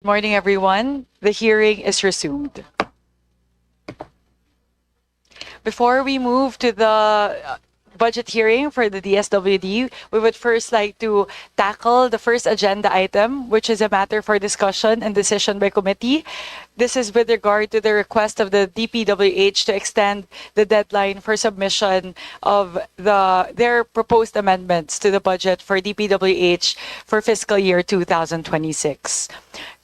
Morning, everyone. The hearing is resumed. Before we move to the budget hearing for the DSWD, we would first like to tackle the first agenda item, which is a matter for discussion and decision by committee. This is with regard to the request of the DPWH to extend the deadline for submission of their proposed amendments to the budget for DPWH for fiscal year 2026.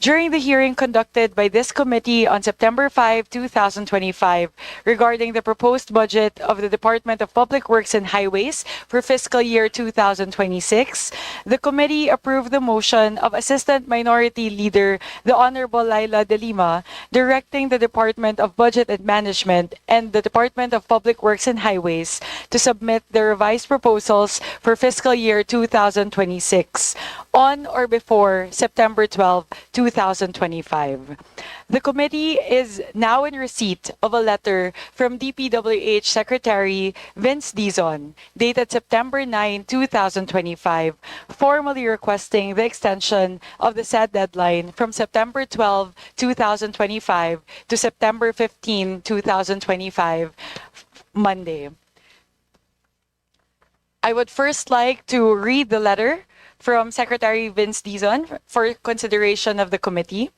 During the hearing conducted by this committee on September 5, 2025, regarding the proposed budget of the Department of Public Works and Highways for fiscal year 2026, the committee approved the motion of Assistant Minority Leader, the Honorable Laila De Lima, directing the Department of Budget and Management and the Department of Public Works and Highways to submit the revised proposals for fiscal year 2026 on or before September 12, 2025. The committee is now in receipt of a letter from DPWH Secretary Vince Dizon, dated September 9, 2025, formally requesting the extension of the said deadline from September 12, 2025 to September 15, 2025, Monday. I would first like to read the letter from Secretary Vince Dizon for consideration of the committee.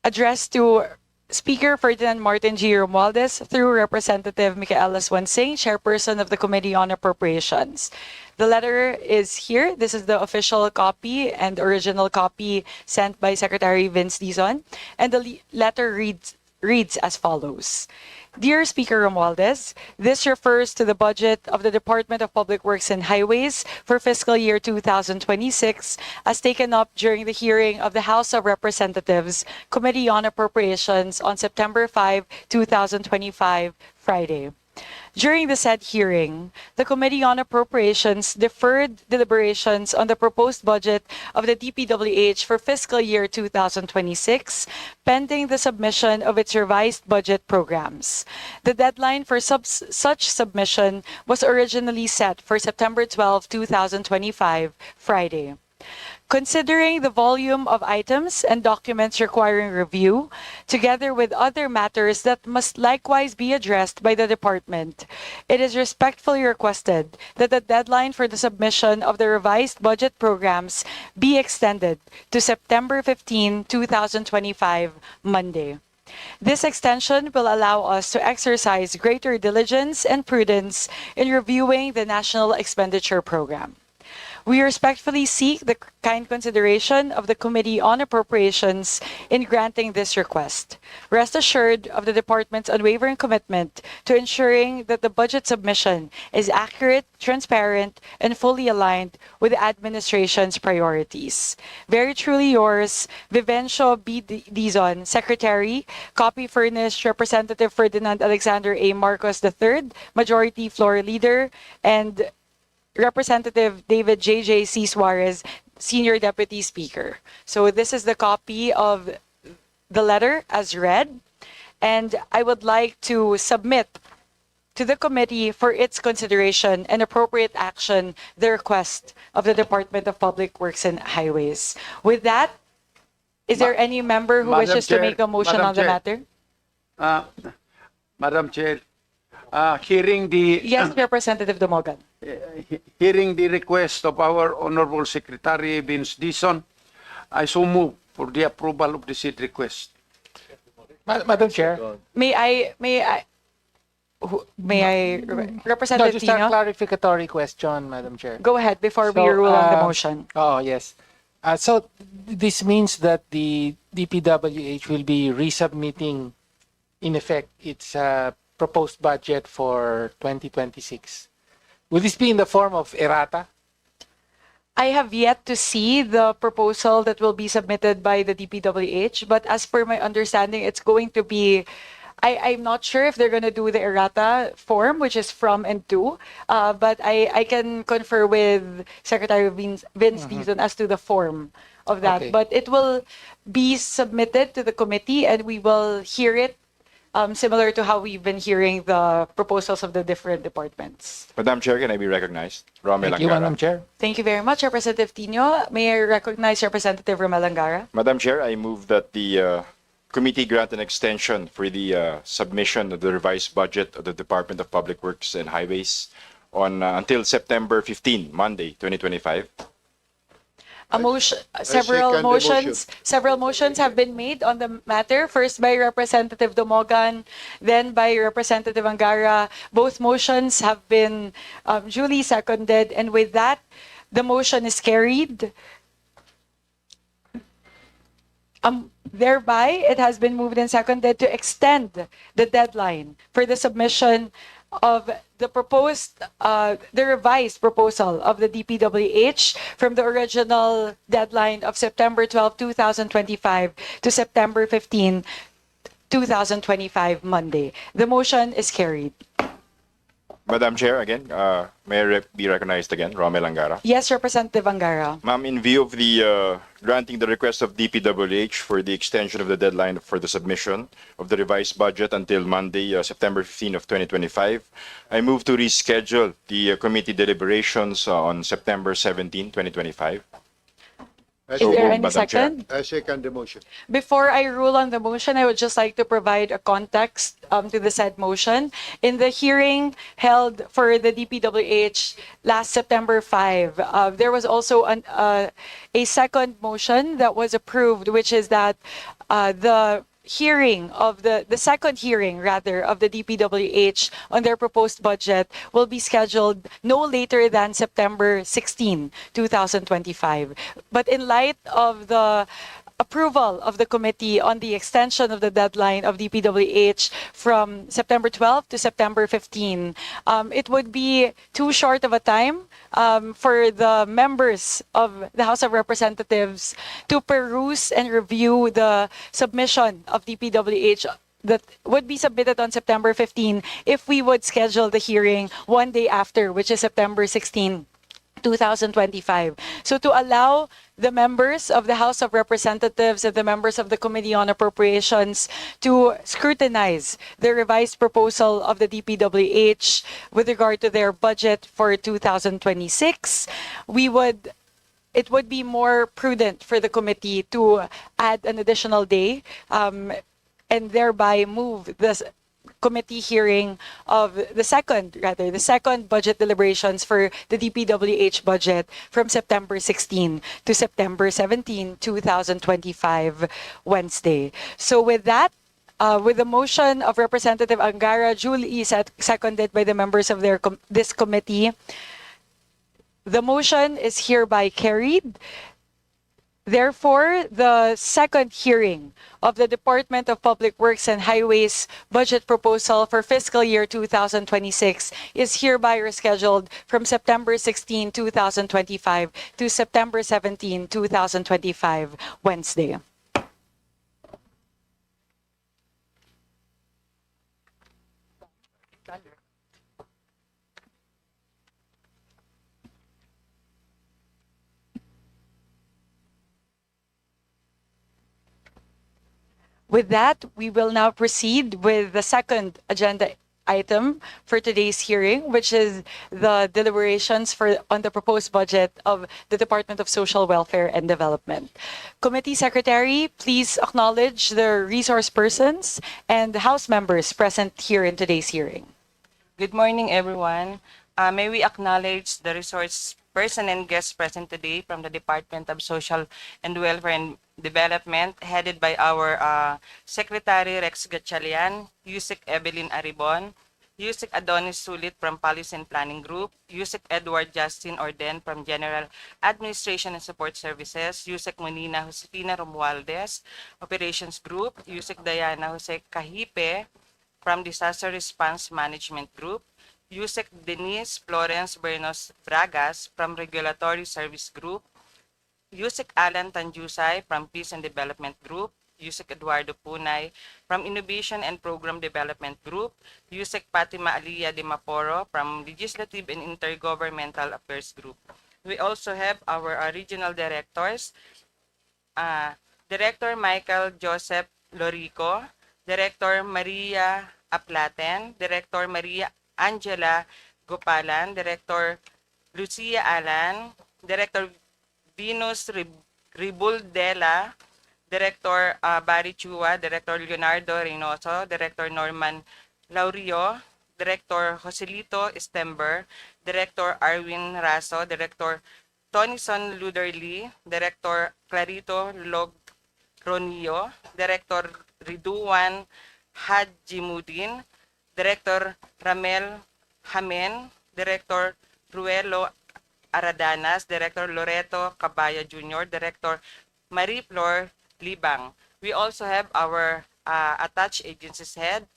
Addressed to Speaker Ferdinand Martin G. Romualdez through Representative Micaela Swansing, Chairperson of the Committee on Appropriations. The letter is here. This is the official copy and original copy sent by Secretary Vince Dizon. And the letter reads as follows. Dear Speaker Romualdez, this refers to the budget of the Department of Public Works and Highways for fiscal year 2026 as taken up during the hearing of the House of Representatives Committee on Appropriations on September 5, 2025, Friday. During the said hearing, the Committee on Appropriations deferred deliberations on the proposed budget of the DPWH for fiscal year 2026, pending the submission of its revised budget programs. The deadline for such submission was originally set for September 12, 2025, Friday. Considering the volume of items and documents requiring review, together with other matters that must likewise be addressed by the department, it is respectfully requested that the deadline for the submission of the revised budget programs be extended to September 15, 2025, Monday. This extension will allow us to exercise greater diligence and prudence in reviewing the National Expenditure Program. We respectfully seek the kind consideration of the Committee on Appropriations in granting this request. Rest assured of the Department's unwavering commitment to ensuring that the budget submission is accurate, transparent, and fully aligned with the administration's priorities. Very truly yours, Vivencio B. Dizon, Secretary, copy furnished Representative Ferdinand Alexander A. Marcos III, Majority Floor Leader, and Representative David J.J. C. Suarez, Senior Deputy Speaker. So this is the copy of the letter as read, and I would like to submit to the committee for its consideration and appropriate action the request of the Department of Public Works and Highways. With that, is there any member who wishes to make a motion on the matter? Madam Chair, hearing the Yes, Representative Dumogan. hearing the request of our Honorable Secretary Vince Dizon, I so move for the approval of the said request. Madam Chair. May I, No, Representative just a Tino? clarificatory question, Madam Chair. Go ahead before we So, rule on the motion. Oh, yes. So this means that the DPWH will be resubmitting, in effect, its proposed budget for 2026. Will this be in the form of errata? I have yet to see the proposal that will be submitted by the DPWH, but as per my understanding, it's going to be, I'm not sure if they're going to do the errata form, which is from and to, but I can confer with Secretary Vince Dizon as to the form of that. Okay. But it will be submitted to the committee and we will hear it similar to how we've been hearing the proposals of the different departments. Madam Chair, can I be recognized? Romel Thank you, Angara. Madam Chair. Thank you very much, Representative Tino. May I recognize Representative Romel Angara? Madam Chair, I move that the committee grant an extension for the submission of the revised budget of the Department of Public Works and Highways on until September 15, Monday, 2025. Several motions have been made on the matter. First by Representative Dumogan, then by Representative Angara. Both motions have been duly seconded, and with that, the motion is carried. Thereby, it has been moved and seconded to extend the deadline for the submission of the revised proposal of the DPWH from the original deadline of September 12, 2025 to September 15, 2025, Monday. The motion is carried. Madam Chair, again, may I be recognized again? Romel Angara. Yes, Representative Angara. Ma'am, in view of the granting the request of DPWH for the extension of the deadline for the submission of the revised budget until Monday, September 15 of 2025, I move to reschedule the committee deliberations on September 17, 2025. Is there any Madam Chair. second? I second the motion. Before I rule on the motion, I would just like to provide a context to the said motion. In the hearing held for the DPWH last September 5, there was also a second motion that was approved, which is that the second hearing rather of the DPWH on their proposed budget will be scheduled no later than September 16, 2025. But in light of the approval of the committee on the extension of the deadline of DPWH from September 12 to September 15, it would be too short of a time for the members of the House of Representatives to peruse and review the submission of DPWH that would be submitted on September 15 if we would schedule the hearing one day after, which is September 16, 2025. So to allow the members of the House of Representatives and the members of the Committee on Appropriations to scrutinize the revised proposal of the DPWH with regard to their budget for 2026, it would be more prudent for the committee to add an additional day and thereby move this committee hearing of the second budget deliberations for the DPWH budget from September 16 to September 17, 2025, Wednesday. So with that, with the motion of Representative Angara duly seconded by the members of this committee, the motion is hereby carried. Therefore, the second hearing of the Department of Public Works and Highways budget proposal for fiscal year 2026 is hereby rescheduled from September 16, 2025 to September 17, 2025, Wednesday. With that, we will now proceed with the second agenda item for today's hearing, which is the deliberations on the proposed budget of the Department of Social Welfare and Development. Committee Secretary, please acknowledge the resource persons and House members present here in today's hearing. Good morning, everyone. May we acknowledge the resource person and guests present today from the Department of Social and Welfare and Development, headed by our Secretary Rex Gatchalian, Yusek Evelyn Aribon, Yusek Adonis Sulit from Policy and Planning Group, Yusek Edward Justin Orden from General Administration and Support Services, Yusek Monina Josefina Romualdez, Operations Group, Yusek Diana Jose Cahipe from Disaster Response Management Group, Yusek Denise Florence Bernos Bragas from Regulatory Service Group, Yusek Alan Tanjusay from Peace and Development Group, Yusek Eduardo Punay from Innovation and Program Development Group, Yusek Fatima Aliyah de Maporo from Legislative and Intergovernmental Affairs Group. We also have our regional directors, Director Michael Joseph Lorico, Director Maria Aplaten, Director Maria Angela Gopalan, Director Lucia Alan, Director Venus Ribuldela, Director Barry Chua, Director Leonardo Reynoso, Director Norman Laurio, Director Joselito Stember, Director Arwin Raso, Director Tonison Luderly, Director Clarito Logronio, Director Riduan Hajimudin, Director Ramel Hamen, Director Ruelo Aradanas, Director Loreto Cabaya Jr., Director Marie Flor Libang. We also have our attached agencies head,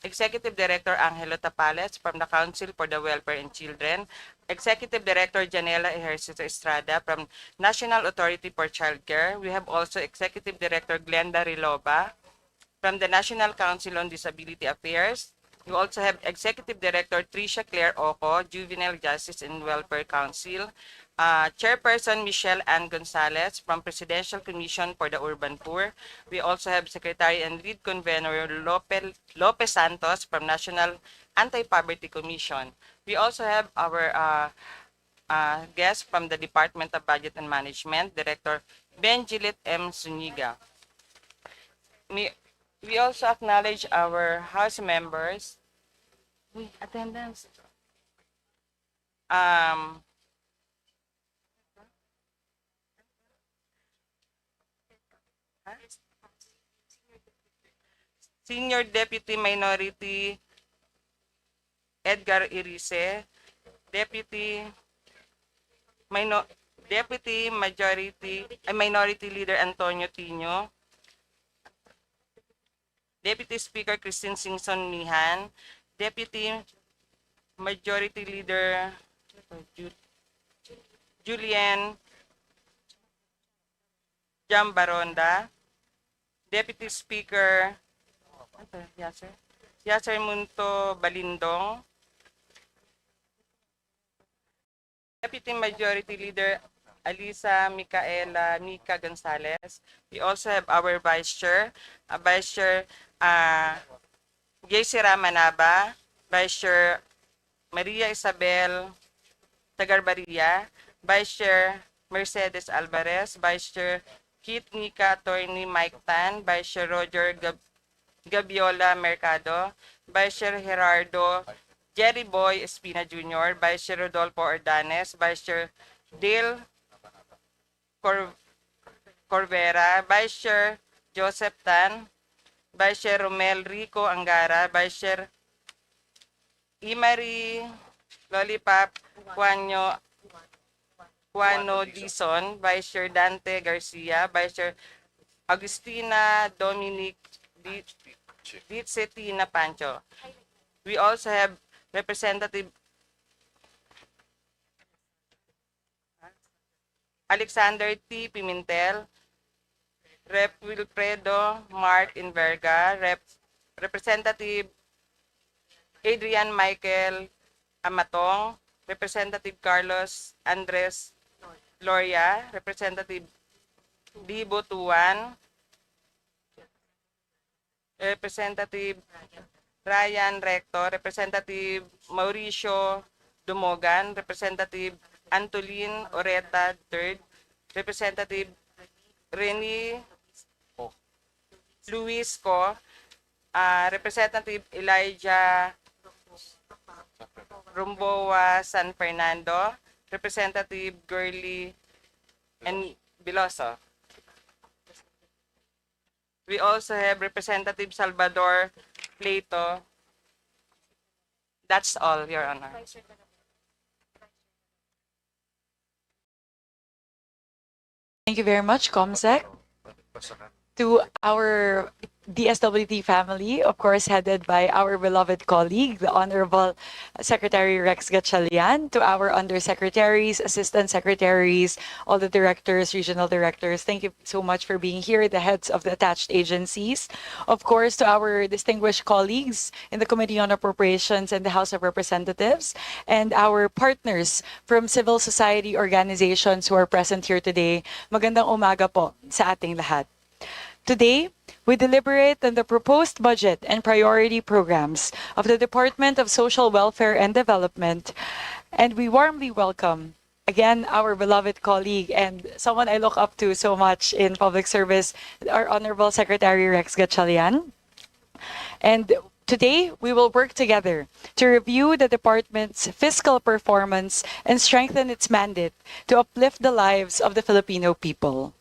Executive Director Angelo Tapales from the Council for the Welfare and Children, Executive Director Janela Ejercito Estrada from National Authority for Childcare. We have also Executive Director Glenda Riloba from the National Council on Disability Affairs. You also have Executive Director Tricia Claire Oco, Juvenile Justice and Welfare Council. Chairperson Michelle Ann Gonzalez from Presidential Commission for the Urban Poor. We also have Secretary and Lead Convener Lopez Santos from National Anti-Poverty Commission. We also have our guest from the Department of Budget and Management, Director Benjilit M. Zuniga. We also acknowledge our House members. Attendance. Senior Deputy Minority Edgar Irise, Deputy Minority Leader Antonio Tino, Deputy Speaker Christine Singson Mihan, Deputy Majority Leader Julian Jambaronda, Deputy Speaker Yasser Munto Balindong, Deputy Majority Leader Alisa Micaela Mica Gonzalez. We also have our Vice Chair, Vice Chair Gaysira Manaba, Vice Chair Maria Isabel Tagarbaria, Vice Chair Mercedes Alvarez, Vice Chair Kit Nika Attorney Mike Tan, Vice Chair Roger Gabiola Mercado, Vice Chair Gerardo Jerry Boy Espina Jr., Vice Chair Rodolfo Ordanes, Vice Chair Dale Corvera, Vice Chair Joseph Tan, Vice Chair Romel Rico Angara, Vice Chair Imari Lollipop Juano Dizon, Vice Chair Dante Garcia, Vice Chair Agustina Dominic Ditsetina Pancho. We also have Representative Alexander T. Pimentel, Rep. Wilfredo Mart Inverga, Representative Adrian Michael Amatong, Representative Carlos Andres Loria, Representative Dibo Tuan, Representative Ryan Recto, Representative Mauricio Dumogan, Representative Antolin Oreta III, Representative Rene Luis Co, Representative Elijah Rumboa San Fernando, Representative Gurley and Biloso. We also have Representative Salvador Plato. That's all, Your Honor. Thank you very much, Comsec. To our DSWD family, of course, headed by our beloved colleague, the Honorable Secretary Rex Gatchalian, to our undersecretaries, assistant secretaries, all the directors, regional directors, thank you so much for being here, the heads of the attached agencies. Of course, to our distinguished colleagues in the Committee on Appropriations and the House of Representatives, and our partners from civil society organizations who are present here today. Magandang umaga po sa ating lahat. Today, we deliberate on the proposed budget and priority programs of the Department of Social Welfare and Development, and we warmly welcome again our beloved colleague and someone I look up to so much in public service, our Honorable Secretary Rex Gatchalian. And today, we will work together to review the department's fiscal performance and strengthen its mandate to uplift the lives of the Filipino people.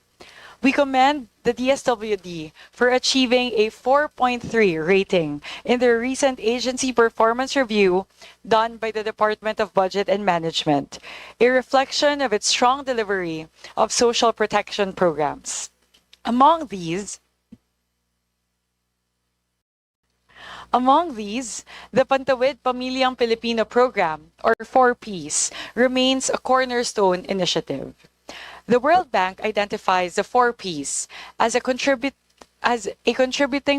We commend the DSWD for achieving a 4.3 rating in their recent agency performance review done by the Department of Budget and Management, a reflection of its strong delivery of social protection programs. Among these, the Pantawid Pamilyang Pilipino program, or 4Ps, remains a cornerstone initiative. The World Bank identifies the 4Ps as a contributing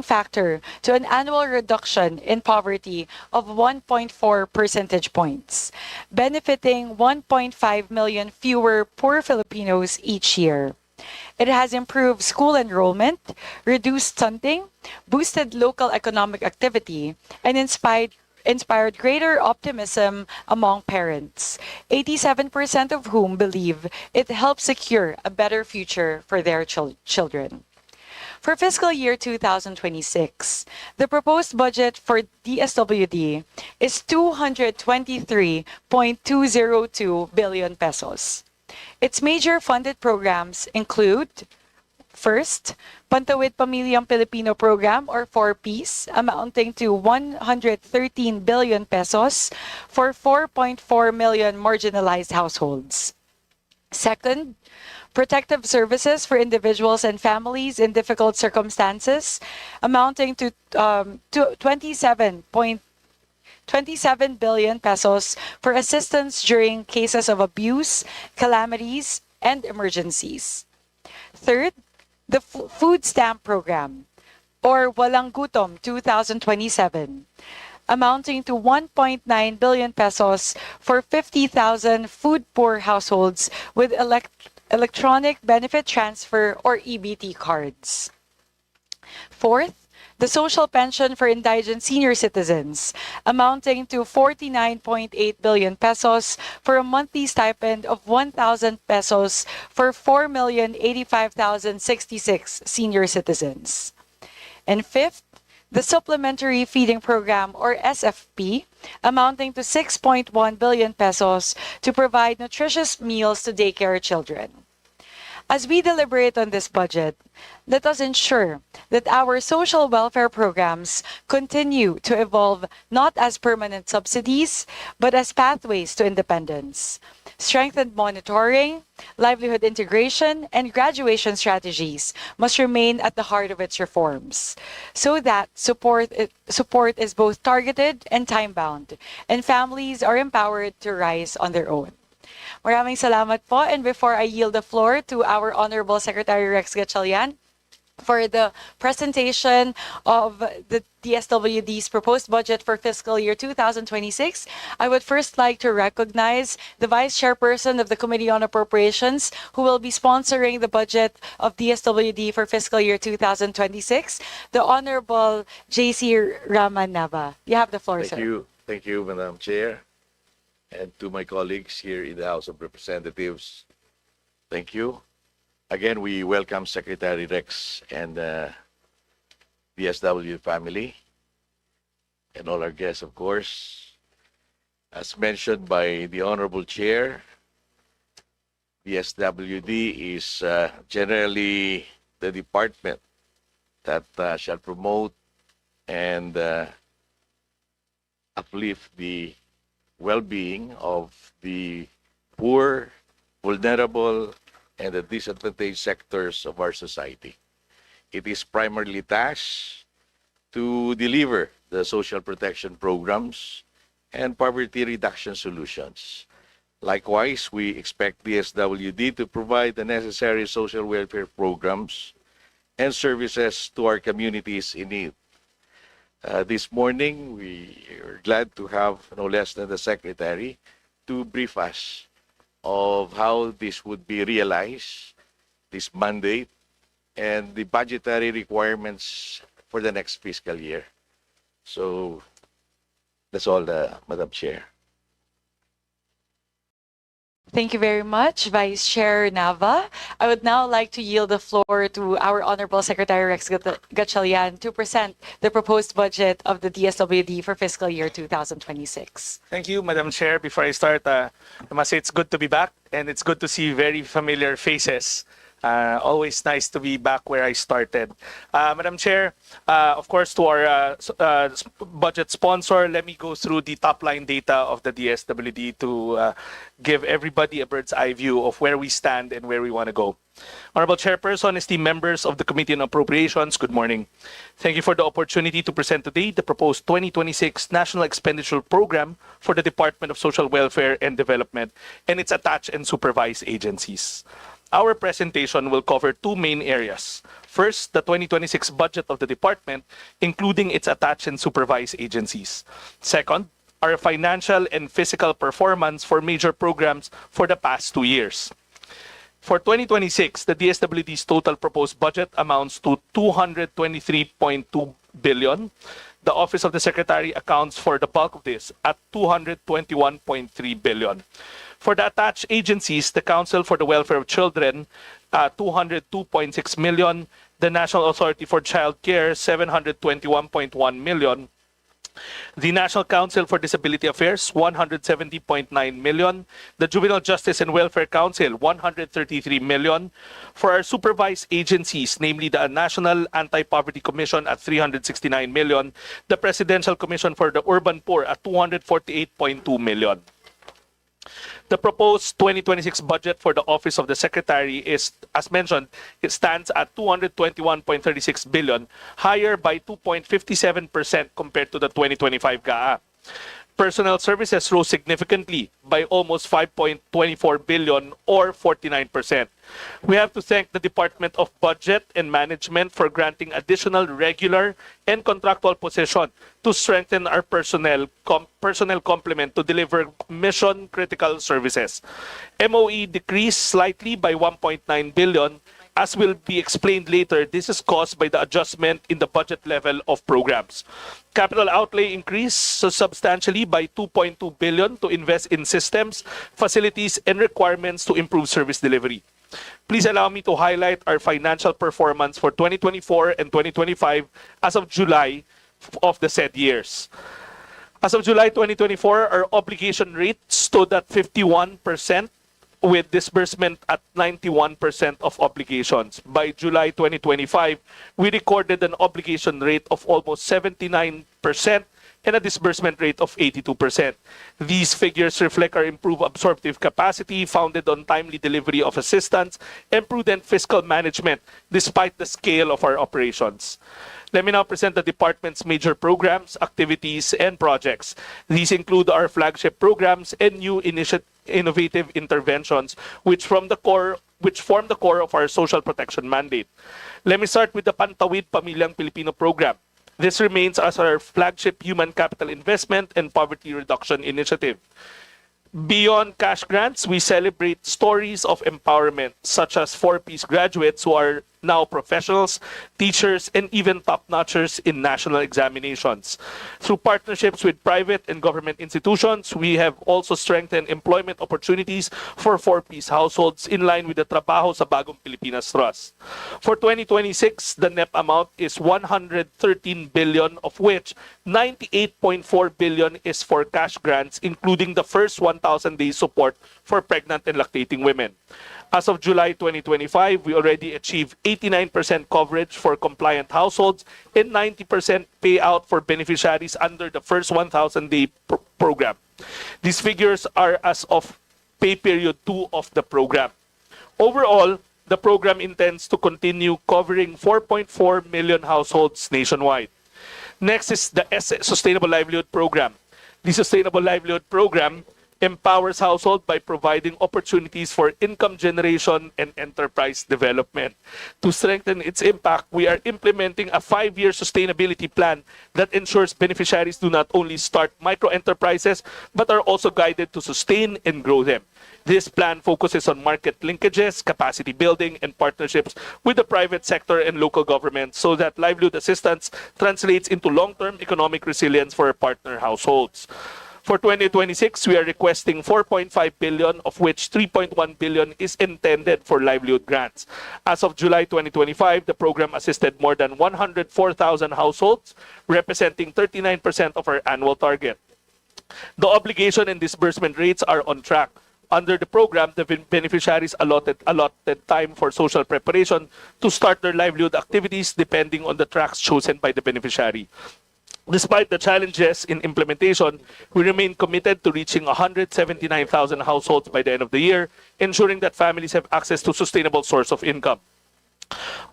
factor to an annual reduction in poverty of 1.4 percentage points, benefiting 1.5 million fewer poor Filipinos each year. It has improved school enrollment, reduced stunting, boosted local economic activity, and inspired greater optimism among parents, 87% of whom believe it helps secure a better future for their children. For fiscal year 2026, the proposed budget for DSWD is 223.202 billion pesos. Its major funded programs include: first, Pantawid Pamilyang Pilipino Program, or 4Ps, amounting to 113 billion pesos for 4.4 million marginalized households. Second, protective services for individuals and families in difficult circumstances, amounting to 27 billion pesos for assistance during cases of abuse, calamities, and emergencies. Third, the Food Stamp Program, or Walang Gutom 2027, amounting to 1.9 billion pesos for 50,000 food-poor households with electronic benefit transfer, or EBT cards. Fourth, the social pension for indigent senior citizens, amounting to 49.8 billion pesos for a monthly stipend of 1,000 pesos for 4,085,066 senior citizens. And fifth, the Supplementary Feeding Program, or SFP, amounting to 6.1 billion pesos to provide nutritious meals to daycare children. As we deliberate on this budget, let us ensure that our social welfare programs continue to evolve not as permanent subsidies, but as pathways to independence. Strengthened monitoring, livelihood integration, and graduation strategies must remain at the heart of its reforms, so that support is both targeted and time-bound, and families are empowered to rise on their own. Maraming salamat po. And before I yield the floor to our Honorable Secretary Rex Gatchalian for the presentation of the DSWD's proposed budget for fiscal year 2026, I would first like to recognize the Vice Chairperson of the Committee on Appropriations, who will be sponsoring the budget of DSWD for fiscal year 2026, the Honorable J.C. Raman Nava. You have the floor, sir. Thank you, Madam Chair. And to my colleagues here in the House of Representatives, thank you. Again, we welcome Secretary Rex and DSW family and all our guests, of course. As mentioned by the Honorable Chair, DSWD is generally the department that shall promote and uplift the well-being of the poor, vulnerable, and the disadvantaged sectors of our society. It is primarily tasked to deliver the social protection programs and poverty reduction solutions. Likewise, we expect DSWD to provide the necessary social welfare programs and services to our communities in need. This morning, we are glad to have no less than the Secretary to brief us of how this would be realized, this mandate, and the budgetary requirements for the next fiscal year. So that's all, Madam Chair. Thank you very much, Vice Chair Nava. I would now like to yield the floor to our Honorable Secretary Rex Gatchalian to present the proposed budget of the DSWD for fiscal year 2026. Thank you, Madam Chair. Before I start, I must say it's good to be back, and it's good to see very familiar faces. Always nice to be back where I started. Madam Chair, of course, to our budget sponsor, let me go through the top line data of the DSWD to give everybody a bird's eye view of where we stand and where we want to go. Honorable Chairperson, esteemed members of the Committee on Appropriations, good morning. Thank you for the opportunity to present today the proposed 2026 National Expenditure Program for the Department of Social Welfare and Development and its attached and supervised agencies. Our presentation will cover two main areas. First, the 2026 budget of the department, including its attached and supervised agencies. Second, our financial and physical performance for major programs for the past 2 years. For 2026, the DSWD's total proposed budget amounts to 223.2 billion. The Office of the Secretary accounts for the bulk of this at 221.3 billion. For the attached agencies, the Council for the Welfare of Children, 202.6 million, the National Authority for Child Care, 721.1 million, the National Council for Disability Affairs, 170.9 million. The Juvenile Justice and Welfare Council, 133 million. For our supervised agencies, namely the National Anti-Poverty Commission at 369 million. The Presidential Commission for the Urban Poor at 248.2 million. The proposed 2026 budget for the Office of the Secretary is, as mentioned, it stands at 221.36 billion, higher by 2.57% compared to the 2025 GAA. Personnel services rose significantly by almost 5.24 billion or 49%. We have to thank the Department of Budget and Management for granting additional regular and contractual position to strengthen our personnel complement to deliver mission-critical services. MOE decreased slightly by 1.9 billion. As will be explained later, this is caused by the adjustment in the budget level of programs. Capital outlay increased substantially by 2.2 billion to invest in systems, facilities, and requirements to improve service delivery. Please allow me to highlight our financial performance for 2024 and 2025 as of July of the said years. As of July 2024, our obligation rate stood at 51%, with disbursement at 91% of obligations. By July 2025, we recorded an obligation rate of almost 79% and a disbursement rate of 82%. These figures reflect our improved absorptive capacity founded on timely delivery of assistance and prudent fiscal management despite the scale of our operations. Let me now present the department's major programs, activities, and projects. These include our flagship programs and new innovative interventions which form the core of our social protection mandate. Let me start with the Pantawid Pamilyang Pilipino program. This remains as our flagship human capital investment and poverty reduction initiative. Beyond cash grants, we celebrate stories of empowerment, such as 4-piece graduates who are now professionals, teachers, and even top-notchers in national examinations. Through partnerships with private and government institutions, we have also strengthened employment opportunities for 4-piece households in line with the Trabaho sa Bagong Pilipinas Trust. For 2026, the NEP amount is 113 billion, of which 98.4 billion is for cash grants, including the first 1,000 days support for pregnant and lactating women. As of July 2025, we already achieved 89% coverage for compliant households and 90% payout for beneficiaries under the first 1,000-day program. These figures are as of pay period 2 of the program. Overall, the program intends to continue covering 4.4 million households nationwide. Next is the Sustainable Livelihood Program. The Sustainable Livelihood Program empowers household by providing opportunities for income generation and enterprise development. To strengthen its impact, we are implementing a 5-year sustainability plan that ensures beneficiaries do not only start micro-enterprises, but are also guided to sustain and grow them. This plan focuses on market linkages, capacity building, and partnerships with the private sector and local government so that livelihood assistance translates into long-term economic resilience for partner households. For 2026, we are requesting 4.5 billion, of which 3.1 billion is intended for livelihood grants. As of July 2025, the program assisted more than 104,000 households, representing 39% of our annual target. The obligation and disbursement rates are on track. Under the program, the beneficiaries allotted time for social preparation to start their livelihood activities depending on the tracks chosen by the beneficiary. Despite the challenges in implementation, we remain committed to reaching 179,000 households by the end of the year, ensuring that families have access to sustainable source of income.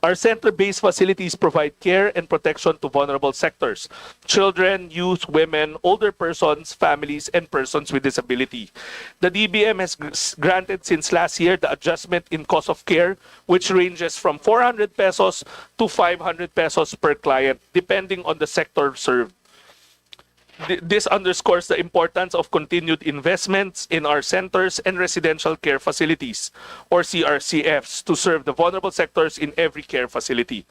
Our center-based facilities provide care and protection to vulnerable sectors: children, youth, women, older persons, families, and persons with disability. The DBM has granted since last year the adjustment in cost of care, which ranges from 400 pesos to 500 pesos per client, depending on the sector served. This underscores the importance of continued investments in our centers and residential care facilities, or CRCFs, to serve the vulnerable sectors in every care facility.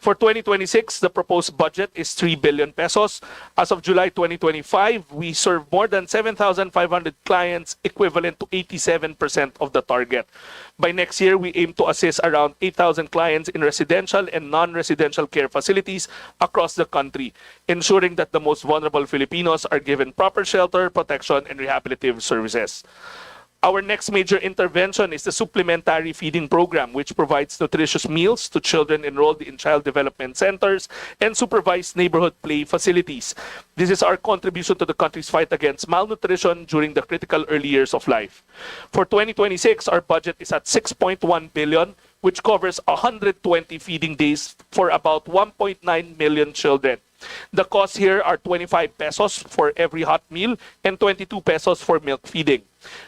For 2026, the proposed budget is 3 billion pesos. As of July 2025, we serve more than 7,500 clients, equivalent to 87% of the target. By next year, we aim to assist around 8,000 clients in residential and non-residential care facilities across the country, ensuring that the most vulnerable Filipinos are given proper shelter, protection, and rehabilitative services. Our next major intervention is the supplementary feeding program, which provides nutritious meals to children enrolled in child development centers and supervised neighborhood play facilities. This is our contribution to the country's fight against malnutrition during the critical early years of life. For 2026, our budget is at 6.1 billion, which covers 120 feeding days for about 1.9 million children. The costs here are 25 pesos for every hot meal and 22 pesos for milk feeding.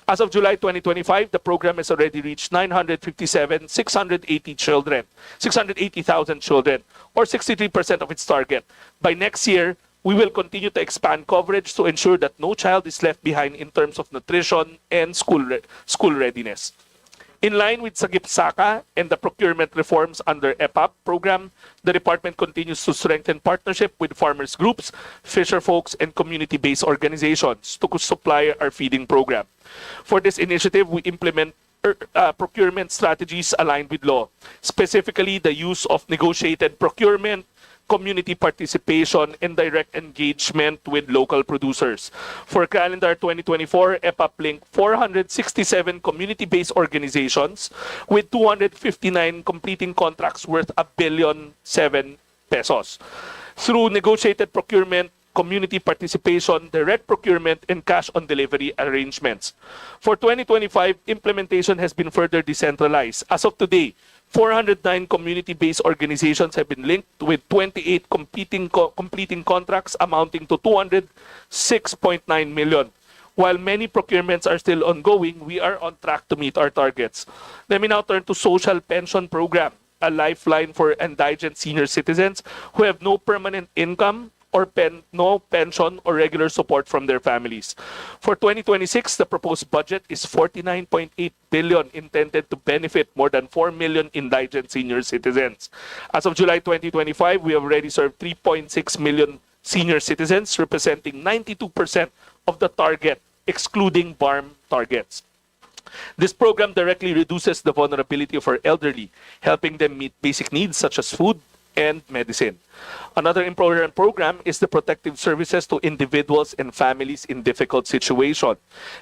As of July 2025, the program has already reached 680,000 children, or 63% of its target. By next year, we will continue to expand coverage to ensure that no child is left behind in terms of nutrition and school readiness. In line with Sagip-Saka and the procurement reforms under EPAP program, the department continues to strengthen partnership with farmers groups, fisher folks, and community-based organizations to supply our feeding program. For this initiative, we implement procurement strategies aligned with law, specifically the use of negotiated procurement, community participation, and direct engagement with local producers. For calendar 2024, EPAP linked 467 community-based organizations with 259 completing contracts worth 1.7 billion pesos. Through negotiated procurement, community participation, direct procurement, and cash-on-delivery arrangements. For 2025, implementation has been further decentralized. As of today, 409 community-based organizations have been linked with 28 completing contracts amounting to 206.9 million. While many procurements are still ongoing, we are on track to meet our targets. Let me now turn to Social Pension Program, a lifeline for indigent senior citizens who have no permanent income or no pension or regular support from their families. For 2026, the proposed budget is 49.8 billion, intended to benefit more than 4 million indigent senior citizens. As of July 2025, we have already served 3.6 million senior citizens, representing 92% of the target, excluding BARM targets. This program directly reduces the vulnerability of our elderly, helping them meet basic needs such as food and medicine. Another important program is the protective services to individuals and families in difficult situations.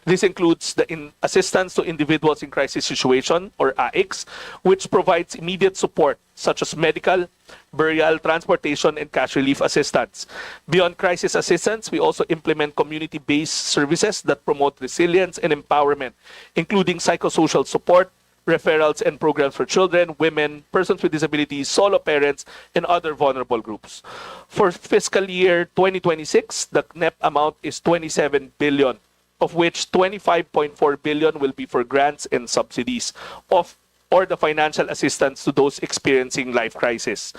This includes the assistance to individuals in crisis situation, or AICS, which provides immediate support such as medical, burial, transportation, and cash relief assistance. Beyond crisis assistance, we also implement community-based services that promote resilience and empowerment, including psychosocial support, referrals, and programs for children, women, persons with disabilities, solo parents, and other vulnerable groups. For fiscal year 2026, the NEP amount is 27 billion, of which 25.4 billion will be for grants and subsidies or the financial assistance to those experiencing life crisis.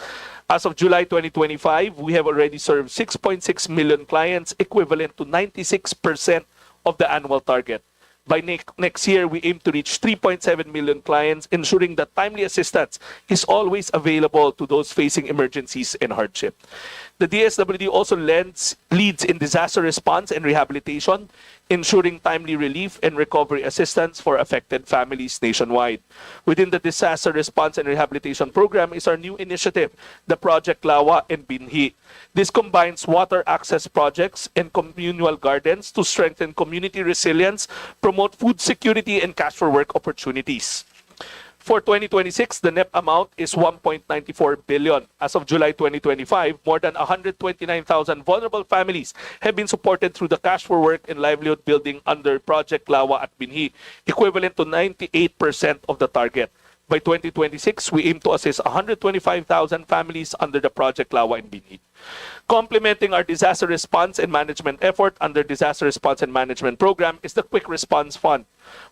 As of July 2025, we have already served 6.6 million clients, equivalent to 96% of the annual target. By next year, we aim to reach 3.7 million clients, ensuring that timely assistance is always available to those facing emergencies and hardship. The DSWD also leads in disaster response and rehabilitation, ensuring timely relief and recovery assistance for affected families nationwide. Within the disaster response and rehabilitation program is our new initiative, the Project Lawa and Binhi. This combines water access projects and communal gardens to strengthen community resilience, promote food security, and cash for work opportunities. For 2026, the NEP amount is 1.94 billion. As of July 2025, more than 129,000 vulnerable families have been supported through the cash for work and livelihood building under Project Lawa at Binhi, equivalent to 98% of the target. By 2026, we aim to assist 125,000 families under the Project Lawa and Binhi. Complementing our disaster response and management effort under Disaster Response and Management Program is the Quick Response Fund,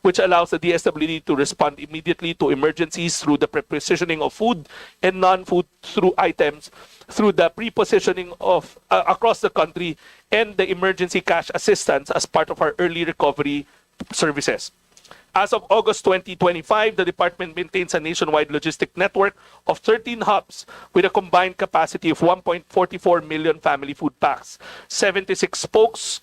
which allows the DSWD to respond immediately to emergencies through the prepositioning of food and non-food through items, through the prepositioning of across the country, and the emergency cash assistance as part of our early recovery services. As of August 2025, the department maintains a nationwide logistic network of 13 hubs with a combined capacity of 1.44 million family food packs, 76 spokes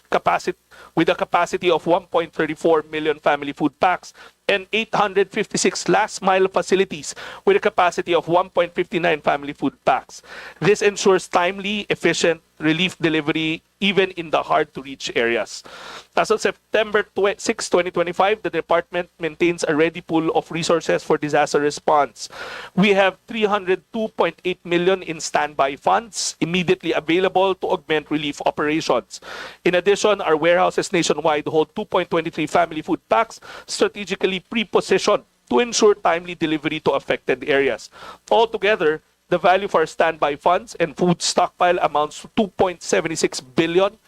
with a capacity of 1.34 million family food packs, and 856 last-mile facilities with a capacity of 1.59 family food packs. This ensures timely, efficient relief delivery even in the hard-to-reach areas. As of September 6, 2025, the department maintains a ready pool of resources for disaster response. We have 302.8 million in standby funds immediately available to augment relief operations. In addition, our warehouses nationwide hold 2.23 family food packs strategically pre-positioned to ensure timely delivery to affected areas. Altogether, the value for our standby funds and food stockpile amounts to 2.76 billion,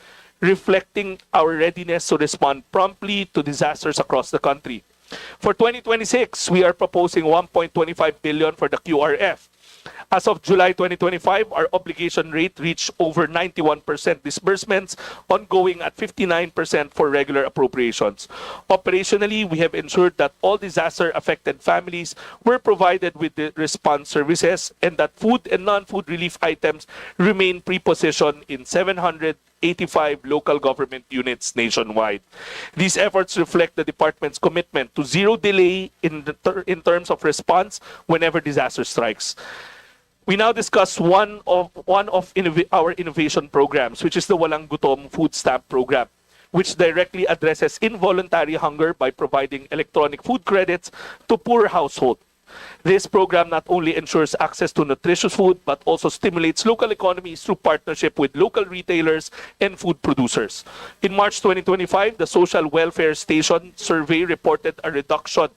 reflecting our readiness to respond promptly to disasters across the country. For 2026, we are proposing 1.25 billion for the QRF. As of July 2025, our obligation rate reached over 91% disbursements, ongoing at 59% for regular appropriations. Operationally, we have ensured that all disaster-affected families were provided with the response services and that food and non-food relief items remain pre-positioned in 785 local government units nationwide. These efforts reflect the department's commitment to zero delay in terms of response whenever disaster strikes. We now discuss one of our innovation programs, which is the Walang Gutom Food Stamp Program, which directly addresses involuntary hunger by providing electronic food credits to poor households. This program not only ensures access to nutritious food, but also stimulates local economies through partnership with local retailers and food producers. In March 2025, the Social Welfare Station survey reported a reduction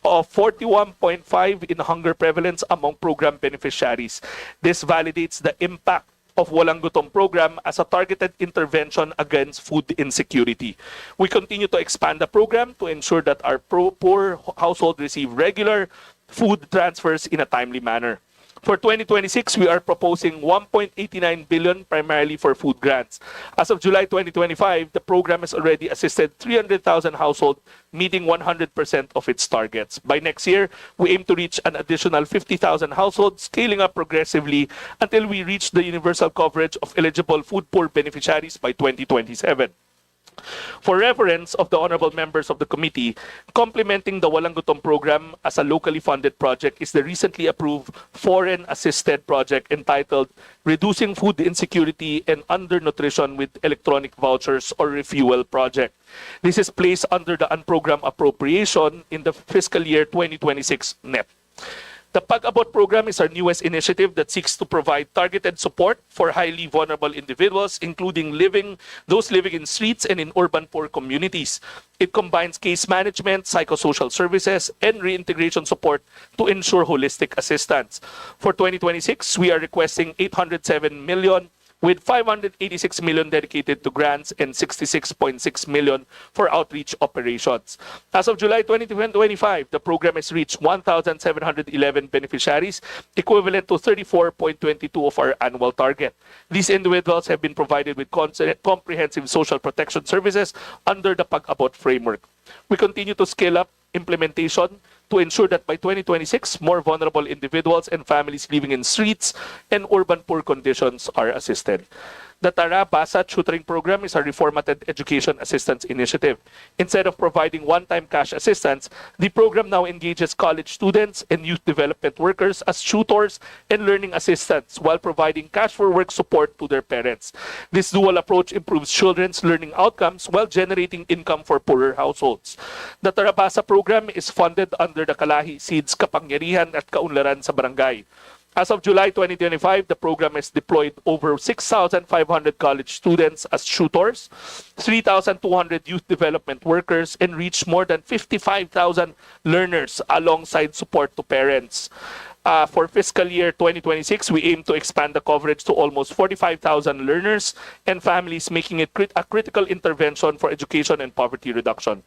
of 41.5 in hunger prevalence among program beneficiaries. This validates the impact of Walang Gutom program as a targeted intervention against food insecurity. We continue to expand the program to ensure that our poor households receive regular food transfers in a timely manner. For 2026, we are proposing 1.89 billion primarily for food grants. As of July 2025, the program has already assisted 300,000 households, meeting 100% of its targets. By next year, we aim to reach an additional 50,000 households, scaling up progressively until we reach the universal coverage of eligible food poor beneficiaries by 2027. For reference of the honorable members of the committee, complementing the Walang Gutom program as a locally funded project is the recently approved foreign-assisted project entitled Reducing Food Insecurity and Undernutrition with Electronic Vouchers or Refuel Project. This is placed under the unprogrammed appropriation in the fiscal year 2026 NEP. The Pag-Abot program is our newest initiative that seeks to provide targeted support for highly vulnerable individuals, including those living in streets and in urban poor communities. It combines case management, psychosocial services, and reintegration support to ensure holistic assistance. For 2026, we are requesting 807 million with 586 million dedicated to grants and 66.6 million for outreach operations. As of July 2025, the program has reached 1,711 beneficiaries, equivalent to 34.22 of our annual target. These individuals have been provided with comprehensive social protection services under the Pag-abot framework. We continue to scale up implementation to ensure that by 2026, more vulnerable individuals and families living in streets and urban poor conditions are assisted. The Tara Basa Tutoring Program is a reformatted education assistance initiative. Instead of providing one-time cash assistance, the program now engages college students and youth development workers as tutors and learning assistants while providing cash for work support to their parents. This dual approach improves children's learning outcomes while generating income for poorer households. The Tara Basa program is funded under the Kalahi Seeds Kapangyarihan at Kaunlaran sa Barangay. As of July 2025, the program has deployed over 6,500 college students as tutors, 3,200 youth development workers, and reached more than 55,000 learners alongside support to parents. For fiscal year 2026, we aim to expand the coverage to almost 45,000 learners and families, making it a critical intervention for education and poverty reduction.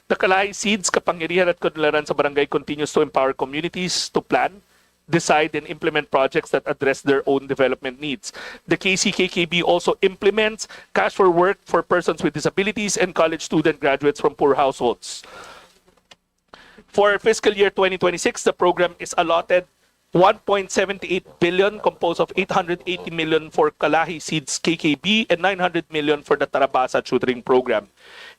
The Kalay Seeds Kapangyarihan at Kaunlaran sa Barangay continues to empower communities to plan, decide, and implement projects that address their own development needs. The KCKKB also implements cash for work for persons with disabilities and college student graduates from poor households. For fiscal year 2026, the program is allotted 1.78 billion, composed of 880 million for Kalahi Seeds KKB and 900 million for the Tara Basa Tutoring Program.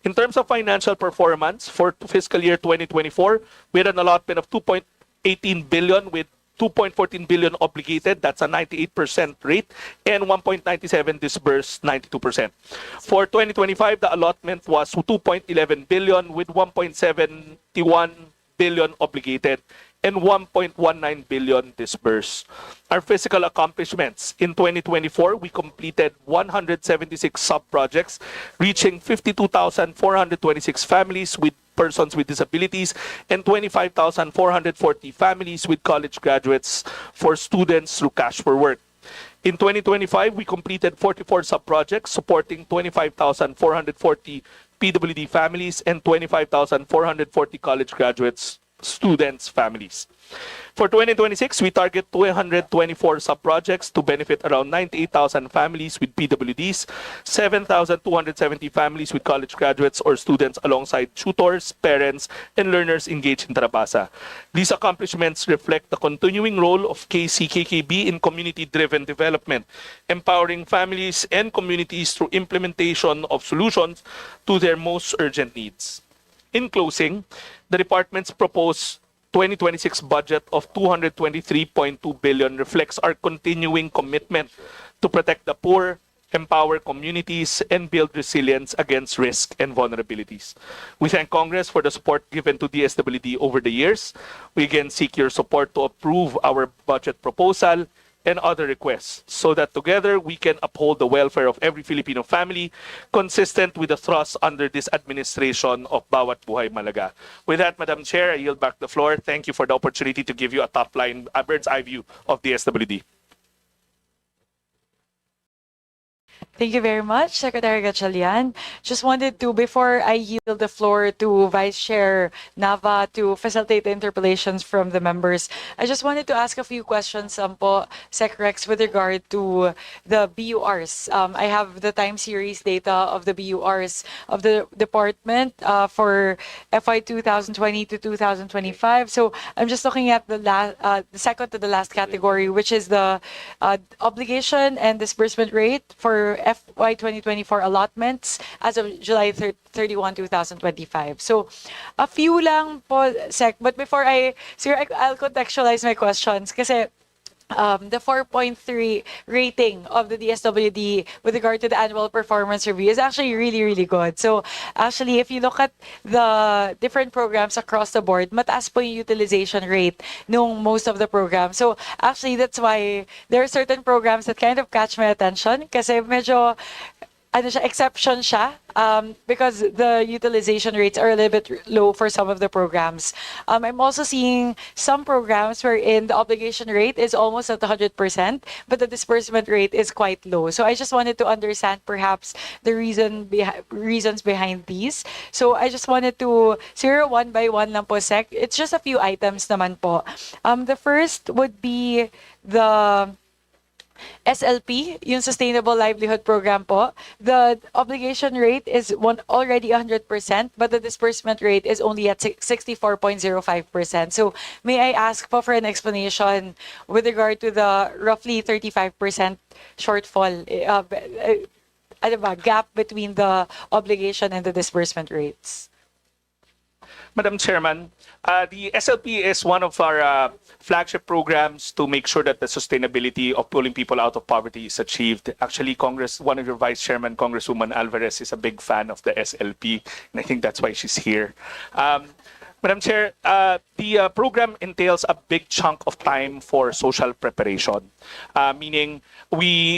In terms of financial performance, for fiscal year 2024, we had an allotment of 2.18 billion with 2.14 billion obligated, that's a 98% rate, and 1.97 disbursed, 92%. For 2025, the allotment was 2.11 billion with 1.71 billion obligated and 1.19 billion disbursed. Our physical accomplishments. In 2024, we completed 176 sub-projects, reaching 52,426 families with persons with disabilities and 25,440 families with college graduates for students through cash for work. In 2025, we completed 44 sub-projects supporting 25,440 PWD families and 25,440 college graduates, students, families. For 2026, we target 224 sub-projects to benefit around 98,000 families with PWDs, 7,270 families with college graduates or students alongside tutors, parents, and learners engaged in Tara Basa. These accomplishments reflect the continuing role of KCKKB in community-driven development, empowering families and communities through implementation of solutions to their most urgent needs. In closing, the department's proposed 2026 budget of 223.2 billion reflects our continuing commitment to protect the poor, empower communities, and build resilience against risk and vulnerabilities. We thank Congress for the support given to DSWD over the years. We again seek your support to approve our budget proposal and other requests so that together we can uphold the welfare of every Filipino family consistent with the thrust under this administration of Bawat Buhay Malaga. With that, Madam Chair, I yield back the floor. Thank you for the opportunity to give you a top-line, a bird's-eye view of the DSWD. Thank you very much, Secretary Gatchalian. Just wanted to, before I yield the floor to Vice Chair Nava to facilitate the interpellations from the members, I just wanted to ask a few questions, po, Sec Rex, with regard to the BURs. I have the time series data of the BURs of the department for FY 2020 to 2025. So I'm just looking at the second to the last category, which is the obligation and disbursement rate for FY 2024 allotments as of July 31, 2025. So, a few lang po, Sec. But before I'll contextualize my questions kasi the 4.3 rating of the DSWD with regard to the annual performance review is actually really, really good. So, actually, if you look at the different programs across the board, mataas po yung utilization rate nung most of the programs. So, actually, that's why there are certain programs that kind of catch my attention kasi medyo ano siya, exception siya because the utilization rates are a little bit low for some of the programs. I'm also seeing some programs wherein the obligation rate is almost at 100%, but the disbursement rate is quite low. So I just wanted to understand perhaps the reasons behind these. So I just wanted to zero one by one lang po, Sec. It's just a few items naman po. The first would be the SLP, yung Sustainable Livelihood Program po, the obligation rate is already 100%, but the disbursement rate is only at 64.05%. So may I ask po for an explanation with regard to the roughly 35% shortfall, ano ba, gap between the obligation and the disbursement rates? Madam Chairman, the SLP is one of our flagship programs to make sure that the sustainability of pulling people out of poverty is achieved. Actually, one of your Vice Chairman, Congresswoman Alvarez, is a big fan of the SLP, and I think that's why she's here. Madam Chair, the program entails a big chunk of time for social preparation, meaning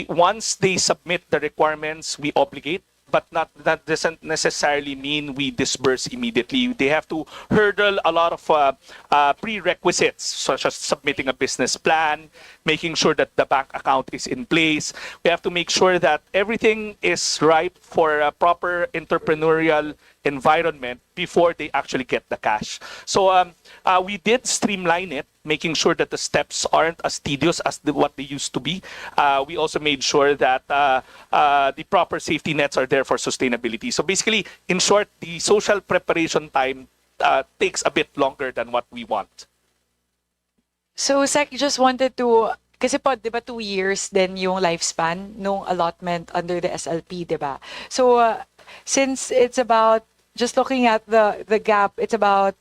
once they submit the requirements, we obligate, but that doesn't necessarily mean we disburse immediately. They have to hurdle a lot of prerequisites, such as submitting a business plan, making sure that the bank account is in place. We have to make sure that everything is ripe for a proper entrepreneurial environment before they actually get the cash. So we did streamline it, making sure that the steps aren't as tedious as what they used to be. We also made sure that the proper safety nets are there for sustainability. So basically, in short, the social preparation time takes a bit longer than what we want. So, Sec, just wanted to, kasi po, di ba 2 years din yung lifespan nung allotment under the SLP, di ba? So, since it's about, just looking at the gap, it's about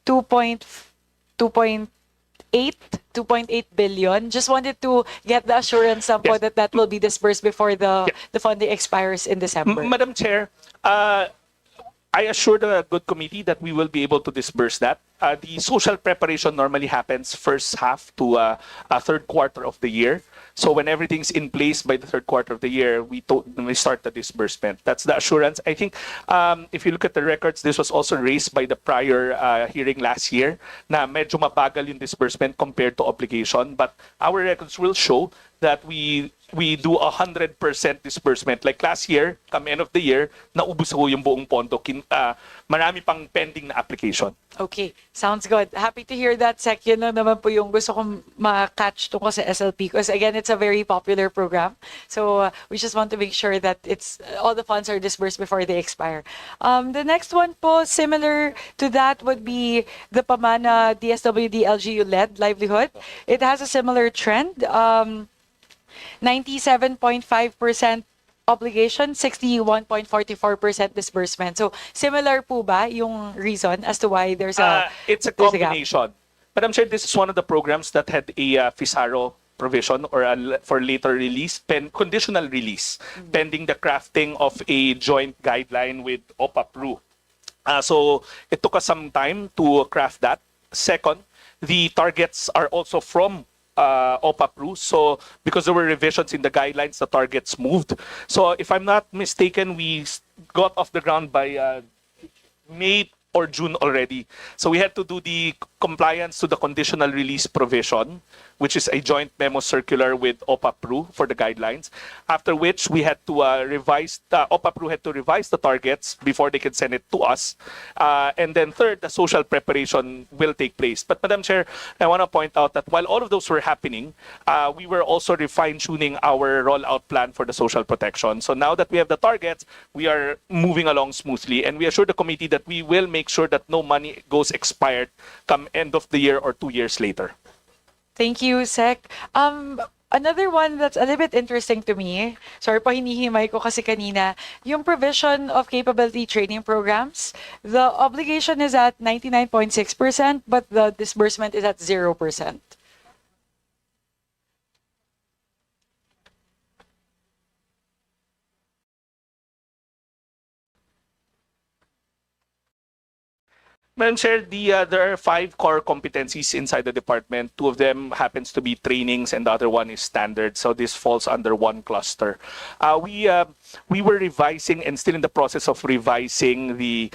2.8 billion. Just wanted to get the assurance po Yes. that will be disbursed before the funding expires in December. Madam Chair, I assure the good committee that we will be able to disburse that. The social preparation normally happens first half to third quarter of the year. So when everything's in place by the third quarter of the year, we start the disbursement. That's the assurance. I think if you look at the records, this was also raised by the prior hearing last year na medyo mabagal yung disbursement compared to obligation. But our records will show that we do 100% disbursement. Like last year, come end of the year, naubos ko yung buong pondo. Marami pang pending na application. Okay, sounds good. Happy to hear that, Sec. Yun lang naman po yung gusto kong ma-catch tungkol sa SLP because again, it's a very popular program. So we just want to make sure that all the funds are disbursed before they expire. The next one po, similar to that, would be the Pamana DSWD LGU-led livelihood. It has a similar trend. 97.5% obligation, 61.44% disbursement. So similar po ba yung reason as to why there's a It's a there's a gap? combination. But I'm sure this is one of the programs that had a FISARO provision or for later release, conditional release, pending the crafting of a joint guideline with OPA-PRU. So it took us some time to craft that. Second, the targets are also from OPA-PRU. So because there were revisions in the guidelines, the targets moved. So if I'm not mistaken, we got off the ground by May or June already. So we had to do the compliance to the conditional release provision, which is a joint memo circular with OPA-PRU for the guidelines. After which we had to OPA-PRU had to revise the targets before they could send it to us. And then third, the social preparation will take place. But Madam Chair, I want to point out that while all of those were happening, we were also fine-tuning our rollout plan for the social protection. So now that we have the targets, we are moving along smoothly. And we assure the committee that we will make sure that no money goes expired come end of the year or 2 years later. Thank you, Sec. Another one that's a little bit interesting to me, sorry po, hinihimay ko kasi kanina, yung provision of capability training programs, the obligation is at 99.6%, but the disbursement is at 0%. Madam Chair, there are 5 core competencies inside the department. 2 of them happens to be trainings, and the other one is standard. So this falls under one cluster. We were revising and still in the process of revising the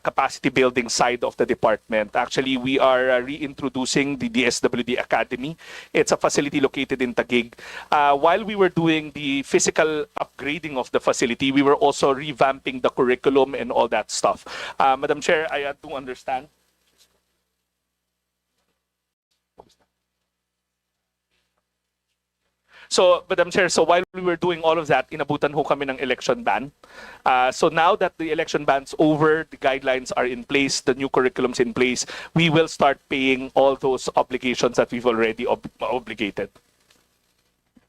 capacity building side of the department. Actually, we are reintroducing the DSWD Academy. It's a facility located in Taguig. While we were doing the physical upgrading of the facility, we were also revamping the curriculum and all that stuff. Madam Chair, I do understand. So, Madam Chair, so while we were doing all of that, inabutan ho kami ng election ban. So now that the election ban's over, the guidelines are in place, the new curriculum's in place, we will start paying all those obligations that we've already obligated.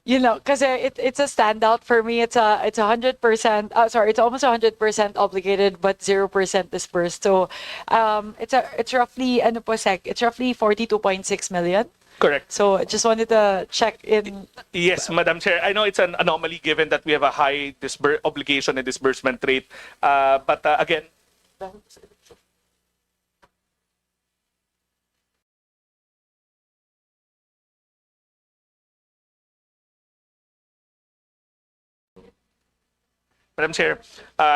You know, kasi it's a standout for me. It's 100%. Sorry, it's almost 100% obligated, but 0% disbursed. So, it's roughly ano po sec? It's roughly 42.6 million. Correct. So, I just wanted to check in. Yes, Madam Chair. I know it's an anomaly given that we have a high obligation and disbursement rate. But again, Madam Chair,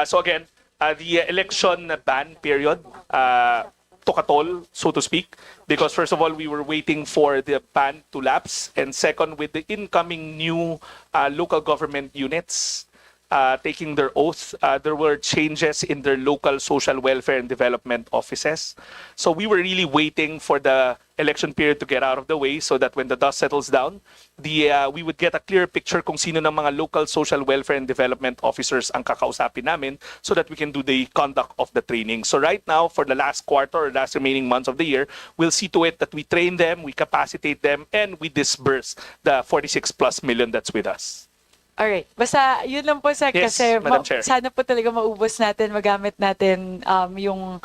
so again, the election ban period took a toll, so to speak, because first of all, we were waiting for the ban to lapse, and second, with the incoming new local government units taking their oath, there were changes in their local social welfare and development offices. So we were really waiting for the election period to get out of the way so that when the dust settles down, we would get a clear picture kung sino ng mga local social welfare and development officers ang kakausapin namin so that we can do the conduct of the training. So right now, for the last quarter or last remaining months of the year, we'll see to it that we train them, we capacitate them, and we disburse the 46 plus million that's with us. Alright. Basta, yun lang po sa Yes, kasi Madam Chair. sana po talaga maubos natin, magamit natin yung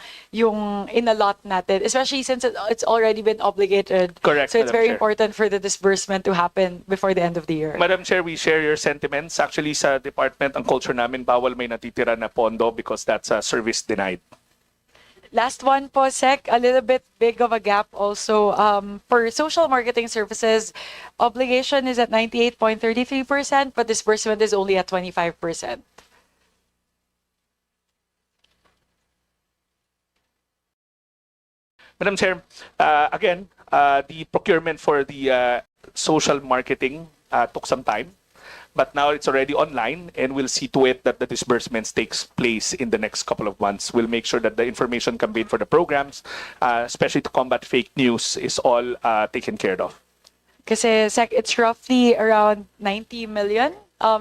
in-allot natin. Especially since it's already been obligated. Correct, So it's Madam very Chair. important for the disbursement to happen before the end of the year. Madam Chair, we share your sentiments. Actually, sa department, ang culture namin, bawal may natitira na pondo because that's a service denied. Last one po, Sec, a little bit big of a gap also. For social marketing services, obligation is at 98.33%, but disbursement is only at 25%. Madam Chair, again, the procurement for the social marketing took some time, but now it's already online, and we'll see to it that the disbursements takes place in the next couple of months. We'll make sure that the information campaign for the programs, especially to combat fake news, is all taken care of. Kasi Sec, it's roughly around 90 million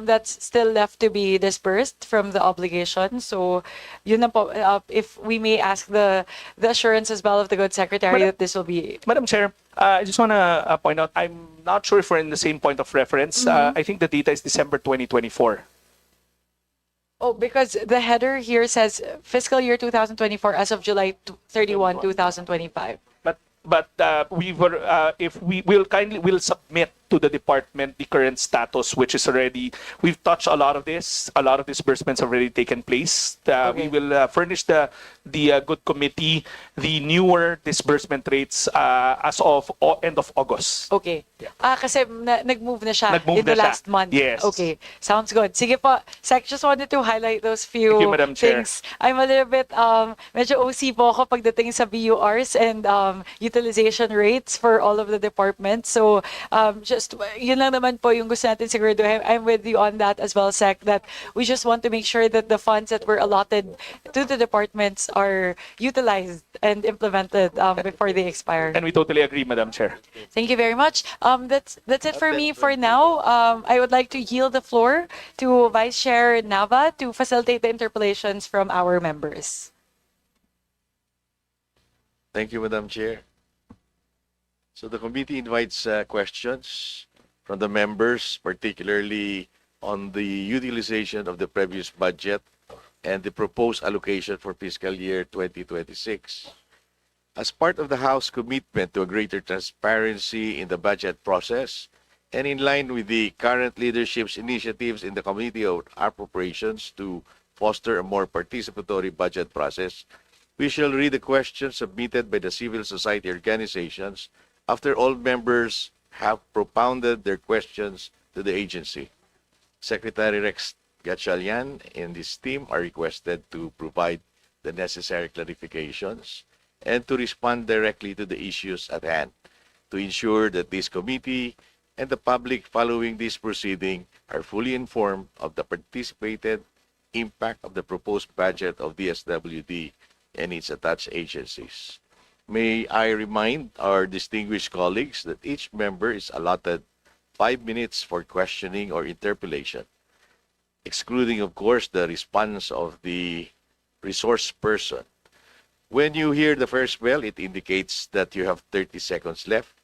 that's still left to be disbursed from the obligation. So, yun na po, if we may ask the assurance as well of the good secretary Madam- that this will be. Madam Chair, I just want to point out, I'm not sure if we're in the same point of reference. I think the data is December 2024. Oh, because the header here says fiscal year 2024 as of July 31, 2025. But we were if we'll submit to the department the current status, which is already, we've touched a lot of this. A lot of disbursements have already taken place. Okay. We will furnish the good committee the newer disbursement rates as of end of August. Okay. Kasi nag-move na siya Nag-move in the na siya. last month. Yes. Okay. Sounds good. Sige po. Sec, just wanted to highlight those few Thank you, Madam Chair. things. I'm a little bit, medyo OC po ako pagdating sa BURs and utilization rates for all of the departments. So, just, yun lang naman po yung gusto natin siguraduhin. I'm with you on that as well, Sec, that we just want to make sure that the funds that were allotted to the departments are utilized and implemented before they expire. And we totally agree, Madam Chair. Thank you very much. That's it for me for now. I would like to yield the floor to Vice Chair Nava to facilitate the interpellations from our members. Thank you, Madam Chair. So the committee invites questions from the members, particularly on the utilization of the previous budget and the proposed allocation for fiscal year 2026. As part of the House commitment to a greater transparency in the budget process, and in line with the current leadership's initiatives in the Committee of Appropriations to foster a more participatory budget process, We shall read the questions submitted by the civil society organizations after all members have propounded their questions to the agency. Secretary Rex Gatchalian and his team are requested to provide the necessary clarifications and to respond directly to the issues at hand to ensure that this committee and the public following this proceeding are fully informed of the participated impact of the proposed budget of DSWD and its attached agencies. May I remind our distinguished colleagues that each member is allotted 5 minutes for questioning or interpellation, excluding, of course, the response of the resource person. When you hear the first bell, it indicates that you have 30 seconds left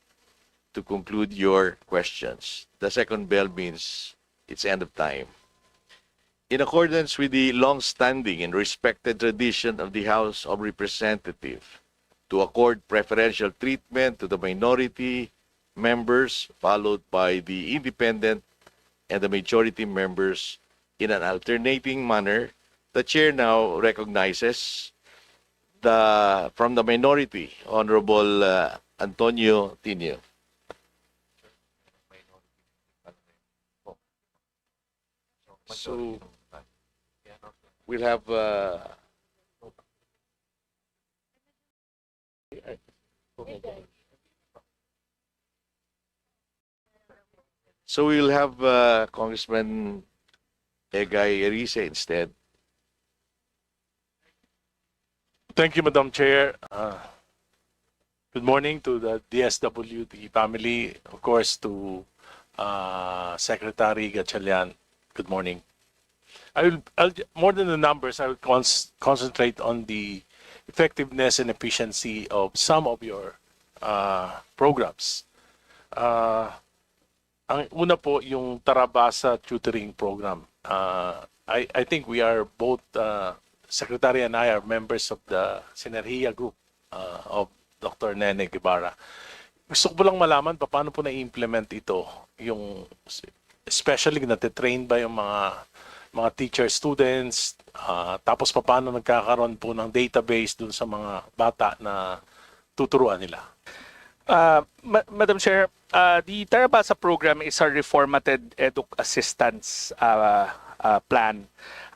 to conclude your questions. The second bell means it's end of time. In accordance with the long-standing and respected tradition of the House of Representatives to accord preferential treatment to the minority members, followed by the independent and the majority members in an alternating manner, the chair now recognizes from the minority, Honorable Antonio Tinio. So we'll have Congressman Egay Erice instead. Thank you, Madam Chair. Good morning to the DSWD family, of course, to Secretary Gatchalian. Good morning. More than the numbers, I will concentrate on the effectiveness and efficiency of some of your programs. Ang una po, yung Tarabasa tutoring program. I think we are both, Secretary and I are members of the Sinergia group of Dr. Nene Guevara. Gusto ko lang malaman paano po na-implement ito, yung especially natitrain ba yung mga teacher students, tapos paano nagkakaroon po ng database dun sa mga bata na tuturuan nila. Madam Chair, the Tarabasa program is our reformatted EDUC assistance plan.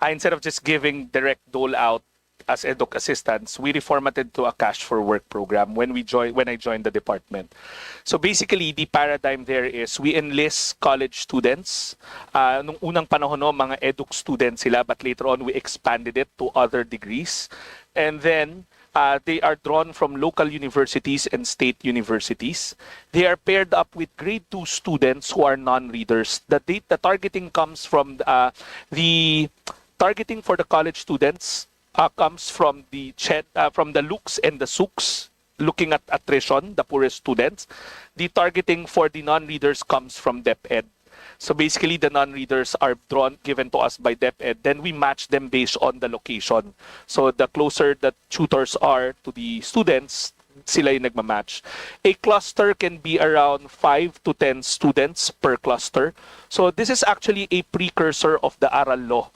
Instead of just giving direct dole out as EDUC assistance, we reformatted to a cash for work program when I joined the department. So basically, the paradigm there is we enlist college students. Nung unang panahon, no, mga EDUC students sila, but later on we expanded it to other degrees. And then they are drawn from local universities and state universities. They are paired up with grade 2 students who are non-readers. The targeting comes from the targeting for the college students comes from the looks and the SOOKs, looking at attrition, the poorest students. The targeting for the non-readers comes from DepEd. So basically, the non-readers are given to us by DepEd. Then we match them based on the location. So the closer the tutors are to the students, sila yung nagmamatch. A cluster can be around 5 to 10 students per cluster. So this is actually a precursor of the Aral Law,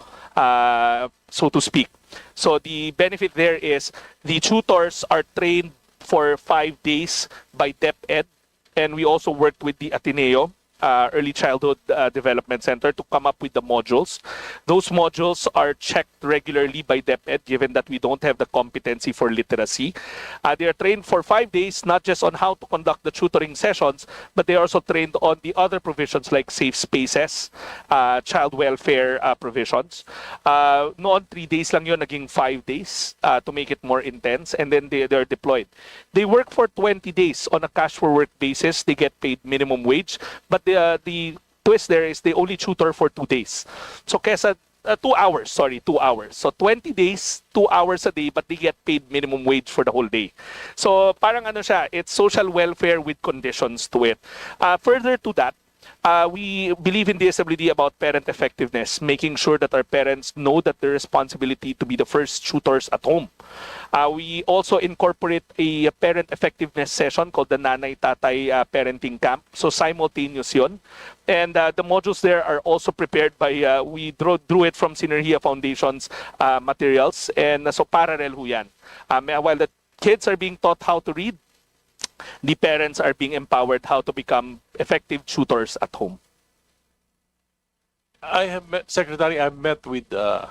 so to speak. So the benefit there is the tutors are trained for 5 days by DepEd, and we also worked with the Ateneo, Early Childhood Development Center, to come up with the modules. Those modules are checked regularly by DepEd, given that we don't have the competency for literacy. They are trained for 5 days, not just on how to conduct the tutoring sessions, but they are also trained on the other provisions like safe spaces, child welfare provisions. Noon, 3 days lang yun, naging 5 days to make it more intense, and then they are deployed. They work for 20 days on a cash for work basis. They get paid minimum wage, but the twist there is they only tutor for 2 days. So kesa 2 hours, sorry, 2 hours. So 20 days, 2 hours a day, but they get paid minimum wage for the whole day. So parang ano siya, it's social welfare with conditions to it. Further to that, we believe in DSWD about parent effectiveness, making sure that our parents know that their responsibility to be the first tutors at home. We also incorporate a parent effectiveness session called the Nanay Tatay Parenting Camp. So simultaneous yun. And the modules there are also prepared by, we drew it from Synergia Foundation's materials. And so parallel ho yan. While the kids are being taught how to read, the parents are being empowered how to become effective tutors at home. I have met, Secretary, I've met with the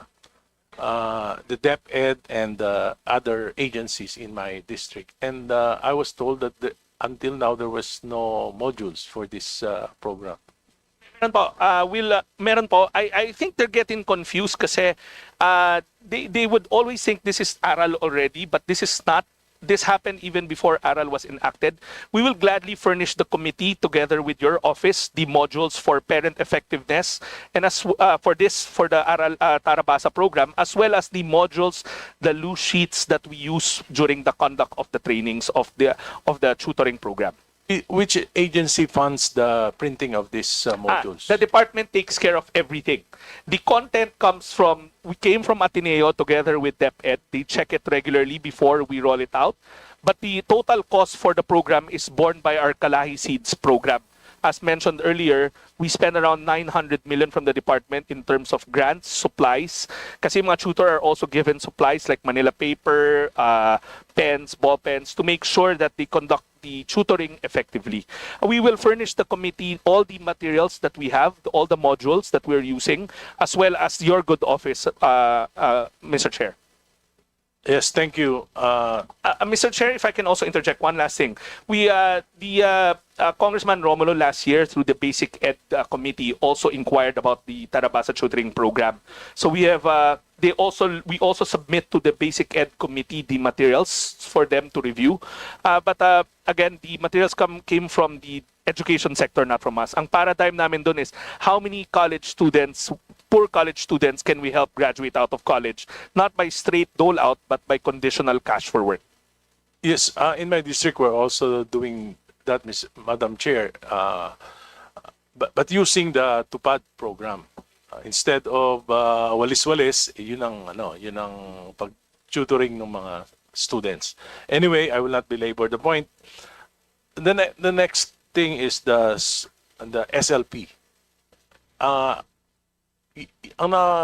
DepEd and other agencies in my district, and I was told that until now there was no modules for this program. Meron po, meron po. I think they're getting confused kasi they would always think this is aral already, but this is not. This happened even before aral was enacted. We will gladly furnish the committee together with your office the modules for parent effectiveness and as for the aral Tarabasa program, as well as the modules, the loose sheets that we use during the conduct of the trainings of the tutoring program. Which agency funds the printing of these modules? The department takes care of everything. The content we came from Ateneo together with DepEd. They check it regularly before we roll it out. But the total cost for the program is borne by our Kalahi Seeds program. As mentioned earlier, we spend around 900 million from the department in terms of grants, supplies. Kasi mga tutor are also given supplies like Manila paper, pens, ball pens, to make sure that they conduct the tutoring effectively. We will furnish the committee all the materials that we have, all the modules that we're using, as well as your good office, Mr. Chair. Yes, thank you. Mr. Chair, if I can also interject one last thing. Congressman Romulo last year through the Basic Ed Committee also inquired about the Tarabasa tutoring program. So we have we also submit to the Basic Ed Committee the materials for them to review. But again, the materials came from the education sector, not from us. Ang paradigm namin dun is how many college students, poor college students, can we help graduate out of college? Not by straight dole out, but by conditional cash for work. Yes, in my district we're also doing that, Madam Chair, but using the Tupad program. Instead of walis-walis, yun ang pag-tutoring ng mga students. Anyway, I will not belabor the point. The next thing is the SLP.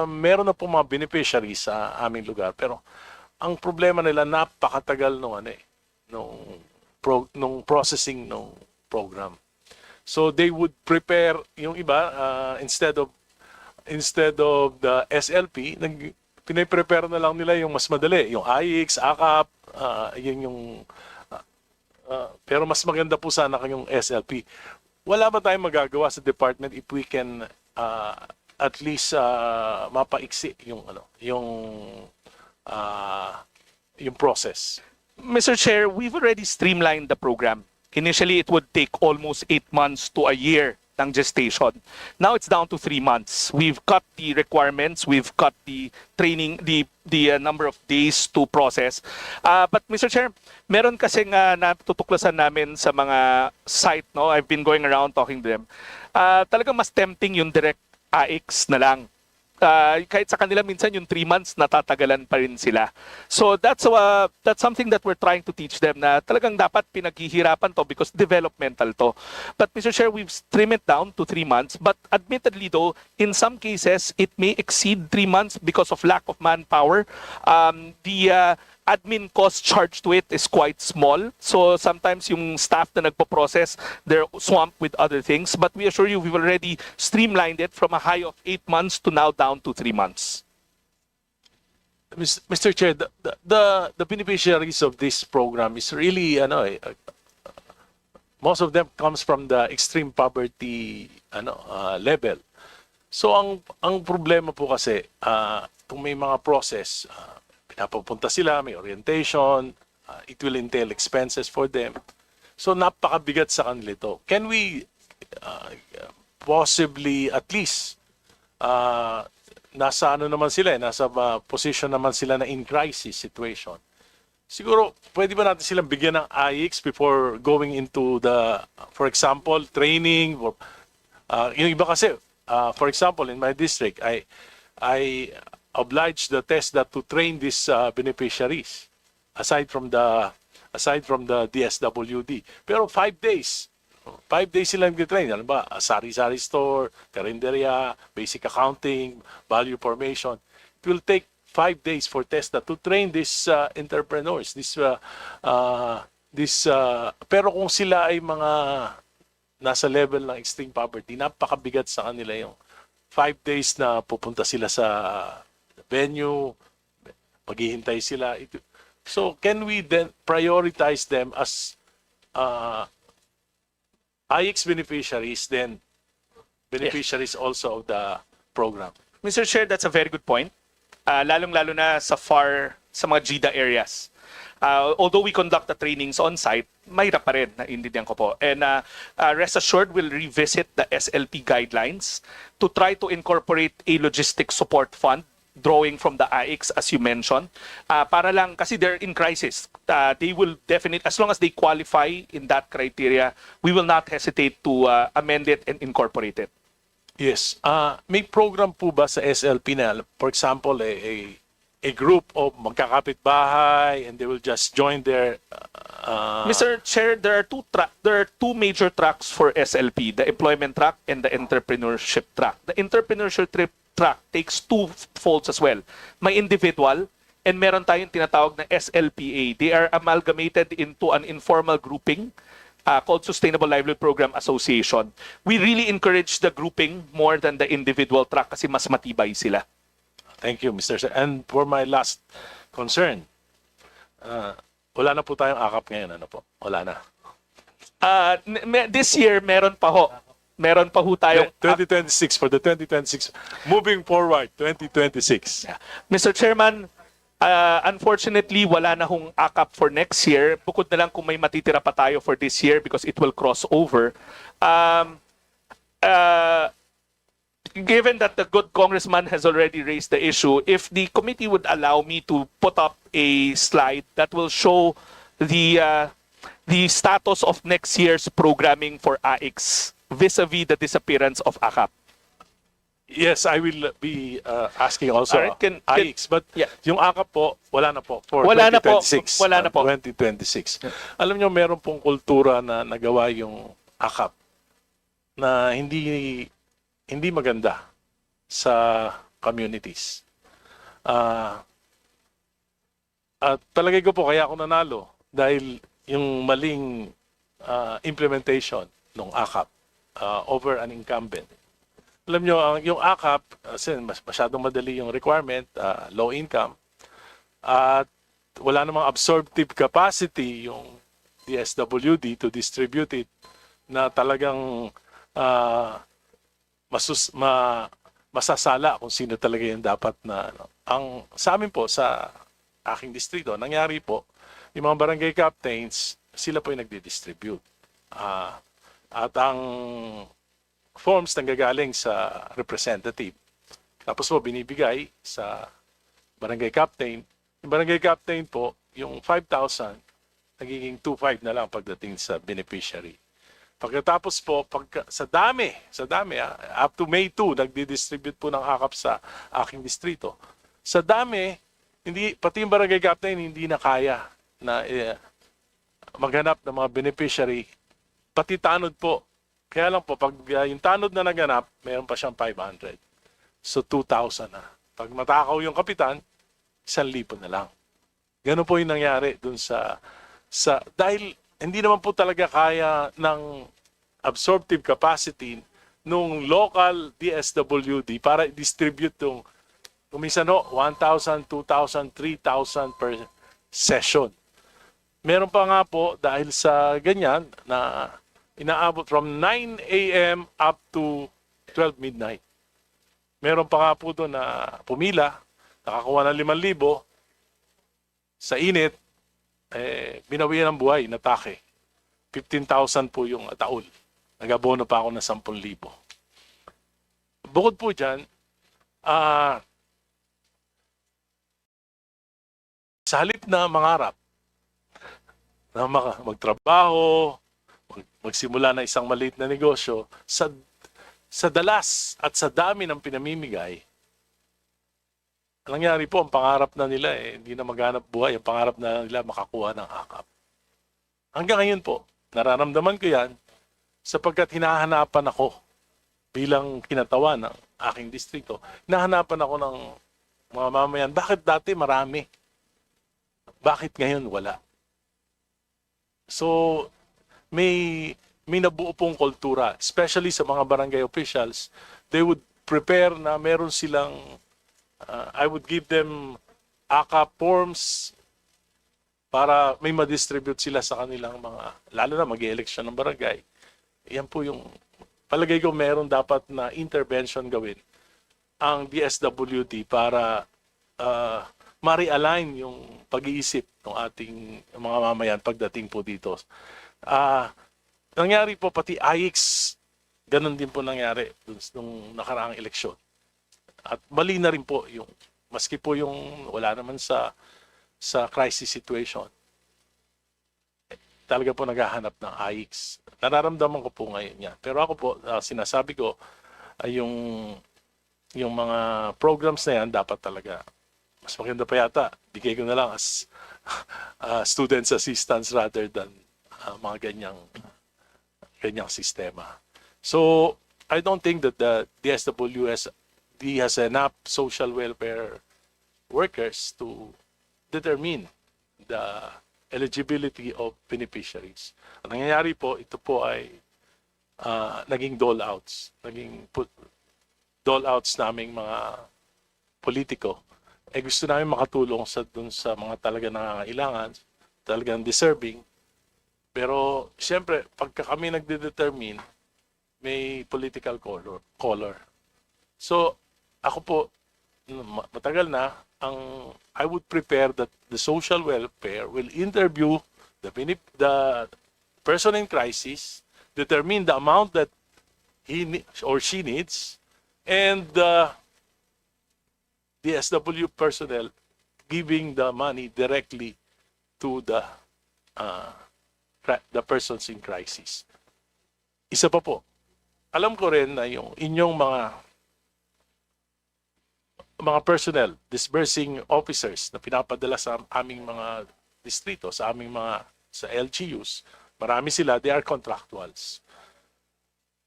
Meron na po mga beneficiaries sa aming lugar, pero ang problema nila napakatagal nung processing ng program. So they would prepare yung iba instead of the SLP, pinaprepare na lang nila yung mas madali, yung IX, AKAP, yun yung pero mas maganda po sana yung SLP. Wala ba tayong magagawa sa department if we can at least mapaiksi yung process? Mr. Chair, we've already streamlined the program. Initially, it would take almost 8 months to a year ng gestation. Now it's down to 3 months. We've cut the requirements, we've cut the training, the number of days to process. But Mr. Chair, meron kasing natutuklasan namin sa mga site, no? I've been going around talking to them. Talagang mas tempting yung direct AX na lang. Kahit sa kanila minsan yung 3 months natatagalan pa rin sila. So that's something that we're trying to teach them na talagang dapat pinaghihirapan to because developmental to. But Mr. Chair, we've trimmed it down to 3 months. But admittedly though, in some cases, it may exceed 3 months because of lack of manpower. The admin cost charged to it is quite small. So sometimes yung staff na nagpo-process, they're swamped with other things. But we assure you, we've already streamlined it from a high of 8 months to now down to 3 months. Mr. Chair, the beneficiaries of this program is really, most of them comes from the extreme poverty level. So ang problema po kasi, kung may mga process, pinapapunta sila, may orientation, it will entail expenses for them. So napakabigat sa kanila ito. Can we possibly at least nasa naman sila, nasa position naman sila na in crisis situation. Siguro pwede ba natin silang bigyan ng IX before going into the, for example, training or Yung iba kasi, for example, in my district, I obliged the TESDA to train these beneficiaries aside from the DSWD. Pero 5 days. 5 days silang train. Ano ba? Sari-sari store, karinderya, basic accounting, value formation. It will take 5 days for TESDA to train these entrepreneurs. Pero kung sila ay mga nasa level ng extreme poverty, napakabigat sa kanila yung 5 days na pupunta sila sa venue, maghihintay sila. So can we then prioritize them as IX beneficiaries, then beneficiaries also of the program? Mr. Chair, that's a very good point. Lalong-lalo na sa mga GIDA areas. Although we conduct the trainings on site, mahirap pa rin, naiintindihan ko po. And rest assured, we'll revisit the SLP guidelines to try to incorporate a logistic support fund drawing from the AIX, as you mentioned, para lang, kasi they're in crisis. They will definitely, as long as they qualify in that criteria, we will not hesitate to amend it and incorporate it. Yes. May program po ba sa SLP na, for example, a group of magkakapit-bahay and they will just join their... Mr. Chair, there are two major tracks for SLP, the employment track and the entrepreneurship track. The entrepreneurship track takes two folds as well. May individual and meron tayong tinatawag na SLPA. They are amalgamated into an informal grouping called Sustainable Livelihood Program Association. We really encourage the grouping more than the individual track kasi mas matibay sila. Thank you, Mr. Sir. And for my last concern, wala na po tayong akap ngayon, ano po? Wala na. This year, meron pa ho. Meron pa ho tayong... 2026, for the 2026. Moving forward, 2026. Mr. Chairman, unfortunately, wala na hong AKAP for next year. Bukod na lang kung may matitira pa tayo for this year because it will cross over. Given that the good congressman has already raised the issue, if the committee would allow me to put up a slide that will show the status of next year's programming for AIX vis-a-vis the disappearance of AKAP. Yes, I will be asking also Alright, AIX. But yeah. yung AKAP po, wala na po for Wala na po. 2026. Wala na po. 2026. Alam nyo, meron pong kultura na nagawa yung AKAP na hindi maganda sa communities. At palagay ko po kaya ako nanalo dahil yung maling implementation ng AKAP over an incumbent. Alam nyo, yung AKAP, masyadong madali yung requirement, low income, at wala namang absorptive capacity yung DSWD to distribute it na talagang masasala kung sino talaga yung dapat na ang sa amin po sa aking distrito nangyari po yung mga barangay captains sila po yung nagdi-distribute at ang forms nanggagaling sa representative tapos po binibigay sa barangay captain yung barangay captain po yung 5,000 nagiging 2,500 na lang pagdating sa beneficiary. Pagkatapos po, sa dami, up to May 2, nagdi-distribute po ng AKAP sa aking distrito. Sa dami, pati yung barangay captain hindi na kaya na maghanap ng mga beneficiary. Pati tanod po. Kaya lang po, pag yung tanod na naghanap, mayroon pa siyang 500. So, 2,000 na. Pag matakaw yung kapitan, 1,000 na lang. Ganun po yung nangyari dun dahil hindi naman po talaga kaya ng absorptive capacity nung local DSWD para distribute yung kuminsan 1,000, 2,000, 3,000 per session. Meron pa nga po dahil sa ganyan na inaabot from 9 a.m. up to 12 midnight. Meron pa nga po doon na pumila, nakakuha ng 5,000 sa init, binawian ng buhay, natake. 15,000 po yung taol. Nag-abono pa ako ng 10,000. Bukod po dyan, sa halip na mangarap, na magtrabaho, magsimula na isang maliit na negosyo, sa dalas at sa dami ng pinamimigay, ang nangyari po, ang pangarap na nila hindi na maghanap buhay. Ang pangarap na nila makakuha ng akap. Hanggang ngayon po, nararamdaman ko yan sapagkat hinahanapan ako bilang kinatawan ng aking distrito. Hinahanapan ako ng mga mamayan. Bakit dati marami? Bakit ngayon wala? So, may nabuo pong kultura, especially sa mga barangay officials. They would prepare na meron silang I would give them AKA forms para may ma-distribute sila sa kanilang mga, lalo na mag-election ng barangay. Yan po yung, palagay ko meron dapat na intervention gawin ang DSWD para ma-realign yung pag-iisip ng ating mga mamayan pagdating po dito. Nangyari po pati IX, ganun din po nangyari nung nakaraang eleksyon. At mali na rin po yung, maski po yung wala naman sa crisis situation, talaga po naghahanap ng AIX. Nararamdaman ko po ngayon yan. Pero ako po, sinasabi ko, ay yung mga programs na yan, dapat talaga, mas maganda pa yata, bigay ko na lang as students assistance rather than mga ganyang sistema. So, I don't think that the DSWD has enough social welfare workers to determine the eligibility of beneficiaries. Ang nangyayari po, ito po ay naging dole-outs. Dole-outs naming mga politiko. Gusto namin makatulong dun sa mga talaga nangangailangan, talagang deserving. Pero, siyempre, pagka kami nagde-determine, may political color. So, ako po, matagal na, I would prepare that the social welfare will interview the person in crisis, determine the amount that he or she needs, and the DSW personnel giving the money directly to the persons in crisis. Isa pa po, alam ko rin na yung inyong mga personnel, disbursing officers na pinapadala sa aming mga distrito, sa LGUs, marami sila, they are contractuals.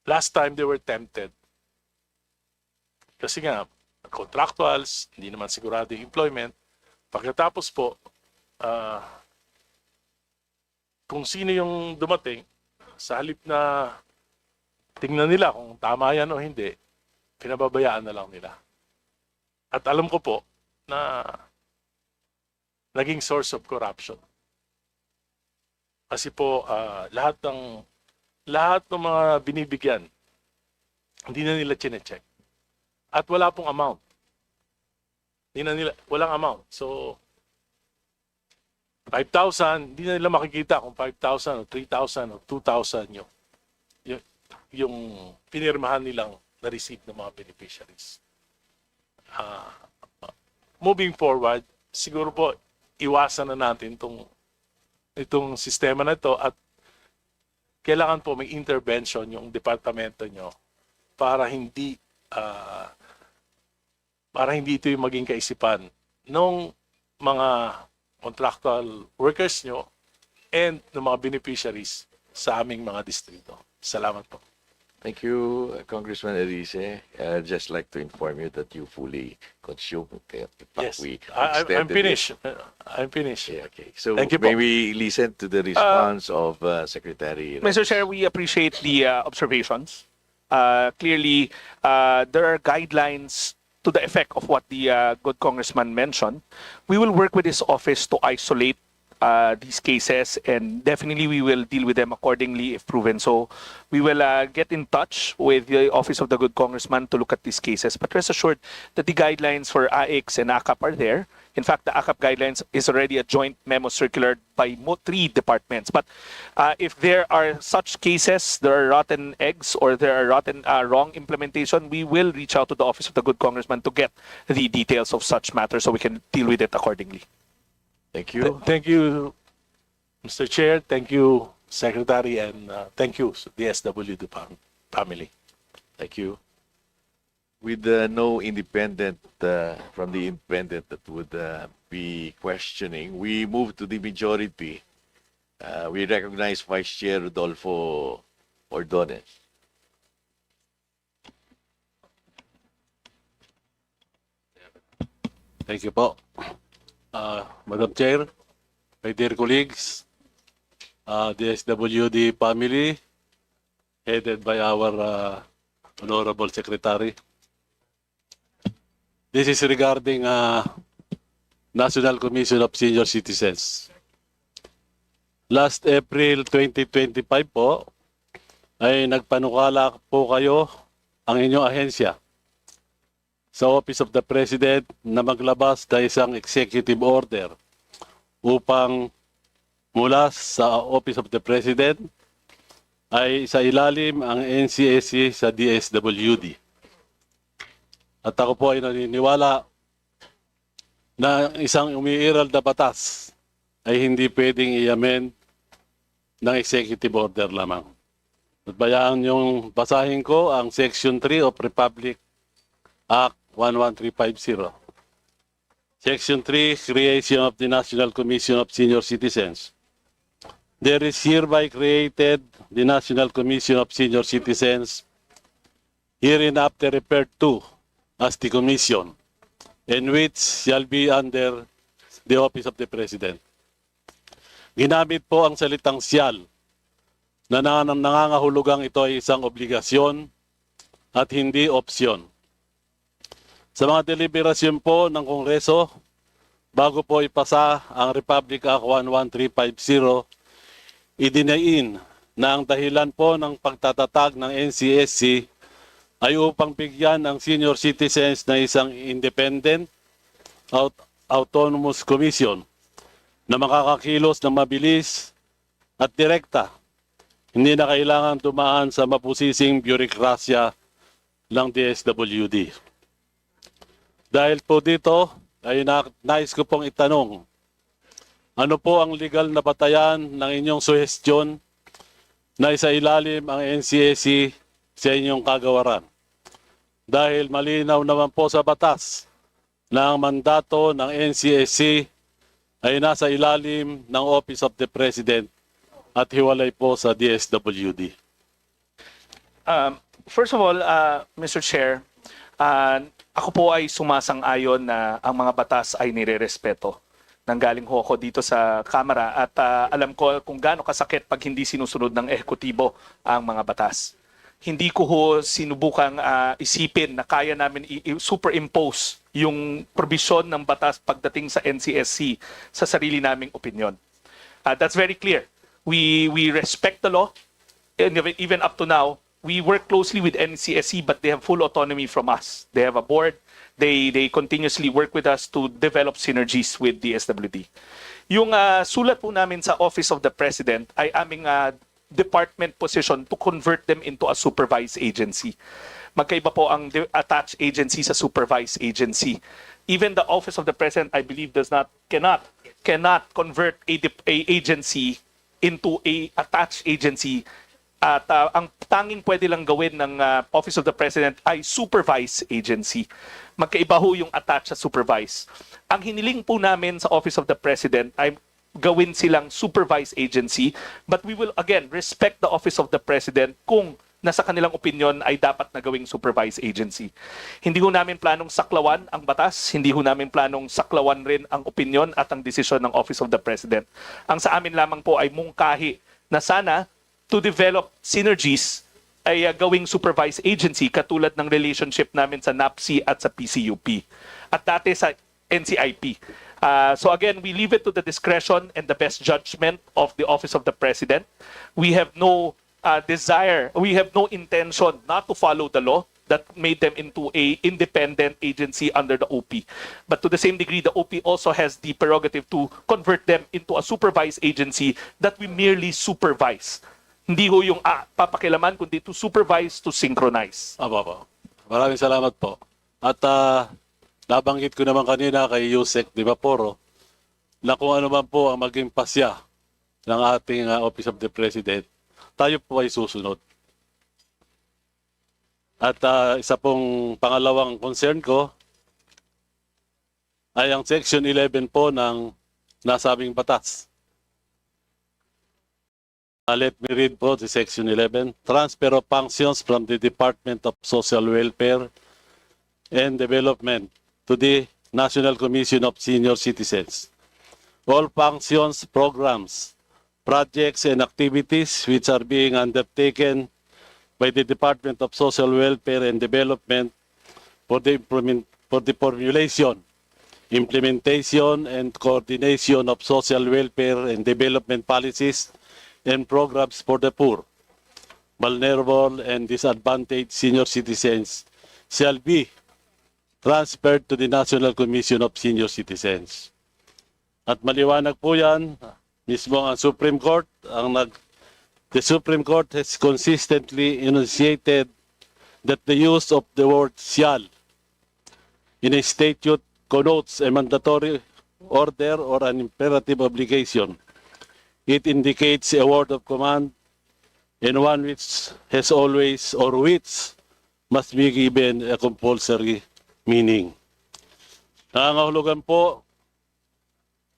Last time they were tempted. Kasi nga, contractuals, hindi naman sigurado yung employment. Pagkatapos po, kung sino yung dumating, sa halip na tingnan nila kung tama yan o hindi, pinababayaan na lang nila. At alam ko po na naging source of corruption. Kasi po lahat ng mga binibigyan, hindi na nila chine-check. At wala pong amount. Walang amount. So 5,000, hindi na nila makikita kung 5,000 o 3,000 o 2,000 yung pinirmahan nilang na-receive ng mga beneficiaries. Moving forward, siguro po iwasan na natin itong sistema na ito at kailangan po may intervention yung departamento nyo para hindi ito yung maging kaisipan ng mga contractual workers nyo and ng mga beneficiaries sa aming mga distrito. Salamat po. Thank you, Congressman Erice. I'd just like to inform you that you fully consumed. In fact, Yes, we I'm extended finished. it. I'm finished. Yeah, okay. So Thank you po. may we listen to the response of Secretary Mr. Chair, we appreciate the observations. Clearly, there are guidelines to the effect of what the good congressman mentioned. We will work with his office to isolate these cases, and definitely we will deal with them accordingly if proven. So we will get in touch with the office of the good congressman to look at these cases. But rest assured that the guidelines for AIX and ACAP are there. In fact, the ACAP guidelines is already a joint memo circular by 3 departments. But if there are such cases, there are rotten eggs or there are wrong implementation, we will reach out to the office of the good congressman to get the details of such matters so we can deal with it accordingly. Thank you. Thank you, Mr. Chair. Thank you, Secretary, and thank you, DSWD family. Thank you. With no independent from the independent that would be questioning, we move to the majority. We recognize Vice Chair Rodolfo Ordonez. Thank you po. Madam Chair, my dear colleagues, DSWD family, headed by our Honorable Secretary. This is regarding National Commission of Senior Citizens. Last April 2025 po, ay nagpanukala po kayo ang inyong ahensya sa Office of the President na maglabas ng isang executive order upang mula sa Office of the President ay sa ilalim ang NCSC sa DSWD. At ako po ay naniniwala na isang umiiral na batas ay hindi pwedeng i-amend ng executive order lamang. At bayaan yung basahin ko ang Section 3 of Republic Act 11350. Section 3, Creation of the National Commission of Senior Citizens. There is hereby created the National Commission of Senior Citizens, hereinafter referred to as the Commission, and which shall be under the Office of the President. Ginamit po ang salitang siyal na nangangahulugang ito ay isang obligasyon at hindi opsyon. Sa mga deliberasyon po ng Kongreso, bago po ipasa ang Republic Act 11350, idinain na ang dahilan po ng pagtatatag ng NCSC ay upang bigyan ang senior citizens na isang independent, autonomous commission na makakakilos ng mabilis at direkta. Hindi na kailangan dumaan sa mapusising bureaukrasya ng DSWD. Dahil po dito, ay nais ko pong itanong, ano po ang legal na batayan ng inyong suhestyon na isailalim ang NCSC sa inyong kagawaran? Dahil malinaw naman po sa batas na ang mandato ng NCSC ay nasa ilalim ng Office of the President at hiwalay po sa DSWD. First of all, Mr. Chair, ako po ay sumasang-ayon na ang mga batas ay nirerespeto. Nanggaling ho ako dito sa Kamara at alam ko kung gaano kasakit pag hindi sinusunod ng ehekutibo ang mga batas. Hindi ko ho sinubukang isipin na kaya namin superimpose yung provision ng batas pagdating sa NCSC sa sarili naming opinion. That's very clear. We respect the law, and even up to now, we work closely with NCSC, but they have full autonomy from us. They have a board. They continuously work with us to develop synergies with DSWD. Yung sulat po namin sa Office of the President ay aming department position to convert them into a supervised agency. Magkaiba po ang attached agency sa supervised agency. Even the Office of the President, I believe, cannot convert a agency into a attached agency. At ang tanging pwede lang gawin ng Office of the President ay supervised agency. Magkaiba ho yung attached sa supervised. Ang hiniling po namin sa Office of the President ay gawin silang supervised agency, but we will again respect the Office of the President kung nasa kanilang opinion ay dapat na gawing supervised agency. Hindi ho namin planong saklawan ang batas, hindi ho namin planong saklawan rin ang opinion at ang desisyon ng Office of the President. Ang sa amin lamang po ay mungkahi na sana to develop synergies ay gawing supervised agency katulad ng relationship namin sa NAPSI at sa PCUP at dati sa NCIP. So again, we leave it to the discretion and the best judgment of the Office of the President. We have no we have no intention not to follow the law that made them into a independent agency under the OP. But to the same degree, the OP also has the prerogative to convert them into a supervised agency that we merely supervise. Hindi ho yung papakilaman, kundi to supervise, to synchronize. Po. Maraming salamat po. At nabanggit ko naman kanina kay Yusek Di Vaporo na kung ano man po ang maging pasya ng ating Office of the President, tayo po ay susunod. At isa pong pangalawang concern ko ay ang Section 11 po ng nasabing batas. Let me read po the Section 11. Transfer of functions from the Department of Social Welfare and Development to the National Commission of Senior Citizens. All functions, programs, projects, and activities which are being undertaken by the Department of Social Welfare and Development for the formulation, implementation, and coordination of social welfare and development policies and programs for the poor, vulnerable, and disadvantaged senior citizens shall be transferred to the National Commission of Senior Citizens. At maliwanag po yan, mismo ang Supreme Court, the Supreme Court has consistently enunciated that the use of the word shall in a statute connotes a mandatory order or an imperative obligation. It indicates a word of command and one which has always or which must be given a compulsory meaning. Nangangahulugan po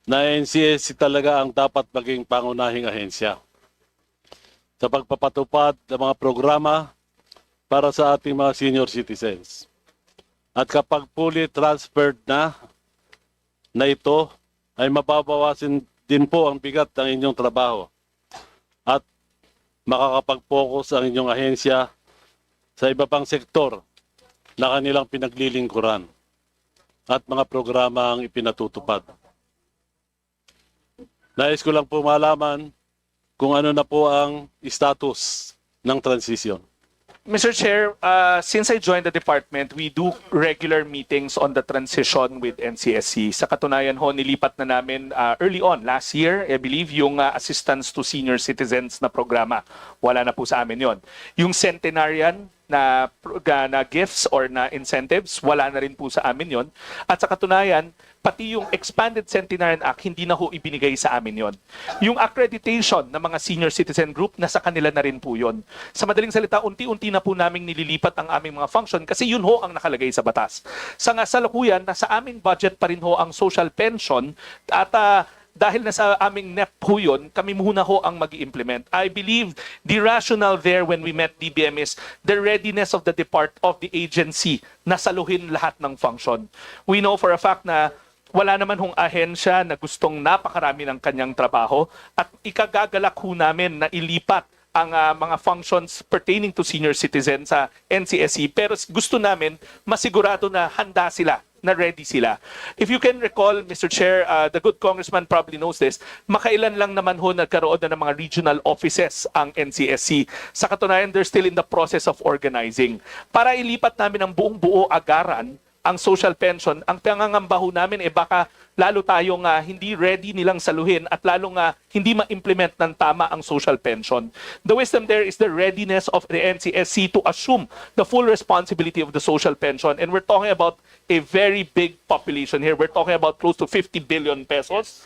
na NCSC talaga ang dapat maging pangunahing ahensya sa pagpapatupad ng mga programa para sa ating mga senior citizens. At kapag fully transferred na ito, ay mababawasin din po ang bigat ng inyong trabaho at makakapag-focus ang inyong ahensya sa iba pang sektor na kanilang pinaglilingkuran at mga programa ang ipinatutupad. Nais ko lang po malaman kung ano na po ang status ng transition. Mr. Chair, since I joined the department, we do regular meetings on the transition with NCSC. Sa katunayan ho, nilipat na namin early on, last year, I believe, yung assistance to senior citizens na programa. Wala na po sa amin yon. Yung centenarian na gifts or na incentives, wala na rin po sa amin yon. At sa katunayan, pati yung Expanded Centenarian Act, hindi na ho ibinigay sa amin yon. Yung accreditation ng mga senior citizen group, nasa kanila na rin po yon. Sa madaling salita, unti-unti na po naming nililipat ang aming mga function kasi yun ho ang nakalagay sa batas. Sa kasalukuyan, nasa aming budget pa rin ho ang social pension at dahil nasa aming NEP ho yun, kami muna ho ang mag-i-implement. I believe the rationale there when we met DBM is the readiness of the the agency na saluhin lahat ng function. We know for a fact na wala naman hong ahensya na gustong napakarami ng kanyang trabaho at ikagagalak ho namin na ilipat ang mga functions pertaining to senior citizens sa NCSC. Pero gusto namin masigurado na handa sila, na ready sila. If you can recall, Mr. Chair, the good congressman probably knows this, makailan lang naman ho nagkaroon na ng mga regional offices ang NCSC. Sa katunayan, they're still in the process of organizing. Para ilipat namin ang buong buo agaran, ang social pension, ang pangangamba ho namin baka lalo tayong hindi ready nilang saluhin at lalong hindi ma-implement ng tama ang social pension. The wisdom there is the readiness of the NCSC to assume the full responsibility of the social pension. And we're talking about a very big population here. We're talking about close to 50 billion pesos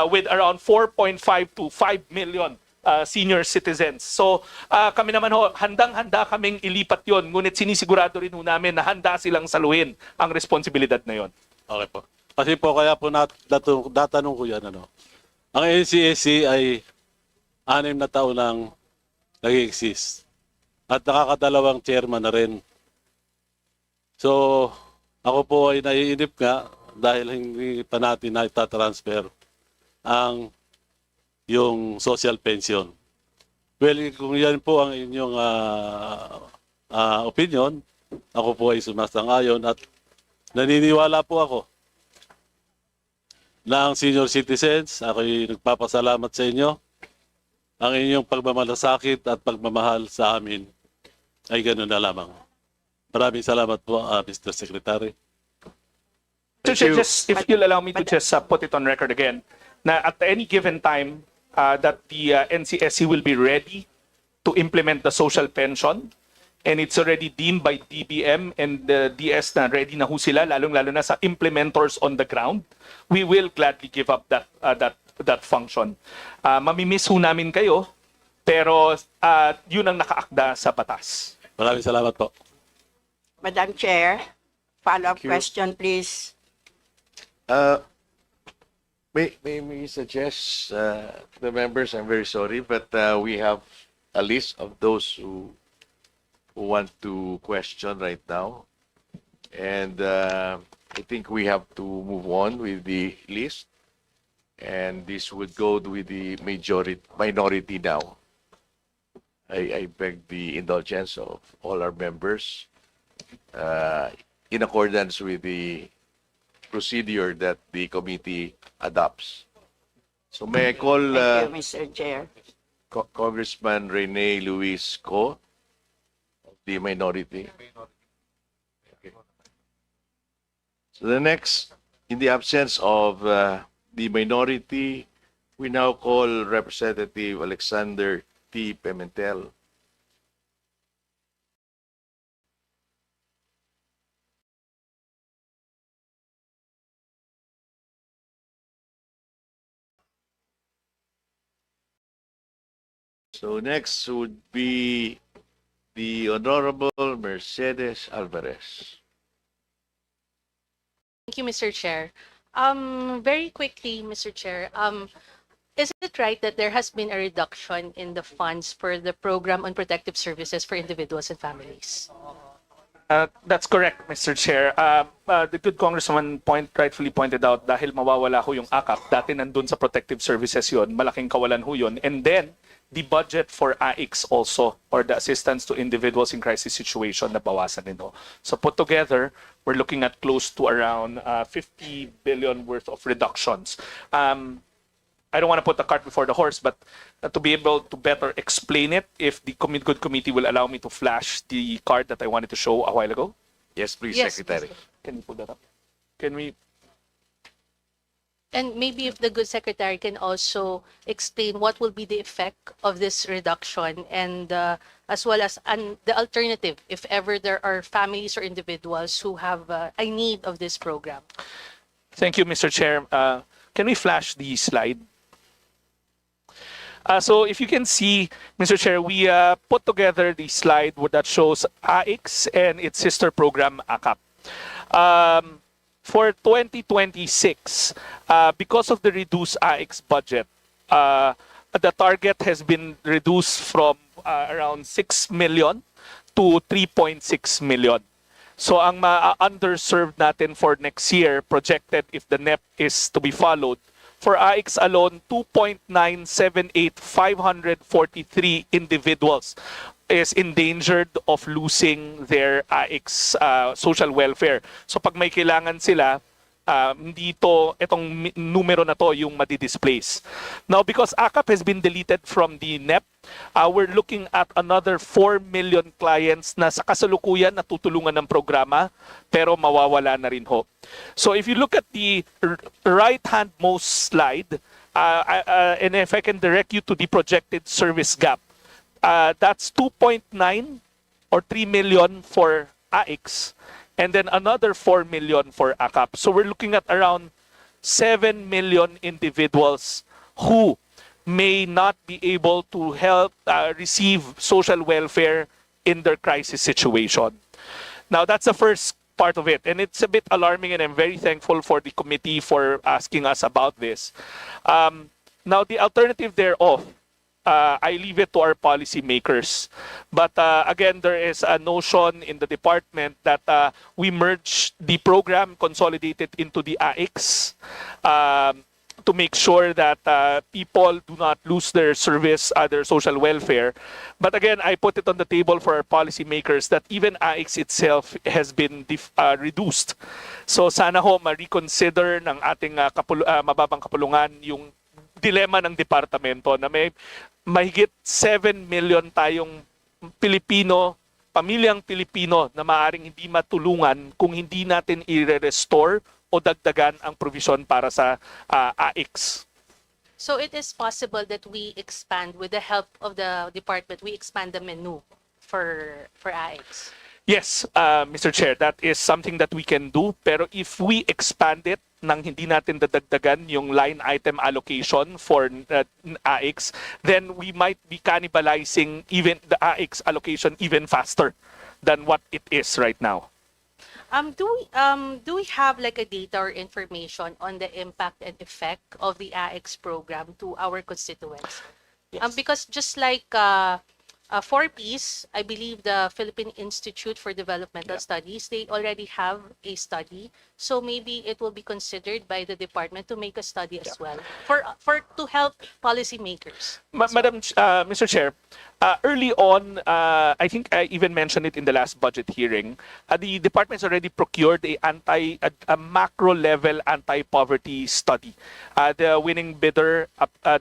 with around 4.5 to 5 million senior citizens. So kami naman ho, handang-handa kaming ilipat yon, ngunit sinisigurado rin ho namin na handa silang saluhin ang responsibilidad na yon. Okay po. Kasi po kaya po natanong ko yan, ang NCSC ay 6 na taon lang nag-exist at nakakadalawang chairman na rin. So ako po ay naiinip nga dahil hindi pa natin na itatransfer ang yung social pension. Well, kung yan po ang inyong opinion, ako po ay sumasang-ayon at naniniwala po ako na ang senior citizens, ako'y nagpapasalamat sa inyo, ang inyong pagmamalasakit at pagmamahal sa amin ay ganoon na lamang. Maraming salamat po, Mr. Secretary. Mr. Chair, just if you'll allow me to just put it on record again, na at any given time, that the NCSC will be ready to implement the social pension, and it's already deemed by DBM and the DS na ready na ho sila, lalong-lalo na sa implementors on the ground. We will gladly give up that function. Mamimiss ho namin kayo, pero yun ang nakaakda sa batas. Maraming salamat po. Madam Chair, follow-up Thank you. question, please. May we suggest the members, I'm very sorry, but we have a list of those who want to question right now. And I think we have to move on with the list. And this would go with the minority now. I beg the indulgence of all our members in accordance with the procedure that the committee adopts. So may I call Thank you, Mr. Chair. Congressman Rene Luis Co of the minority. Okay. So the next, in the absence of the minority, we now call Representative Alexander T. Pimentel. So next would be the Honorable Mercedes Alvarez. Thank you, Mr. Chair. Very quickly, Mr. Chair, is it right that there has been a reduction in the funds for the program on protective services for individuals and families? That's correct, Mr. Chair. The good congressman rightfully pointed out dahil mawawala ho yung AKAP, dati nandun sa protective services yon, malaking kawalan ho yun. And then, the budget for AICS also, or the assistance to individuals in crisis situation, nabawasan din ho. So put together, we're looking at close to around 50 billion worth of reductions. I don't want to put the cart before the horse, but to be able to better explain it, if the good committee will allow me to flash the card that I wanted to show a while ago. Yes, please, Yes, Secretary. Can you pull that up? Can we? And maybe if the good secretary can also explain what will be the effect of this reduction, and as well as the alternative if ever there are families or individuals who have a need of this program. Thank you, Mr. Chair. Can we flash the slide? So if you can see, Mr. Chair, we put together the slide that shows AICS and its sister program, AKAP. For 2026, because of the reduced AICS budget, the target has been reduced from around 6 million to 3.6 million. So ang ma-underserved natin for next year, projected if the NEP is to be followed, for AICS alone, 2.978,543 individuals is endangered of losing their AICS social welfare. So pag may kailangan sila, itong numero na to yung madi-displace. Now, because AKAP has been deleted from the NEP, we're looking at another 4 million clients na sa kasalukuyan natutulungan ng programa, pero mawawala na rin ho. So if you look at the right-hand most slide, and if I can direct you to the projected service gap, that's 2.9 or 3 million for AICS, and then another 4 million for AKAP. So we're looking at around 7 million individuals who may not be able to help receive social welfare in their crisis situation. Now, that's the first part of it, and it's a bit alarming, and I'm very thankful for the committee for asking us about this. Now, the alternative thereof, I leave it to our policymakers. But again, there is a notion in the department that we merge the program, consolidate it into the AICS to make sure that people do not lose their service, their social welfare. But again, I put it on the table for our policymakers that even AICS itself has been reduced. So sana ho ma-reconsider ng ating mababang kapulungan yung dilema ng departamento na may mahigit 7 million tayong Pilipino, pamilyang Pilipino na maaring hindi matulungan kung hindi natin i-restore o dagdagan ang provision para sa AICS. So it is possible that we expand, with the help of the department, we expand the menu for AICS. Yes, Mr. Chair, that is something that we can do. Pero if we expand it nang hindi natin dadagdagan yung line item allocation for AICS, then we might be cannibalizing even the AICS allocation even faster than what it is right now. Do we have like a data or information on the impact and effect of the AX program to our constituents? Because just like for peace, I believe the Philippine Institute for Developmental Studies, they already have a study. So maybe it will be considered by the department to make a study as well for to help policymakers. Mr. Chair, early on, I think I even mentioned it in the last budget hearing. The department has already procured a macro level anti-poverty study. The winning bidder,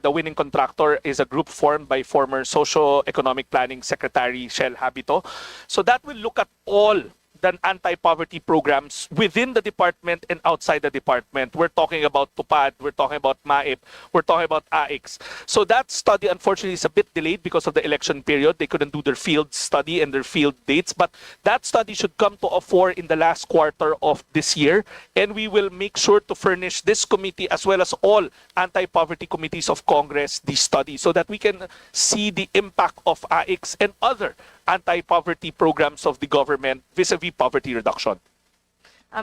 the winning contractor, is a group formed by former Socio-Economic Planning Secretary Shel Habito. So that will look at all the anti-poverty programs within the department and outside the department. We're talking about TUPAD, we're talking about MAIP, we're talking about AIX. So that study, unfortunately, is a bit delayed because of the election period. They couldn't do their field study and their field dates, but that study should come to a fore in the last quarter of this year, and we will make sure to furnish this committee as well as all anti-poverty committees of Congress the study so that we can see the impact of AIX and other anti-poverty programs of the government vis-a-vis poverty reduction.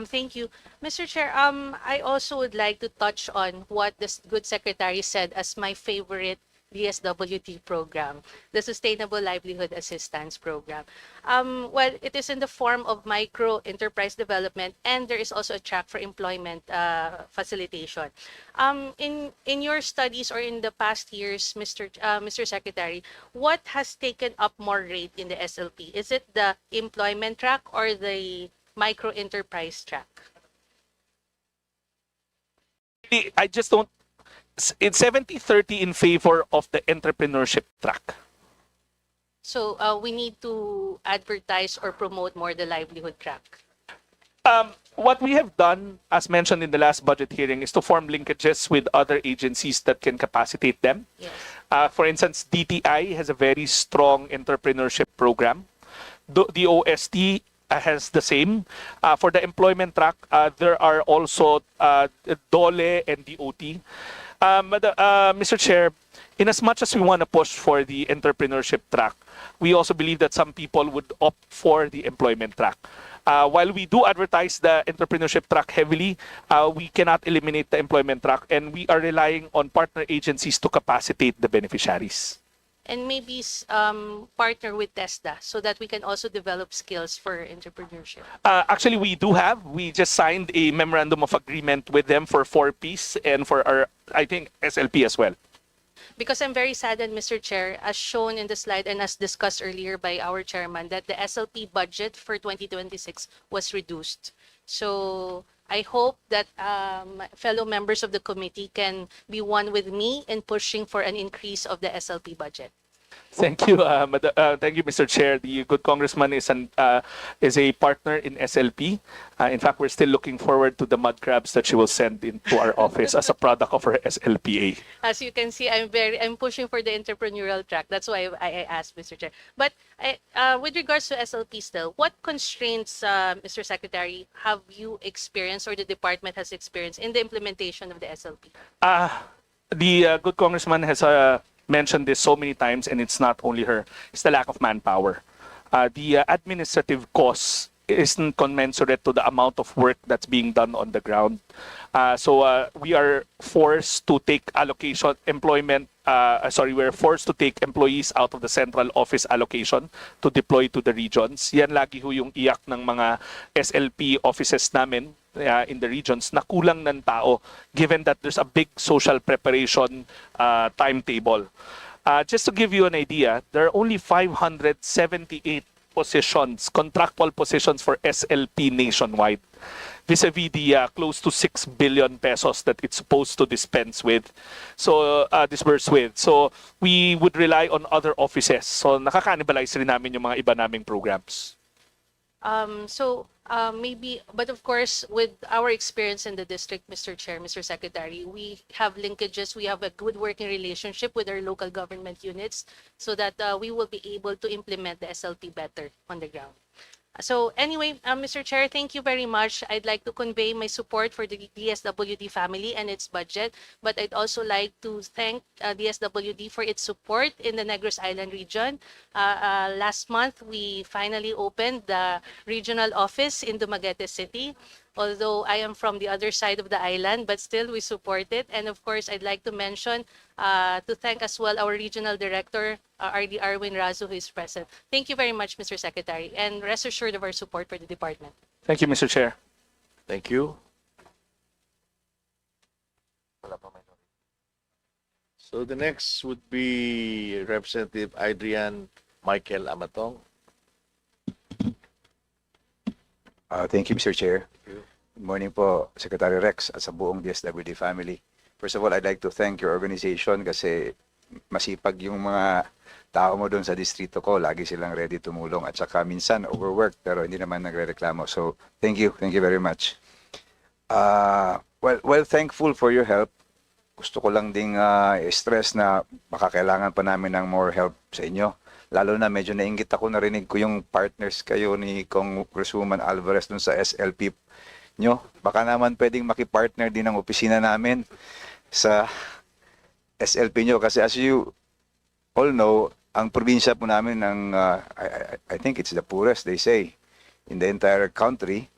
Thank you. Mr. Chair, I also would like to touch on what the good secretary said as my favorite DSWD program, the Sustainable Livelihood Assistance Program. Well, it is in the form of micro enterprise development, and there is also a track for employment facilitation. In your studies or in the past years, Mr. Secretary, what has taken up more rate in the SLP? Is it the employment track or the micro enterprise track? I just don't. It's 70-30 in favor of the entrepreneurship track. So we need to advertise or promote more the livelihood track. What we have done, as mentioned in the last budget hearing, is to form linkages with other agencies that can capacitate them. Yes. For instance, DTI has a very strong entrepreneurship program. The OST has the same. For the employment track, there are also DOLE and DOT. Mr. Chair, in as much as we want to push for the entrepreneurship track, we also believe that some people would opt for the employment track. While we do advertise the entrepreneurship track heavily, we cannot eliminate the employment track, and we are relying on partner agencies to capacitate the beneficiaries. And maybe partner with TESDA so that we can also develop skills for entrepreneurship. Actually, we just signed a memorandum of agreement with them for 4Ps and for our, I think, SLP as well. Because I'm very saddened, Mr. Chair, as shown in the slide and as discussed earlier by our chairman, that the SLP budget for 2026 was reduced. So I hope that fellow members of the committee can be one with me in pushing for an increase of the SLP budget. Thank you, thank you, Mr. Chair. The good congressman is a partner in SLP. In fact, we're still looking forward to the mud crabs that she will send into our office as a product of her SLPA. As you can see, I'm pushing for the entrepreneurial track. That's why I asked, Mr. Chair. But with regards to SLP still, what constraints, Mr. Secretary, have you experienced or the department has experienced in the implementation of the SLP? The good congressman has mentioned this so many times, and it's not only her, it's the lack of manpower. The administrative cost isn't commensurate to the amount of work that's being done on the ground. So we are forced to take we're forced to take employees out of the central office allocation to deploy to the regions. Yan lagi ho yung iyak ng mga SLP offices namin in the regions na kulang ng tao given that there's a big social preparation timetable. Just to give you an idea, there are only 578 positions, contractual positions for SLP nationwide, vis-a-vis the close to 6 billion pesos that it's supposed to dispense with, disperse with. So we would rely on other offices. So nakaka-cannibalize rin namin yung mga iba naming programs. Maybe, but of course, with our experience in the district, Mr. Chair, Mr. Secretary, we have linkages, we have a good working relationship with our local government units so that we will be able to implement the SLP better on the ground. So anyway, Mr. Chair, thank you very much. I'd like to convey my support for the DSWD family and its budget, but I'd also like to thank DSWD for its support in the Negros Island region. Last month, we finally opened the regional office in Dumaguete City. Although I am from the other side of the island, but still we support it. And of course, I'd like to mention, to thank as well our regional director, RD Arwin Razo, who is present. Thank you very much, Mr. Secretary, and rest assured of our support for the department. Thank you, Mr. Chair. Thank you. So the next would be Representative Adrian Michael Amatong. Thank you, Mr. Chair. Good morning po, Secretary Rex at sa buong DSWD family. First of all, I'd like to thank your organization kasi masipag yung mga tao mo doon sa distrito ko. Lagi silang ready tumulong at saka minsan overworked pero hindi naman nagre-reklamo. So, thank you very much. Well, thankful for your help. Gusto ko lang ding stress na baka kailangan pa namin ng more help sa inyo. Lalo na medyo nainggit ako, narinig ko yung partners kayo ni Congresswoman Alvarez dun sa SLP nyo. Baka naman pwedeng makipartner din ang opisina namin sa SLP nyo. Kasi as you all know, ang probinsya po namin I think it's the poorest, they say, in the entire country.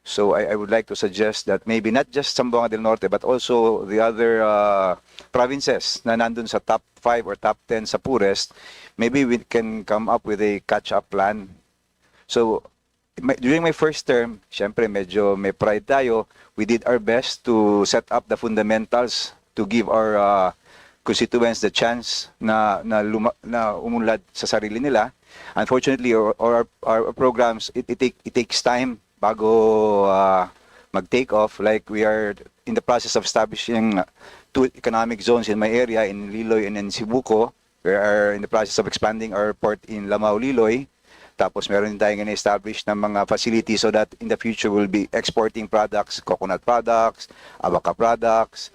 So I would like to suggest that maybe not just Zamboanga del Norte, but also the other provinces na nandun sa top 5 or top 10 sa poorest, maybe we can come up with a catch-up plan. So, during my first term, syempre medyo may pride tayo. We did our best to set up the fundamentals to give our constituents the chance na umunlad sa sarili nila. Unfortunately, our programs, it takes time bago mag-take off. Like we are in the process of establishing 2 economic zones in my area, in Liloy and in Cebuco. We are in the process of expanding our port in Lamao, Liloy. Tapos meron din tayong establish ng mga facilities so that in the future we'll be exporting products, coconut products, abaca products,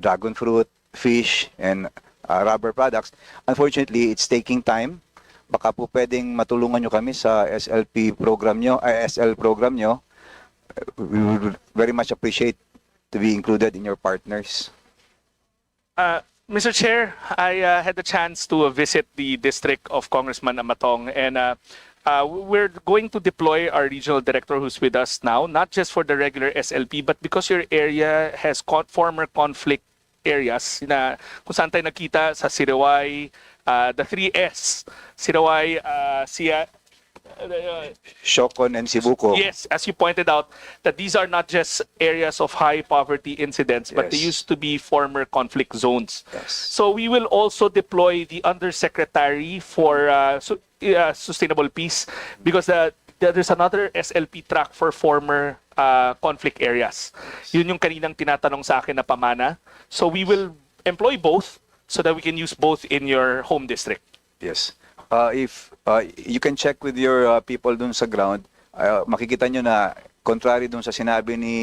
dragon fruit, fish, and rubber products. Unfortunately, it's taking time. Baka po pwedeng matulungan nyo kami sa SL program nyo. We would very much appreciate to be included in your partners. Mr. Chair, I had the chance to visit the district of Congressman Amatong, and we're going to deploy our regional director who's with us now, not just for the regular SLP, but because your area has former conflict areas na kung saan tayo nakita sa Siriway, the 3S, Siriway, Siocon and Cebuco. Yes, as you pointed out, that these are not just areas of high poverty incidents, but they Yes. used to be former conflict zones. Yes. So we will also deploy the Undersecretary for Sustainable Peace because there's another SLP track for former conflict areas. Yun yung kaninang tinatanong sa akin na pamana. So we will employ both so that we can use both in your home district. Yes. If you can check with your people dun sa ground, makikita nyo na contrary dun sa sinabi ni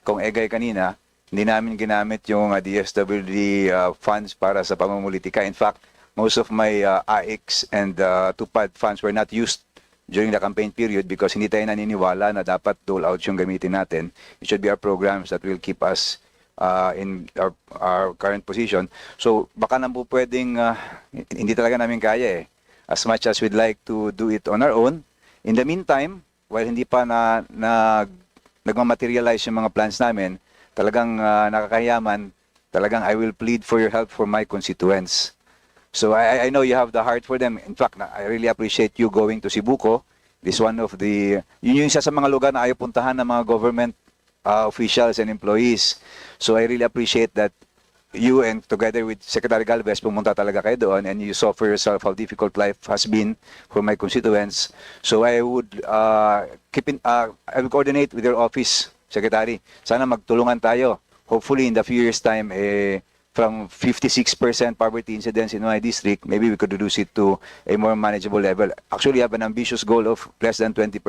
Kong Egay kanina, hindi namin ginamit yung DSWD funds para sa pamumulitika. In fact, most of my AIX and TUPAD funds were not used during the campaign period because hindi tayo naniniwala na dapat dole out yung gamitin natin. It should be our programs that will keep us in our current position. So baka na po pwedeng hindi talaga namin kaya as much as we'd like to do it on our own. In the meantime, while hindi pa nagmamaterialize yung mga plans namin, talagang nakakayaman, talagang I will plead for your help for my constituents. So I know you have the heart for them. In fact, I really appreciate you going to Cebuco. This one of the, yun yung isa sa mga lugar na ayaw puntahan ng mga government officials and employees. So I really appreciate that you and together with Secretary Galvez pumunta talaga kayo doon and you saw for yourself how difficult life has been for my constituents. So I would I will coordinate with your office, Secretary. Sana magtulungan tayo. Hopefully in the few years time, from 56% poverty incidence in my district, maybe we could reduce it to a more manageable level. Actually, I have an ambitious goal of less than 20%.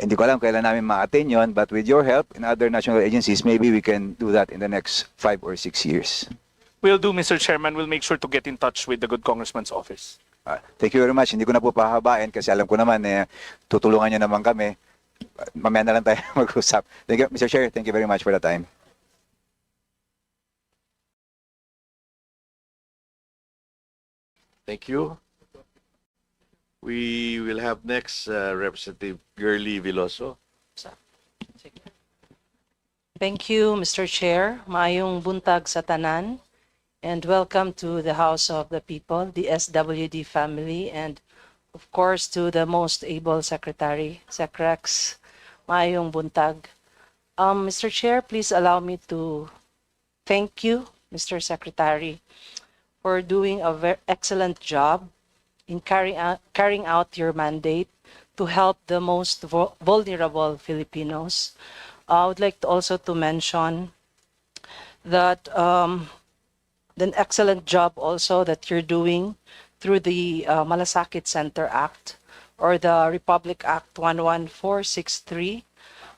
Hindi ko alam kailan namin ma-attain yun, but with your help and other national agencies, maybe we can do that in the next 5 or 6 years. Will do, Mr. Chairman. We'll make sure to get in touch with the good congressman's office. Thank you very much. Hindi ko na po pahabain kasi alam ko naman tutulungan niyo naman kami. Mamaya na lang tayo mag-usap. Thank you, Mr. Chair. Thank you very much for the time. Thank you. We will have next Representative Girly Veloso. Thank you, Mr. Chair. Maayong buntag sa tanan. And welcome to the House of the People, the DSWD family, and of course to the most able Secretary, Secrex. Maayong buntag. Mr. Chair, please allow me to thank you, Mr. Secretary, for doing a very excellent job in carrying out your mandate to help the most vulnerable Filipinos. I would like to also to mention that an excellent job also that you're doing through the Malasakit Center Act or the Republic Act 11463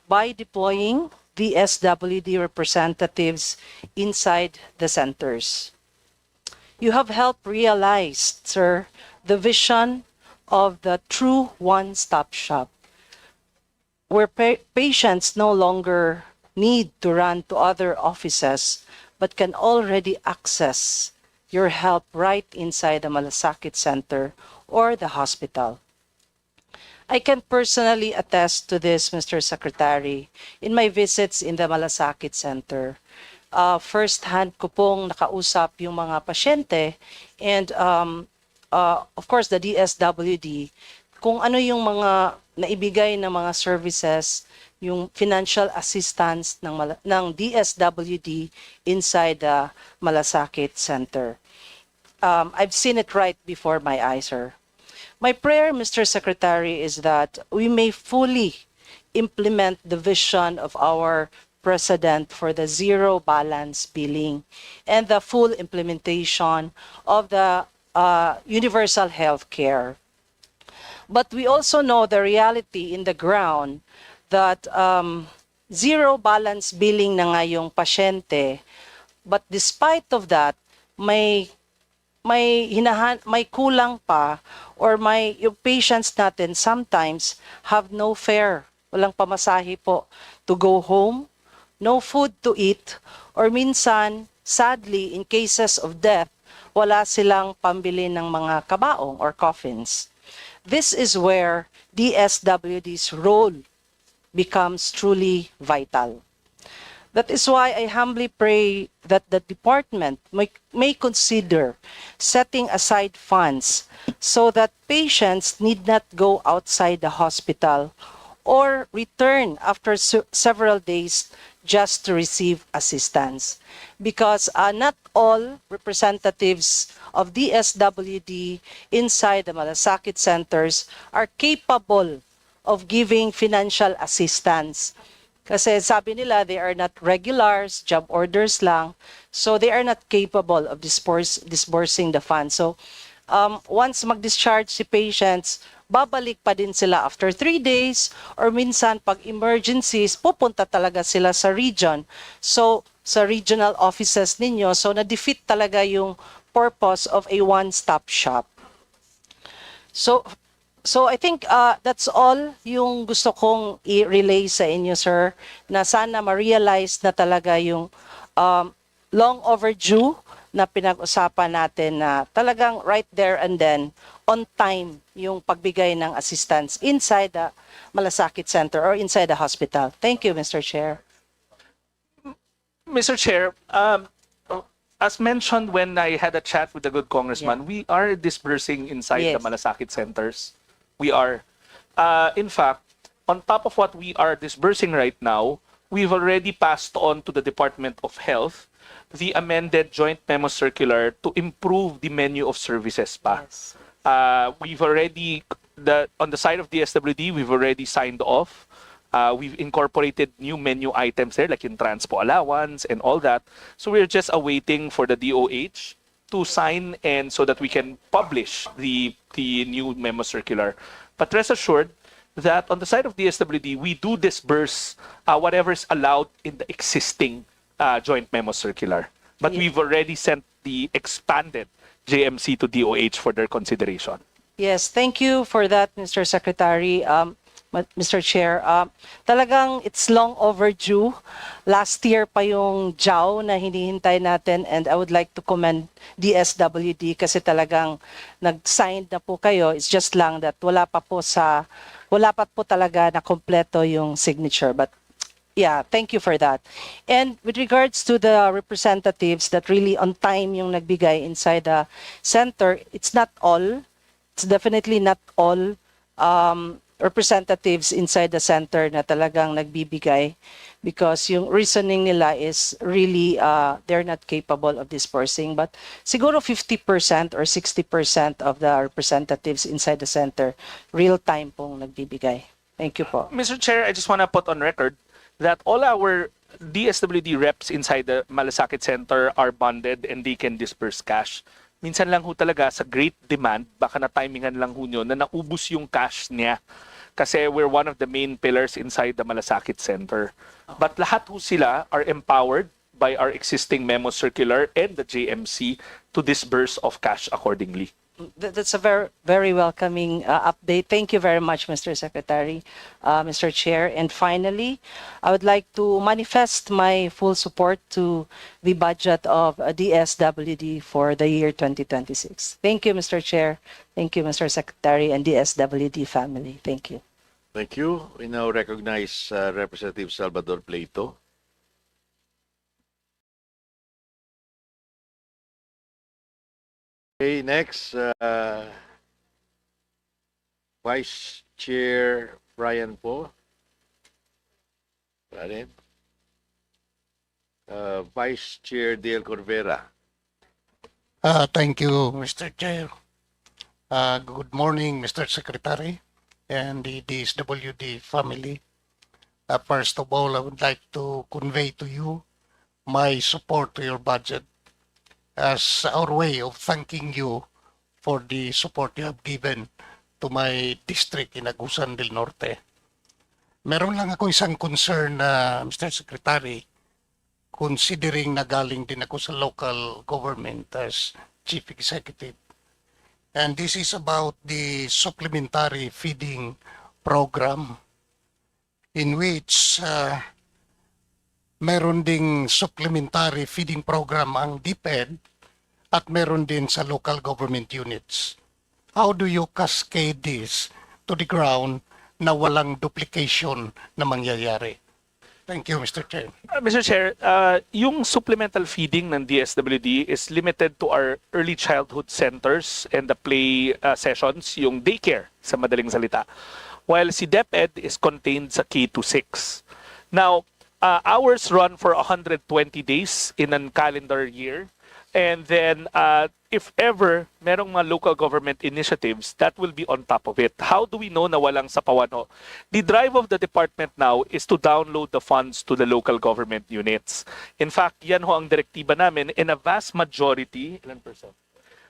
by deploying the DSWD representatives inside the centers. You have helped realize, sir, the vision of the true one-stop shop, where patients no longer need to run to other offices, but can already access your help right inside the Malasakit Center or the hospital. I can personally attest to this, Mr. Secretary, in my visits in the Malasakit Center. First-hand ko pong nakausap yung mga pasyente and of course the DSWD, kung ano yung mga naibigay na mga services, yung financial assistance ng DSWD inside the Malasakit Center. I've seen it right before my eyes, sir. My prayer, Mr. Secretary, is that we may fully implement the vision of our President for the zero balance billing and the full implementation of the universal health care. But we also know the reality in the ground that zero balance billing na nga yung pasyente, but despite of that, may kulang pa or yung patients natin sometimes have no fare, walang pamasahe po to go home, no food to eat, or minsan, sadly, in cases of death, wala silang pambili ng mga kabaong or coffins. This is where DSWD's role becomes truly vital. That is why I humbly pray that the department may consider setting aside funds so that patients need not go outside the hospital or return after several days just to receive assistance. Because not all representatives of DSWD inside the Malasakit centers are capable of giving financial assistance. Kasi sabi nila, they are not regulars, job orders lang, so they are not capable of disbursing the funds. So once mag-discharge si patients, babalik pa din sila after 3 days or minsan pag emergencies, pupunta talaga sila sa region. So sa regional offices ninyo, so na-defeat talaga yung purpose of a one-stop shop. So I think that's all yung gusto kong i-relay sa inyo, sir, na sana ma-realize na talaga yung long overdue na pinag-usapan natin na talagang right there and then, on time, yung pagbigay ng assistance inside the Malasakit Center or inside the hospital. Thank you, Mr. Chair. Mr. Chair, as mentioned when I had a chat with the good congressman, we are disbursing inside the Malasakit centers. We are. In fact, on top of what we are disbursing right now, we've already passed on to the Department of Health the amended joint memo circular to improve the menu of services pa. Yes. We've already, on the side of the DSWD, we've already signed off. We've incorporated new menu items there, like in transpo allowance and all that. So we're just awaiting for the DOH to sign and so that we can publish the new memo circular. But rest assured that on the side of the DSWD, we do disburse whatever is allowed in the existing joint memo circular. But we've already sent the expanded JMC to DOH for their consideration. Yes, thank you for that, Mr. Secretary. Mr. Chair, talagang it's long overdue. Last year pa yung JAW na hinihintay natin, and I would like to commend DSWD kasi talagang nag-sign na po kayo. It's just lang that wala pa po talaga na kompleto yung signature. But yeah, thank you for that. And with regards to the representatives that really on time yung nagbigay inside the center, it's not all. It's definitely not all representatives inside the center na talagang nagbibigay because yung reasoning nila is really they're not capable of dispersing. But siguro 50% or 60% of the representatives inside the center real time pong nagbibigay. Thank you po. Mr. Chair, I just want to put on record that all our DSWD reps inside the Malasakit Center are bonded and they can disperse cash. Minsan lang ho talaga sa great demand, baka na timingan lang ho nyo na naubos yung cash niya. Kasi we're one of the main pillars inside the Malasakit Center. But lahat ho sila are empowered by our existing memo circular and the JMC to disburse of cash accordingly. That's a very, very welcoming update. Thank you very much, Mr. Secretary, Mr. Chair. And finally, I would like to manifest my full support to the budget of DSWD for the year 2026. Thank you, Mr. Chair. Thank you, Mr. Secretary, and DSWD family. Thank you. Thank you. We now recognize Representative Salvador Pleito. Okay, next, Vice Chair Brian Po. Brian. Vice Chair Dale Corvera. Thank you, Mr. Chair. Good morning, Mr. Secretary and the DSWD family. First of all, I would like to convey to you my support to your budget as our way of thanking you for the support you have given to my district in Agusan del Norte. Meron lang ako isang concern na Mr. Secretary, considering na galing din ako sa local government as Chief Executive. And this is about the supplementary feeding program in which meron ding supplementary feeding program ang DepEd at meron din sa local government units. How do you cascade this to the ground na walang duplication na mangyayari? Thank you, Mr. Chair. Mr. Chair, yung supplemental feeding ng DSWD is limited to our early childhood centers and the play sessions, yung daycare sa madaling salita. While si DepEd is contained sa K-6. Now, ours run for 120 days in a calendar year. And then, if ever merong mga local government initiatives, that will be on top of it. How do we know na walang sapawan ho? The drive of the department now is to download the funds to the local government units. In fact, yan ho ang direktiba namin, in a vast majority, ilan percent?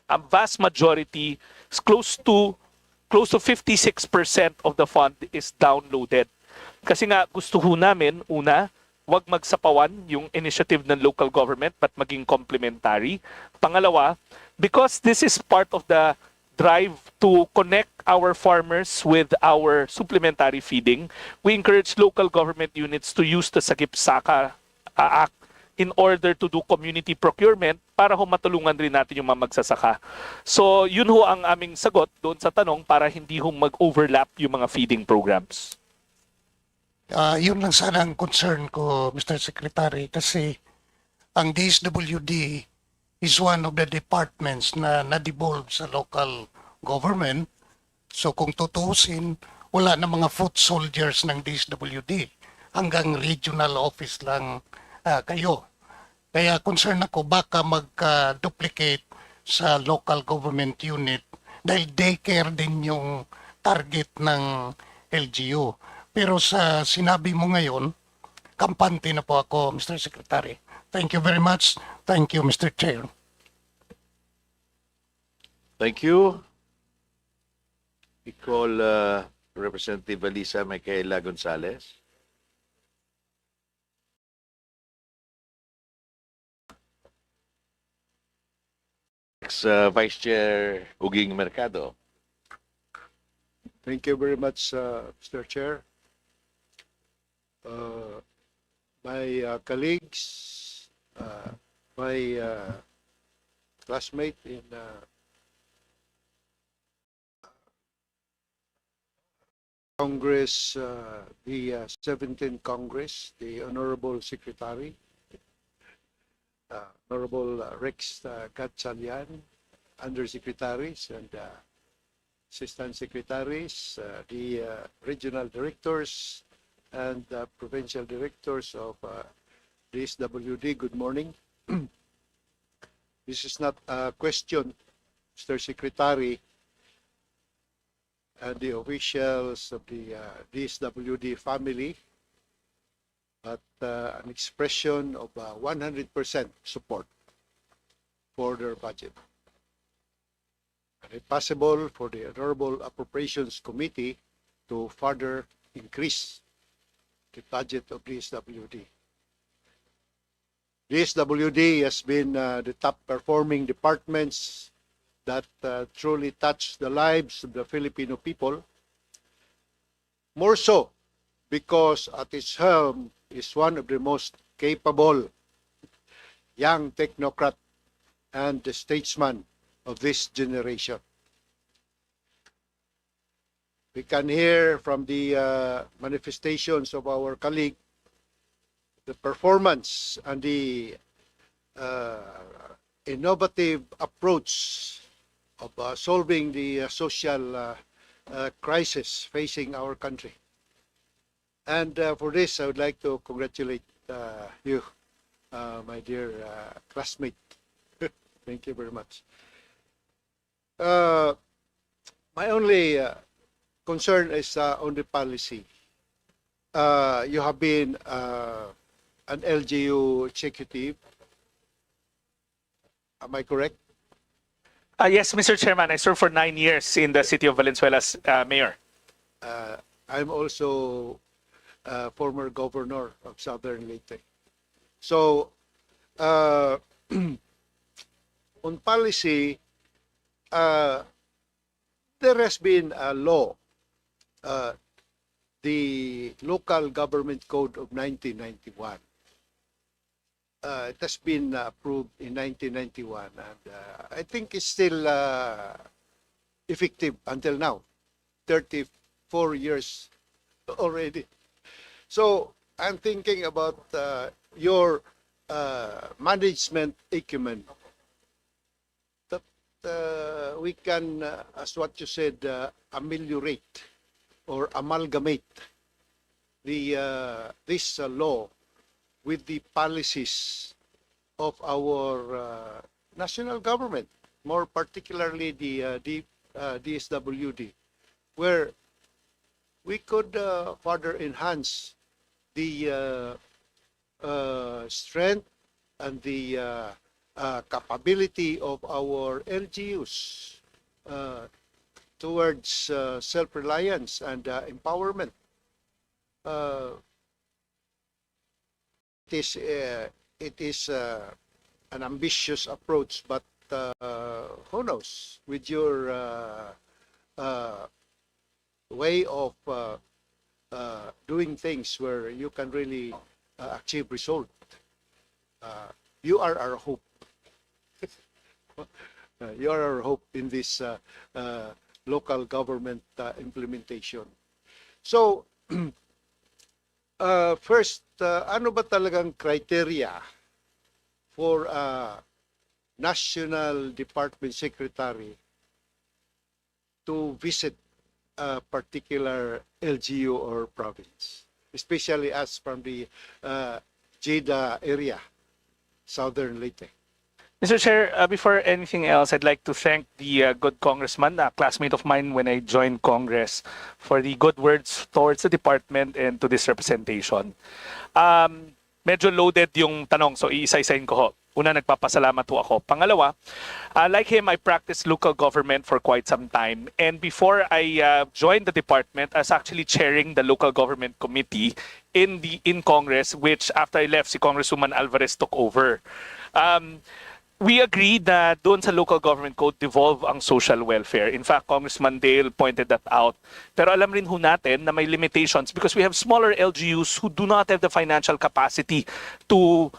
A vast majority, close to 56% of the fund is downloaded. Kasi nga gusto ho namin, una, wag magsapawan yung initiative ng local government but maging complementary. Pangalawa, because this is part of the drive to connect our farmers with our supplementary feeding, we encourage local government units to use the Sagip Saka Act in order to do community procurement para ho matulungan rin natin yung mga magsasaka. So yun ho ang aming sagot doon sa tanong para hindi ho mag-overlap yung mga feeding programs. Yun lang sana ang concern ko, Mr. Secretary, kasi ang DSWD is one of the departments na na-devolve sa local government. So kung tutuusin, wala na mga foot soldiers ng DSWD. Hanggang regional office lang kayo. Kaya concern ako baka mag-duplicate sa local government unit dahil daycare din yung target ng LGU. Pero sa sinabi mo ngayon, kampante na po ako, Mr. Secretary. Thank you very much. Thank you, Mr. Chair. Thank you. We call Representative Alisa Micaela Gonzalez. Next, Vice Chair Uging Mercado. Thank you very much, Mr. Chair. My colleagues, my classmate in Congress, the 17th Congress, the Honorable Secretary, Honorable Rex Gatchalian, Undersecretaries and Assistant Secretaries, the Regional Directors and Provincial Directors of DSWD, good morning. This is not a question, Mr. Secretary, and the officials of the DSWD family, but an expression of 100% support for their budget. And if possible, for the Honorable Appropriations Committee to further increase the budget of DSWD. DSWD has been the top performing departments that truly touch the lives of the Filipino people. More so because at its helm is one of the most capable young technocrat and the statesman of this generation. We can hear from the manifestations of our colleague the performance and the innovative approach of solving the social crisis facing our country. And for this, I would like to congratulate you, my dear classmate. Thank you very much. My only concern is on the policy. You have been an LGU executive. Am I correct? Yes, Mr. Chairman, I served for 9 years in the city of Valenzuela as mayor. I'm also former governor of Southern Leyte. So, on policy, there has been a law, the Local Government Code of 1991. It has been approved in 1991, and I think it's still effective until now, 34 years already. So I'm thinking about your management acumen, that we can, as what you said, ameliorate or amalgamate the this law with the policies of our national government, more particularly the DSWD, where we could further enhance the strength and the capability of our LGUs towards self-reliance and empowerment. It is an ambitious approach, but who knows, with your way of doing things where you can really achieve result. You are our hope. You are our hope in this local government implementation. So, first, ano ba talagang criteria for a National Department Secretary to visit a particular LGU or province, especially as from the Jeddah area, Southern Leyte? Mr. Chair, before anything else, I'd like to thank the good congressman, a classmate of mine when I joined Congress, for the good words towards the department and to this representation. Medyo loaded yung tanong, so iisa-isahin ko ho. Una, nagpapasalamat ho ako. Pangalawa, like him, I practiced local government for quite some time. And before I joined the department, I was actually chairing the local government committee in Congress, which after I left, si Congresswoman Alvarez took over. we agreed na doon sa local government code devolve ang social welfare. In fact, Congressman Dale pointed that out. Pero alam rin ho natin na may limitations because we have smaller LGUs who do not have the financial capacity to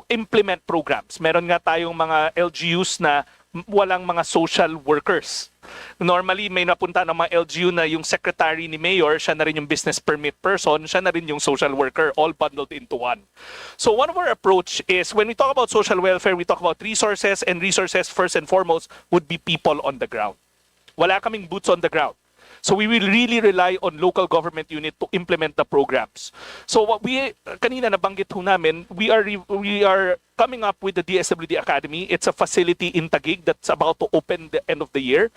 implement programs. Meron nga tayong mga LGUs na walang mga social workers. Normally, may napunta ng mga LGU na yung secretary ni mayor, siya na rin yung business permit person, siya na rin yung social worker, all bundled into one. So one of our approach is, when we talk about social welfare, we talk about resources, and resources first and foremost would be people on the ground. Wala kaming boots on the ground. So we will really rely on local government unit to implement the programs. So what we kanina nabanggit ho namin, we are coming up with the DSWD Academy. It's a facility in Taguig that's about to open the end of the year.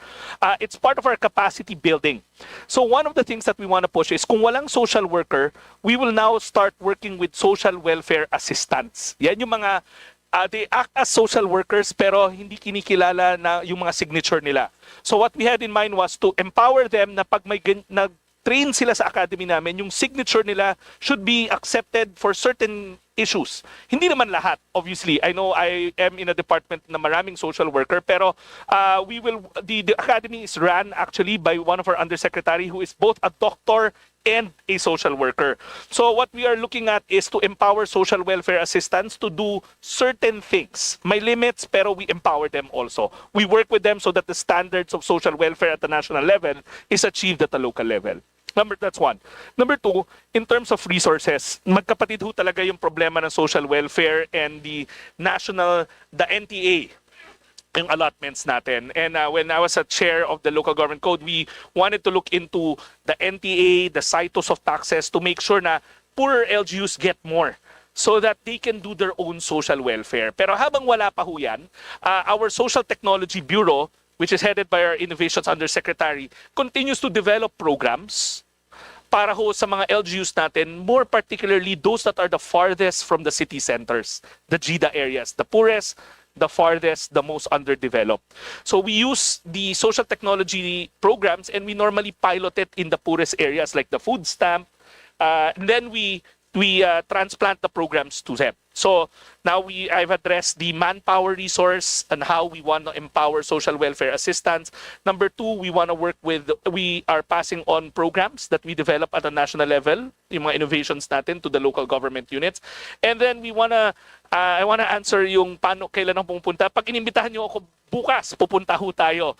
It's part of our capacity building. So one of the things that we want to push is kung walang social worker, we will now start working with social welfare assistants. Yan yung mga they act as social workers pero hindi kinikilala na yung mga signature nila. So what we had in mind was to empower them na pag may nag-train sila sa academy namin, yung signature nila should be accepted for certain issues. Hindi naman lahat, obviously. I know I am in a department na maraming social worker, pero the academy is run actually by one of our undersecretary who is both a doctor and a social worker. So what we are looking at is to empower social welfare assistants to do certain things. May limits, pero we empower them also. We work with them so that the standards of social welfare at the national level is achieved at the local level. That's one. Number two, in terms of resources, magkapatid ho talaga yung problema ng social welfare and the NTA, yung allotments natin. And when I was a chair of the local government code, we wanted to look into the NTA, the cytos of taxes to make sure na poorer LGUs get more so that they can do their own social welfare. Pero habang wala pa ho yan, our Social Technology Bureau, which is headed by our Innovations Undersecretary, continues to develop programs para ho sa mga LGUs natin, more particularly those that are the farthest from the city centers, the GIDA areas, the poorest, the farthest, the most underdeveloped. So we use the social technology programs and we normally pilot it in the poorest areas like the food stamp. And then we transplant the programs to them. So now I've addressed the manpower resource and how we want to empower social welfare assistants. Number two, we are passing on programs that we develop at a national level, yung mga innovations natin to the local government units. And then I wanna answer yung paano, kailan ako pupunta. Pag inimbitahan niyo ako bukas, pupunta ho tayo.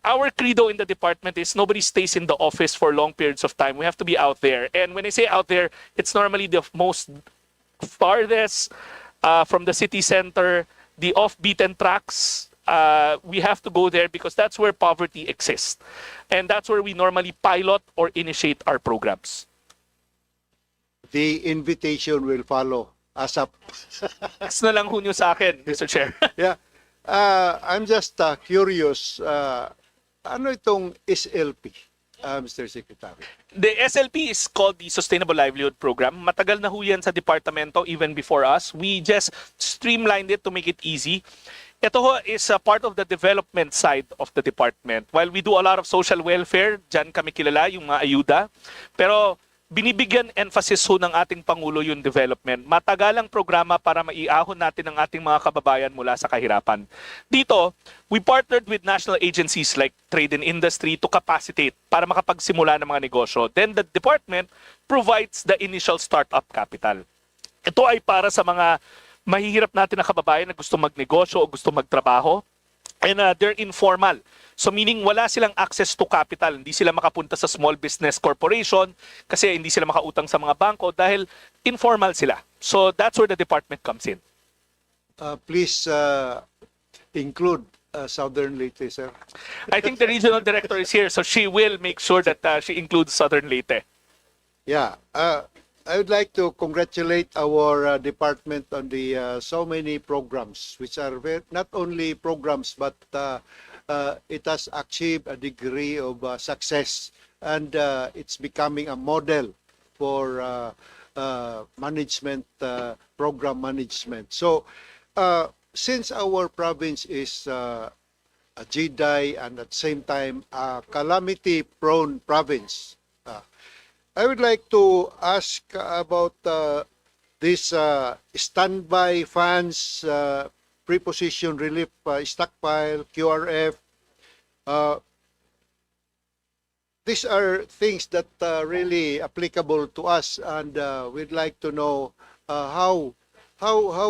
Our credo in the department is nobody stays in the office for long periods of time. We have to be out there. And when I say out there, it's normally the most farthest from the city center, the off-beaten tracks. We have to go there because that's where poverty exists. And that's where we normally pilot or initiate our programs. The invitation will follow ASAP. Next na lang ho nyo sa akin, Mr. Chair. Yeah. I'm just curious, ano itong SLP, Mr. Secretary? The SLP is called the Sustainable Livelihood Program. Matagal na ho yan sa departamento even before us. We just streamlined it to make it easy. Ito ho is a part of the development side of the department. While we do a lot of social welfare, dyan kami kilala, yung mga ayuda. Pero binibigyan emphasis ho ng ating Pangulo yung development. Matagalang programa para maiahon natin ang ating mga kababayan mula sa kahirapan. Dito, we partnered with national agencies like Trade and Industry to capacitate para makapagsimula ng mga negosyo. Then the department provides the initial startup capital. Ito ay para sa mga mahihirap natin na kababayan na gusto magnegosyo o gusto magtrabaho. And they're informal. So meaning wala silang access to capital. Hindi sila makapunta sa small business corporation kasi hindi sila makautang sa mga bangko dahil informal sila. So that's where the department comes in. Please include Southern Leyte, sir. I think the regional director is here, so she will make sure that she includes Southern Leyte. Yeah. I would like to congratulate our department on the so many programs, which are not only programs, but it has achieved a degree of success, and it's becoming a model for management, program management. So, since our province is a GDI and at the same time a calamity-prone province, I would like to ask about this standby funds preposition relief stockpile, QRF. Uh, these are things that really applicable to us, and we'd like to know how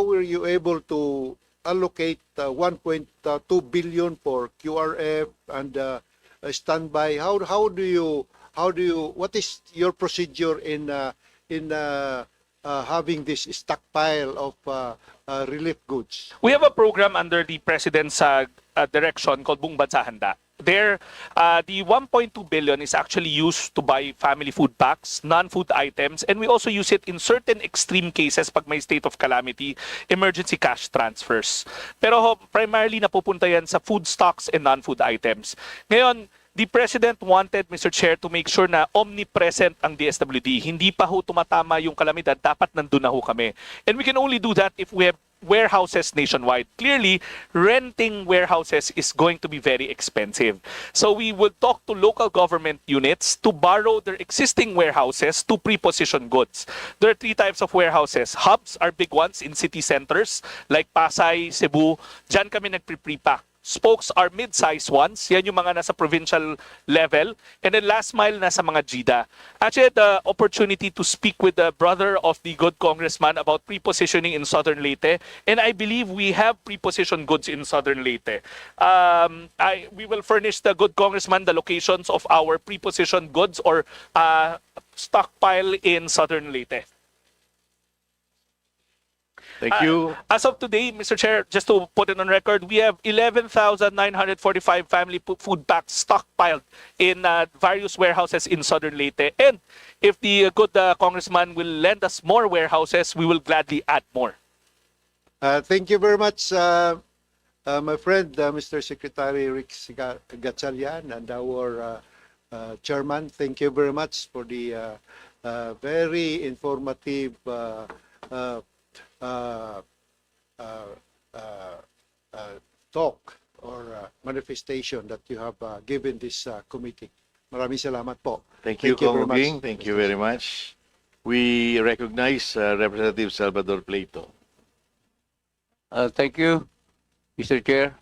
were you able to allocate 1.2 billion for QRF and standby? How do you what is your procedure in having this stockpile of relief goods? We have a program under the President's direction called Buong Bansa Handa. There, the 1.2 billion is actually used to buy family food packs, non-food items, and we also use it in certain extreme cases pag may state of calamity, emergency cash transfers. Pero primarily napupunta yan sa food stocks and non-food items. Ngayon, the President wanted, Mr. Chair, to make sure na omnipresent ang DSWD. Hindi pa ho tumatama yung kalamidad, dapat nandun na ho kami. And we can only do that if we have warehouses nationwide. Clearly, renting warehouses is going to be very expensive. So we will talk to local government units to borrow their existing warehouses to pre-position goods. There are 3 types of warehouses. Hubs are big ones in city centers like Pasay, Cebu. Diyan kami nagpre-prepack. Spokes are mid-size ones. Yan yung mga nasa provincial level. And then last mile nasa mga GIDA. Actually, I had the opportunity to speak with the brother of the good congressman about pre-positioning in Southern Leyte. And I believe we have pre-positioned goods in Southern Leyte. We will furnish the good congressman the locations of our pre-positioned goods or stockpile in Southern Leyte. Thank you. As of today, Mr. Chair, just to put it on record, we have 11,945 family food packs stockpiled in various warehouses in Southern Leyte. And if the good congressman will lend us more warehouses, we will gladly add more. Thank you very much, my friend, Mr. Secretary Rick Gatchalian, and our chairman. Thank you very much for the very informative talk or manifestation that you have given this committee. Maraming salamat po. Thank you, very much. Kong. Thank you very much. We recognize Representative Salvador Pleito. Thank you, Mr. Chair,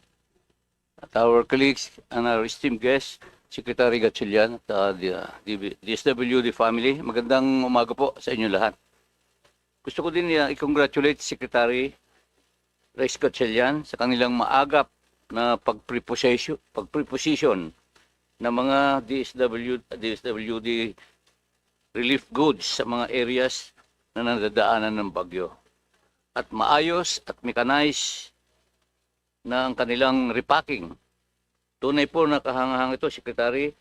at our colleagues and our esteemed guests, Secretary Gatchalian at the DSWD family. Magandang umaga po sa inyo lahat. Gusto ko din i-congratulate Secretary Rex Gatchalian sa kanilang maagap na pag-preposition ng mga DSWD relief goods sa mga areas na nadadaanan ng bagyo. At maayos at mechanized na ang kanilang repacking. Tunay po na kahangahang ito, Secretary,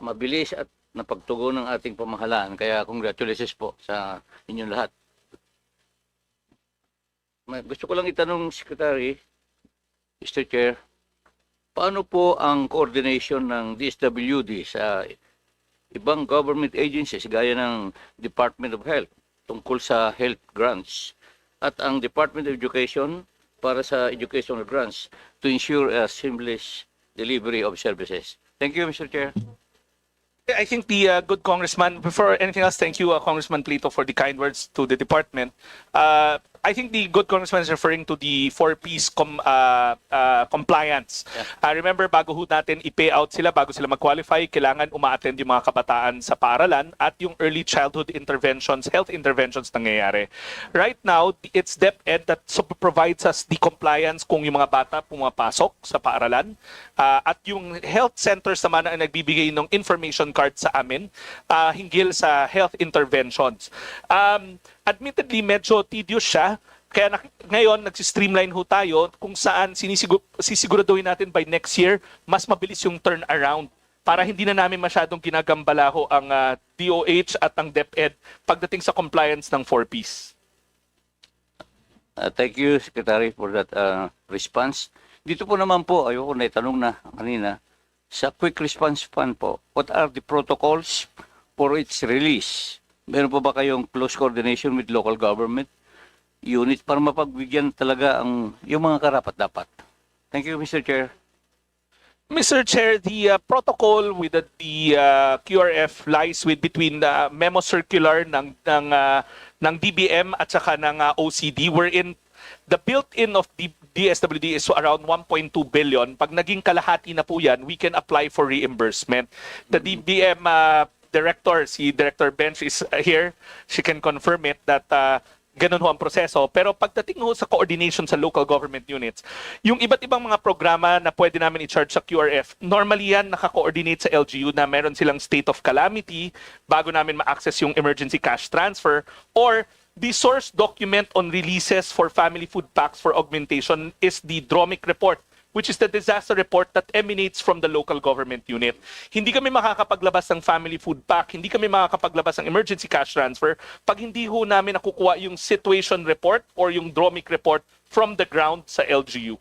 mabilis at napagtugon ng ating pamahalaan. Kaya congratulations po sa inyong lahat. Gusto ko lang itanong, Secretary, Mr. Chair, paano po ang coordination ng DSWD sa ibang government agencies gaya ng Department of Health tungkol sa health grants at ang Department of Education para sa educational grants to ensure a seamless delivery of services? Thank you, Mr. Chair. I think the good congressman, before anything else, thank you, Congressman Pleito, for the kind words to the department. I think the good congressman is referring to the 4Ps compliance. Yeah. Remember, bago ho natin i-pay out sila, bago sila mag-qualify, kailangan uma-attend yung mga kabataan sa paaralan at yung early childhood interventions, health interventions nangyayari. Right now, it's DepEd that provides us the compliance kung yung mga bata pumapasok sa paaralan at yung health centers naman ang nagbibigay ng information card sa amin hinggil sa health interventions. Admittedly, medyo tedious siya. Kaya ngayon, nag-streamline ho tayo kung saan sisiguraduhin natin by next year, mas mabilis yung turnaround para hindi na namin masyadong ginagambala ho ang DOH at ang DepEd pagdating sa compliance ng 4Ps. Thank you, Secretary, for that response. Dito po naman po, ayoko na itanong na kanina, sa Quick Response Fund po, what are the protocols for its release? Meron po ba kayong close coordination with local government units para mapagbigyan talaga yung mga karapat-dapat? Thank you, Mr. Chair. Mr. Chair, the protocol with the QRF lies between the memo circular ng DBM at saka ng OCD, wherein The built-in of the DSWD is around 1.2 billion. Pag naging kalahati na po yan, we can apply for reimbursement. The DBM director, si Director Bench is here. She can confirm it that ganun ho ang proseso. Pero pagdating ho sa coordination sa local government units, yung iba't ibang mga programa na pwede namin i-charge sa QRF, normally yan naka-coordinate sa LGU na meron silang state of calamity bago namin ma-access yung emergency cash transfer, or the source document on releases for family food packs for augmentation is the DROMIC report, which is the disaster report that emanates from the local government unit. Hindi kami makakapaglabas ng family food pack, hindi kami makakapaglabas ng emergency cash transfer pag hindi ho namin nakukuha yung situation report or yung DROMIC report from the ground sa LGU.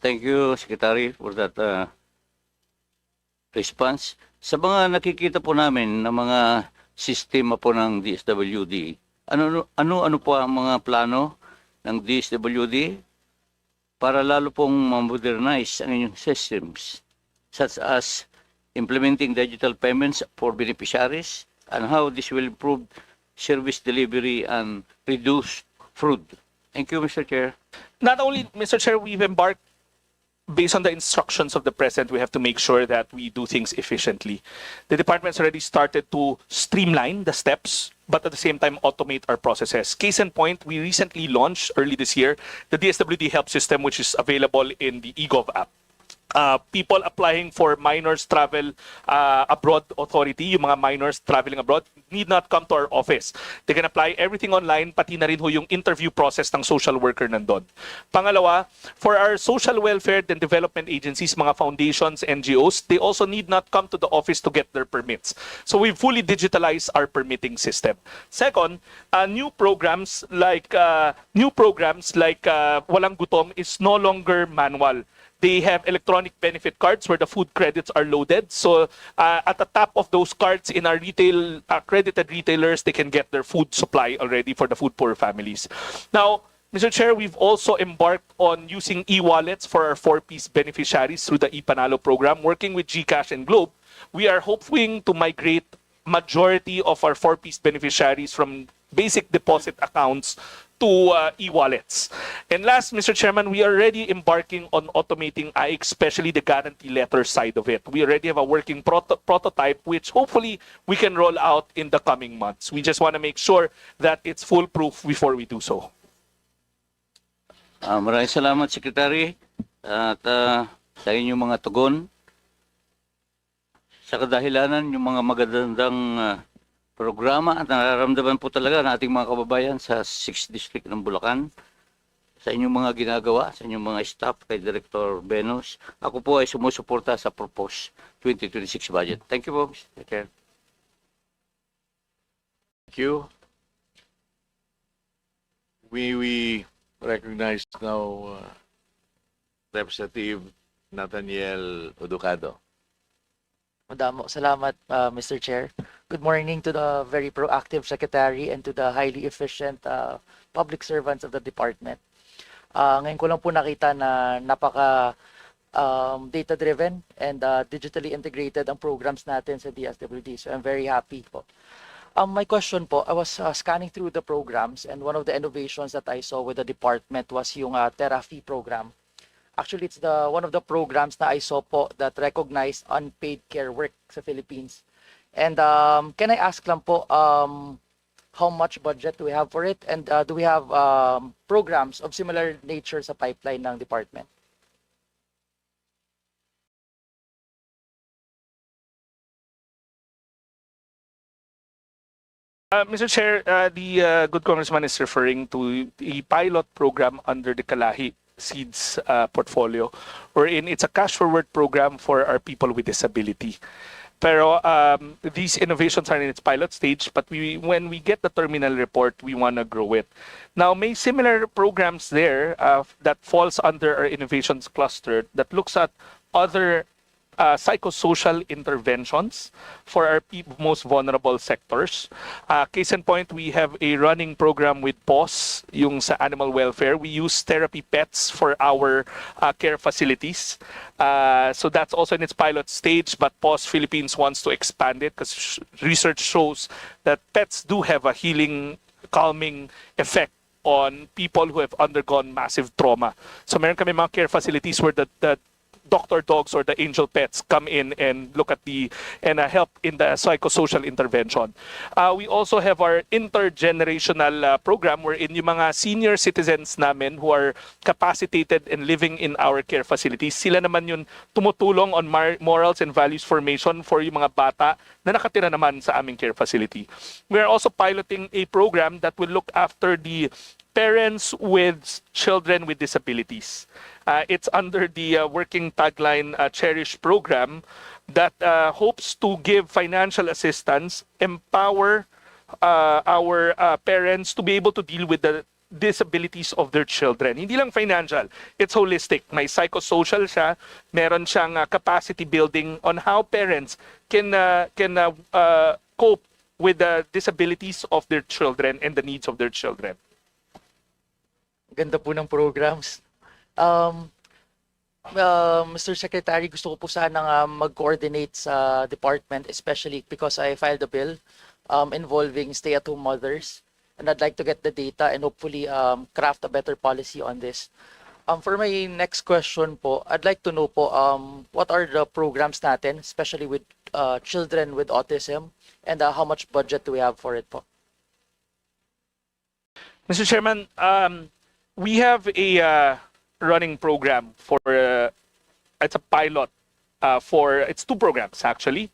Thank you, Secretary, for that response. Sa mga nakikita po namin na mga sistema po ng DSWD, ano po ang mga plano ng DSWD para lalo pong ma-modernize ang inyong systems, such as implementing digital payments for beneficiaries and how this will improve service delivery and reduce fraud. Thank you, Mr. Chair. Not only, Mr. Chair, we've embarked based on the instructions of the President, we have to make sure that we do things efficiently. The department's already started to streamline the steps, but at the same time automate our processes. Case in point, we recently launched early this year the DSWD Help System, which is available in the eGov app. People applying for minors travel abroad authority, yung mga minors traveling abroad, need not come to our office. They can apply everything online, pati na rin ho yung interview process ng social worker nandun. Pangalawa, for our social welfare and development agencies, mga foundations, NGOs, they also need not come to the office to get their permits. So we fully digitalized our permitting system. Second, new programs like Walang Gutom is no longer manual. They have electronic benefit cards where the food credits are loaded. So at the top of those cards in our retail accredited retailers, they can get their food supply already for the food poor families. Now, Mr. Chair, we've also embarked on using e-wallets for our 4-piece beneficiaries through the ePanalo program, working with GCash and Globe. We are hoping to migrate majority of our 4-piece beneficiaries from basic deposit accounts to e-wallets. And last, Mr. Chairman, we are already embarking on automating IX, especially the guarantee letter side of it. We already have a working prototype, which hopefully we can roll out in the coming months. We just want to make sure that it's foolproof before we do so. Maraming salamat, Secretary, at sa inyong mga tugon. Sa kadahilanan, yung mga magagandang programa at nararamdaman po talaga ng ating mga kababayan sa 6th District ng Bulacan, sa inyong mga ginagawa, sa inyong mga staff, kay Director Benos. Ako po ay sumusuporta sa proposed 2026 budget. Thank you po, Mr. Chair. Thank you. We recognize now Representative Nathaniel Oducado. Madamo, salamat, Mr. Chair. Good morning to the very proactive Secretary and to the highly efficient public servants of the department. Ngayon ko lang po nakita na napaka data-driven and digitally integrated ang programs natin sa DSWD. So I'm very happy po. My question po, I was scanning through the programs and one of the innovations that I saw with the department was yung therapy program. Actually, it's one of the programs na I saw po that recognized unpaid care work sa Philippines. And can I ask lang po how much budget do we have for it? And do we have programs of similar nature sa pipeline ng department? Mr. Chair, the good congressman is referring to a pilot program under the Kalahi Seeds portfolio, wherein it's a cash forward program for our people with disability. Pero these innovations are in its pilot stage, but when we get the terminal report, we want to grow it. Now, may similar programs there that falls under our innovations cluster that looks at other psychosocial interventions for our most vulnerable sectors. Case in point, we have a running program with PAWS, yung sa animal welfare. We use therapy pets for our care facilities. So that's also in its pilot stage, but PAWS Philippines wants to expand it because research shows that pets do have a healing, calming effect on people who have undergone massive trauma. So meron kami mga care facilities where the doctor dogs or the angel pets come in and look at and help in the psychosocial intervention. We also have our intergenerational program wherein yung mga senior citizens namin who are capacitated and living in our care facilities, sila naman yung tumutulong on morals and values formation for yung mga bata na nakatira naman sa aming care facility. We are also piloting a program that will look after the parents with children with disabilities. It's under the working tagline Cherish program that hopes to give financial assistance, empower our parents to be able to deal with the disabilities of their children. Hindi lang financial, it's holistic. May psychosocial siya, meron siyang capacity building on how parents can cope with the disabilities of their children and the needs of their children. Ganda po ng programs. Mr. Secretary, gusto ko po sanang mag-coordinate sa department, especially because I filed a bill involving stay-at-home mothers. And I'd like to get the data and hopefully craft a better policy on this. For my next question po, I'd like to know po what are the programs natin, especially with children with autism, and how much budget do we have for it po? Mr. Chairman, we have a running program for it's a pilot for it's two programs actually.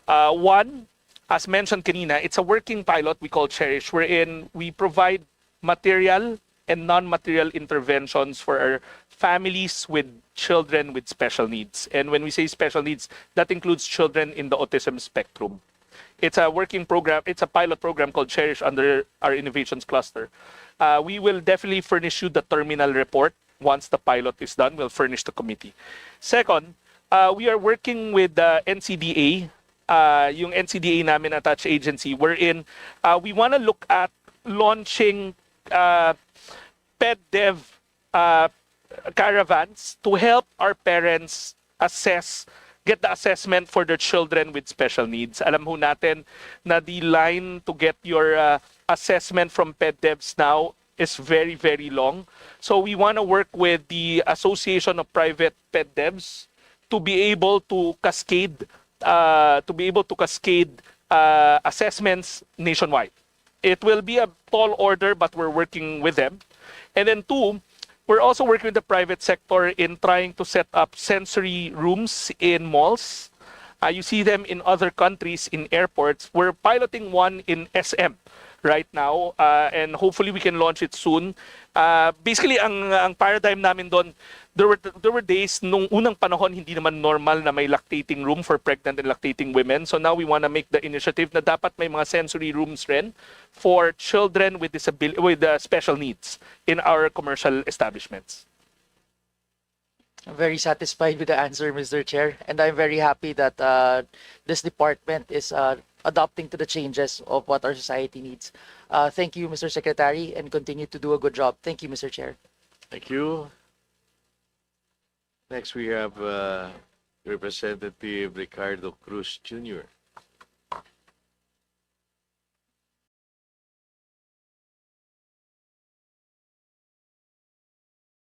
One, as mentioned kanina, it's a working pilot we call Cherish, wherein we provide material and non-material interventions for our families with children with special needs. And when we say special needs, that includes children in the autism spectrum. It's a working program, it's a pilot program called Cherish under our innovations cluster. We will definitely furnish you the terminal report. Once the pilot is done, we'll furnish the committee. Second, we are working with the NCDA, yung NCDA namin attached agency, wherein we want to look at launching PedDev caravans to help our parents get the assessment for their children with special needs. Alam ho natin na the line to get your assessment from PedDevs now is very, very long. So we want to work with the Association of Private PedDevs to be able to cascade assessments nationwide. It will be a tall order, but we're working with them. And then two, we're also working with the private sector in trying to set up sensory rooms in malls. You see them in other countries, in airports. We're piloting one in SM right now, and hopefully we can launch it soon. Basically, ang paradigm namin doon, there were days nung unang panahon hindi naman normal na may lactating room for pregnant and lactating women. So now we want to make the initiative na dapat may mga sensory rooms rin for children with special needs in our commercial establishments. I'm very satisfied with the answer, Mr. Chair, and I'm very happy that this department is adopting to the changes of what our society needs. Thank you, Mr. Secretary, and continue to do a good job. Thank you, Mr. Chair. Thank you. Next, we have Representative Ricardo Cruz Jr.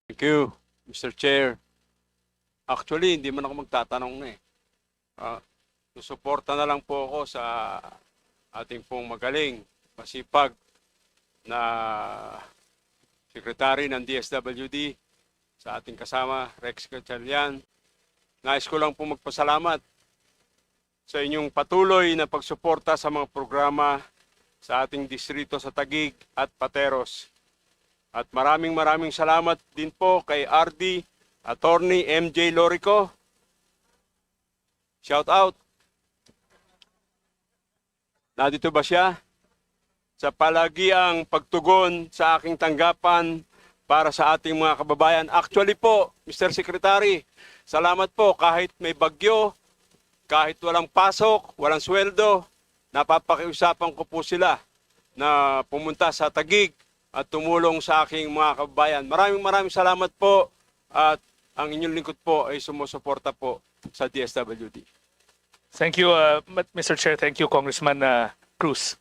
Thank you, Mr. Chair. Actually, hindi man ako magtatanong na eh. Susuporta na lang po ako sa ating pong magaling, masipag na Secretary ng DSWD, sa ating kasama, Rex Gatchalian. Nais ko lang po magpasalamat sa inyong patuloy na pagsuporta sa mga programa sa ating distrito sa Taguig at Pateros. At maraming salamat din po kay RD, Attorney MJ Lorico. Shout out. Nandito ba siya? Sa palagiang pagtugon sa aking tanggapan para sa ating mga kababayan. Actually po, Mr. Secretary, salamat po kahit may bagyo, kahit walang pasok, walang sweldo, napapakiusapan ko po sila na pumunta sa Taguig at tumulong sa aking mga kababayan. Maraming salamat po at ang inyong lingkod po ay sumusuporta po sa DSWD. Thank you, Mr. Chair. Thank you, Congressman Cruz.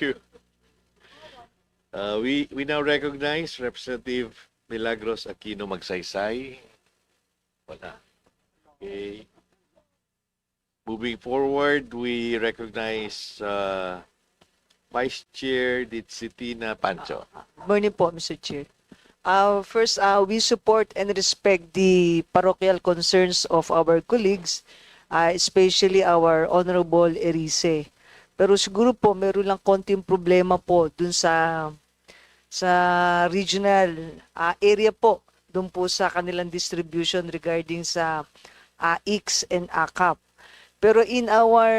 you. We now recognize Representative Milagros Aquino Magsaysay. Wala. Okay. Moving forward, we recognize Vice Chair Ditsitina Pancho. Morning po, Mr. Chair. First, we support and respect the parochial concerns of our colleagues, especially our Honorable Erice. Pero siguro po, meron lang konting problema po dun sa regional area po, dun po sa kanilang distribution regarding sa AIX and ACAP. Pero in our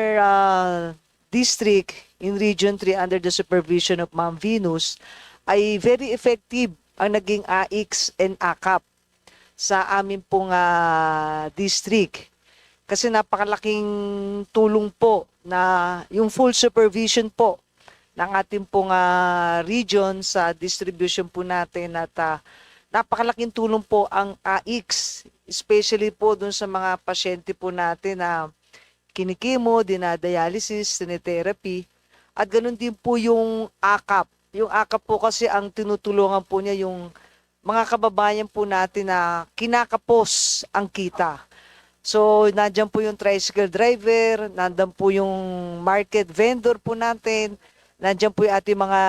district, in Region 3, under the supervision of Ma'am Venus, ay very effective ang naging AIX and ACAP sa amin pong district. Kasi napakalaking tulong po na yung full supervision po ng ating pong region sa distribution po natin at napakalaking tulong po ang AIX, especially po dun sa mga pasyente po natin na kinikimo, dinadialysis, tinetherapy, at ganun din po yung ACAP. Yung ACAP po kasi ang tinutulungan po niya yung mga kababayan po natin na kinakapos ang kita. So, nandiyan po yung tricycle driver, nandiyan po yung market vendor po natin, nandiyan po yung ating mga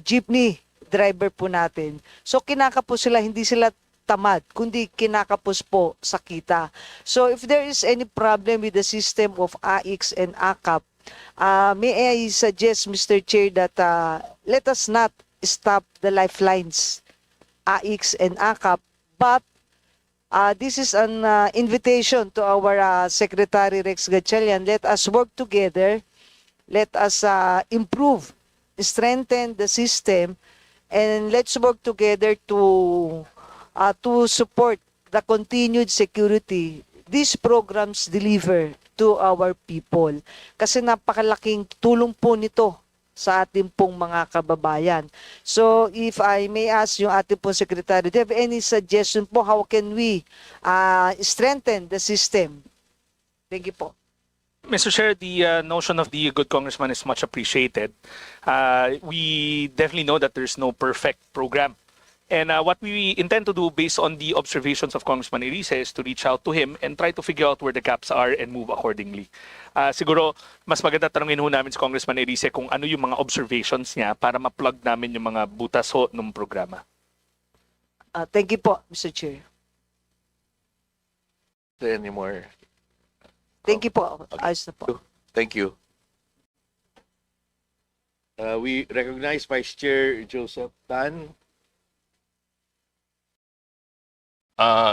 jeepney driver po natin. So, kinakapos sila, hindi sila tamad, kundi kinakapos po sa kita. So, if there is any problem with the system of AIX and ACAP, may I suggest, Mr. Chair, that let us not stop the lifelines, AIX and ACAP, but this is an invitation to our Secretary Rex Gatchalian. Let us work together. Let us improve, strengthen the system, and let's work together to support the continued security these programs deliver to our people. Kasi napakalaking tulong po nito sa ating pong mga kababayan. So, if I may ask yung ating pong Secretary, do you have any suggestion po how can we strengthen the system? Thank you po. Mr. Chair, the notion of the good congressman is much appreciated. We definitely know that there's no perfect program. And what we intend to do based on the observations of Congressman Erice is to reach out to him and try to figure out where the gaps are and move accordingly. Siguro, mas maganda tanungin ho namin si Congressman Erice kung ano yung mga observations niya para ma-plug namin yung mga butas ho ng programa. Thank you po, Mr. Chair. Any more? Thank you po. Ayos na po. Thank you. We recognize Vice Chair Joseph Tan.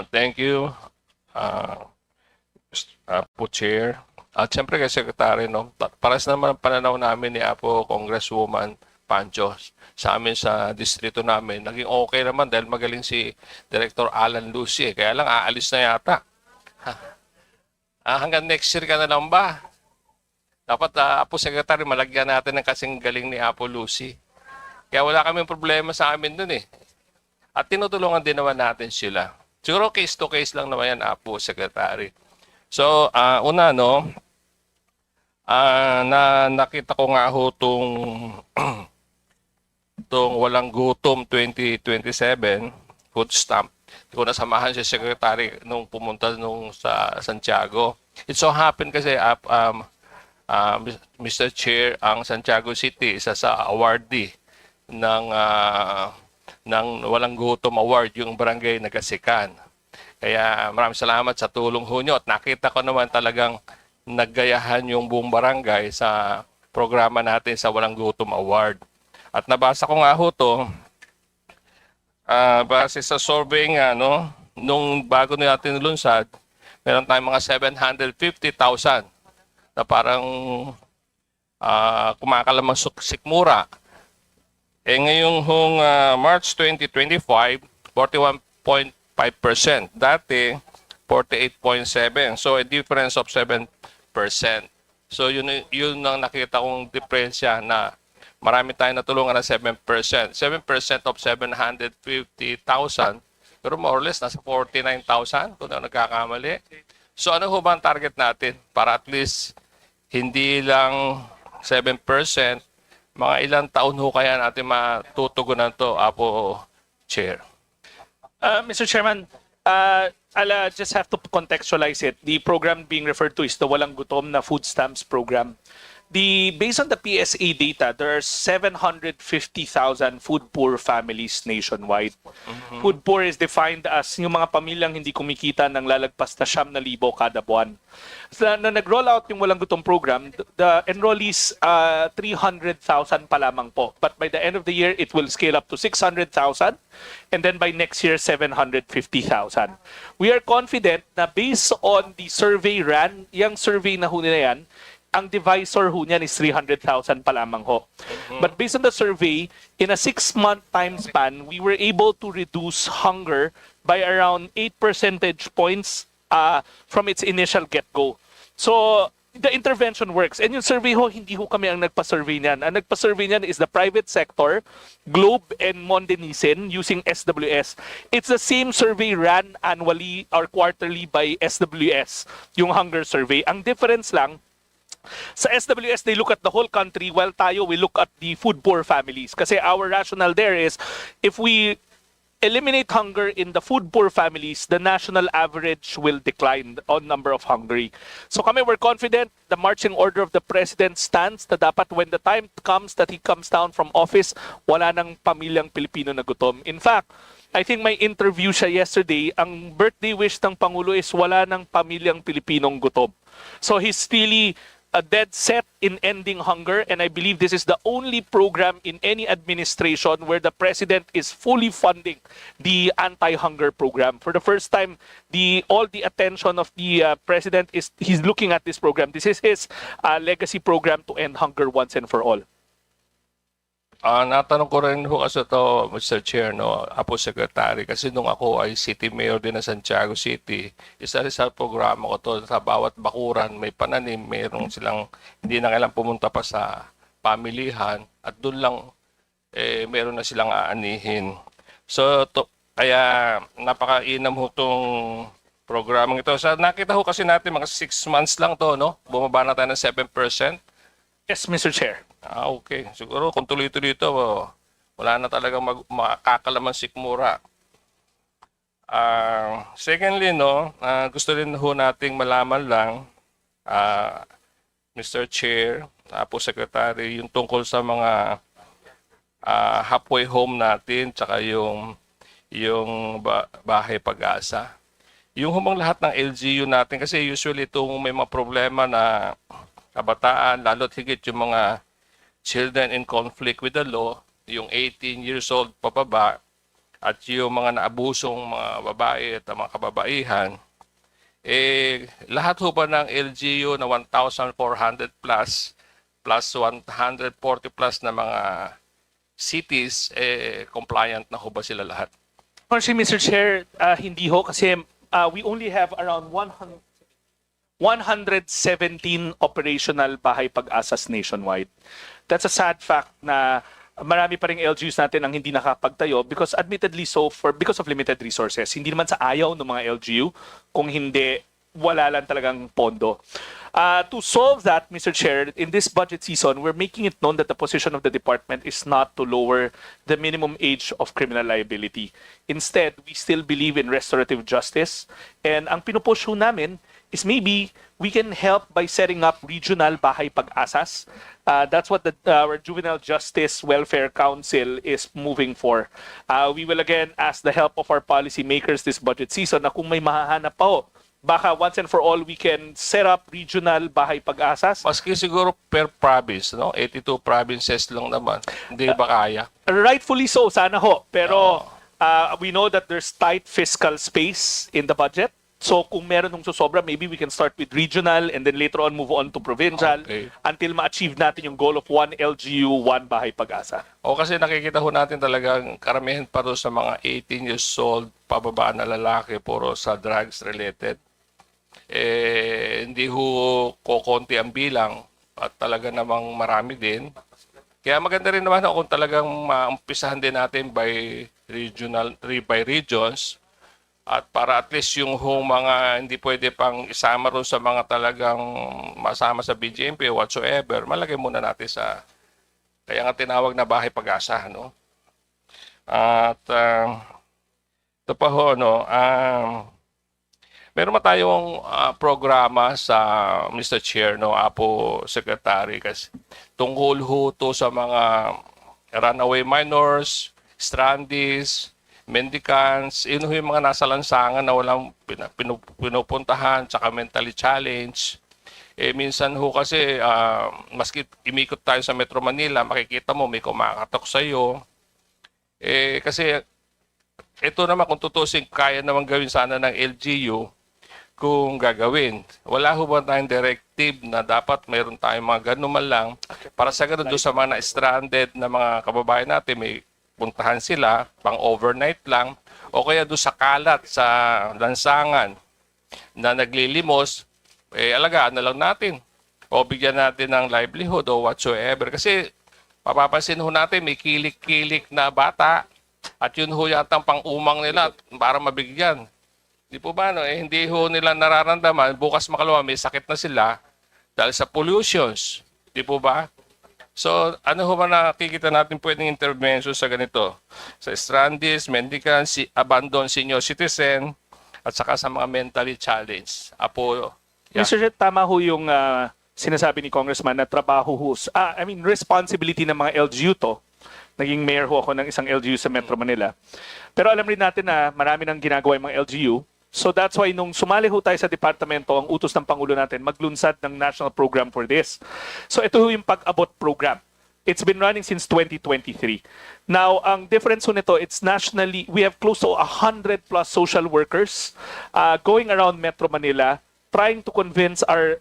Thank you, po Chair. At siyempre kay Secretary, no, paras naman ang pananaw namin ni Apo Congresswoman Pancho sa amin sa distrito namin. Naging okay naman dahil magaling si Director Alan Lucy. Kaya lang aalis na yata. Hanggang next year ka na lang ba? Dapat, Apo Secretary, malagyan natin ng kasing galing ni Apo Lucy. Kaya wala kaming problema sa amin dun eh. At tinutulungan din naman natin sila. Siguro case to case lang naman yan, Apo Secretary. So, una, no, nakita ko nga ho itong Walang Gutom 2027 food stamp. Hindi ko nasamahan si Secretary nung pumunta sa Santiago. It so happened kasi, Mr. Chair, ang Santiago City, isa sa awardee ng Walang Gutom Award, yung barangay Nagasikan. Kaya maraming salamat sa tulong ho nyo. At nakita ko naman talagang naggayahan yung buong barangay sa programa natin sa Walang Gutom Award. At nabasa ko nga ho to, base sa survey nga, no, nung bago natin nilunsad, meron tayong mga 750,000 na parang kumakalamang sikmura. Ngayong March 2025, 41.5%. Dati, 48.7%. So, a difference of 7%. So, yun ang nakita kong diferensya na marami tayong natulungan na 7%. 7% of 750,000. Pero more or less, nasa 49,000 kung ano nagkakamali. So, ano ho ba ang target natin? Para at least, hindi lang 7%, Mga ilang taon ho kaya natin matutugunan to, Apo Chair? Mr. Chairman, I'll just have to contextualize it. The program being referred to is the Walang Gutom na Food Stamps Program. Based on the PSA data, there are 750,000 food poor families nationwide. Food poor is defined as yung mga pamilyang hindi kumikita ng lalagpas na 9,000 kada buwan. So, na nag-roll out yung Walang Gutom program, the enrollees 300,000 pa lamang po. But by the end of the year, it will scale up to 600,000 and then by next year, 750,000. We are confident na based on the survey ran, yung survey na ho nila yan, ang divisor ho niyan is 300,000 pa lamang ho. But based on the survey, in a 6-month time span, we were able to reduce hunger by around 8 percentage points from its initial get-go. So, the intervention works. And yung survey ho, hindi ho kami ang nagpa-survey niyan. Ang nagpa-survey niyan is the private sector, Globe and Monde Nielsen using SWS. It's the same survey ran annually or quarterly by SWS, yung hunger survey. Ang difference lang, sa SWS, they look at the whole country while tayo, we look at the food poor families. Kasi our rationale there is, if we eliminate hunger in the food poor families, the national average will decline on number of hungry. So kami, we're confident the marching order of the President stands na dapat when the time comes that he comes down from office, wala nang pamilyang Pilipino na gutom. In fact, I think may interview siya yesterday, ang birthday wish ng Pangulo is wala nang pamilyang Pilipinong gutom. So he's really a dead set in ending hunger, and I believe this is the only program in any administration where the president is fully funding the anti-hunger program. For the first time, all the attention of the president is he's looking at this program. This is his legacy program to end hunger once and for all. Natanong ko rin ho kasi to, Mr. Chair, no, Apo Secretary, kasi nung ako ay City Mayor din ng Santiago City, isa rin sa programa ko to, sa bawat bakuran may pananim, mayroong silang hindi na kailangan pumunta pa sa pamilihan at doon lang meron na silang aanihin. So, kaya napakainam ho itong programang ito. So, nakita ho kasi natin mga 6 months lang to, no? Bumaba na tayo ng 7%. Yes, Mr. Chair. Okay. Siguro kung tuloy-tuloy ito, wala na talagang makakalaman sikmura. Secondly, no, gusto rin ho nating malaman lang, Mr. Chair, Apo Secretary, yung tungkol sa mga halfway home natin, tsaka yung bahay pag-asa. Yung humang lahat ng LGU natin, kasi usually itong may mga problema na kabataan, lalo't higit yung mga children in conflict with the law, yung 18 years old pababa, at yung mga naabusong mga babae at mga kababaihan, lahat ho ba ng LGU na 1,400 plus 140 plus na mga cities, compliant na ho ba sila lahat? Actually, Mr. Chair, hindi ho kasi we only have around 117 operational bahay pag-asas nationwide. That's a sad fact na marami pa ring LGUs natin ang hindi nakapagtayo because admittedly because of limited resources. Hindi naman sa ayaw ng mga LGU, kung hindi, wala lang talagang pondo. To solve that, Mr. Chair, in this budget season, we're making it known that the position of the department is not to lower the minimum age of criminal liability. Instead, we still believe in restorative justice. And ang pinupush ho namin is maybe we can help by setting up regional bahay pag-asas. That's what our Juvenile Justice Welfare Council is moving for. We will again ask the help of our policymakers this budget season na kung may mahahanap pa ho, baka once and for all we can set up regional bahay pag-asas. Maski siguro per province, no? 82 provinces lang naman. Hindi ba kaya? Rightfully so, sana ho. Pero we know that there's tight fiscal space in the budget. So kung meron ng susobra, maybe we can start with regional and then later on move on to provincial until ma-achieve natin yung goal of 1 LGU, 1 bahay pag-asa. O kasi nakikita ho natin talagang karamihan pa rin sa mga 18 years old, pababa na lalaki, puro sa drugs related. Hindi ho kokonti ang bilang at talaga namang marami din. Kaya maganda rin naman kung talagang maumpisahan din natin by regions. At para at least yung mga hindi pwede pang isama ron sa mga talagang masama sa BGMP whatsoever, malagay muna natin sa Kaya nga tinawag na bahay pag-asa, no? At ito pa ho, no, meron pa tayong programa sa Mr. Chair, no, Apo Secretary, kasi tungkol ho to sa mga runaway minors, strandees, mendicants, yun ho yung mga nasa lansangan na walang pinupuntahan, tsaka mentally challenged. Eh, minsan ho kasi, maski imikot tayo sa Metro Manila, makikita mo may kumakatok sa'yo. Eh, kasi ito naman kung tutusin, kaya naman gawin sana ng LGU kung gagawin. Wala ho ba tayong directive na dapat mayroon tayong mga ganun man lang para sa ganun doon sa mga na-stranded na mga kababayan natin, may puntahan sila, pang overnight lang, o kaya doon sa kalat, sa lansangan na naglilimos, eh alagaan na lang natin. O bigyan natin ng livelihood o whatsoever. Kasi papapansin ho natin, may kilik-kilik na bata at yun ho yata ang pang-umang nila para mabigyan. Di po ba, no? Eh, hindi ho nila nararamdaman, bukas makalawa may sakit na sila dahil sa pollutions. Di po ba? So, ano ho ba nakikita natin pwedeng intervention sa ganito? Sa strandees, mendicants, abandoned senior citizen, at saka sa mga mentally challenged. Apo, yeah. Mr. Chair, tama ho yung sinasabi ni Congressman na trabaho ho, responsibility ng mga LGU to. Naging mayor ho ako ng isang LGU sa Metro Manila. Pero alam rin natin na marami nang ginagawa yung mga LGU. So that's why nung sumali ho tayo sa departamento, ang utos ng Pangulo natin, maglunsad ng national program for this. So ito ho yung pag-abot program. It's been running since 2023. Now, ang difference ho nito, it's nationally, we have close to 100 plus social workers going around Metro Manila, trying to convince our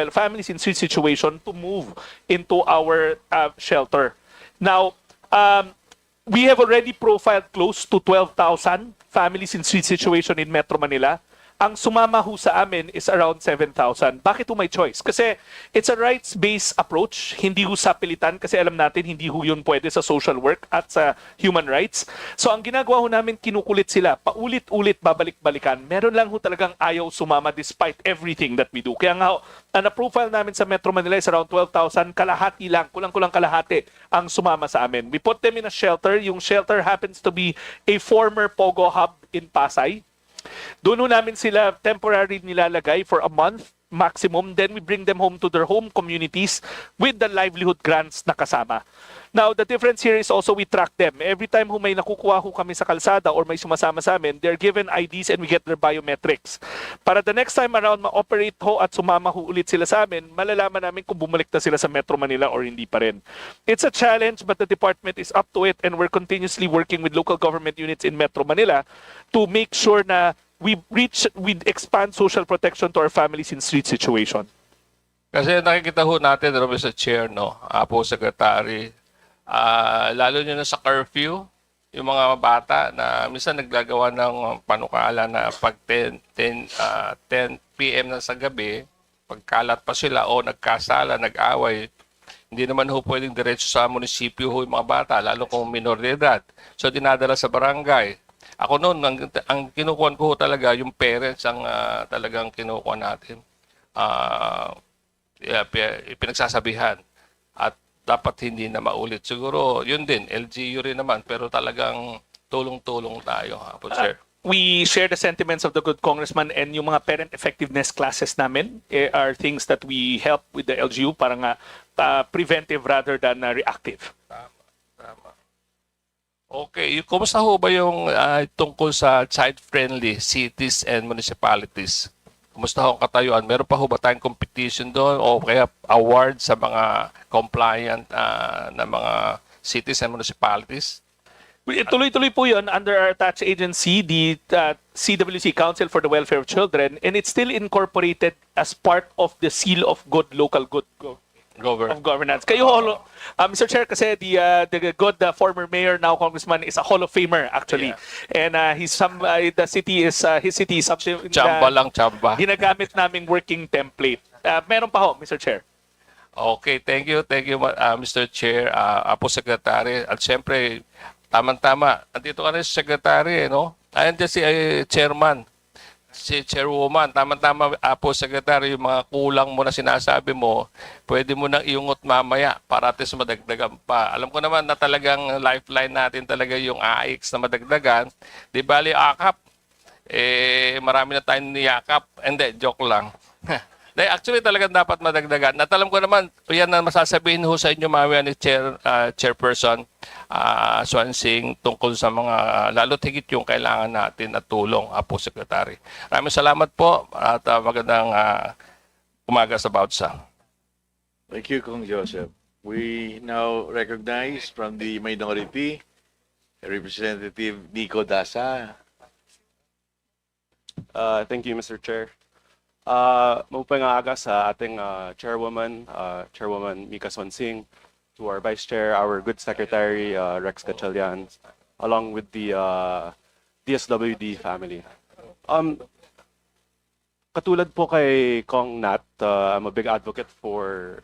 families in street situation to move into our shelter. Now, we have already profiled close to 12,000 families in street situation in Metro Manila. Ang sumama ho sa amin is around 7,000. Bakit ho may choice? Kasi it's a rights-based approach, hindi ho sa pilitan kasi alam natin hindi ho yun pwede sa social work at sa human rights. So ang ginagawa ho namin, kinukulit sila, paulit-ulit, babalik-balikan. Meron lang ho talagang ayaw sumama despite everything that we do. Kaya nga ho, ang profile namin sa Metro Manila is around 12,000, kalahati lang, kulang-kulang kalahati ang sumama sa amin. We put them in a shelter. Yung shelter happens to be a former Pogo hub in Pasay. Doon ho namin sila temporary nilalagay for a month maximum. Then we bring them home to their home communities with the livelihood grants na kasama. Now, the difference here is also we track them. Every time may nakukuha ho kami sa kalsada or may sumasama sa amin, they're given IDs and we get their biometrics. Para the next time around, ma-operate ho at sumama ho ulit sila sa amin, malalaman namin kung bumalik na sila sa Metro Manila or hindi pa rin. It's a challenge but the department is up to it and we're continuously working with local government units in Metro Manila to make sure na we expand social protection to our families in street situation. Kasi nakikita ho natin, Mr. Chair, no, Apo Secretary, lalo nyo na sa curfew, yung mga bata na minsan naglagawa ng panukala na pag 10 p.m. na sa gabi, pagkalat pa sila o nagkasala, nag-away, hindi naman ho pwedeng diretso sa munisipyo ho yung mga bata, lalo kung minor de edad. So dinadala sa barangay. Ako noon, ang kinukuha ko ho talaga, yung parents ang talagang kinukuha natin. Pinagsasabihan. At dapat hindi na maulit. Siguro, yun din, LGU rin naman, pero talagang tulong-tulong tayo, Sir. We share the sentiments of the good congressman and yung mga parent effectiveness classes namin are things that we help with the LGU para nga preventive rather than reactive. Tama. Okay, kumusta ho ba yung tungkol sa child-friendly cities and municipalities? Kumusta ho ang katayuan? Meron pa ho ba tayong competition doon o kaya award sa mga compliant na mga cities and municipalities? Tuloy-tuloy po yun under our attached agency, the CWC, Council for the Welfare of Children, and it's still incorporated as part of the seal of good local good of governance. Kayo, Mr. Chair, kasi the good former mayor, now congressman, is a Hall of Famer actually, and the city is his city is Chamba. Ginagamit naming working template. Meron pa ho, Mr. Chair. Okay, thank you, Mr. Chair, Apo Secretary, at siyempre tama-tama. Andito ka rin sa Secretary, no? Ayan dyan si Chairman. si Chairwoman, tama-tama po, Secretary, yung mga kulang mo na sinasabi mo, pwede mo nang iungot mamaya para at least madagdagan pa. Alam ko naman na talagang lifeline natin talaga yung AX na madagdagan. Di bali akap, marami na tayong niyakap. Hindi, joke lang. Actually talagang dapat madagdagan. At alam ko naman, yan na masasabihin ho sa inyo mamaya ni Chairperson Swansing tungkol sa mga lalo't higit yung kailangan natin at tulong, po, Secretary. Maraming salamat po at magandang umaga sa bawat isa. Thank you, Kong Joseph. We now recognize from the minority, Representative Nico Dasa. Thank you, Mr. Chair. Maupay nga aga sa ating Chairwoman, Chairwoman Mika Swansing, to our Vice Chair, our good Secretary, Rex Gatchalian, along with the DSWD family. Katulad po kay Kong Nat, I'm a big advocate for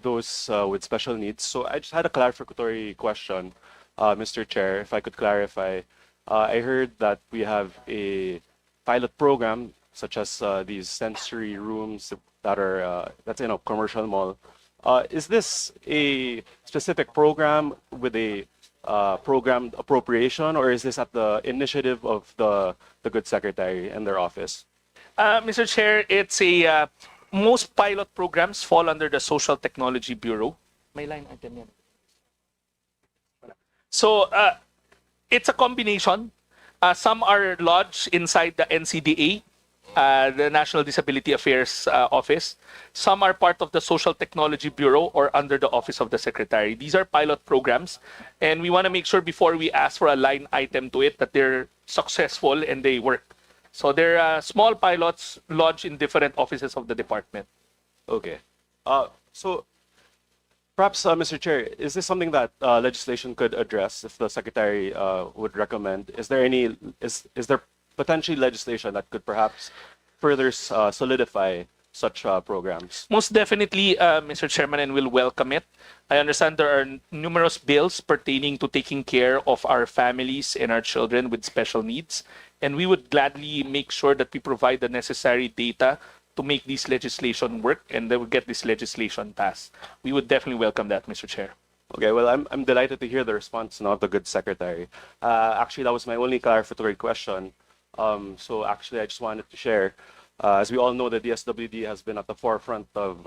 those with special needs. So I just had a clarificatory question, Mr. Chair, if I could clarify. I heard that we have a pilot program such as these sensory rooms that are that's in a commercial mall. Is this a specific program with a programmed appropriation, or is this at the initiative of the good secretary and their office? Mr. Chair, it's a most pilot programs fall under the Social Technology Bureau. May line item yan. So it's a combination. Some are lodged inside the NCDA, the National Disability Affairs Office. Some are part of the Social Technology Bureau or under the Office of the Secretary. These are pilot programs, and we want to make sure before we ask for a line item to it that they're successful and they work. So they're small pilots lodged in different offices of the department. Okay. So perhaps, Mr. Chair, is this something that legislation could address if the secretary would recommend? Is there potentially legislation that could perhaps further solidify such programs? Most definitely, Mr. Chairman, and we'll welcome it. I understand there are numerous bills pertaining to taking care of our families and our children with special needs, and we would gladly make sure that we provide the necessary data to make this legislation work and then we get this legislation passed. We would definitely welcome that, Mr. Chair. Okay, well, I'm delighted to hear the response now of the good secretary. Actually, that was my only clarificatory question. So actually, I just wanted to share, as we all know, the DSWD has been at the forefront of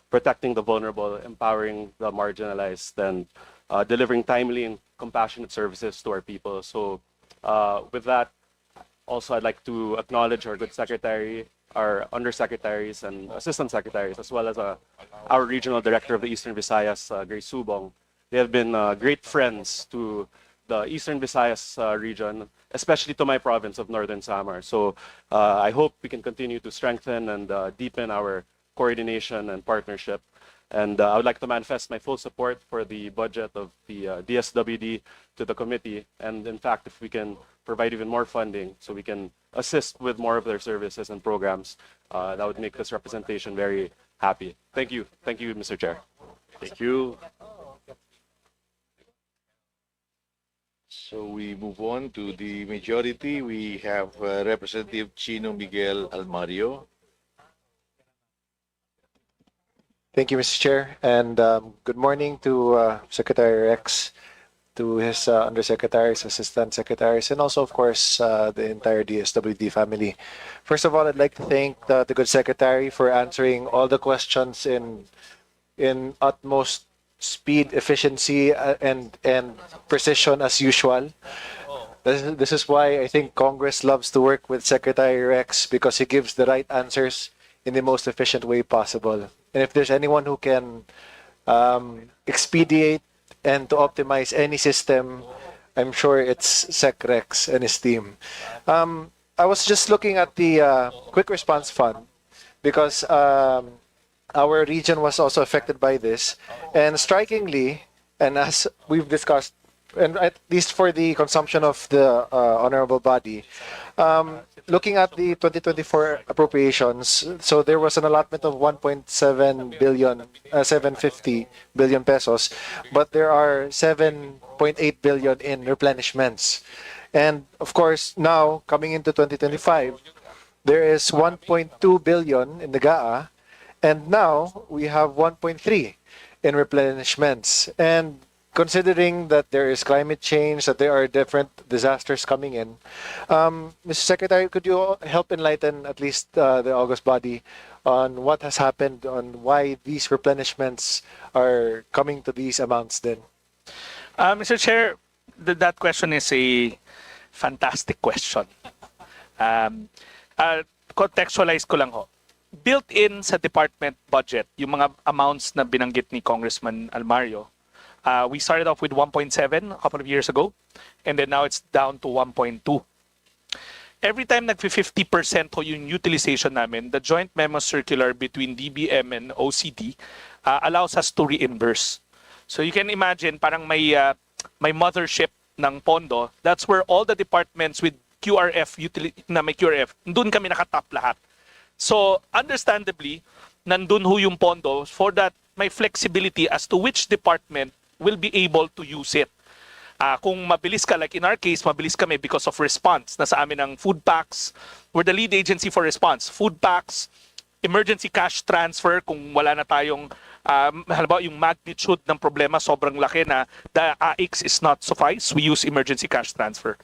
protecting the vulnerable, empowering the marginalized, and delivering timely and compassionate services to our people. So with that, also I'd like to acknowledge our good secretary, our undersecretaries and assistant secretaries, as well as our regional director of the Eastern Visayas, Grace Subong. They have been great friends to the Eastern Visayas region, especially to my province of Northern Samar. So I hope we can continue to strengthen and deepen our coordination and partnership. And I would like to manifest my full support for the budget of the DSWD to the committee. And in fact, if we can provide even more funding so we can assist with more of their services and programs, that would make this representation very happy. Thank you. Thank you, Mr. Chair. Thank you. So we move on to the majority. We have Representative Chino Miguel Almario. Thank you, Mr. Chair, and good morning to Secretary Rex, to his undersecretaries, assistant secretaries, and also, of course, the entire DSWD family. First of all, I'd like to thank the good secretary for answering all the questions in utmost speed, efficiency, and precision as usual. This is why I think Congress loves to work with Secretary Rex, because he gives the right answers in the most efficient way possible. And if there's anyone who can expedite and to optimize any system, I'm sure it's Sec Rex and his team. I was just looking at the Quick Response Fund, because our region was also affected by this. And strikingly, and as we've discussed, and at least for the consumption of the honorable body, looking at the 2024 appropriations, so there was an allotment of 1.7 billion, 750 billion pesos, but there are 7.8 billion in replenishments. And of course, now coming into 2025, there is 1.2 billion in the GAA, and now we have 1.3 in replenishments. And considering that there is climate change, that there are different disasters coming in, Mr. Secretary, could you help enlighten at least the August body on what has happened, on why these replenishments are coming to these amounts then? Mr. Chair, that question is a fantastic question. Contextualize ko lang ho. Built in sa department budget, yung mga amounts na binanggit ni Congressman Almario, we started off with 1.7 a couple of years ago, and then now it's down to 1.2. Every time nag-50% ho yung utilization namin, the joint memo circular between DBM and OCD allows us to reimburse. So you can imagine, parang may mothership ng pondo. That's where all the departments with QRF, na may QRF, doon kami nakatap lahat. So understandably, nandun ho yung pondo for that may flexibility as to which department will be able to use it. Kung mabilis ka, like in our case, mabilis kami because of response. Nasa amin ang food packs. We're the lead agency for response. Food packs, emergency cash transfer kung wala na tayong halimbawa yung magnitude ng problema sobrang laki na the AX is not suffice, we use emergency cash transfer.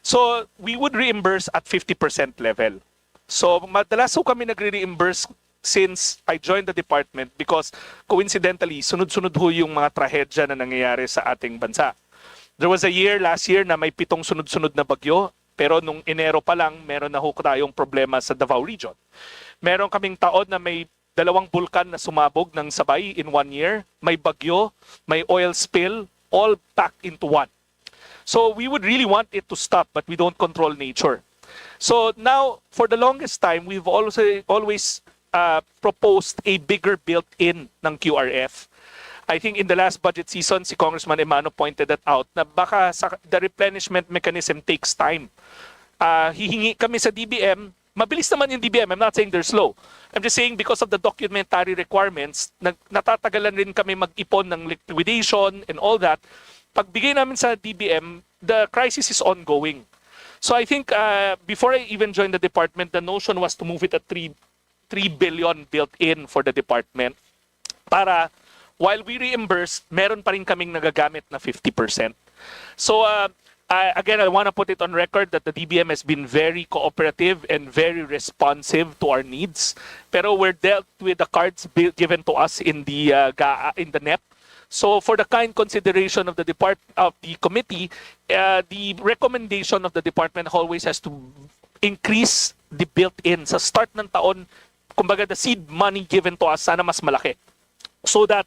So we would reimburse at 50% level. So madalas ho kami nagre-reimburse since I joined the department because coincidentally sunod-sunod ho yung mga trahedya na nangyayari sa ating bansa. There was a year last year na may 7 sunod-sunod na bagyo, pero nung Enero pa lang meron na ho tayong problema sa Davao Region. Meron kaming taon na may 2 bulkan na sumabog ng sabay in 1 year, may bagyo, may oil spill, all packed into one. So we would really want it to stop, but we don't control nature. So now, for the longest time, we've always proposed a bigger built-in ng QRF. I think in the last budget season, si Congressman Emano pointed that out na baka the replenishment mechanism takes time. Hihingi kami sa DBM, mabilis naman yung DBM, I'm not saying they're slow. I'm just saying because of the documentary requirements, natatagalan rin kami mag-ipon ng liquidation and all that. Pagbigay namin sa DBM, the crisis is ongoing. So I think before I even joined the department, the notion was to move it at 3 billion built in for the department para while we reimburse, meron pa rin kaming nagagamit na 50%. So again, I want to put it on record that the DBM has been very cooperative and very responsive to our needs. Pero we're dealt with the cards given to us in the NEP. So for the kind consideration of the committee, the recommendation of the department always has to increase the built-in. Sa start ng taon, kumbaga the seed money given to us, sana mas malaki. So that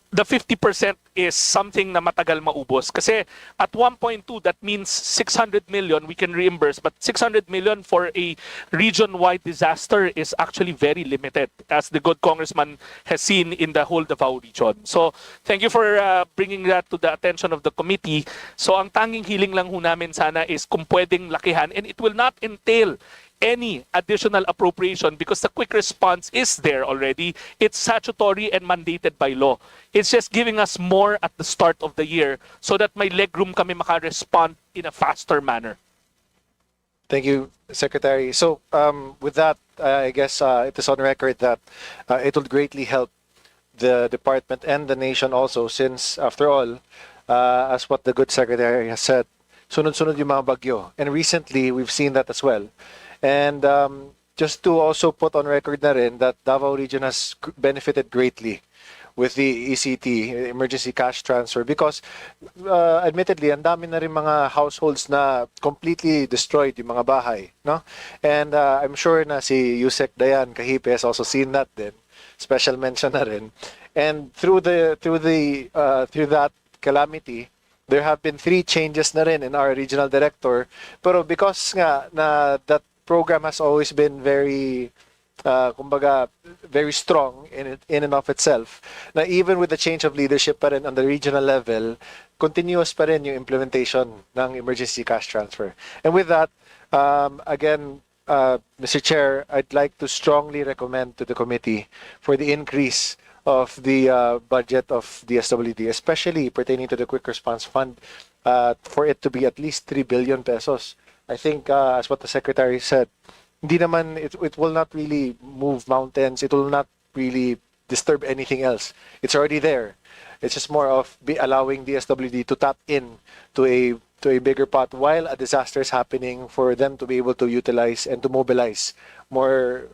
the 50% is something na matagal maubos. Kasi at 1.2, that means 600 million we can reimburse. But 600 million for a region-wide disaster is actually very limited, as the good congressman has seen in the whole Davao region. So thank you for bringing that to the attention of the committee. So ang tanging hiling lang ho namin sana is kung pwedeng lakihan, and it will not entail any additional appropriation because the quick response is there already. It's statutory and mandated by law. It's just giving us more at the start of the year so that may legroom kami maka-respond in a faster manner. Thank you, Secretary. So with that, I guess it is on record that it will greatly help the department and the nation also since, after all, as what the good Secretary has said, sunod-sunod yung mga bagyo. And recently, we've seen that as well. And just to also put on record na rin that Davao region has benefited greatly with the ECT, emergency cash transfer, because admittedly, ang dami na rin mga households na completely destroyed yung mga bahay, no? And I'm sure na si Yusek Dayan Kahipe has also seen that din. Special mention na rin. And through that calamity, there have been 3 changes na rin in our regional director. Pero because nga na that program has always been very kumbaga very strong in and of itself, na even with the change of leadership pa rin on the regional level, continuous pa rin yung implementation ng emergency cash transfer. And with that, again, Mr. Chair, I'd like to strongly recommend to the committee for the increase of the budget of DSWD, especially pertaining to the Quick Response Fund, for it to be at least 3 billion pesos. I think, as what the Secretary said, hindi naman, it will not really move mountains. It will not really disturb anything else. It's already there. It's just more of allowing DSWD to tap in to a bigger pot while a disaster is happening, for them to be able to utilize and to mobilize more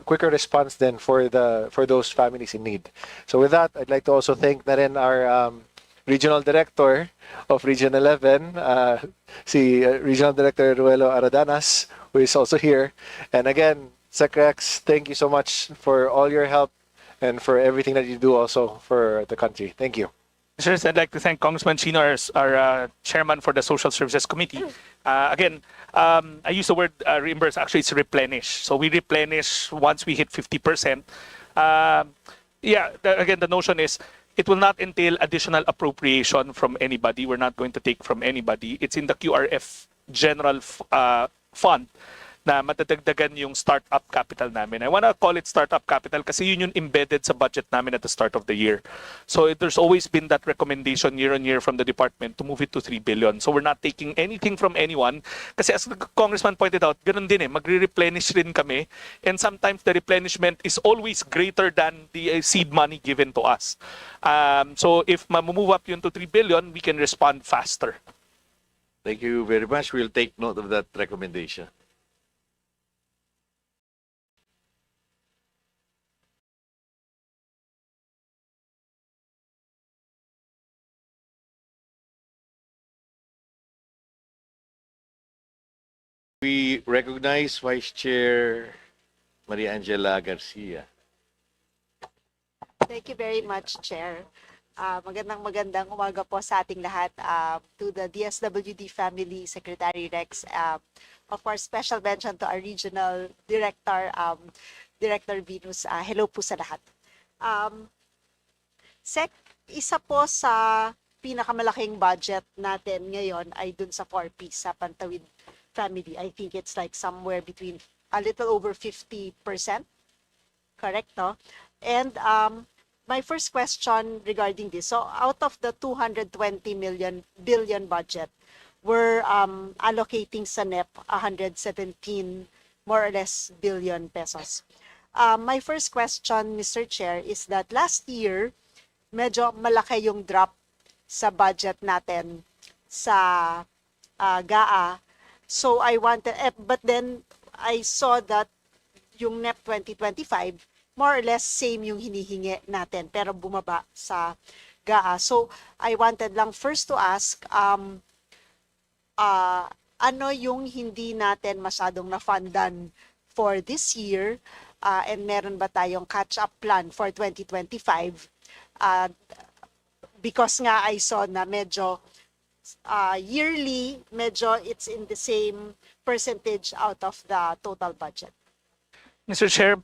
quicker response than for those families in need. So with that, I'd like to also thank na rin our Regional Director of Region 11, si Regional Director Ruelo Aradanas, who is also here. And again, Secrex, thank you so much for all your help and for everything that you do also for the country. Thank you. Sir, I'd like to thank Congressman Chino, our chairman for the Social Services Committee. Again, I use the word reimburse. Actually, it's replenish. So we replenish once we hit 50%. Again, the notion is it will not entail additional appropriation from anybody. We're not going to take from anybody. It's in the QRF general fund na matadagdagan yung startup capital namin. I want to call it startup capital kasi yun yung embedded sa budget namin at the start of the year. So there's always been that recommendation year on year from the department to move it to 3 billion. So we're not taking anything from anyone kasi as the Congressman pointed out, ganun din magre-replenish rin kami, and sometimes the replenishment is always greater than the seed money given to us. So if move up yun to 3 billion, we can respond faster. Thank you very much. We'll take note of that recommendation. We recognize Vice Chair Maria Angela Garcia. Thank you very much, Chair. Magandang umaga po sa ating lahat. To the DSWD family, Secretary Rex, of course, special mention to our regional director, Director Venus. Hello po sa lahat. Sec, isa po sa pinakamalaking budget natin ngayon ay dun sa 4Ps, sa Pantawid family. I think it's like somewhere between a little over 50%. Correct, no? And my first question regarding this, so out of the 220 billion budget, we're allocating sa NEP 117 more or less billion pesos. My first question, Mr. Chair, is that last year, medyo malaki yung drop sa budget natin sa GAA. So I wanted, but then I saw that yung NEP 2025, more or less same yung hinihingi natin, pero bumaba sa GAA. So I wanted lang first to ask, ano yung hindi natin masyadong na-fundan for this year, and meron ba tayong catch-up plan for 2025? Because nga I saw na medyo yearly, medyo it's in the same percentage out of the total budget. Mr. Chair,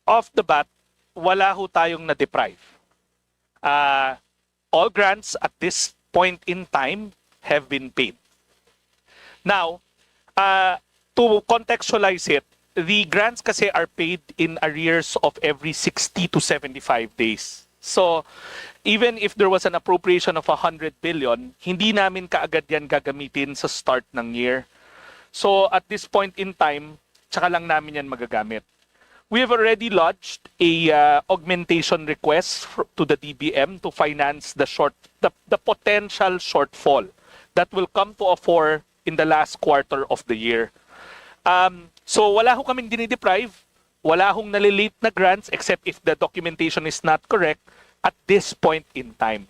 off the bat, wala ho tayong na-deprive. All grants at this point in time have been paid. Now, to contextualize it, the grants kasi are paid in arrears of every 60 to 75 days. So, even if there was an appropriation of 100 billion, hindi namin kaagad yan gagamitin sa start ng year. So, at this point in time, tsaka lang namin yan magagamit. We have already lodged a augmentation request to the DBM to finance the potential shortfall that will come to a fore in the last quarter of the year. So, wala ho kaming dinideprive. Wala hong nalilate na grants except if the documentation is not correct at this point in time.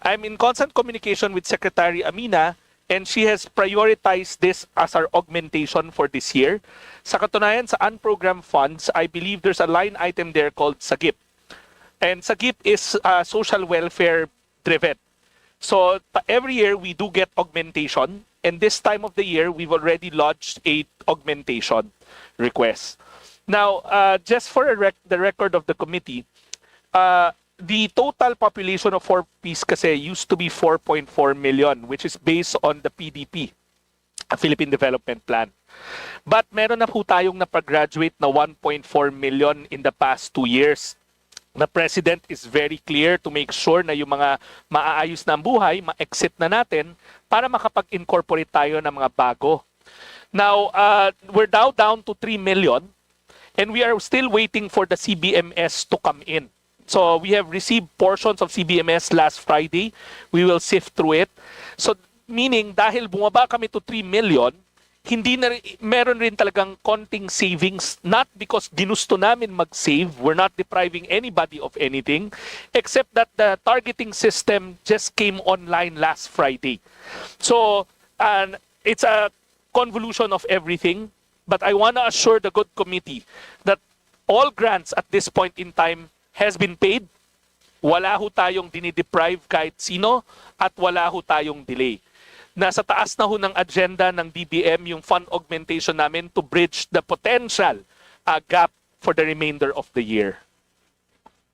I'm in constant communication with Secretary Amina, and she has prioritized this as our augmentation for this year. Sa katunayan, sa unprogrammed funds, I believe there's a line item there called SAGIP. And SAGIP is social welfare driven. So every year we do get augmentation, and this time of the year we've already lodged a augmentation request. Now, just for the record of the committee, the total population of 4Ps kasi used to be 4.4 million, which is based on the PDP, Philippine Development Plan. But meron na po tayong napag-graduate na 1.4 million in the past 2 years. The President is very clear to make sure na yung mga maaayos na ang buhay, ma-exit na natin para makapag-incorporate tayo ng mga bago. Now, we're now down to 3 million, and we are still waiting for the CBMS to come in. So we have received portions of CBMS last Friday. We will sift through it. So meaning, dahil bumaba kami to 3 million, hindi na meron rin talagang konting savings, not because ginusto namin mag-save, we're not depriving anybody of anything, except that the targeting system just came online last Friday. So it's a convolution of everything, but I want to assure the good committee that all grants at this point in time has been paid. Wala ho tayong dinideprive kahit sino at wala ho tayong delay. Nasa taas na ho ng agenda ng DBM yung fund augmentation namin to bridge the potential gap for the remainder of the year.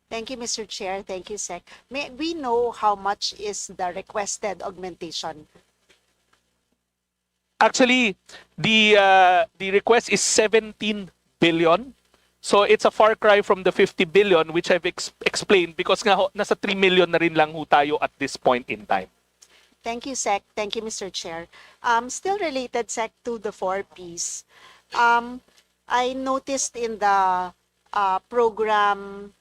Thank you, Mr. Chair. Thank you, Sec. May we know how much is the requested augmentation? Actually, the request is 17 billion. So it's a far cry from the 50 billion which I've explained because nga ho, nasa 3 million na rin lang ho tayo at this point in time. Thank you, Sec. Thank you, Mr. Chair. Still related, Sec, to the 4Ps. I noticed in the program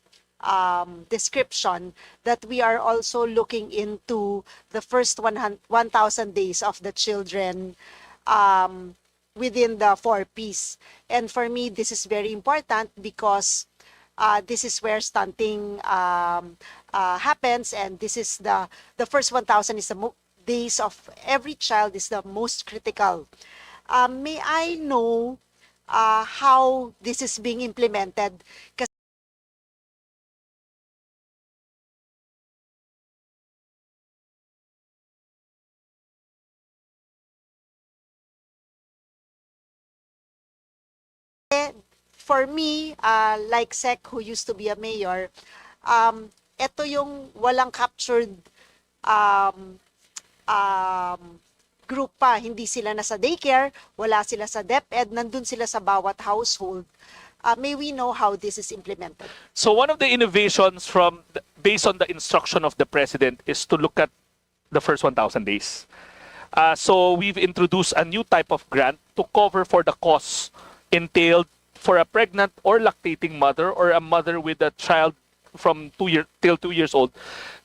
description that we are also looking into the first 1,000 days of the children within the 4Ps. And for me, this is very important because this is where stunting happens, and this is the first 1,000 is the days of every child is the most critical. May I know how this is being implemented? For me, like Sec, who used to be a mayor, ito yung walang captured group pa. Hindi sila nasa daycare, wala sila sa DepEd, nandun sila sa bawat household. May we know how this is implemented? So one of the innovations based on the instruction of the President is to look at the first 1,000 days. So we've introduced a new type of grant to cover for the costs entailed for a pregnant or lactating mother or a mother with a child from 2 years old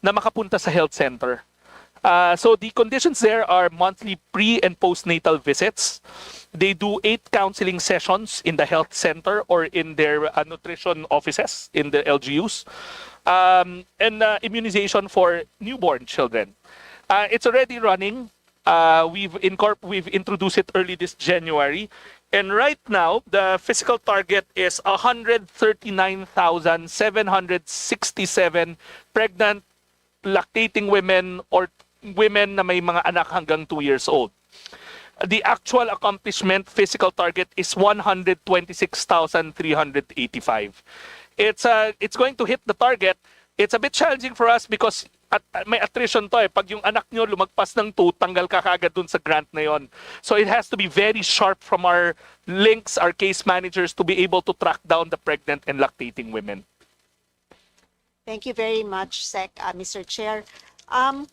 na makapunta sa health center. So the conditions there are monthly pre- and postnatal visits. They do 8 counseling sessions in the health center or in their nutrition offices in the LGUs, and immunization for newborn children. It's already running. We've introduced it early this January. And right now, the physical target is 139,767 pregnant, lactating women or women na may mga anak hanggang 2 years old. The actual accomplishment physical target is 126,385. It's going to hit the target. It's a bit challenging for us because may attrition to eh. Pag yung anak nyo lumagpas ng 2, tanggal ka kagad dun sa grant na yon. So it has to be very sharp from our links, our case managers to be able to track down the pregnant and lactating women. Thank you very much, Sec, Mr. Chair. I'm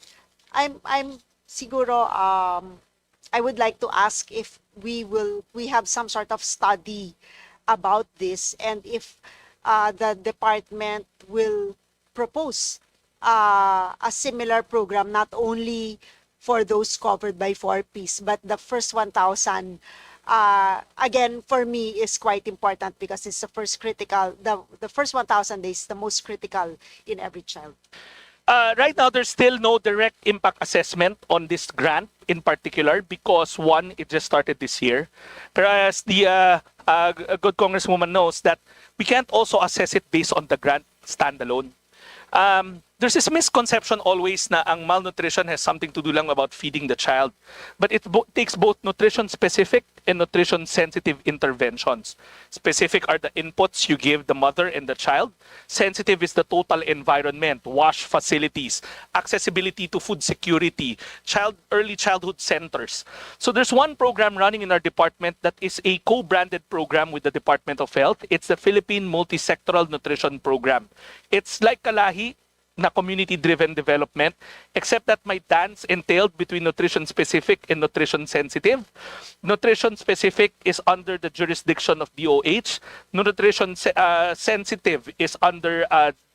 siguro I would like to ask if we have some sort of study about this and if the department will propose a similar program not only for those covered by 4Ps but the first 1,000 again for me is quite important because it's the first critical the first 1,000 days is the most critical in every child. Right now, there's still no direct impact assessment on this grant in particular because one, it just started this year. Whereas the good Congresswoman knows that we can't also assess it based on the grant standalone. There's this misconception always na ang malnutrition has something to do lang about feeding the child. But it takes both nutrition-specific and nutrition-sensitive interventions. Specific are the inputs you give the mother and the child. Sensitive is the total environment, wash facilities, accessibility to food security, early childhood centers. So there's one program running in our department that is a co-branded program with the Department of Health. It's the Philippine Multisectoral Nutrition Program. It's like Kalahi, na community-driven development, except that my dance entailed between nutrition-specific and nutrition-sensitive. Nutrition-specific is under the jurisdiction of DOH. Nutrition-sensitive is under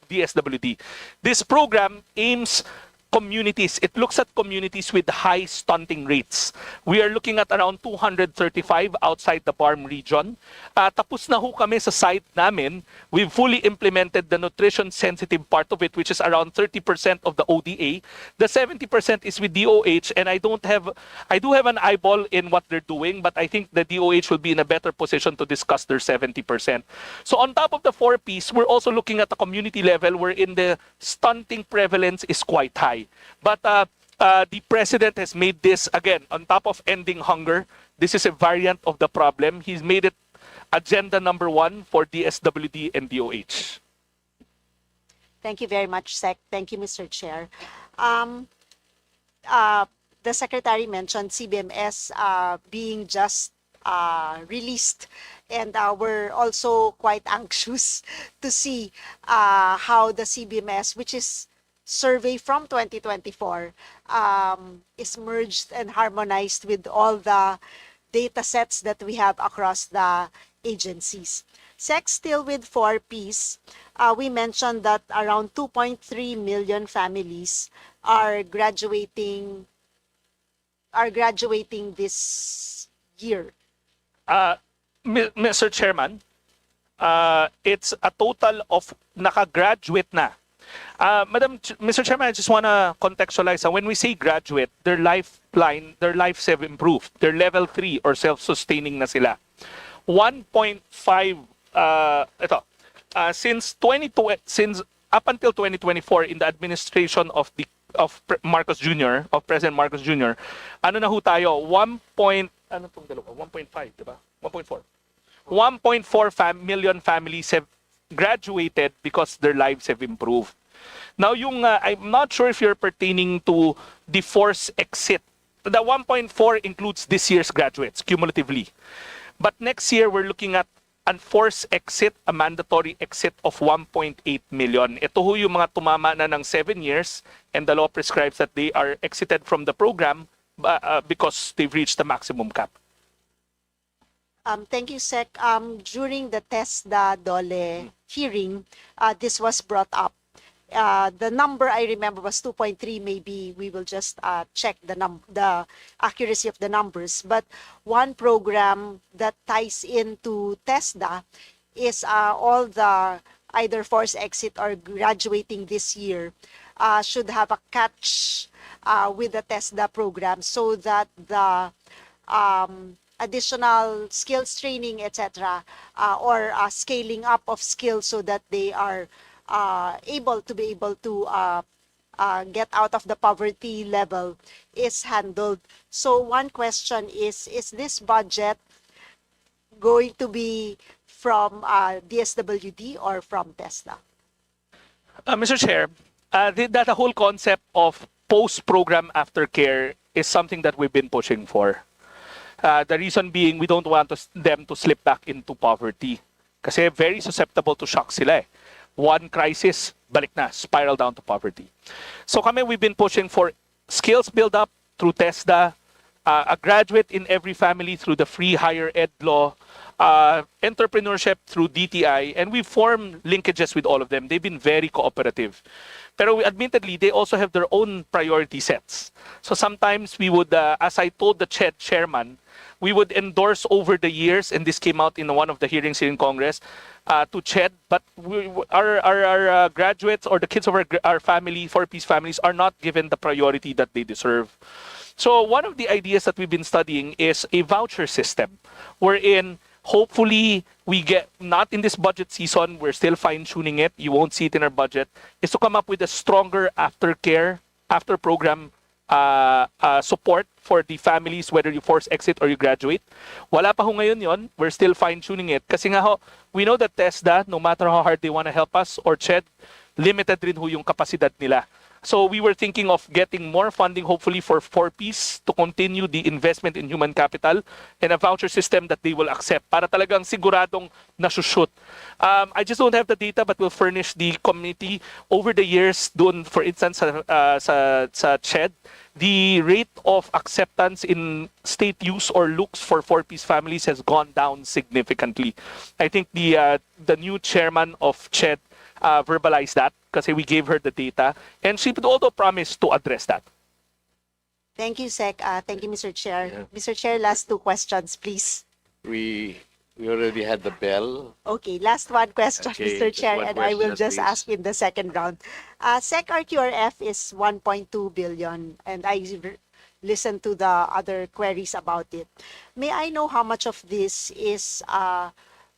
DSWD. This program aims communities. It looks at communities with high stunting rates. We are looking at around 235 outside the BARM region. Tapos na ho kami sa site namin. We've fully implemented the nutrition-sensitive part of it, which is around 30% of the ODA. The 70% is with DOH, and I do have an eyeball in what they're doing, but I think the DOH will be in a better position to discuss their 70%. So on top of the 4Ps, we're also looking at the community level wherein the stunting prevalence is quite high. But the president has made this, again, on top of ending hunger, this is a variant of the problem. He's made it agenda number 1 for DSWD and DOH. Thank you very much, Sec. Thank you, Mr. Chair. The Secretary mentioned CBMS being just released, and we're also quite anxious to see how the CBMS, which is survey from 2024, is merged and harmonized with all the data sets that we have across the agencies. Still with 4Ps, we mentioned that around 2.3 million families are graduating this year. Mr. Chairman, it's a total of nakagraduate na. Mr. Chairman, I just want to contextualize. When we say graduate, their lifeline, their lives have improved. They're level 3 or self-sustaining na sila. 1.5 since up until 2024 in the administration of Marcos Jr., of President Marcos Jr., ano na ho tayo? 1.5, diba? 1.4. 1.4 million families have graduated because their lives have improved. Now, I'm not sure if you're pertaining to the forced exit. The 1.4 includes this year's graduates, cumulatively. But next year, we're looking at a forced exit, a mandatory exit of 1.8 million. Ito ho yung mga tumama na ng 7 years, and the law prescribes that they are exited from the program because they've reached the maximum cap. Thank you, Sec. During the TESDA DOLE hearing, this was brought up. The number I remember was 2.3. Maybe we will just check the accuracy of the numbers. But one program that ties into TESDA is all the either forced exit or graduating this year should have a catch with the TESDA program, so that the additional skills training, etc., or scaling up of skills so that they are able to get out of the poverty level is handled. So one question is this budget going to be from DSWD or from TESDA? Mr. Chair, that the whole concept of post-program aftercare is something that we've been pushing for. The reason being, we don't want them to slip back into poverty. Kasi very susceptible to shock sila eh. One crisis, balik na, spiral down to poverty. So we've been pushing for skills build-up through TESDA, a graduate in every family through the free higher ed law, entrepreneurship through DTI, and we form linkages with all of them. They've been very cooperative. Pero admittedly, they also have their own priority sets. So sometimes we would, as I told the chairman, we would endorse over the years, and this came out in one of the hearings here in Congress, to CHED, but our graduates or the kids of our family, 4Ps families, are not given the priority that they deserve. So one of the ideas that we've been studying is a voucher system, wherein hopefully we get, not in this budget season, we're still fine-tuning it, you won't see it in our budget, is to come up with a stronger aftercare, after program support for the families, whether you force exit or you graduate. Wala pa ho ngayon yon. We're still fine-tuning it. Kasi nga ho, we know that TESDA, no matter how hard they want to help us, or CHED, limited rin ho yung kapasidad nila. So we were thinking of getting more funding, hopefully for 4Ps to continue the investment in human capital and a voucher system that they will accept para talagang siguradong nasushoot. I just don't have the data but will furnish the committee over the years doon, for instance, sa CHED, the rate of acceptance in state use or looks for 4Ps families has gone down significantly. I think the new chairman of CHED verbalized that kasi we gave her the data and she would also promise to address that. Thank you, Sec. Thank you, Mr. Chair. Mr. Chair, last two questions, please. We already had the bell. Okay, last one question, Okay, Mr. just Chair, one and I will question, just please. ask in the second round. Sec RQRF is 1.2 billion, and I listened to the other queries about it. May I know how much of this is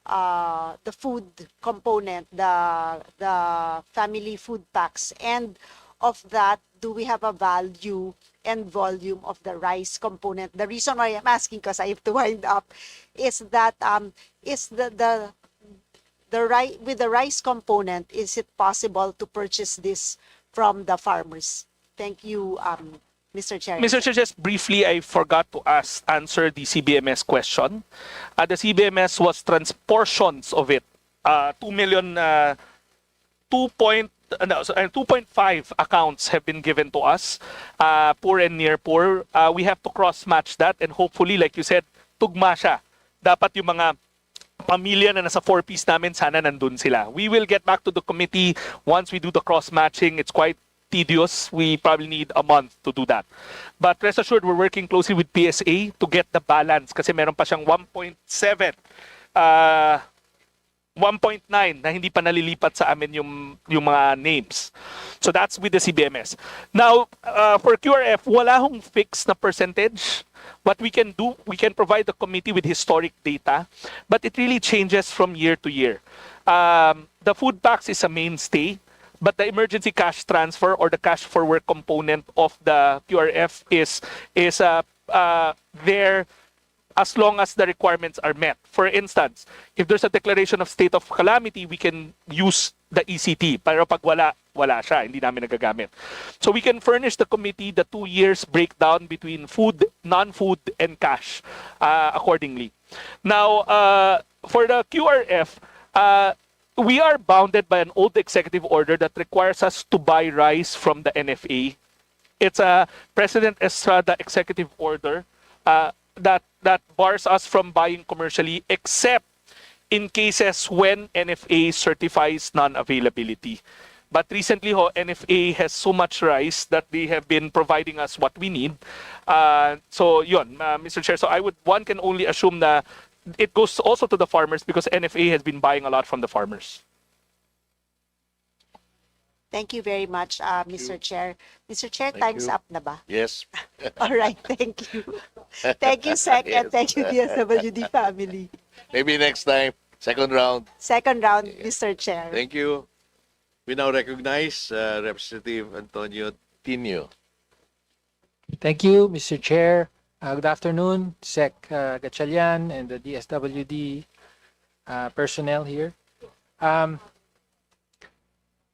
the food component, the family food packs, and of that, do we have a value and volume of the rice component? The reason why I'm asking, because I have to wind up, is that is the rice with the rice component, is it possible to purchase this from the farmers? Thank you, Mr. Chair. Mr. Chair, just briefly, I forgot to answer the CBMS question. The CBMS was portions of it. 2 million, 2.5 accounts have been given to us, poor and near poor. We have to cross-match that and hopefully, like you said, tugma siya. Dapat yung mga pamilya na nasa 4Ps namin, sana nandun sila. We will get back to the committee once we do the cross-matching. It's quite tedious. We probably need a month to do that. But rest assured, we're working closely with PSA to get the balance kasi meron pa siyang 1.7, 1.9 na hindi pa nalilipat sa amin yung mga names. So that's with the CBMS. Now, for QRF, wala hong fixed na percentage. What we can do, we can provide the committee with historic data, but it really changes from year to year. The food packs is a mainstay, but the emergency cash transfer or the cash for work component of the QRF is there as long as the requirements are met. For instance, if there's a declaration of state of calamity, we can use the ECT. Pero pag wala siya, hindi namin nagagamit. So we can furnish the committee the 2 years breakdown between food, non-food, and cash accordingly. Now, for the QRF, we are bounded by an old executive order that requires us to buy rice from the NFA. It's a President Estrada executive order that bars us from buying commercially except in cases when NFA certifies non-availability. But recently, NFA has so much rice that they have been providing us what we need. So yun, Mr. Chair, so one can only assume that it goes also to the farmers because NFA has been buying a lot from the farmers. Thank you very much, Mr. Chair. Mr. Chair, Thank time's you. up na ba? Yes. All right, thank you. Thank you, Sec, and Yes. thank you, DSWD family. Maybe next time, second round. Second round, Mr. Chair. Thank you. We now recognize Representative Antonio Tino. Thank you, Mr. Chair. Good afternoon, Sec Gatchalian and the DSWD personnel here.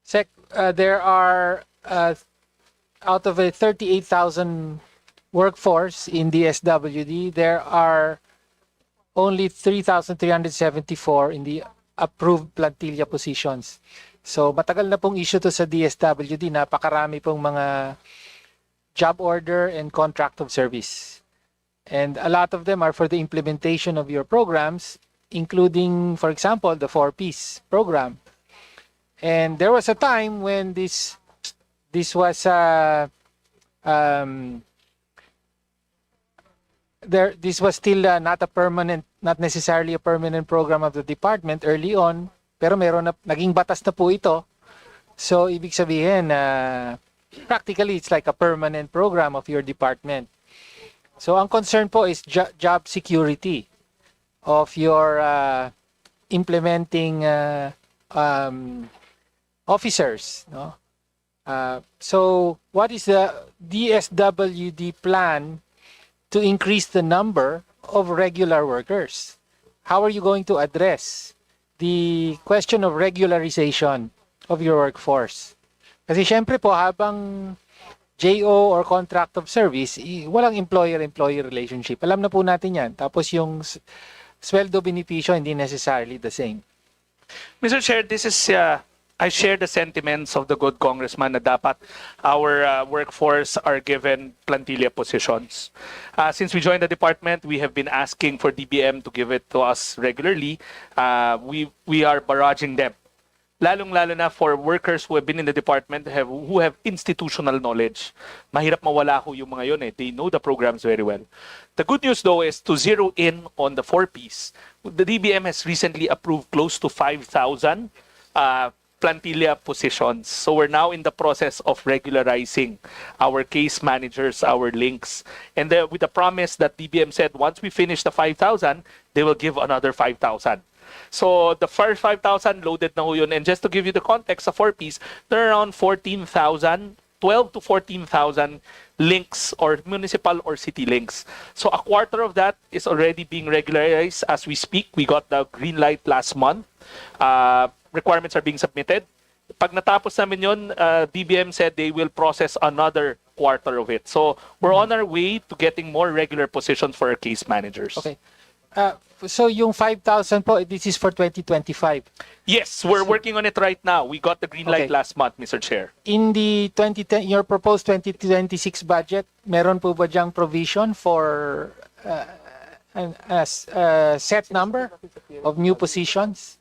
Sec, there are, out of a 38,000 workforce in DSWD, there are only 3,374 in the approved plantilla positions. So matagal na pong issue to sa DSWD, napakarami pong mga job order and contract of service. And a lot of them are for the implementation of your programs, including, for example, the 4Ps program. And there was a time when this was this was still not a permanent, not necessarily a permanent program of the department early on, pero meron na, naging batas na po ito. So ibig sabihin, practically it's like a permanent program of your department. So ang concern po is job security of your implementing officers. No? So what is the DSWD plan to increase the number of regular workers? How are you going to address the question of regularization of your workforce? Kasi syempre po, habang JO or contract of service, walang employer-employee relationship. Alam na po natin yan. Tapos yung sweldo benepisyo, hindi necessarily the same. Mr. Chair, this is I share the sentiments of the good congressman na dapat our workforce are given plantilla positions. Since we joined the department, we have been asking for DBM to give it to us regularly. We are barraging them. Lalong-lalo na for workers who have been in the department who have institutional knowledge. Mahirap mawala ho yung mga yun eh. They know the programs very well. The good news though is to zero in on the 4Ps. The DBM has recently approved close to 5,000 plantilla positions. So we're now in the process of regularizing our case managers, our links. And with the promise that DBM said once we finish the 5,000, they will give another 5,000. So the first 5,000 loaded na ho yun. And just to give you the context sa 4Ps, there are around 12 to 14,000 links or municipal or city links. So a quarter of that is already being regularized as we speak. We got the green light last month. Requirements are being submitted. Pag natapos namin yun, DBM said they will process another quarter of it. So we're on our way to getting more regular positions for our case managers. Okay. So yung 5,000 po, this is for 2025. Yes, we're working on it right now. We got the green light last month, Mr. Chair. In the your proposed 2026 budget, meron po ba diyang provision for a set number of new positions?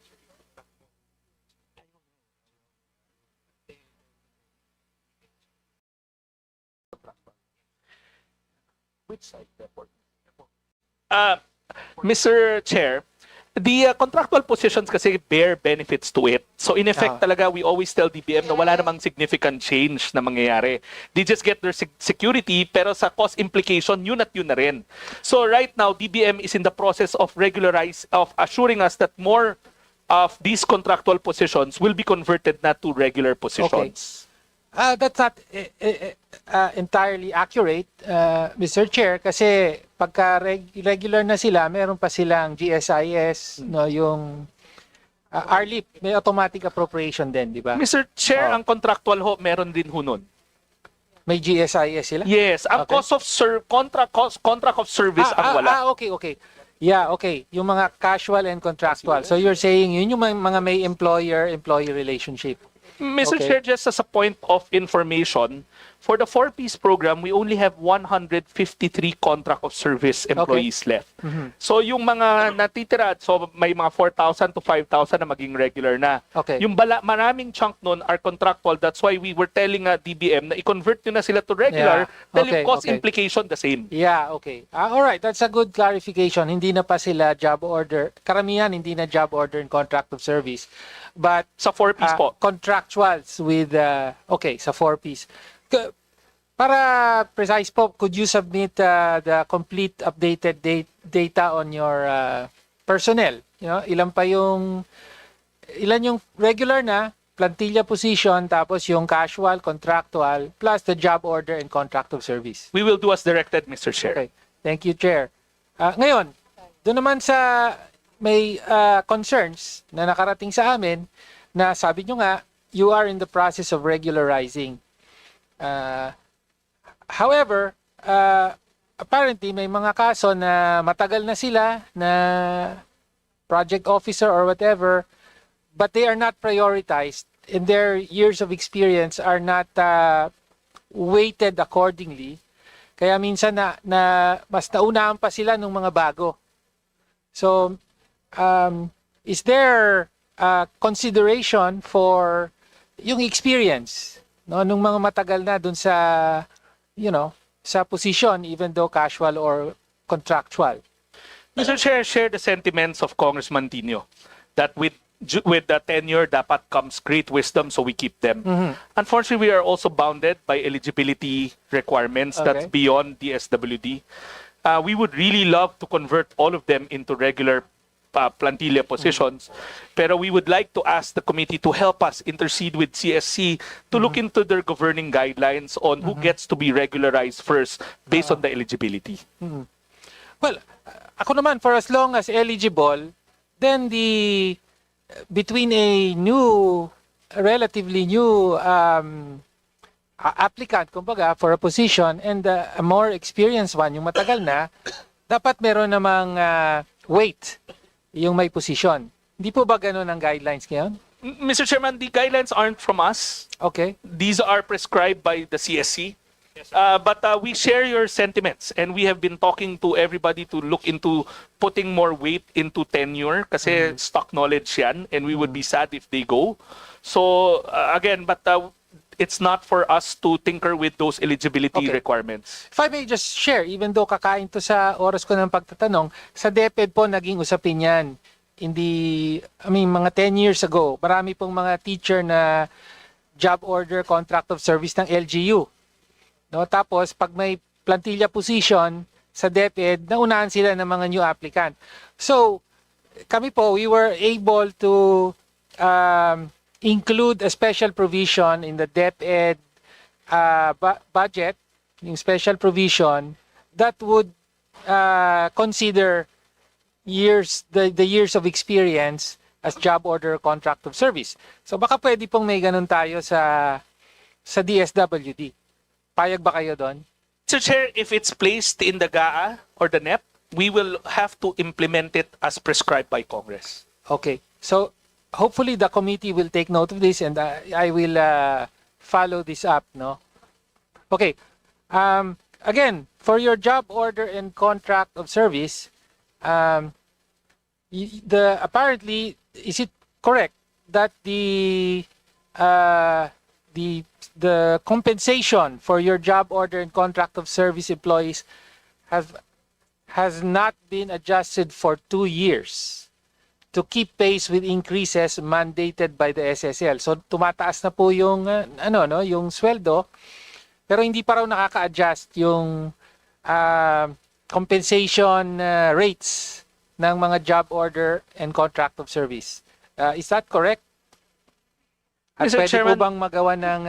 Which side? Mr. Chair, the contractual positions kasi bear benefits to it. So in effect talaga, we always tell DBM na wala namang significant change na mangyayari. They just get their security, pero sa cost implication, yun at yun na rin. So right now, DBM is in the process of assuring us that more of these contractual positions will be converted na to regular positions. That's not entirely accurate, Mr. Chair, kasi pagka regular na sila, meron pa silang GSIS, no, yung RLIP, may automatic appropriation din, di ba? Mr. Chair, ang contractual ho, meron din ho nun. May GSIS sila? Yes, ang cost of contract of service ang wala. Okay. Yeah, okay. Yung mga casual and contractual. So you're saying yun yung mga may employer-employee relationship. Mr. Chair, just as a point of information, for the 4Ps program, we only have 153 contract of service employees left. So yung mga natitira, so may mga 4,000 to 5,000 na maging regular na. Yung maraming chunk nun are contractual. That's why we were telling DBM na i-convert nyo na sila to regular dahil yung cost implication the same. Yeah, okay. Alright, that's a good clarification. Hindi na pa sila job order. Karamihan hindi na job order and contract of service. But sa 4Ps po. Contractuals with, sa 4Ps. Para precise po, could you submit the complete updated data on your personnel? You know, ilan yung regular na, plantilla position, tapos yung casual, contractual, plus the job order and contract of service. We will do as directed, Mr. Chair. Okay. Thank you, Chair. Ngayon, doon naman sa may concerns na nakarating sa amin na sabi nyo nga, you are in the process of regularizing. However, apparently may mga kaso na matagal na sila na project officer or whatever, but they are not prioritized and their years of experience are not weighted accordingly. Kaya minsan na mas naunahan pa sila ng mga bago. So, is there consideration for yung experience, no, nung mga matagal na dun sa, sa position, even though casual or contractual? Mr. Chair, share the sentiments of Congressman Tino that with the tenure dapat comes great wisdom, so we keep them. Unfortunately, we are also bounded by eligibility requirements that's beyond DSWD. We would really love to convert all of them into regular plantilla positions, pero we would like to ask the committee to help us intercede with CSC to look into their governing guidelines on who gets to be regularized first based on the eligibility. Well, ako naman, for as long as eligible, then between a new relatively new applicant, kumbaga, for a position and a more experienced one, yung matagal na, dapat meron namang weight yung may position. Hindi po ba ganun ang guidelines ngayon? Mr. Chairman, the guidelines aren't from us. Okay. These are prescribed by the CSC. But we share your sentiments, and we have been talking to everybody to look into putting more weight into tenure kasi stock knowledge yan, and we would be sad if they go. So again, but it's not for us to tinker with those eligibility requirements. If I may just share, even though kakain to sa oras ko ng pagtatanong, sa DepEd po naging usapin yan. Mga 10 years ago, marami pong mga teacher na job order contract of service ng LGU. No, tapos pag may plantilla position sa DepEd, naunahan sila ng mga new applicant. So, kami po, we were able to include a special provision in the DepEd budget, yung special provision that would consider the years of experience as job order contract of service. So baka pwede pong may ganun tayo sa DSWD. Payag ba kayo doon? Mr. Chair, if it's placed in the GAA or the NEP, we will have to implement it as prescribed by Congress. Okay. So hopefully the committee will take note of this and I will follow this up, no? Okay. Again, for your job order and contract of service, apparently, is it correct that the compensation for your job order and contract of service employees has not been adjusted for 2 years to keep pace with increases mandated by the SSL? So tumataas na po yung yung sweldo, pero hindi pa raw nakaka-adjust yung compensation rates ng mga job order and contract of service. Is that correct? At Mr. pwede Chairman, po bang magawa ng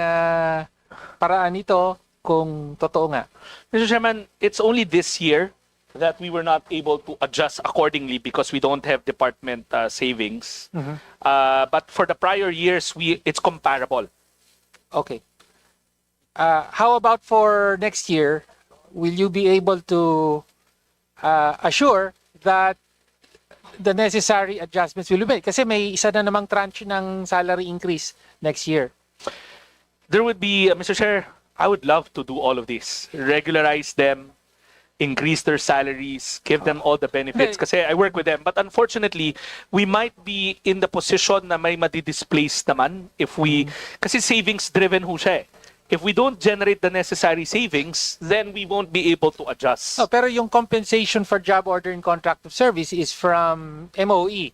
paraan ito kung totoo nga? Mr. Chairman, it's only this year that we were not able to adjust accordingly because we don't have department savings. But for the prior years, it's comparable. Okay. How about for next year? Will you be able to assure that the necessary adjustments will be made? Kasi may isa na namang tranche ng salary increase next year. There would be, Mr. Chair, I would love to do all of this. Regularize them, increase their salaries, give them all the benefits. Kasi I work with them. But unfortunately, we might be in the position na may madi-displace naman if we, kasi savings-driven ho siya eh. If we don't generate the necessary savings, then we won't be able to adjust. No, pero yung compensation for job order and contract of service is from MOE.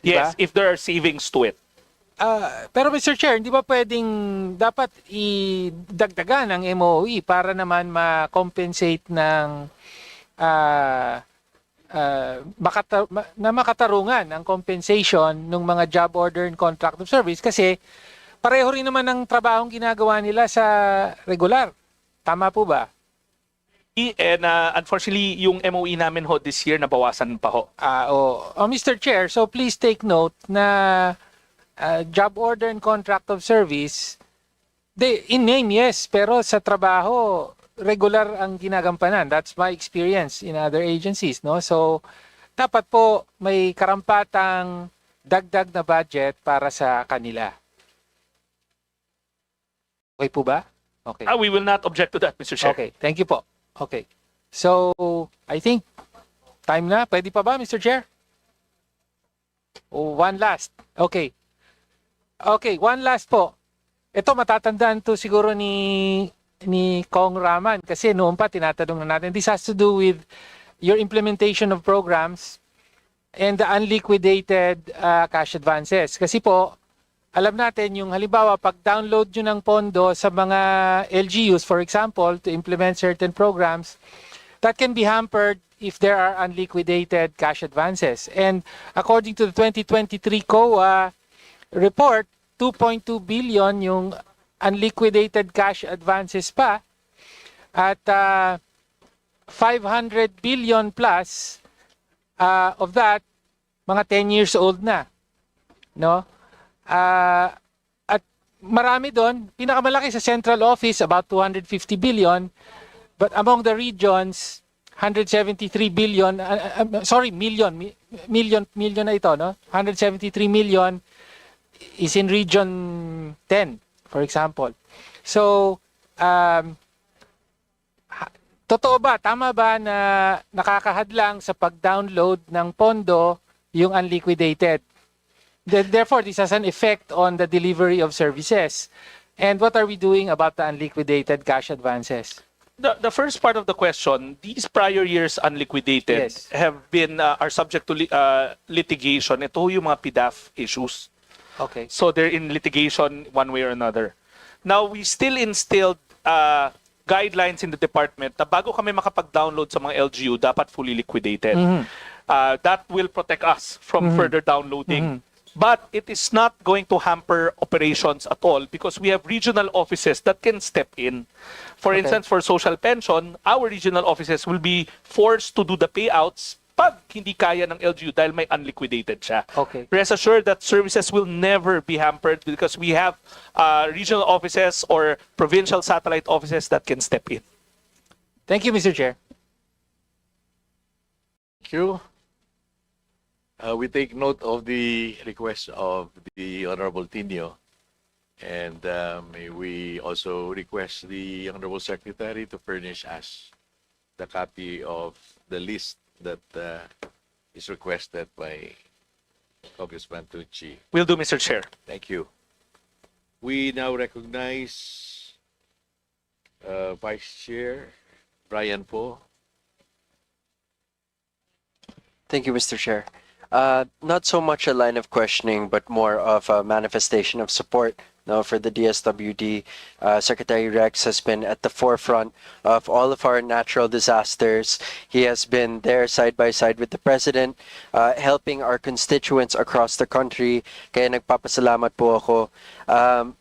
Yes, if there are savings to it. Pero Mr. Chair, hindi ba pwedeng dapat idagdagan ng MOE para naman ma-compensate ng makatarungan ang compensation ng mga job order and contract of service? Kasi pareho rin naman ng trabahong ginagawa nila sa regular. Tama po ba? And unfortunately, yung MOE namin ho this year nabawasan pa ho. Mr. Chair, so please take note na job order and contract of service, in name, yes, pero sa trabaho, regular ang ginagampanan. That's my experience in other agencies, no? So, dapat po may karampatang dagdag na budget para sa kanila. Okay po ba? Okay. We will not object to that, Mr. Chair. Okay, thank you po. Okay. So, I think time na. Pwede pa ba, Mr. Chair? One last. Okay. Okay, one last po. Ito matatandaan to siguro ni Kong Raman kasi noon pa tinatanong na natin. This has to do with your implementation of programs and the unliquidated cash advances. Kasi po, alam natin yung halimbawa pag-download nyo ng pondo sa mga LGUs, for example, to implement certain programs, that can be hampered if there are unliquidated cash advances. And according to the 2023 COA report, 2.2 billion yung unliquidated cash advances pa at 500 billion plus of that mga 10 years old na, no? At marami doon. Pinakamalaki sa central office, about 250 billion. But among the regions, 173 billion, million na ito, no? 173 million is in region 10, for example. So, totoo ba, tama ba na nakakahadlang sa pag-download ng pondo yung unliquidated? Therefore, this has an effect on the delivery of services. And what are we doing about the unliquidated cash advances? The first part of the question, these prior years unliquidated Yes. have been are subject to litigation. Ito yung mga PDAF issues. Okay. So they're in litigation one way or another. Now, we still instilled guidelines in the department na bago kami makapag-download sa mga LGU, dapat fully liquidated. That will protect us from further downloading. But it is not going to hamper operations at all because we have regional offices that can step in. For instance, for social pension, our regional offices will be forced to do the payouts pag hindi kaya ng LGU dahil may unliquidated siya. Okay. Rest assured that services will never be hampered because we have regional offices or provincial satellite offices that can step in. Thank you, Mr. Chair. Thank you. We take note of the request of the Honorable Tinio, and may we also request the Honorable Secretary to furnish us the copy of the list that is requested by Congressman Tucci. Will do, Mr. Chair. Thank you. We now recognize Vice Chair Brian Poe. Thank you, Mr. Chair. Not so much a line of questioning, but more of a manifestation of support. No, for the DSWD, Secretary Rex has been at the forefront of all of our natural disasters. He has been there side by side with the President, helping our constituents across the country. Kaya nagpapasalamat po ako.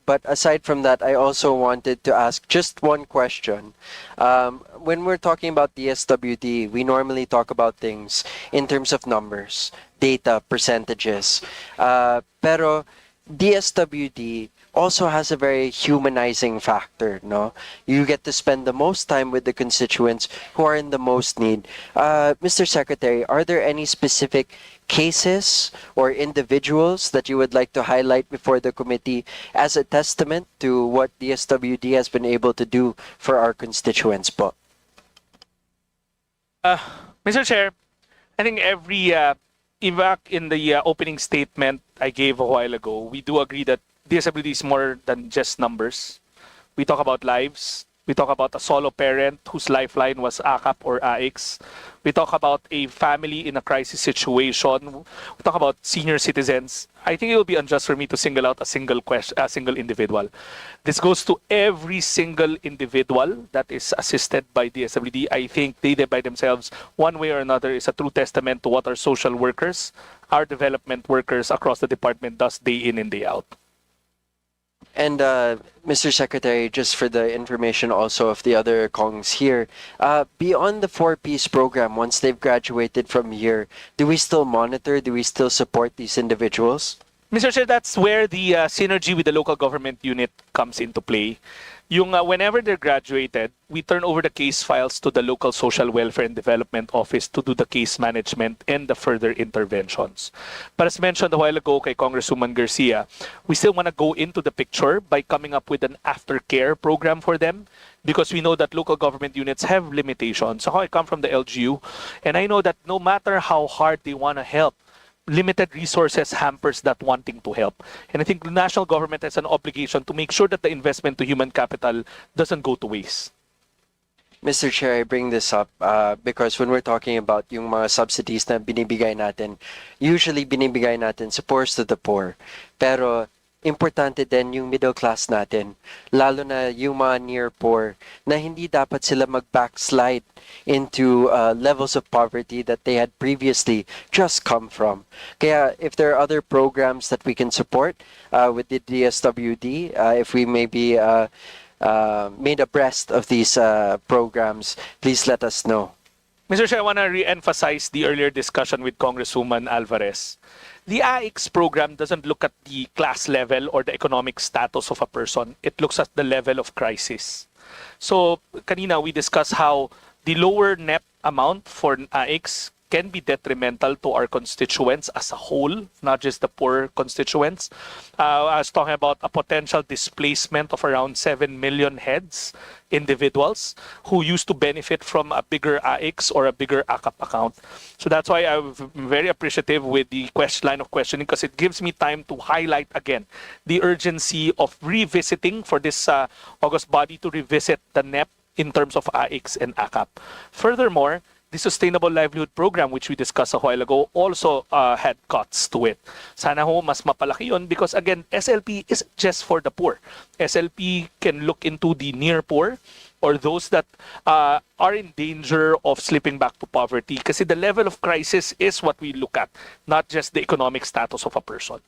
But aside from that, I also wanted to ask just one question. When we're talking about DSWD, we normally talk about things in terms of numbers, data, percentages. Pero DSWD also has a very humanizing factor, no? You get to spend the most time with the constituents who are in the most need. Mr. Secretary, are there any specific cases or individuals that you would like to highlight before the committee as a testament to what DSWD has been able to do for our constituents po? Mr. Chair, I think every evac in the opening statement I gave a while ago, we do agree that DSWD is more than just numbers. We talk about lives. We talk about a solo parent whose lifeline was AKAP or AIX. We talk about a family in a crisis situation. We talk about senior citizens. I think it will be unjust for me to single out a single individual. This goes to every single individual that is assisted by DSWD. I think they by themselves, one way or another, is a true testament to what our social workers, our development workers across the department does day in and day out. And Mr. Secretary, just for the information also of the other Kongs here, beyond the 4-piece program, once they've graduated from here, do we still monitor, do we still support these individuals? Mr. Chair, that's where the synergy with the local government unit comes into play. Yung whenever they're graduated, we turn over the case files to the local social welfare and development office to do the case management and the further interventions. But as mentioned a while ago kay Congresswoman Garcia, we still want to go into the picture by coming up with an aftercare program for them because we know that local government units have limitations. So I come from the LGU, and I know that no matter how hard they want to help, limited resources hampers that wanting to help. And I think the national government has an obligation to make sure that the investment to human capital doesn't go to waste. Mr. Chair, I bring this up because when we're talking about yung mga subsidies na binibigay natin, usually binibigay natin sa poorest to the poor. Pero importante din yung middle class natin, lalo na yung mga near poor, na hindi dapat sila mag-backslide into levels of poverty that they had previously just come from. Kaya if there are other programs that we can support with the DSWD, if we may be made abreast of these programs, please let us know. Mr. Chair, I want to re-emphasize the earlier discussion with Congresswoman Alvarez. The AIX program doesn't look at the class level or the economic status of a person. It looks at the level of crisis. So, kanina we discussed how the lower NEP amount for AIX can be detrimental to our constituents as a whole, not just the poor constituents. I was talking about a potential displacement of around 7 million heads, individuals, who used to benefit from a bigger AIX or a bigger AKAP account. So that's why I'm very appreciative with the line of questioning, because it gives me time to highlight again the urgency of revisiting for this August body to revisit the NEP in terms of AIX and AKAP. Furthermore, the Sustainable Livelihood Program, which we discussed a while ago, also had cuts to it. Sana ho mas mapalaki yun, because again, SLP is just for the poor. SLP can look into the near poor or those that are in danger of slipping back to poverty, kasi the level of crisis is what we look at, not just the economic status of a person.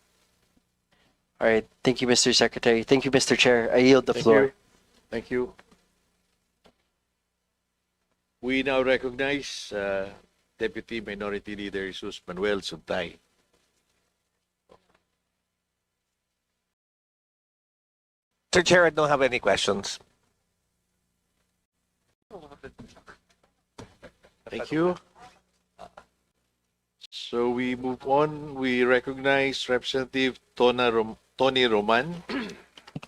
All right. Thank you, Mr. Secretary. Thank you, Mr. Chair. I yield the Thank floor. you. Thank you. We now recognize Deputy Minority Leader Jesus Manuel Suntay. Mr. Chair, I don't have any questions. Thank you. So we move on. We recognize Representative Tony Roman.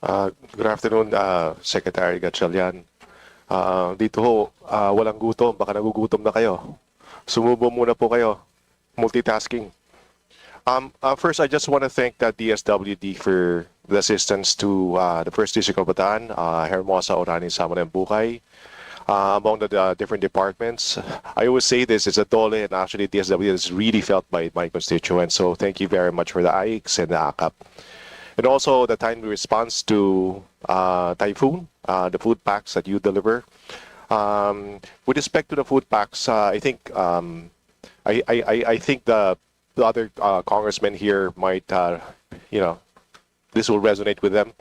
Good afternoon, Secretary Gatchalian. Dito ho, walang gutom. Baka nagugutom na kayo. Sumubo muna po kayo. Multitasking. First, I just want to thank the DSWD for the assistance to the First District of Bataan, Hermosa, Orani, Samar, and Bukay, among the different departments. I always say this, it's a dole, and actually DSWD is really felt by my constituents. So thank you very much for the AIX and the AKAP. And also the timely response to typhoon, the food packs that you deliver. With respect to the food packs, I think I think the other congressmen here might, this will resonate with them.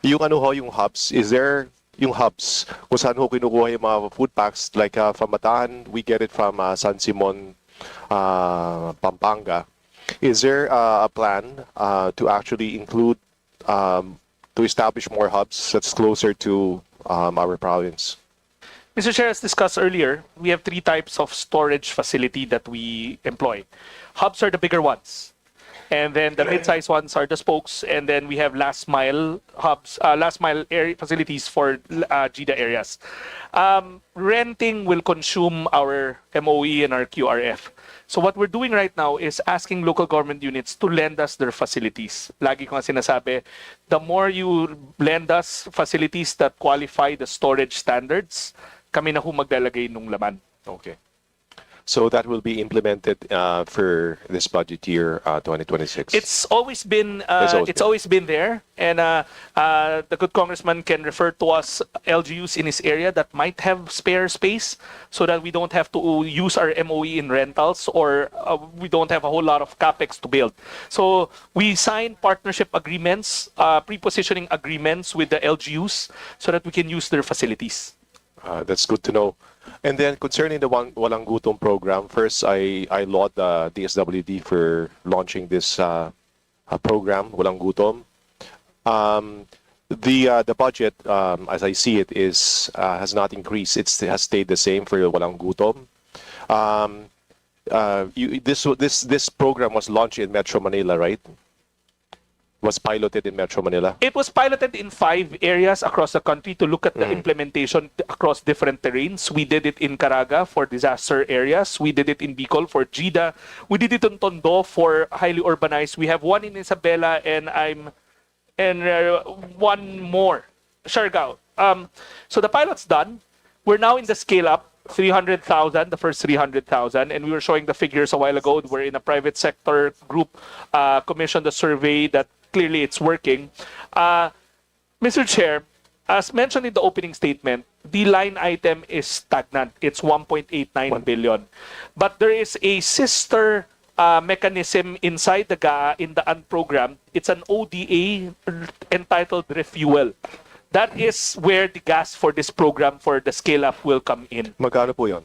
Yung ano ho, yung hubs, is there yung hubs kung saan ho kinukuha yung mga food packs, like from Bataan, we get it from San Simon, Pampanga. Is there a plan to actually include, to establish more hubs that's closer to our province? Mr. Chair, as discussed earlier, we have 3 types of storage facility that we employ. Hubs are the bigger ones. And then the mid-sized ones are the spokes. And then we have last mile hubs, last mile area facilities for GIDA areas. Renting will consume our MOE and our QRF. So what we're doing right now is asking local government units to lend us their facilities. Lagi ko nga sinasabi, the more you lend us facilities that qualify the storage standards, kami na ho maglalagay nung laman. Okay. So that will be implemented for this budget year, 2026. It's always been there, and the good congressman can refer to us LGUs in his area that might have spare space, so that we don't have to use our MOE in rentals, or we don't have a whole lot of capex to build. So we sign partnership agreements, pre-positioning agreements with the LGUs, so that we can use their facilities. That's good to know. And then concerning the Walang Gutom program, first I laud the DSWD for launching this program, Walang Gutom. The budget, as I see it, has not increased. It has stayed the same for Walang Gutom. This program was launched in Metro Manila, right? Was piloted in Metro Manila? It was piloted in 5 areas across the country to look at the implementation across different terrains. We did it in Caraga for disaster areas. We did it in Bicol for GIDA. We did it in Tondo for highly urbanized. We have one in Isabela, and one more, Siargao. So the pilot's done. We're now in the scale up. 300,000, the first 300,000, and we were showing the figures a while ago. We're in a private sector group commissioned a survey that clearly it's working. Mr. Chair, as mentioned in the opening statement, the line item is stagnant. It's 1.89 billion. But there is a sister mechanism inside the GAA in the unprogrammed. It's an ODA entitled Refuel. That is where the gas for this program for the scale-up will come in. Magkano po yun?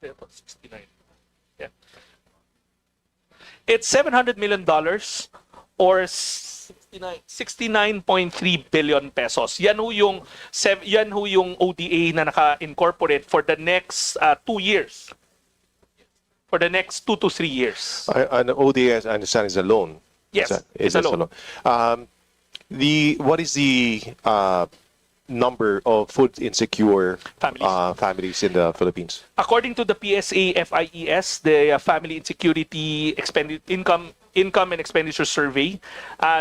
69. Yeah. It's $700 million or 69.3 billion pesos. Yan ho yung ODA na naka-incorporate for the next 2 years. For the next 2 to 3 years. An ODS, I understand, is a loan. Yes, Is it's a that- loan. What is the number of food insecure families in the Philippines? According to the PSA FIES, the Family Insecurity Income and Expenditure Survey,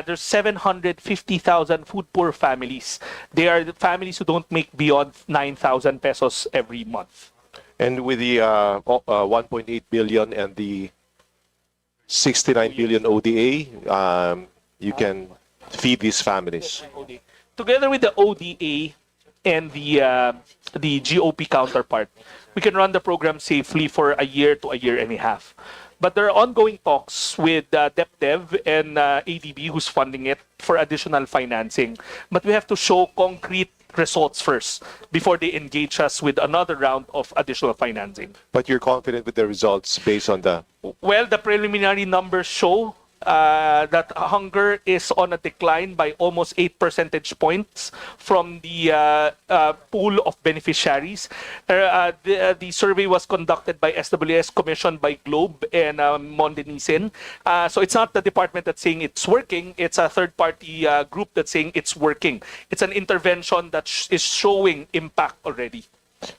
there's 750,000 food poor families. They are the families who don't make beyond 9,000 pesos every month. And with the 1.8 billion and the 69 billion ODA, you can feed these families. Together with the ODA and the GOP counterpart, we can run the program safely for a year to a year and a half. But there are ongoing talks with DepDev and ADB, who's funding it, for additional financing. But we have to show concrete results first before they engage us with another round of additional financing. But you're confident with the results based on the... Well, the preliminary numbers show that hunger is on a decline by almost 8 percentage points from the pool of beneficiaries. The survey was conducted by SWS, commissioned by Globe and Mondenisin. So it's not the department that's saying it's working, it's a third-party group that's saying it's working. It's an intervention that is showing impact already.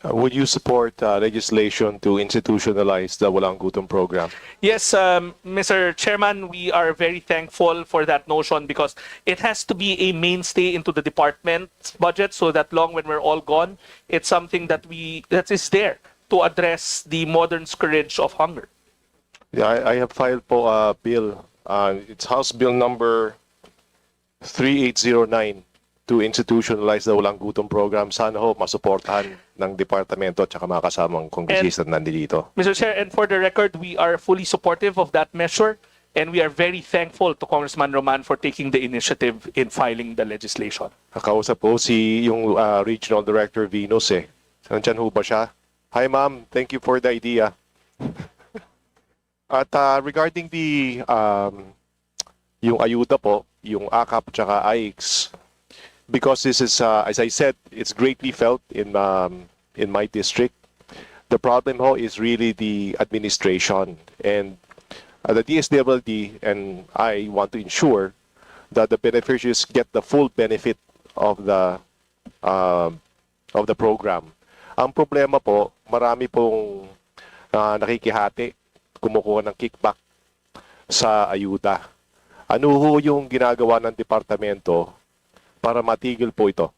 Would you support legislation to institutionalize the Walang Gutom program? Yes, Mr. Chairman, we are very thankful for that notion because it has to be a mainstay into the department's budget so that long when we're all gone, it's something that is there to address the modern scourge of hunger. Yeah, I have filed po a bill. It's House Bill number 3809 to institutionalize the Walang Gutom program. Sana ho masuportahan ng departamento at saka mga kasamang kongresista na nandito. Mr. Chair, and for the record, we are fully supportive of that measure and we are very thankful to Congressman Roman for taking the initiative in filing the legislation. Kakausap po yung Regional Director Venus eh. Nandyan ho ba siya? Hi ma'am, thank you for the idea. At regarding the yung ayuda po, yung AKAP tsaka AIX, because this is, as I said, it's greatly felt in my district. The problem ho is really the administration, and the DSWD and I want to ensure that the beneficiaries get the full benefit of the program. Ang problema po, marami pong nakikihati, kumukuha ng kickback sa ayuda. Ano ho yung ginagawa ng departamento para matigil po ito?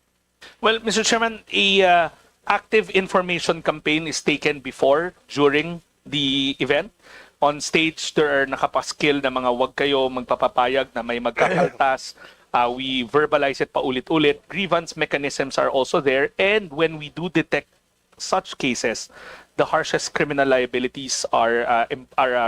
Well, Mr. Chairman, a active information campaign is taken before, during the event. On stage, there are nakapaskil na mga wag kayo magpapapayag na may magkakaltas. We verbalize it paulit-ulit. Grievance mechanisms are also there. And when we do detect such cases, the harshest criminal liabilities are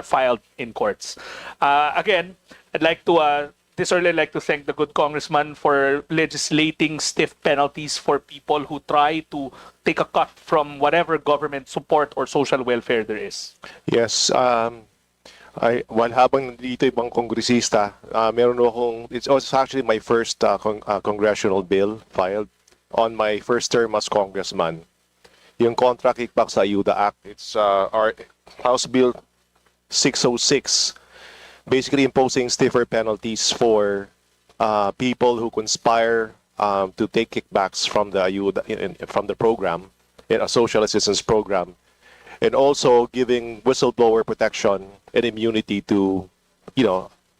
filed in courts. Again, I'd like to like to thank the good congressman for legislating stiff penalties for people who try to take a cut from whatever government support or social welfare there is. Yes, while habang dito ibang kongresista, meron akong, it's also actually my first congressional bill filed on my first term as congressman. Yung Contra Kickback sa Ayuda Act, it's our House Bill 606, basically imposing stiffer penalties for people who conspire to take kickbacks from the Ayuda, from the program, in a social assistance program, and also giving whistleblower protection and immunity to,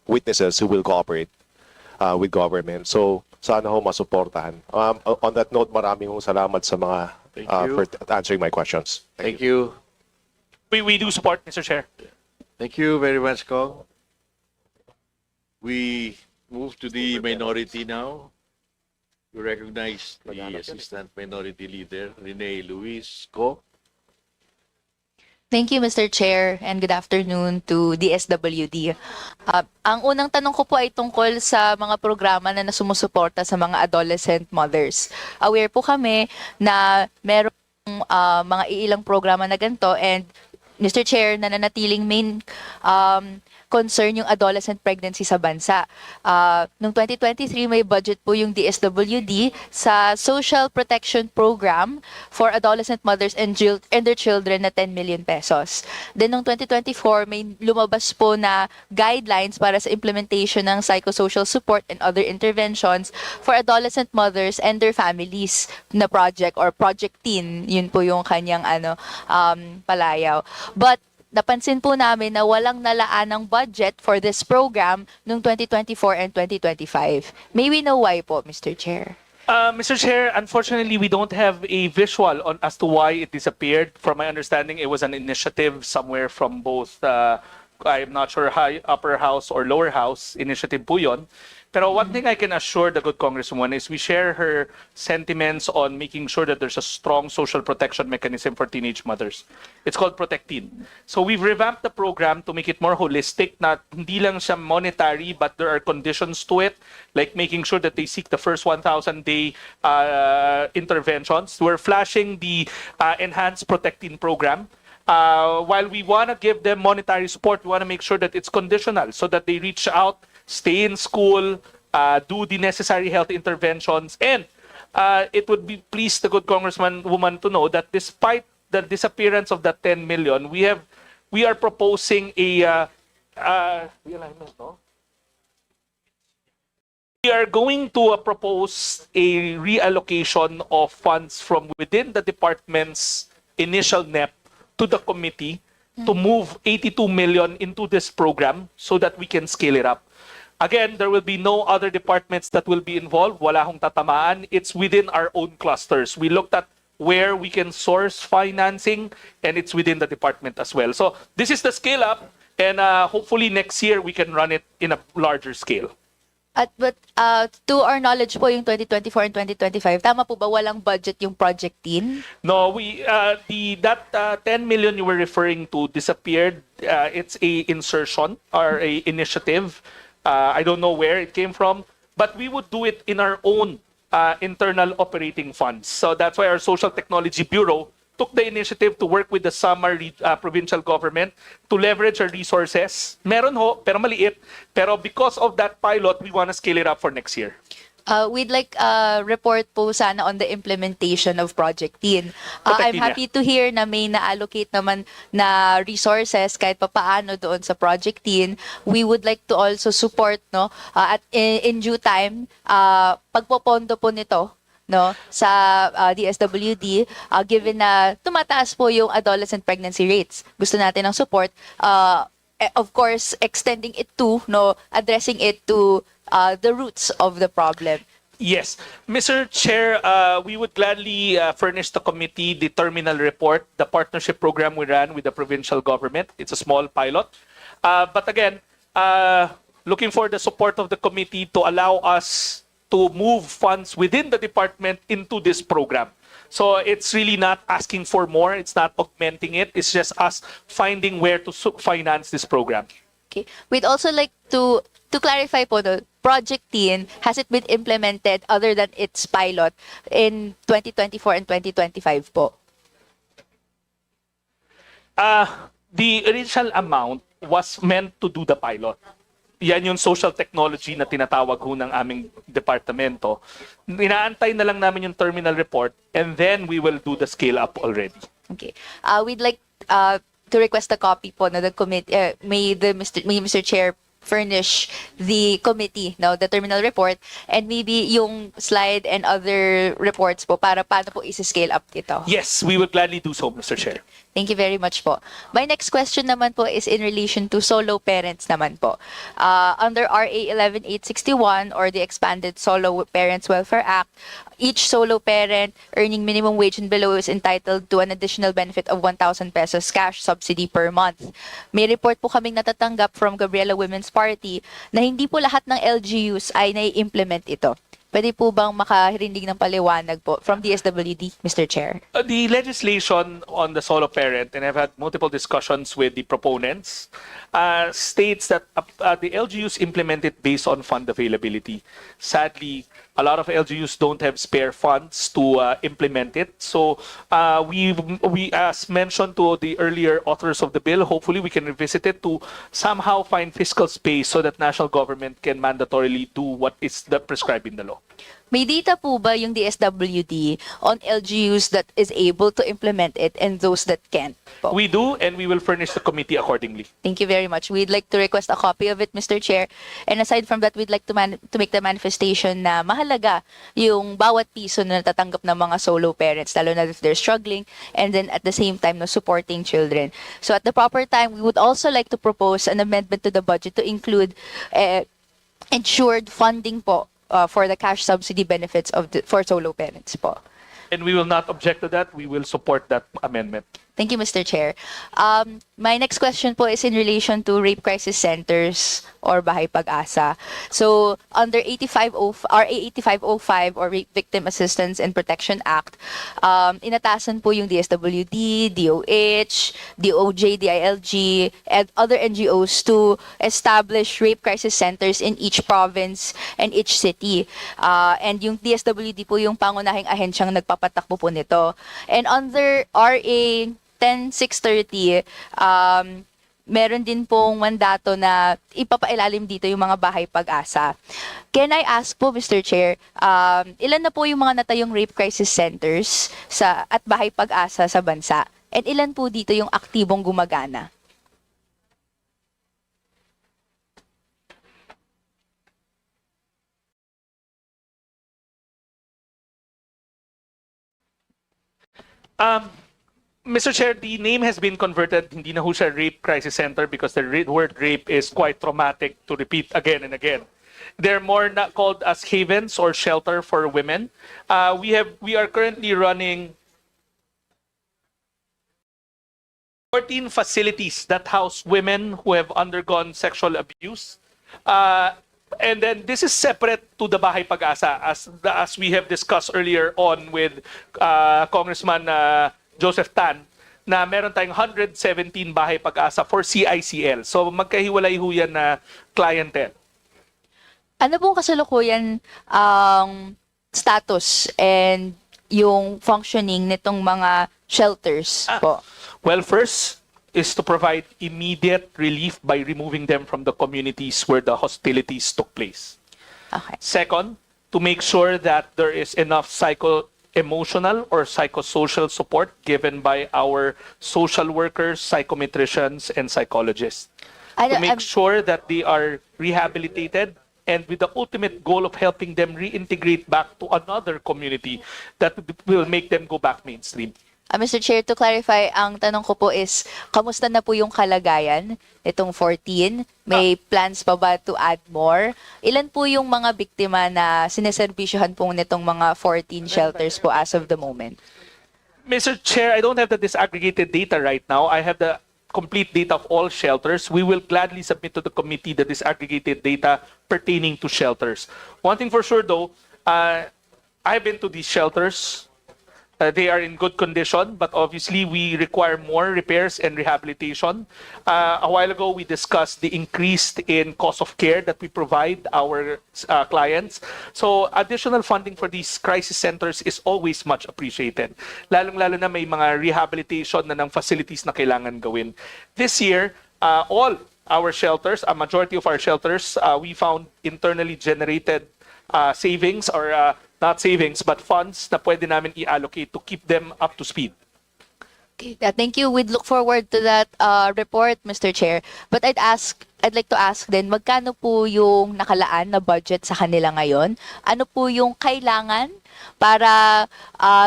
witnesses who will cooperate with government. So sana ho masuportahan. On that note, maraming salamat sa mga for answering my questions. Thank you. We do support, Mr. Chair. Thank you very much, Kong. We move to the minority now. We recognize the Assistant Minority Leader, Rene Luis Co. Thank you, Mr. Chair, and good afternoon to DSWD. Ang unang tanong ko po ay tungkol sa mga programa na sumusuporta sa mga adolescent mothers. Aware po kami na merong mga iilang programa na ganito, and Mr. Chair, nananatiling main concern yung adolescent pregnancy sa bansa. Noong 2023, may budget po yung DSWD sa Social Protection Program for adolescent mothers and their children na 10 million pesos. Then noong 2024, may lumabas po na guidelines para sa implementation ng psychosocial support and other interventions for adolescent mothers and their families na project or Project Teen. Yun po yung kanyang palayaw. But napansin po namin na walang nalaan ng budget for this program noong 2024 and 2025. May we know why po, Mr. Chair? Mr. Chair, unfortunately, we don't have a visual on as to why it disappeared. From my understanding, it was an initiative somewhere from both, I'm not sure, upper house or lower house initiative po yun. Pero one thing I can assure the good Congresswoman is we share her sentiments on making sure that there's a strong social protection mechanism for teenage mothers. It's called Protect Teen. So we've revamped the program to make it more holistic, na hindi lang siya monetary, but there are conditions to it, like making sure that they seek the first 1,000-day interventions. We're flashing the Enhanced Protect Teen program. While we want to give them monetary support, we want to make sure that it's conditional so that they reach out, stay in school, do the necessary health interventions, and it would be pleased the good woman to know that despite the disappearance of that 10 million, we are proposing we are going to propose a reallocation of funds from within the department's initial NEP to the committee to move 82 million into this program so that we can scale it up. Again, there will be no other departments that will be involved. Wala hong tatamaan. It's within our own clusters. We looked at where we can source financing, and it's within the department as well. So this is the scale up, and hopefully next year we can run it in a larger scale. But to our knowledge po, yung 2024 and 2025, tama po ba walang budget yung Project Teen? No, that 10 million you were referring to disappeared. It's a insertion or a initiative. I don't know where it came from, but we would do it in our own internal operating funds. So that's why our Social Technology Bureau took the initiative to work with the Samar provincial government to leverage our resources. Meron ho, pero maliit. Pero because of that pilot, we want to scale it up for next year. We'd like a report po sana on the implementation of Project Teen. I'm happy to hear na may na-allocate naman na resources kahit papaano doon sa Project Teen. We would like to also support at in due time pagpopondo po nito sa DSWD, given na tumataas po yung adolescent pregnancy rates. Gusto natin ng support, of course, extending it to, addressing it to the roots of the problem. Yes. Mr. Chair, we would gladly furnish the committee the terminal report, the partnership program we ran with the provincial government. It's a small pilot. But again, looking for the support of the committee to allow us to move funds within the department into this program. So it's really not asking for more. It's not augmenting it. It's just us finding where to finance this program. Okay. We'd also like to clarify po, Project Teen, has it been implemented other than its pilot in 2024 and 2025 po? The original amount was meant to do the pilot. Yan yung social technology na tinatawag ho ng aming departamento. Inaantay na lang namin yung terminal report, and then we will do the scale up already. Okay. We'd like to request a copy po na the committee, may Mr. Chair furnish the committee, the terminal report, and maybe yung slide and other reports po para paano po isi-scale up ito. Yes, we will gladly do so, Mr. Chair. Thank you very much po. My next question naman po is in relation to solo parents naman po. Under RA 11861 or the Expanded Solo Parents Welfare Act, each solo parent earning minimum wage and below is entitled to an additional benefit of 1,000 pesos cash subsidy per month. May report po kaming natatanggap from Gabriela Women's Party na hindi po lahat ng LGUs ay nai-implement ito. Pwede po bang makarinig ng paliwanag po from DSWD, Mr. Chair? The legislation on the solo parent, and I've had multiple discussions with the proponents, states that the LGUs implement it based on fund availability. Sadly, A lot of LGUs don't have spare funds to implement it. So we, as mentioned to the earlier authors of the bill, hopefully we can revisit it to somehow find fiscal space so that national government can mandatorily do what is prescribed in the law. May data po ba yung DSWD on LGUs that is able to implement it and those that can't po? We do, and we will furnish the committee accordingly. Thank you very much. We'd like to request a copy of it, Mr. Chair. And aside from that, we'd like to make the manifestation na mahalaga yung bawat piso na natatanggap ng mga solo parents, lalo na if they're struggling, and then at the same time, no, supporting children. So at the proper time, we would also like to propose an amendment to the budget to include ensured funding po for the cash subsidy benefits for solo parents po. And we will not object to that. We will support that amendment. Thank you, Mr. Chair. My next question po is in relation to rape crisis centers or Bahay Pag-asa. So, under RA 8505 or Rape Victim Assistance and Protection Act, inatasan po yung DSWD, DOH, DOJ, DILG, and other NGOs to establish rape crisis centers in each province and each city. And yung DSWD po yung pangunahing ahensyang nagpapatakbo po nito. And under RA 10630, meron din pong mandato na ipapailalim dito yung mga Bahay Pag-asa. Can I ask po, Mr. Chair, ilan na po yung mga natayong rape crisis centers at Bahay Pag-asa sa bansa? And ilan po dito yung aktibong gumagana? Mr. Chair, the name has been converted. Hindi na ho siya Rape Crisis Center because the word rape is quite traumatic to repeat again and again. They're more not called as havens or shelter for women. We are currently running 14 facilities that house women who have undergone sexual abuse. And then this is separate to the Bahay Pag-asa as we have discussed earlier on with Congressman Joseph Tan, na meron tayong 117 Bahay Pag-asa for CICL. So magkahiwalay ho yan na clientele. Ano pong kasalukuyan ang status and yung functioning nitong mga shelters po? Well, first is to provide immediate relief by removing them from the communities where the hostilities took place. Okay. Second, to make sure that there is enough emotional or psychosocial support given by our social workers, psychometricians, and psychologists. To make sure that they are rehabilitated and with the ultimate goal of helping them reintegrate back to another community that will make them go back mainstream. Mr. Chair, to clarify, ang tanong ko po is, kamusta na po yung kalagayan nitong 14? May plans pa ba to add more? Ilan po yung mga biktima na sineserbisyohan po nitong mga 14 shelters po as of the moment? Mr. Chair, I don't have the disaggregated data right now. I have the complete data of all shelters. We will gladly submit to the committee the disaggregated data pertaining to shelters. One thing for sure though, I've been to these shelters. They are in good condition, but obviously we require more repairs and rehabilitation. A while ago, we discussed the increase in cost of care that we provide our clients. So additional funding for these crisis centers is always much appreciated. Lalong-lalo na may mga rehabilitation na ng facilities na kailangan gawin. This year, all our shelters, a majority of our shelters, we found internally generated savings or not savings, but funds na pwede namin i-allocate to keep them up to speed. Okay, thank you. We'd look forward to that report, Mr. Chair. But I'd like to ask then, magkano po yung nakalaan na budget sa kanila ngayon? Ano po yung kailangan para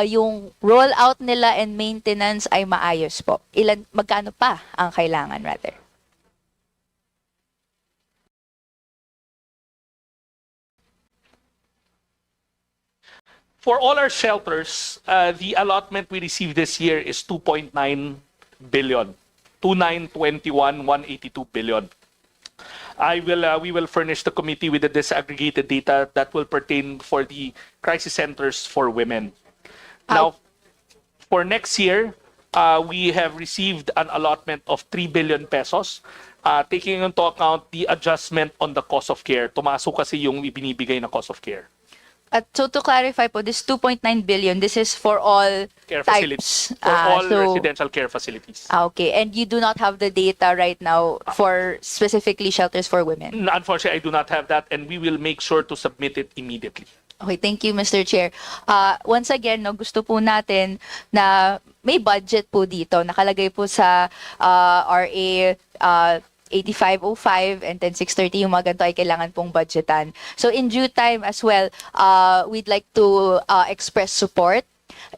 yung rollout nila and maintenance ay maayos po? Magkano pa ang kailangan rather? For all our shelters, the allotment we received this year is 2.9 billion. 2921 182 billion. We will furnish the committee with the disaggregated data that will pertain for the crisis centers for women. Now, for next year, we have received an allotment of 3 billion pesos, taking into account the adjustment on the cost of care. Tumaso kasi yung ibinibigay na cost of care. At so to clarify po, this 2.9 billion, this is for all Care types. facilities. For all So- residential care facilities. Okay, and you do not have the data right now for specifically shelters for women. Unfortunately, I do not have that, and we will make sure to submit it immediately. Okay, thank you, Mr. Chair. Once again, no, gusto po natin na may budget po dito. Nakalagay po sa RA 8505 and 10630 yung mga ganito ay kailangan pong budgetan. So in due time as well, we'd like to express support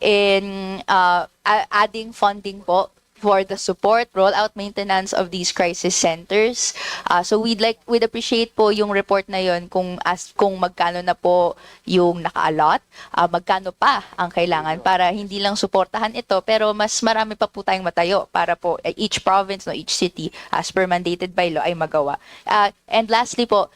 in adding funding po for the support, rollout, maintenance of these crisis centers. So we'd appreciate po yung report na yon kung magkano na po yung naka-allot, magkano pa ang kailangan para hindi lang suportahan ito pero mas marami pa po tayong matayo para po each province, no, each city as per mandated by law ay magawa. And lastly po,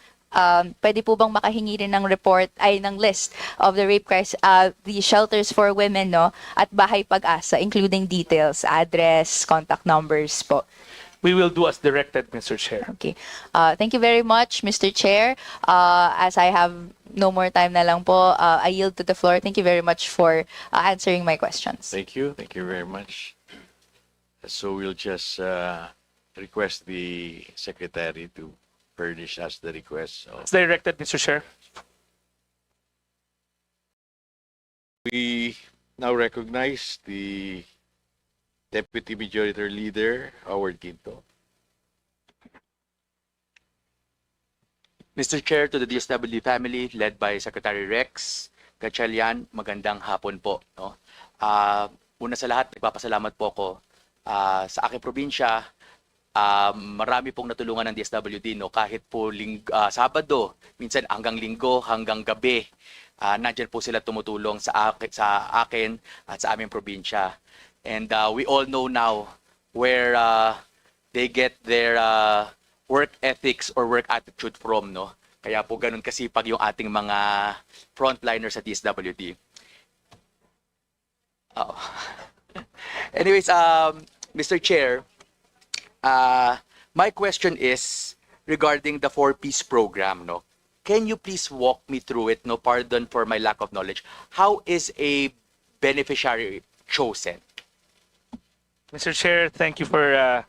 pwede po bang makahingi rin ng report ng list of the rape crisis, the shelters for women, no, at Bahay Pag-asa, including details, address, contact numbers po. We will do as directed, Mr. Chair. Okay. Thank you very much, Mr. Chair. As I have no more time na lang po, I yield to the floor. Thank you very much for answering my questions. Thank you. Thank you very much. So we'll just request the Secretary to furnish us the request. It's directed, Mr. Chair. We now recognize the Deputy Majority Leader, Howard Quinto. Mr. Chair, to the DSWD family led by Secretary Rex Gatchalian, magandang hapon po. No? Una sa lahat, nagpapasalamat po ako sa aking probinsya. Marami pong natulungan ng DSWD, no? Kahit po Sabado, minsan hanggang Linggo, hanggang gabi, nandyan po sila tumutulong sa akin at sa aming probinsya. And we all know now where they get their work ethics or work attitude from, no? Kaya po ganun kasipag yung ating mga frontliners sa DSWD. Anyways, Mr. Chair, my question is regarding the 4-piece program, no? Can you please walk me through it, no? Pardon for my lack of knowledge. How is a beneficiary chosen? Mr. Chair, thank you for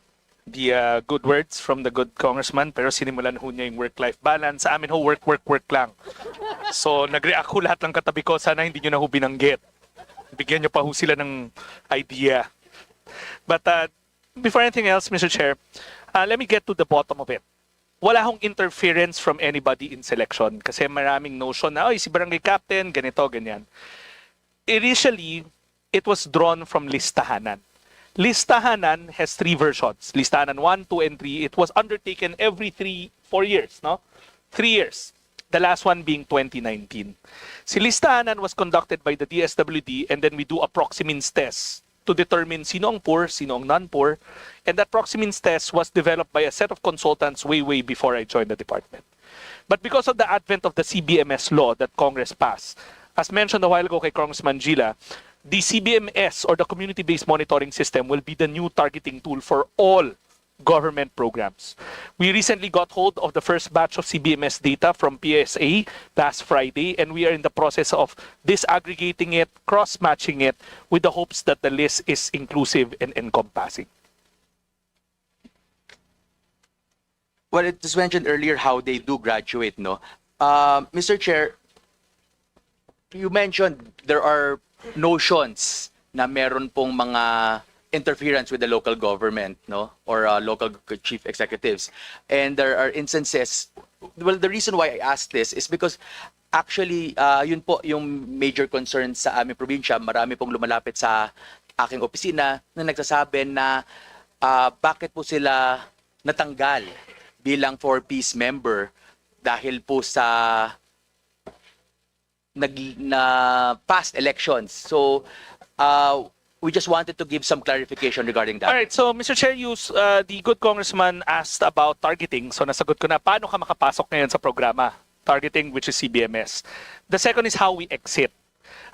the good words from the good congressman, pero sinimulan ho niya yung work-life balance. Sa amin ho, work lang. So, nag-react ho lahat ng katabi ko. Sana hindi nyo na ho binanggit. Bigyan nyo pa ho sila ng idea. But before anything else, Mr. Chair, let me get to the bottom of it. Wala hong interference from anybody in selection kasi maraming notion na, si barangay captain, ganito, ganyan. Initially, it was drawn from listahanan. Listahanan has 3 versions. Listahanan 1, 2, and 3. It was undertaken every 4 years, no? 3 years. The last one being 2019. Si listahanan was conducted by the DSWD and then we do a proximins test to determine sino ang poor, sino ang non-poor. And that proximins test was developed by a set of consultants way before I joined the department. But because of the advent of the CBMS law that Congress passed, as mentioned a while ago kay Congressman Gila, the CBMS or the Community-Based Monitoring System will be the new targeting tool for all government programs. We recently got hold of the first batch of CBMS data from PSA last Friday, and we are in the process of disaggregating it, cross-matching it, with the hopes that the list is inclusive and encompassing. Well, it was mentioned earlier how they do graduate, no? Mr. Chair, you mentioned there are notions na meron pong mga interference with the local government, no, or local chief executives, and there are instances. Well, the reason why I asked this is because actually, yun po yung major concern sa aming probinsya. Marami pong lumalapit sa aking opisina na nagsasabi na bakit po sila natanggal bilang 4-piece member dahil po sa past elections. So, we just wanted to give some clarification regarding that. All right, so Mr. Chair, the good congressman asked about targeting. So nasagot ko na, paano ka makapasok ngayon sa programa? Targeting, which is CBMS. The second is how we exit.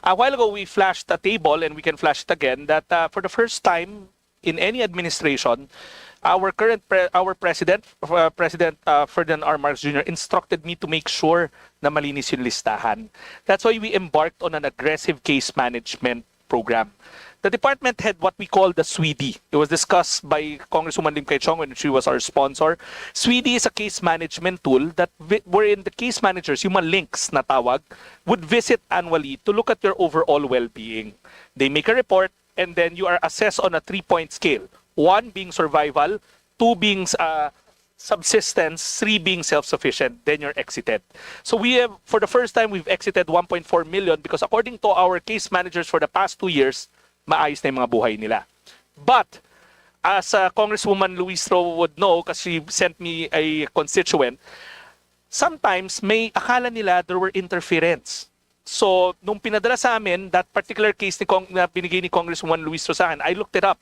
A while ago, we flashed a table, and we can flash it again, that for the first time in any administration, our president, President Ferdinand R. Marcos Jr. instructed me to make sure na malinis yung listahan. That's why we embarked on an aggressive case management program. The department had what we call the SWD. It was discussed by Congresswoman Lim Kay Chong when she was our sponsor. SWD is a case management tool that wherein the case managers, yung mga links na tawag, would visit annually to look at your overall well-being. They make a report and then you are assessed on a 3-point scale. 1 being survival, 2 being subsistence, 3 being self-sufficient, then you're exited. So we have, for the first time, we've exited 1.4 million because according to our case managers for the past 2 years, maayos na yung mga buhay nila. But, as Congresswoman Luistro would know, kasi she sent me a constituent, sometimes may akala nila there were interference. So, nung pinadala sa amin, that particular case na binigay ni Congresswoman Luistro sa akin, I looked it up.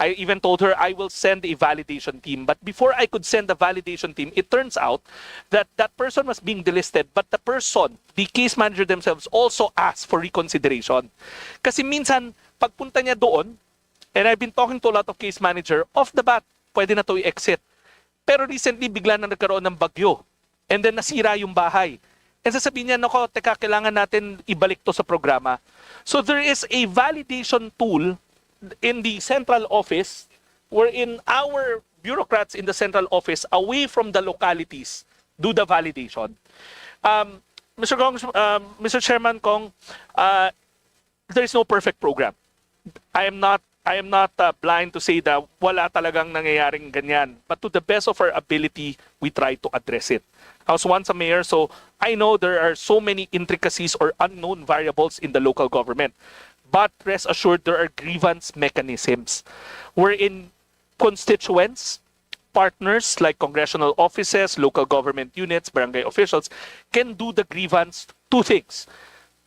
I even told her I will send a validation team. But before I could send the validation team, it turns out that that person was being delisted, but the person, the case manager themselves, also asked for reconsideration. Kasi minsan, pagpunta niya doon, and I've been talking to a lot of case manager, off the bat, pwede na to i-exit. Pero recently, bigla na nagkaroon ng bagyo. And then nasira yung bahay. And sasabihin niya, nako, teka, kailangan natin ibalik to sa programa. So there is a validation tool in the central office wherein our bureaucrats in the central office, away from the localities, do the validation. Mr. Chairman Kong, there is no perfect program. I am not blind to say that wala talagang nangyayaring ganyan. But to the best of our ability, we try to address it. I was once a mayor, so I know there are so many intricacies or unknown variables in the local government. But rest assured, there are grievance mechanisms wherein constituents, partners like congressional offices, local government units, barangay officials can do the grievance. 2 things.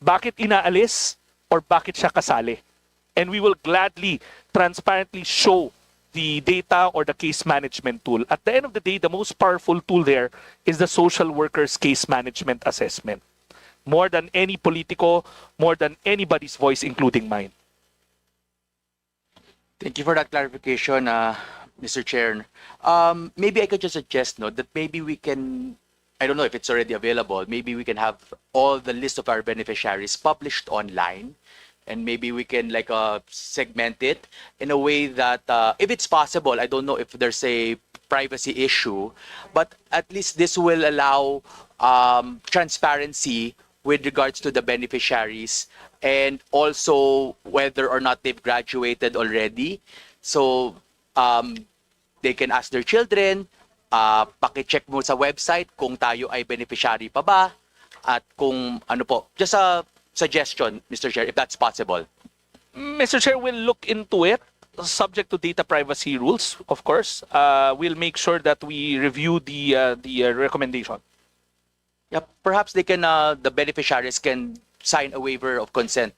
Bakit inaalis or bakit siya kasali? And we will gladly, transparently show the data or the case management tool. At the end of the day, the most powerful tool there is the social workers case management assessment. More than any politico, more than anybody's voice, including mine. Thank you for that clarification, Mr. Chair. Maybe I could just suggest that maybe we can, I don't know if it's already available, maybe we can have all the list of our beneficiaries published online, and maybe we can segment it in a way that, if it's possible, I don't know if there's a privacy issue, but at least this will allow transparency with regards to the beneficiaries and also whether or not they've graduated already. So they can ask their children, paki-check mo sa website kung tayo ay beneficiary pa ba at kung ano po. Just a suggestion, Mr. Chair, if that's possible. Mr. Chair, we'll look into it, subject to data privacy rules, of course. We'll make sure that we review the recommendation. Yeah, perhaps they can, the beneficiaries can sign a waiver of consent,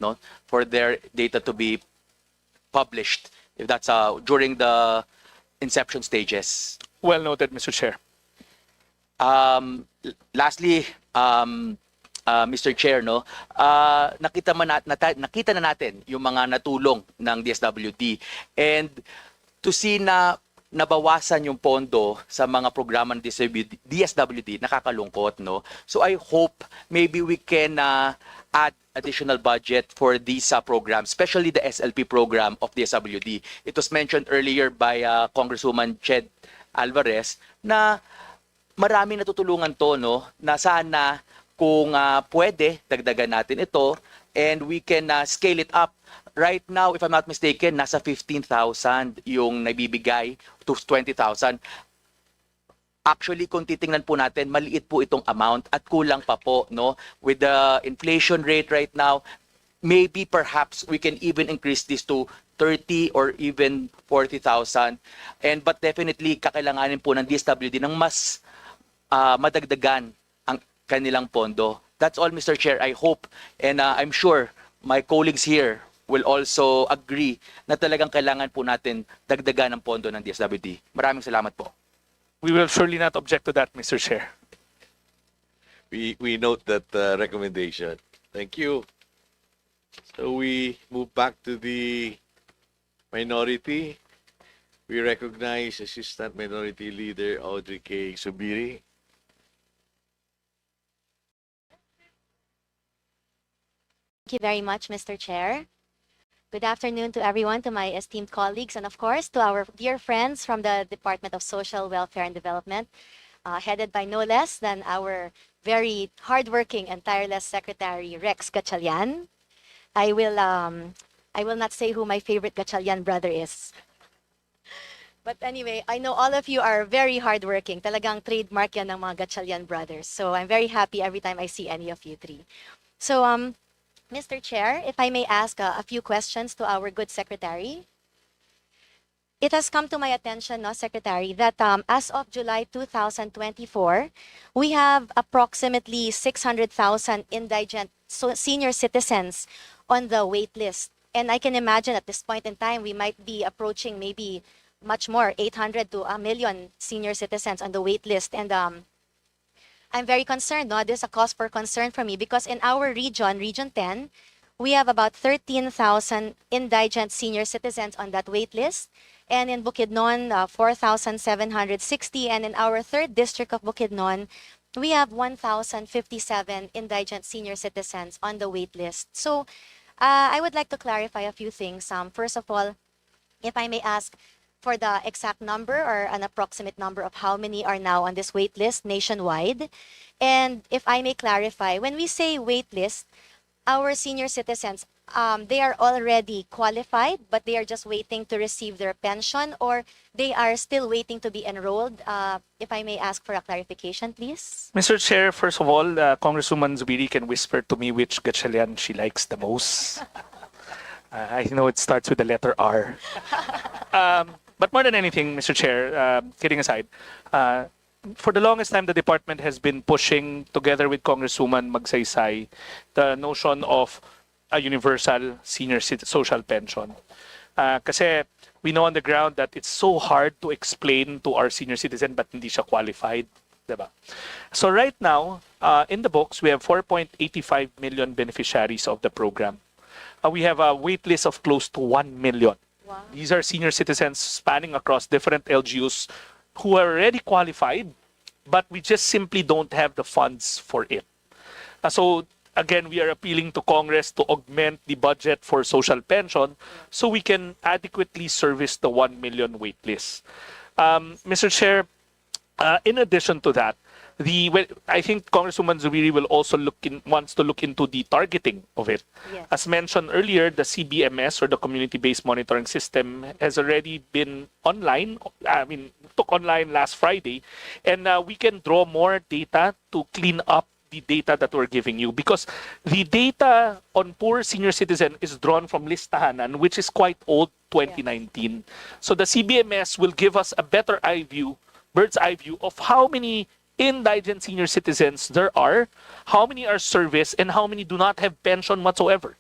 for their data to be published, if that's during the inception stages. Well noted, Mr. Chair. Lastly, Mr. Chair, nakita na natin yung mga natulong ng DSWD, and to see na nabawasan yung pondo sa mga programa ng DSWD, nakakalungkot, So I hope maybe we can add additional budget for these programs, especially the SLP program of DSWD. It was mentioned earlier by Congresswoman Ched Alvarez na maraming natutulungan to, na sana kung pwede, dagdagan natin ito, and we can scale it up. Right now, if I'm not mistaken, nasa 15,000 yung nabibigay to 20,000. Actually, kung titingnan po natin, maliit po itong amount at kulang pa po, With the inflation rate right now, maybe perhaps we can even increase this to 30 or even 40,000. But definitely, kakailanganin po ng DSWD ng mas madagdagan ang kanilang pondo. That's all, Mr. Chair. I hope, and I'm sure my colleagues here will also agree na talagang kailangan po natin dagdagan ang pondo ng DSWD. Maraming salamat po. We will surely not object to that, Mr. Chair. We note that recommendation. Thank you. So we move back to the minority. We recognize Assistant Minority Leader Audrey K. Subiri. Thank you very much, Mr. Chair. Good afternoon to everyone, to my esteemed colleagues, and of course, to our dear friends from the Department of Social Welfare and Development, headed by no less than our very hardworking and tireless Secretary, Rex Gatchalian. I will not say who my favorite Gatchalian brother is. But anyway, I know all of you are very hardworking. Talagang trademark yan ng mga Gatchalian brothers. So I'm very happy every time I see any of you three. So, Mr. Chair, if I may ask a few questions to our good secretary. It has come to my attention, no, Secretary, that as of July 2024, we have approximately 600,000 indigent senior citizens on the wait list. And I can imagine at this point in time, we might be approaching maybe much more, 800 to 1 million senior citizens on the wait list. And I'm very concerned, no? This is a cause for concern for me because in our region, Region 10, we have about 13,000 indigent senior citizens on that wait list. And in Bukidnon, 4,760. And in our third district of Bukidnon, we have 1,057 indigent senior citizens on the wait list. So I would like to clarify a few things. First of all, if I may ask for the exact number or an approximate number of how many are now on this wait list nationwide. And if I may clarify, when we say wait list, our senior citizens, they are already qualified, but they are just waiting to receive their pension, or they are still waiting to be enrolled. If I may ask for a clarification, please. Mr. Chair, first of all, Congresswoman Zubiri can whisper to me which Gatchalian she likes the most. I know it starts with the letter R. But more than anything, Mr. Chair, kidding aside, for the longest time, the department has been pushing, together with Congresswoman Magsaysay, the notion of a universal senior social pension. Kasi we know on the ground that it's so hard to explain to our senior citizen but hindi siya qualified. Diba? So right now, in the books, we have 4.85 million beneficiaries of the program. We have a wait list of close to 1 million. Wow. These are senior citizens spanning across different LGUs who are already qualified, but we just simply don't have the funds for it. So again, we are appealing to Congress to augment the budget for social pension so we can adequately service the 1 million wait list. Mr. Chair, in addition to that, I think Congresswoman Zubiri will also wants to look into the targeting of it. Yes. As mentioned earlier, the CBMS, or the Community-Based Monitoring System, has already been online. Took online last Friday, and we can draw more data to clean up the data that we're giving you, because the data on poor senior citizen is drawn from Listahanan, which is quite old, 2019. So the CBMS will give us a better bird's eye view of how many indigent senior citizens there are, how many are serviced, and how many do not have pension whatsoever.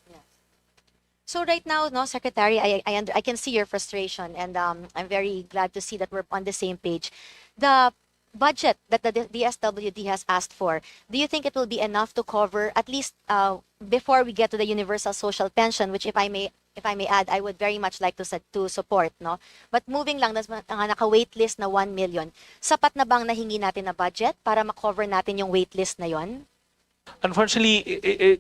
So right now, no, Secretary, I can see your frustration, and I'm very glad to see that we're on the same page. The budget that the DSWD has asked for, do you think it will be enough to cover at least before we get to the universal social pension, which if I may add, I would very much like to support, no? But moving lang, naka-wait list na 1 million, sapat na bang nahingi natin na budget para ma-cover natin yung wait list na yon? Unfortunately,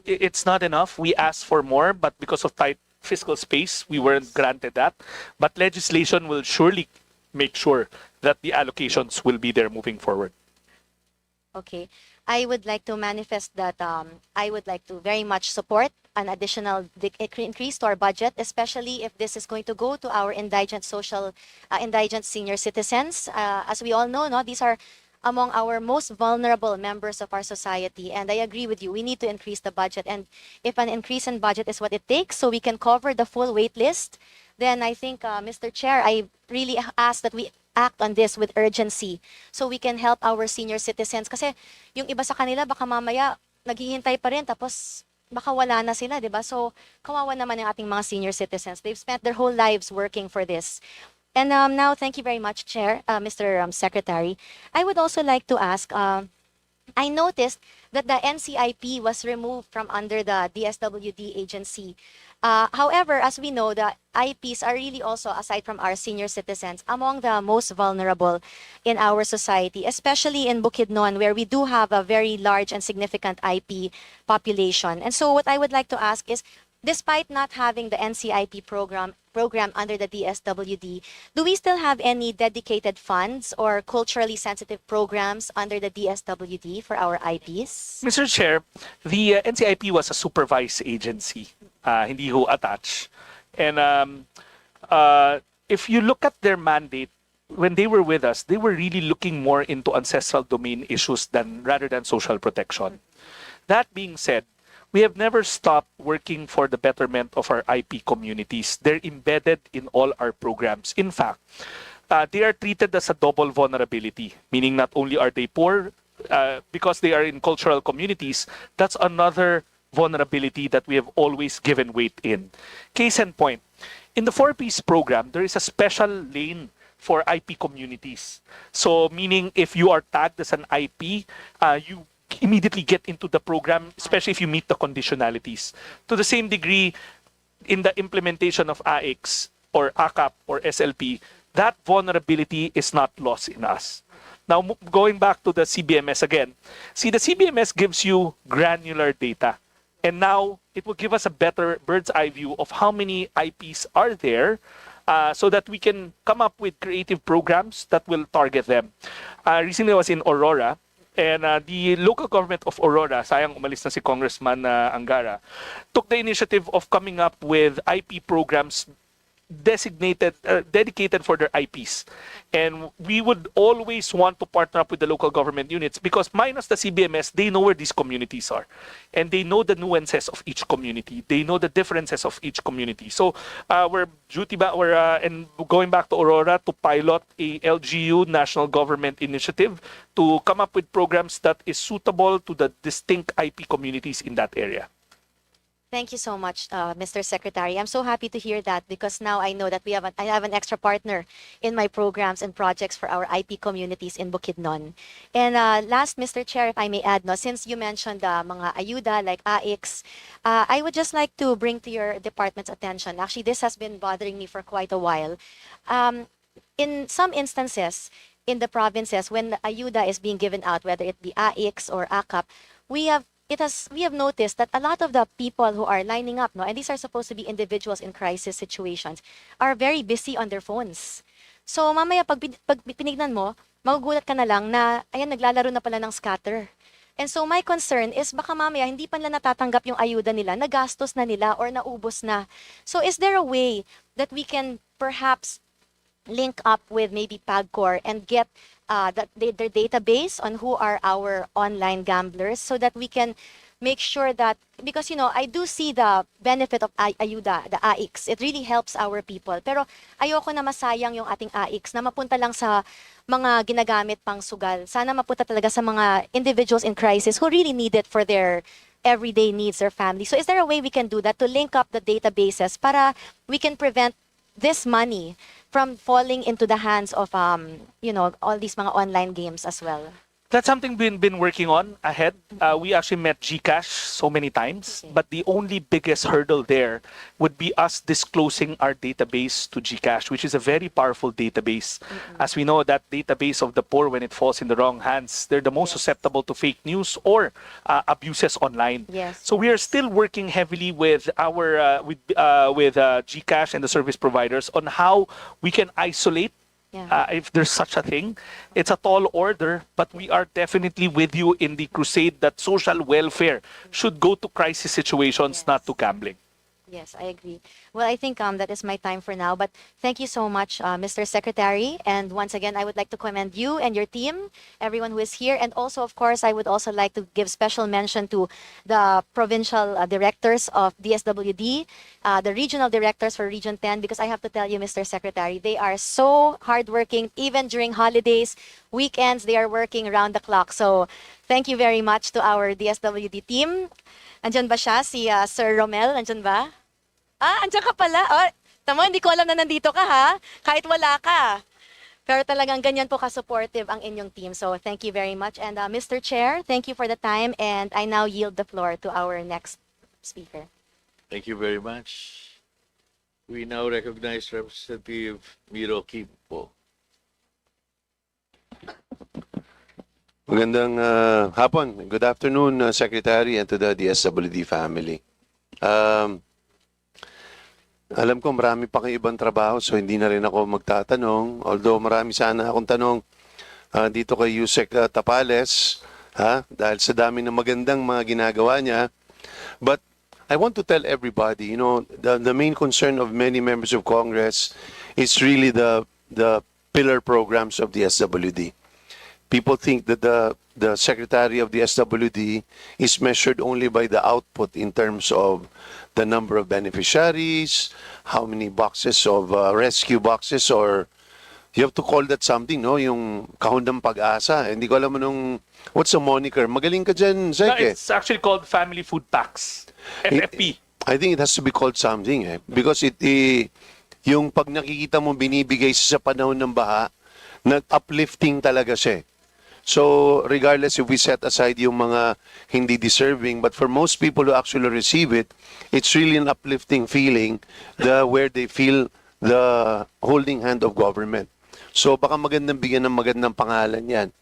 it's not enough. We asked for more, but because of tight fiscal space, we weren't granted that. But legislation will surely make sure that the allocations will be there moving forward. Okay. I would like to manifest that I would like to very much support an additional increase to our budget, especially if this is going to go to our indigent senior citizens. As we all know, no, these are among our most vulnerable members of our society. And I agree with you, we need to increase the budget. And if an increase in budget is what it takes so we can cover the full wait list, then I think, Mr. Chair, I really ask that we act on this with urgency so we can help our senior citizens. Kasi yung iba sa kanila, baka mamaya naghihintay pa rin, tapos baka wala na sila, di ba? So, kawawa naman ang ating mga senior citizens. They've spent their whole lives working for this. And now, thank you very much, Chair, Mr. Secretary. I would also like to ask, I noticed that the NCIP was removed from under the DSWD agency. However, as we know, the IPs are really also, aside from our senior citizens, among the most vulnerable in our society, especially in Bukidnon, where we do have a very large and significant IP population. And so what I would like to ask is, despite not having the NCIP program under the DSWD, do we still have any dedicated funds or culturally sensitive programs under the DSWD for our IPs? Mr. Chair, the NCIP was a supervised agency, hindi ho attached. And if you look at their mandate, when they were with us, they were really looking more into ancestral domain issues rather than social protection. That being said, we have never stopped working for the betterment of our IP communities. They're embedded in all our programs. In fact, they are treated as a double vulnerability, meaning not only are they poor, because they are in cultural communities, that's another vulnerability that we have always given weight in. Case in point, in the 4-piece program, there is a special lane for IP communities. So meaning if you are tagged as an IP, you immediately get into the program, especially if you meet the conditionalities. To the same degree, in the implementation of AX or ACAP or SLP, that vulnerability is not lost in us. Now, going back to the CBMS again, see, the CBMS gives you granular data. And now, it will give us a better bird's eye view of how many IPs are there, so that we can come up with creative programs that will target them. Recently, I was in Aurora, and the local government of Aurora, sayang umalis na si Congressman Angara, took the initiative of coming up with IP programs dedicated for their IPs. And we would always want to partner up with the local government units because minus the CBMS, they know where these communities are. And they know the nuances of each community. They know the differences of each community. So we're going back to Aurora to pilot a LGU national government initiative to come up with programs that is suitable to the distinct IP communities in that area. Thank you so much, Mr. Secretary. I'm so happy to hear that because now I know that I have an extra partner in my programs and projects for our IP communities in Bukidnon. And last, Mr. Chair, if I may add, no, since you mentioned mga ayuda like AX, I would just like to bring to your department's attention. Actually, this has been bothering me for quite a while. In some instances, in the provinces, when the ayuda is being given out, whether it be AX or ACAP, we have noticed that a lot of the people who are lining up, no, and these are supposed to be individuals in crisis situations, are very busy on their phones. So mamaya pag pinignan mo, magugulat ka na lang na, ayan, naglalaro na pala ng scatter. And so my concern is baka mamaya hindi pa nila natatanggap yung ayuda nila, nagastos na nila or naubos na. So is there a way that we can perhaps link up with maybe PAGCOR and get their database on who are our online gamblers so that we can make sure that, because I do see the benefit of ayuda, the AX. It really helps our people. Pero ayoko na masayang yung ating AX na mapunta lang sa mga ginagamit pang sugal. Sana mapunta talaga sa mga individuals in crisis who really need it for their everyday needs, their family. So is there a way we can do that to link up the databases para we can prevent this money from falling into the hands of all these mga online games as well? That's something we've been working on ahead. We actually met GCash so many times, but the only biggest hurdle there would be us disclosing our database to GCash, which is a very powerful database. As we know, that database of the poor, when it falls in the wrong hands, they're the most susceptible to fake news or abuses online. Yes. So we are still working heavily with our with GCash and the service providers on how we can isolate. If there's such a thing. It's a tall order, but we are definitely with you in the crusade that social welfare should go to crisis situations, not to gambling. Yes, I agree. Well, I think that is my time for now. But thank you so much, Mr. Secretary. And once again, I would like to commend you and your team, everyone who is here. And also, of course, I would also like to give special mention to the provincial directors of DSWD, the regional directors for Region 10, because I have to tell you, Mr. Secretary, they are so hardworking, even during holidays, weekends, they are working around the clock. So thank you very much to our DSWD team. Andyan ba siya? Si Sir Romel, andyan ba? Andyan ka pala. Oh, tama, hindi ko alam na nandito ka ha. Kahit wala ka. Pero talagang ganyan po ka-supportive ang inyong team. So thank you very much. And Mr. Chair, thank you for the time. And I now yield the floor to our next speaker. Thank you very much. We now recognize Representative Miro Kim po. Magandang hapon. Good afternoon, Secretary, and to the DSWD family. Alam ko marami pa kayo ibang trabaho, so hindi na rin ako magtatanong. Although marami sana akong tanong dito kay Yusek Tapales, dahil sa dami ng magandang mga ginagawa niya. But I want to tell everybody, you know, the main concern of many members of Congress is really the pillar programs of the SWD. People think that the secretary of the SWD is measured only by the output in terms of the number of beneficiaries, how many boxes of rescue boxes, or you have to call that something, no? Yung kahon ng pag-asa. Hindi ko alam anong, what's the moniker? Magaling ka dyan, No, Zeke. it's actually called Family Food Packs. FFP. I think it has to be called something, because yung pag nakikita mo binibigay sa panahon ng baha, uplifting talaga siya. So, regardless if we set aside yung mga hindi deserving, but for most people who actually receive it, it's really an uplifting feeling where they feel the holding hand of government. So, baka magandang bigyan ng magandang pangalan yan.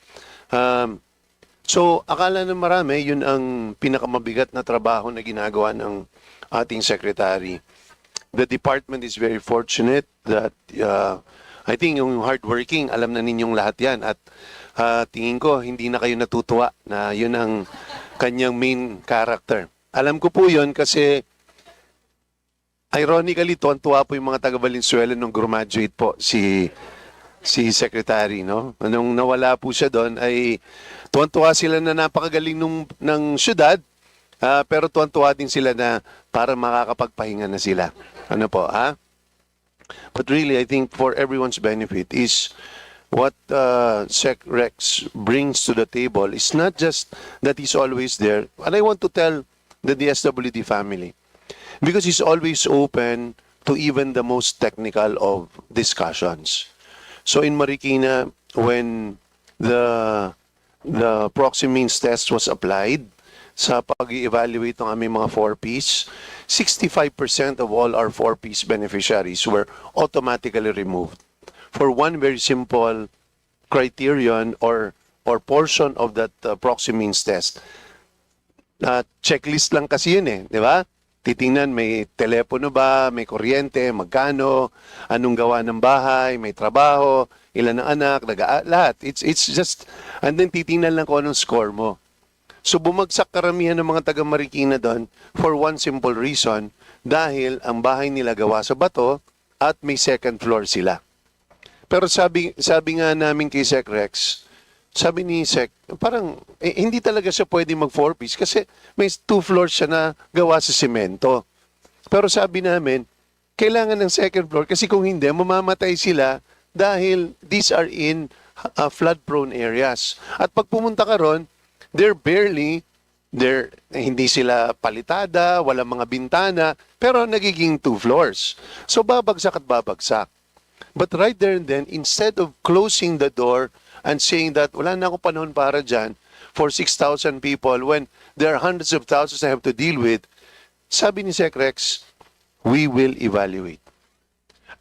So, akala ng marami, yun ang pinakamabigat na trabaho na ginagawa ng ating secretary. The department is very fortunate that I think yung hardworking, alam na ninyong lahat yan. At tingin ko, hindi na kayo natutuwa na yun ang kanyang main character. Alam ko po yun kasi ironically, tuwan-tuwa po yung mga taga Valenzuela nung graduate po si Secretary, no? Nung nawala po siya doon ay tuwan-tuwa sila na napakagaling ng syudad, pero tuwan-tuwa din sila na para makakapagpahinga na sila. Ano po, ha? But really, I think for everyone's benefit is what Sec Rex brings to the table is not just that he's always there. And I want to tell the DSWD family, because he's always open to even the most technical of discussions. So in Marikina, when the proxy means test was applied, sa pag-evaluate ng aming mga 4Ps, 65% of all our 4Ps beneficiaries were automatically removed for one very simple criterion or portion of that proxy means test. Checklist lang kasi yun di ba? Titingnan may telepono ba, may kuryente, magkano, anong gawa ng bahay, may trabaho, ilan ang anak, lahat. It's just, and then titingnan lang kung anong score mo. So bumagsak karamihan ng mga taga Marikina doon for one simple reason, dahil ang bahay nila gawa sa bato at may second floor sila. Pero sabi nga namin kay Sec Rex, sabi ni Sec, parang hindi talaga siya pwede mag 4-piece kasi may 2 floors siya na gawa sa semento. Pero sabi namin, kailangan ng second floor kasi kung hindi, mamamatay sila dahil these are in flood-prone areas. At pag pumunta ka ron, hindi sila palitada, walang mga bintana, pero nagiging 2 floors. So babagsak at babagsak. But right there and then, instead of closing the door and saying that wala na akong panahon para dyan for 6,000 people when there are hundreds of thousands I have to deal with, sabi ni Sec Rex, we will evaluate.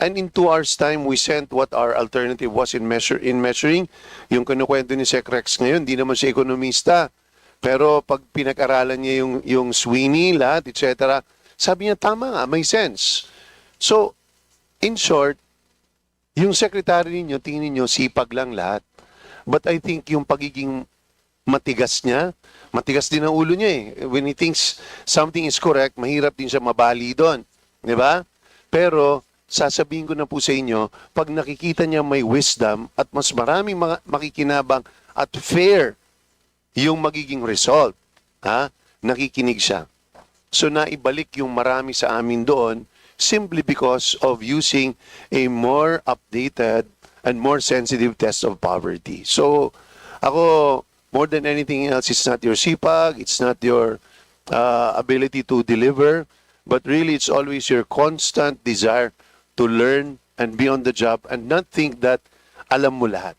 And in 2 hours time, we sent what our alternative was in measuring. Yung kinukwento ni Sec Rex ngayon, di naman siya ekonomista. Pero pag pinag-aralan niya yung Sweeney, lahat, etc., sabi niya, tama nga, may sense. So, in short, yung secretary ninyo, tingin niyo sipag lang lahat. But I think yung pagiging matigas niya, matigas din ang ulo niya When he thinks something is correct, mahirap din siya mabali doon. Di ba? Pero, sasabihin ko na po sa inyo, pag nakikita niya may wisdom at mas maraming makikinabang at fair yung magiging result, nakikinig siya. So naibalik yung marami sa amin doon simply because of using a more updated and more sensitive test of poverty. So ako, more than anything else, it's not your sipag, it's not your ability to deliver, but really it's always your constant desire to learn and be on the job and not think that alam mo lahat.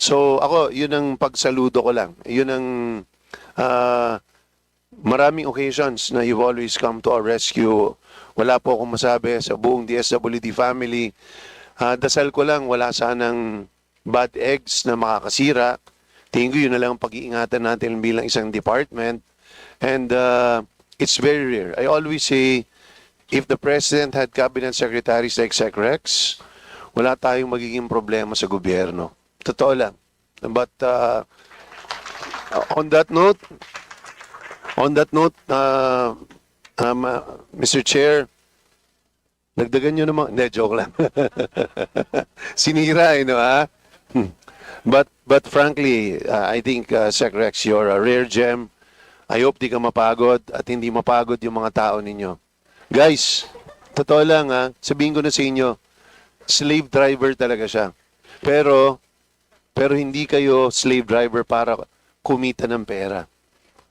So ako, yun ang pagsaludo ko lang. Yun ang maraming occasions na you've always come to our rescue. Wala po akong masabi sa buong DSWD family. Dasal ko lang, wala sanang bad eggs na makakasira. Tingin ko yun na lang ang pag-iingatan natin bilang isang department. And it's very rare. I always say, if the President had cabinet secretaries like SecRex, wala tayong magiging problema sa gobyerno. Totoo lang. But on that note, Mr. Chair, dagdagan nyo naman. Hindi, joke lang. Sinira, ha? But frankly, I think, SecRex, you're a rare gem. I hope di ka mapagod at hindi mapagod yung mga tao ninyo. Guys, totoo lang, sabihin ko na sa inyo, slave driver talaga siya. Pero hindi kayo slave driver para kumita ng pera.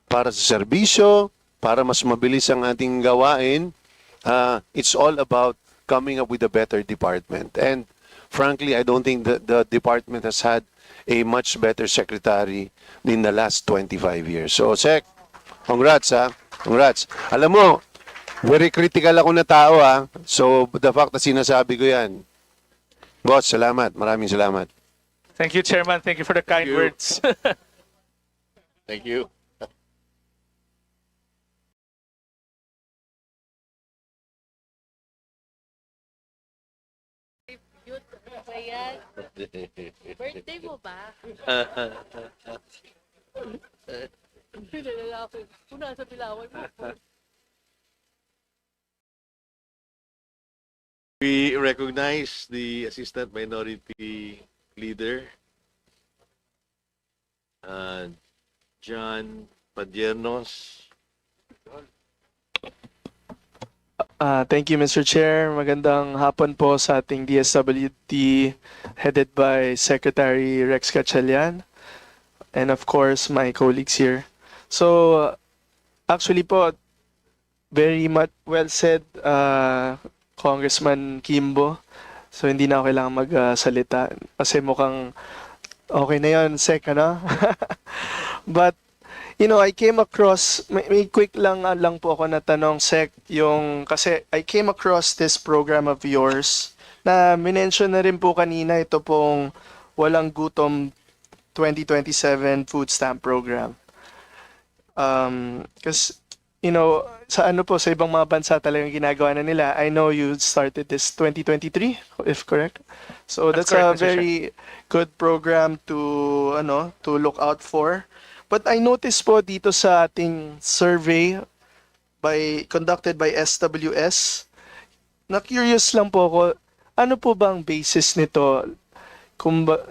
Para sa serbisyo, para mas mabilis ang ating gawain, it's all about coming up with a better department. And frankly, I don't think the department has had a much better secretary in the last 25 years. So, Sec, congrats, Congrats. Alam mo, very critical ako na tao, So, the fact na sinasabi ko yan. Boss, salamat. Maraming salamat. Thank you, Chairman. Thank you for the kind words. Thank you. Birthday mo ba? We recognize the Assistant Minority Leader, John Padiernos. Thank you, Mr. Chair. Magandang hapon po sa ating DSWD headed by Secretary Rex Gatchalian and of course my colleagues here. So actually po, very much well said, Congressman Kimbo. So hindi na ako kailangan magsalita kasi mukhang okay na yun, Sec, ano? But you know, I came across, may quick lang po ako na tanong, Sec, kasi I came across this program of yours na minention na rin po kanina, ito pong Walang Gutom 2027 food stamp program. Because, you know, sa sa ibang mga bansa talagang ginagawa na nila. I know you started this 2023, if correct. So that's correct, a very good program to look out for. But I noticed po dito sa ating survey conducted by SWS, na-curious lang po ako, ano po bang basis nito?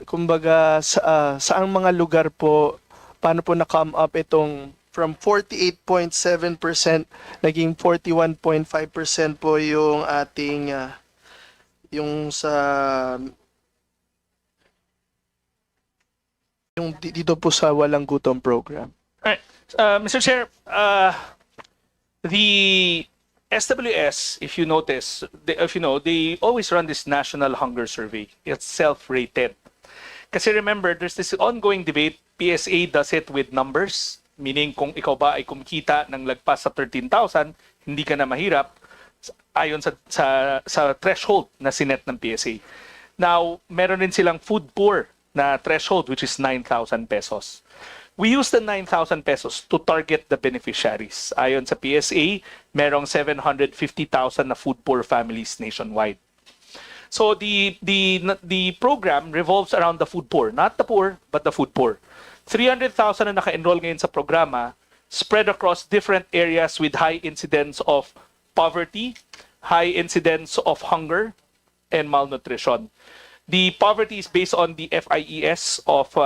Kumbaga, saang mga lugar po, paano po na-come up itong from 48.7% naging 41.5% po yung ating, yung dito po sa Walang Gutom program. Alright. Mr. Chair, the SWS, if you notice, they always run this national hunger survey. It's self-rated. Kasi remember, there's this ongoing debate. PSA does it with numbers, meaning kung ikaw ba ay kumikita ng lagpas sa 13,000, hindi ka na mahirap ayon sa threshold na sinet ng PSA. Now, meron din silang food poor na threshold, which is 9,000 pesos. We use the 9,000 pesos to target the beneficiaries. Ayon sa PSA, merong 750,000 na food poor families nationwide. So the program revolves around the food poor, not the poor, but the food poor. 300,000 na naka-enroll ngayon sa programa, spread across different areas with high incidence of poverty, high incidence of hunger, and malnutrition. The poverty is based on the FIES of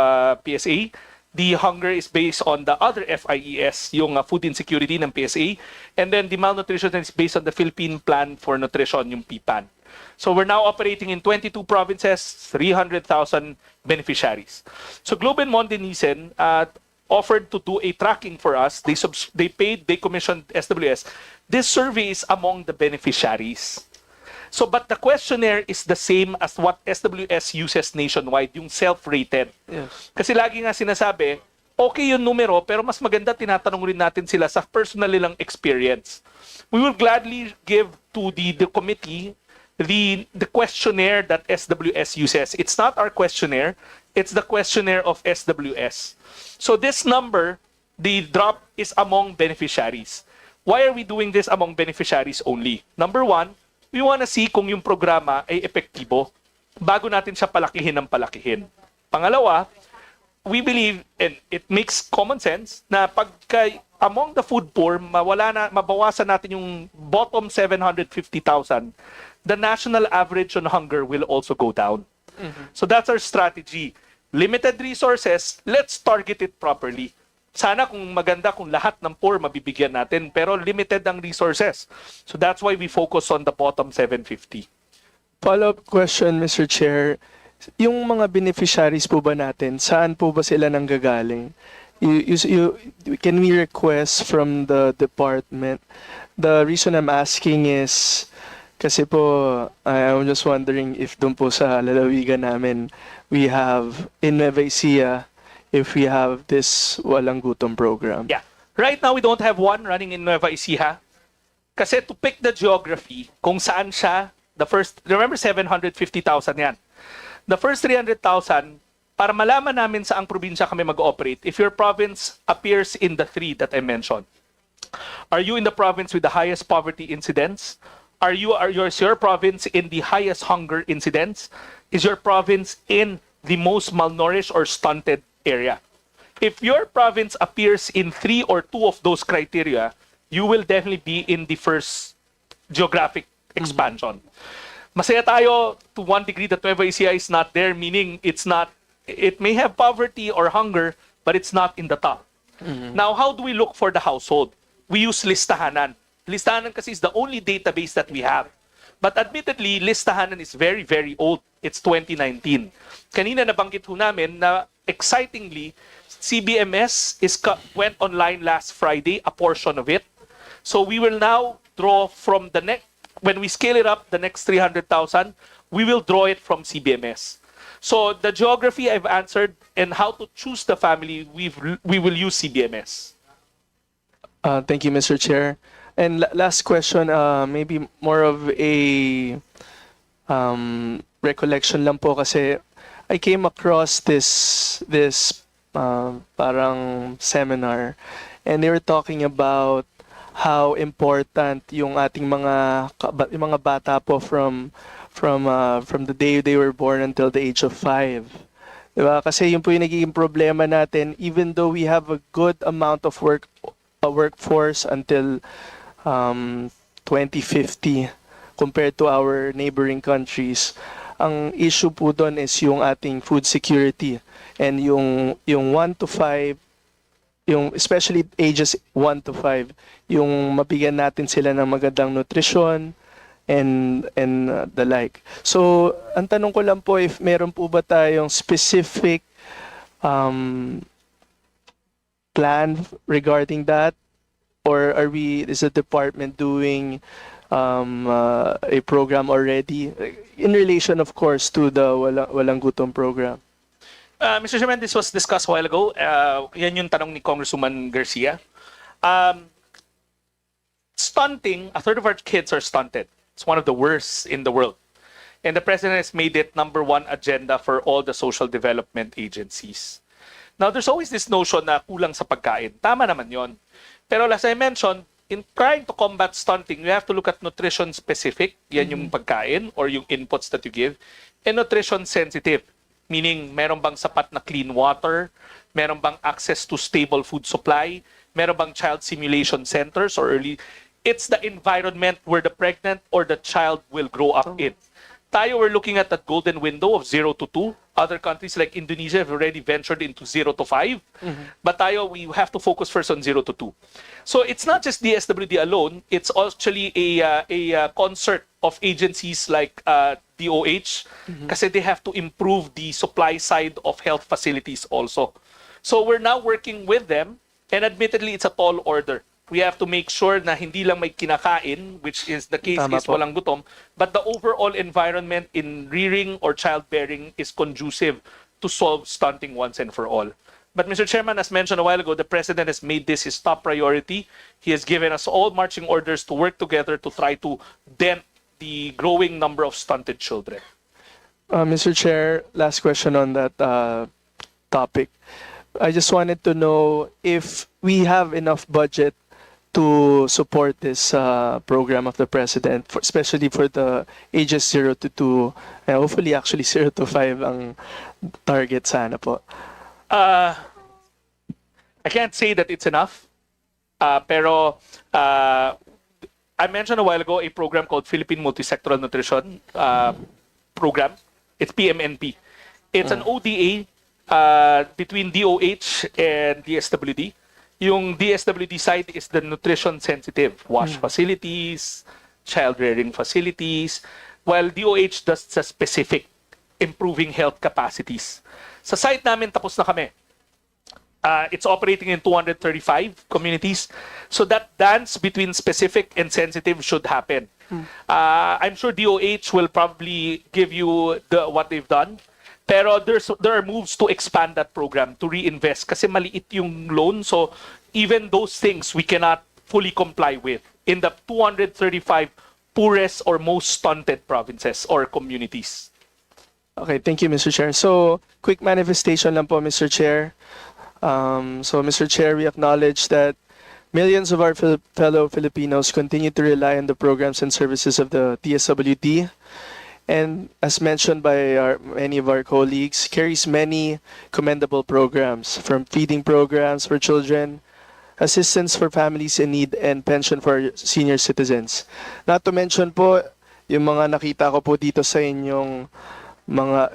PSA. The hunger is based on the other FIES, yung food insecurity ng PSA. And then the malnutrition is based on the Philippine Plan for Nutrition, yung PPAN. So we're now operating in 22 provinces, 300,000 beneficiaries. So Globe and Monde Nielsen offered to do a tracking for us. They commissioned SWS. This survey is among the beneficiaries. So, but the questionnaire is the same as what SWS uses nationwide, yung self-rated. Yes. Kasi lagi nga sinasabi, okay yung numero, pero mas maganda tinatanong rin natin sila sa personal nilang experience. We will gladly give to the committee the questionnaire that SWS uses. It's not our questionnaire, it's the questionnaire of SWS. So this number, the drop is among beneficiaries. Why are we doing this among beneficiaries only? Number one, we want to see kung yung programa ay epektibo bago natin siya palakihin ng palakihin. Pangalawa, we believe, and it makes common sense, na pagka among the food poor, mabawasan natin yung bottom 750,000, the national average on hunger will also go down. So that's our strategy. Limited resources, let's target it properly. Sana kung maganda kung lahat ng poor mabibigyan natin, pero limited ang resources. So that's why we focus on the bottom 750. Follow-up question, Mr. Chair. Yung mga beneficiaries po ba natin, saan po ba sila nanggagaling? Can we request from the department? The reason I'm asking is, kasi po, I'm just wondering if doon po sa lalawigan namin, we have in Nueva Ecija, if we have this Walang Gutom program. Yeah. Right now, we don't have one running in Nueva Ecija. Kasi to pick the geography, kung saan siya, the first, remember 750,000 yan. The first 300,000, para malaman namin saang probinsya kami mag-operate, if your province appears in the three that I mentioned. Are you in the province with the highest poverty incidence? Is your province in the highest hunger incidence? Is your province in the most malnourished or stunted area? If your province appears in 3 or 2 of those criteria, you will definitely be in the first geographic expansion. Masaya tayo to one degree that Nueva Ecija is not there, meaning it may have poverty or hunger, but it's not in the top. Now, how do we look for the household? We use listahanan. Listahanan kasi is the only database that we have. But admittedly, listahanan is very, very old. It's 2019. Kanina nabanggit ho namin na excitingly, CBMS went online last Friday, a portion of it. So we will now draw from the next, when we scale it up, the next 300,000, we will draw it from CBMS. So the geography I've answered and how to choose the family, we will use CBMS. Thank you, Mr. Chair. And last question, maybe more of a recollection lang po kasi I came across this parang seminar and they were talking about how important yung ating mga bata po from the day they were born until the age of 5. Diba? Kasi yun po yung nagiging problema natin even though we have a good amount of workforce until 2050 compared to our neighboring countries. Ang issue po doon is yung ating food security and yung 1 to 5, yung especially ages 1 to 5, yung mabigyan natin sila ng magandang nutrition and the like. So, ang tanong ko lang po if meron po ba tayong specific plan regarding that, or is the department doing a program already in relation, of course, to the Walang Gutom program? Mr. Chairman, this was discussed a while ago. Yan yung tanong ni Congresswoman Garcia. Stunting, a third of our kids are stunted. It's one of the worst in the world. And the President has made it #1 agenda for all the social development agencies. Now, there's always this notion na kulang sa pagkain. Tama naman yon. Pero as I mentioned, in trying to combat stunting, you have to look at nutrition specific, yan yung pagkain or yung inputs that you give, and nutrition sensitive, meaning meron bang sapat na clean water, meron bang access to stable food supply, meron bang child simulation centers or early. It's the environment where the pregnant or the child will grow up in. Tayo, we're looking at that golden window of 0 to 2. Other countries like Indonesia have already ventured into 0 to 5. But tayo, we have to focus first on 0 to 2. So it's not just DSWD alone. It's actually a concert of agencies like DOH kasi they have to improve the supply side of health facilities also. So we're now working with them, and admittedly, it's a tall order. We have to make sure na hindi lang may kinakain, which is the case Tama is po. walang gutom, but the overall environment in rearing or childbearing is conducive to solve stunting once and for all. But Mr. Chairman, as mentioned a while ago, the President has made this his top priority. He has given us all marching orders to work together to try to dent the growing number of stunted children. Mr. Chair, last question on that topic. I just wanted to know if we have enough budget to support this program of the President, especially for the ages 0 to 2, and hopefully actually 0 to 5 ang target sana po. I can't say that it's enough, pero I mentioned a while ago a program called Philippine Multisectoral Nutrition Program. It's PMNP. It's an ODA between DOH and DSWD. Yung DSWD side is the nutrition sensitive, wash facilities, child rearing facilities, while DOH does sa specific improving health capacities. Sa site namin, tapos na kami. It's operating in 235 communities. So that dance between specific and sensitive should happen. I'm sure DOH will probably give you what they've done. Pero there are moves to expand that program, to reinvest. Kasi maliit yung loan. So even those things we cannot fully comply with in the 235 poorest or most stunted provinces or communities. Okay, thank you, Mr. Chair. So, quick manifestation lang po, Mr. Chair. So, Mr. Chair, we acknowledge that millions of our fellow Filipinos continue to rely on the programs and services of the DSWD. And as mentioned by many of our colleagues, carries many commendable programs, from feeding programs for children, assistance for families in need, and pension for senior citizens. Not to mention po, yung mga nakita ko po dito sa inyong mga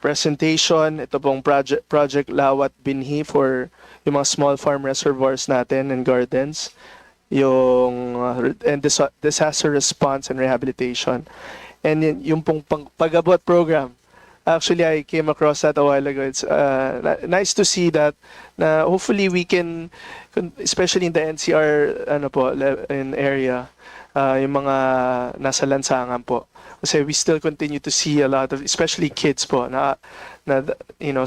presentation, ito pong project Lawat Binhi for yung mga small farm reservoirs natin and gardens, yung and disaster response and rehabilitation. And yung pong pag-abot program, actually I came across that a while ago. It's nice to see that na hopefully we can, especially in the NCR in area, yung mga nasa lansangan po. Kasi we still continue to see a lot of, especially kids po, na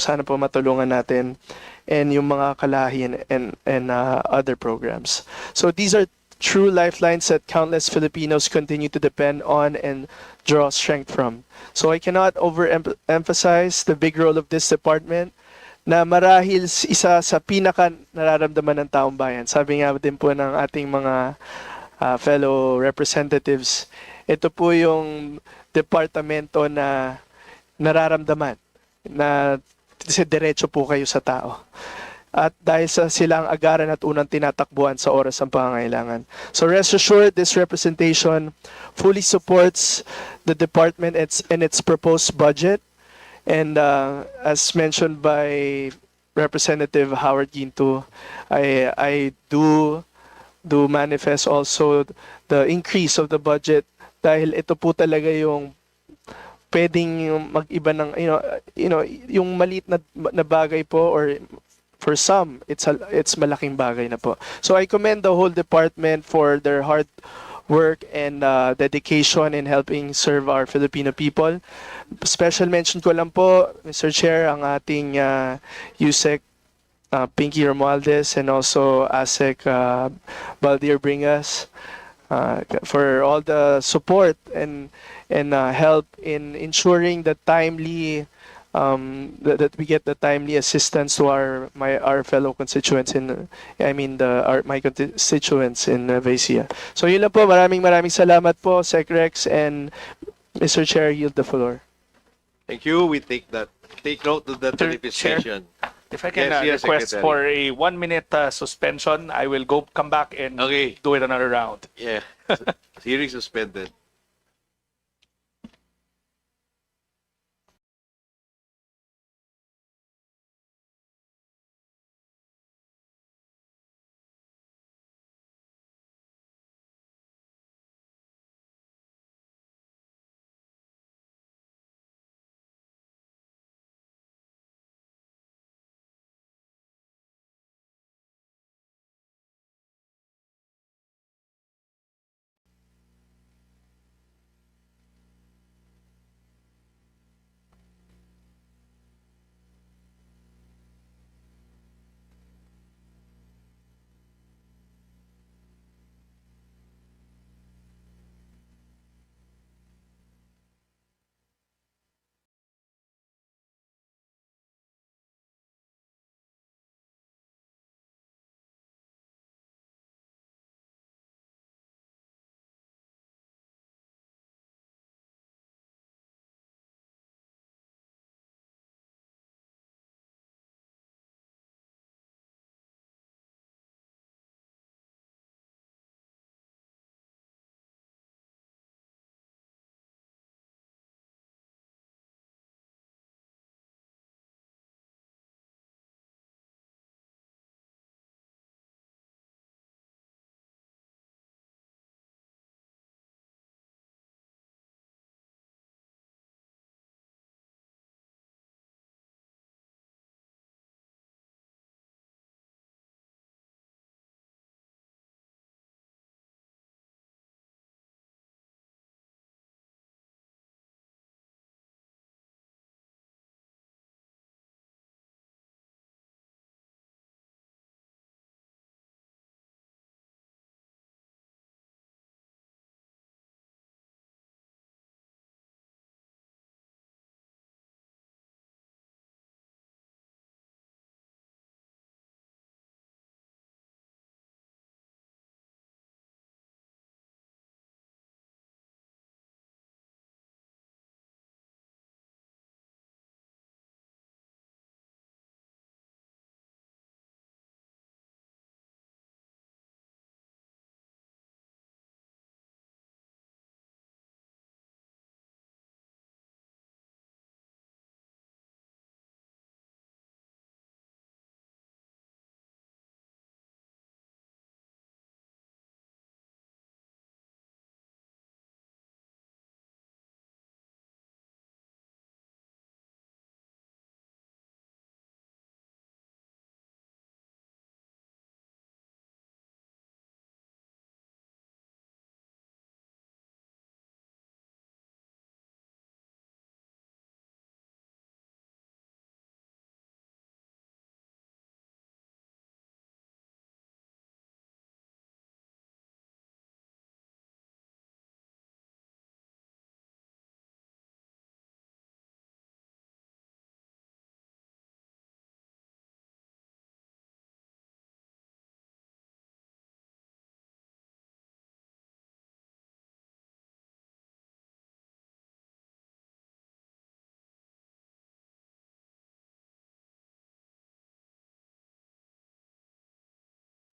sana po matulungan natin, and yung mga kalahi and other programs. So these are true lifelines that countless Filipinos continue to depend on and draw strength from. So I cannot overemphasize the big role of this department na marahil isa sa pinaka nararamdaman ng taong bayan. Sabi nga din po ng ating mga fellow representatives, ito po yung departamento na nararamdaman na diretso po kayo sa tao. At dahil sa sila ang agaran at unang tinatakbuhan sa oras ng pangangailangan. So rest assured, this representation fully supports the department and its proposed budget. And as mentioned by Representative Howard Ginto, I do manifest also the increase of the budget dahil ito po talaga yung pwedeng mag-iba ng yung maliit na bagay po, or for some, it's malaking bagay na po. So I commend the whole department for their hard work and dedication in helping serve our Filipino people. Special mention ko lang po, Mr. Chair, ang ating USEC Pinky Romualdez and also ASEC Baldir Bringas for all the support and help in ensuring the timely that we get the timely assistance to our fellow constituents my constituents in Vaisia. So yun lang po, maraming salamat po, Sec Rex, and Mr. Chair, yield the floor. Thank you. We take note of that manifestation. If I can Yes, request Secretary. for a 1-minute suspension, I will come back and do it another round. Yeah. Hearing suspended.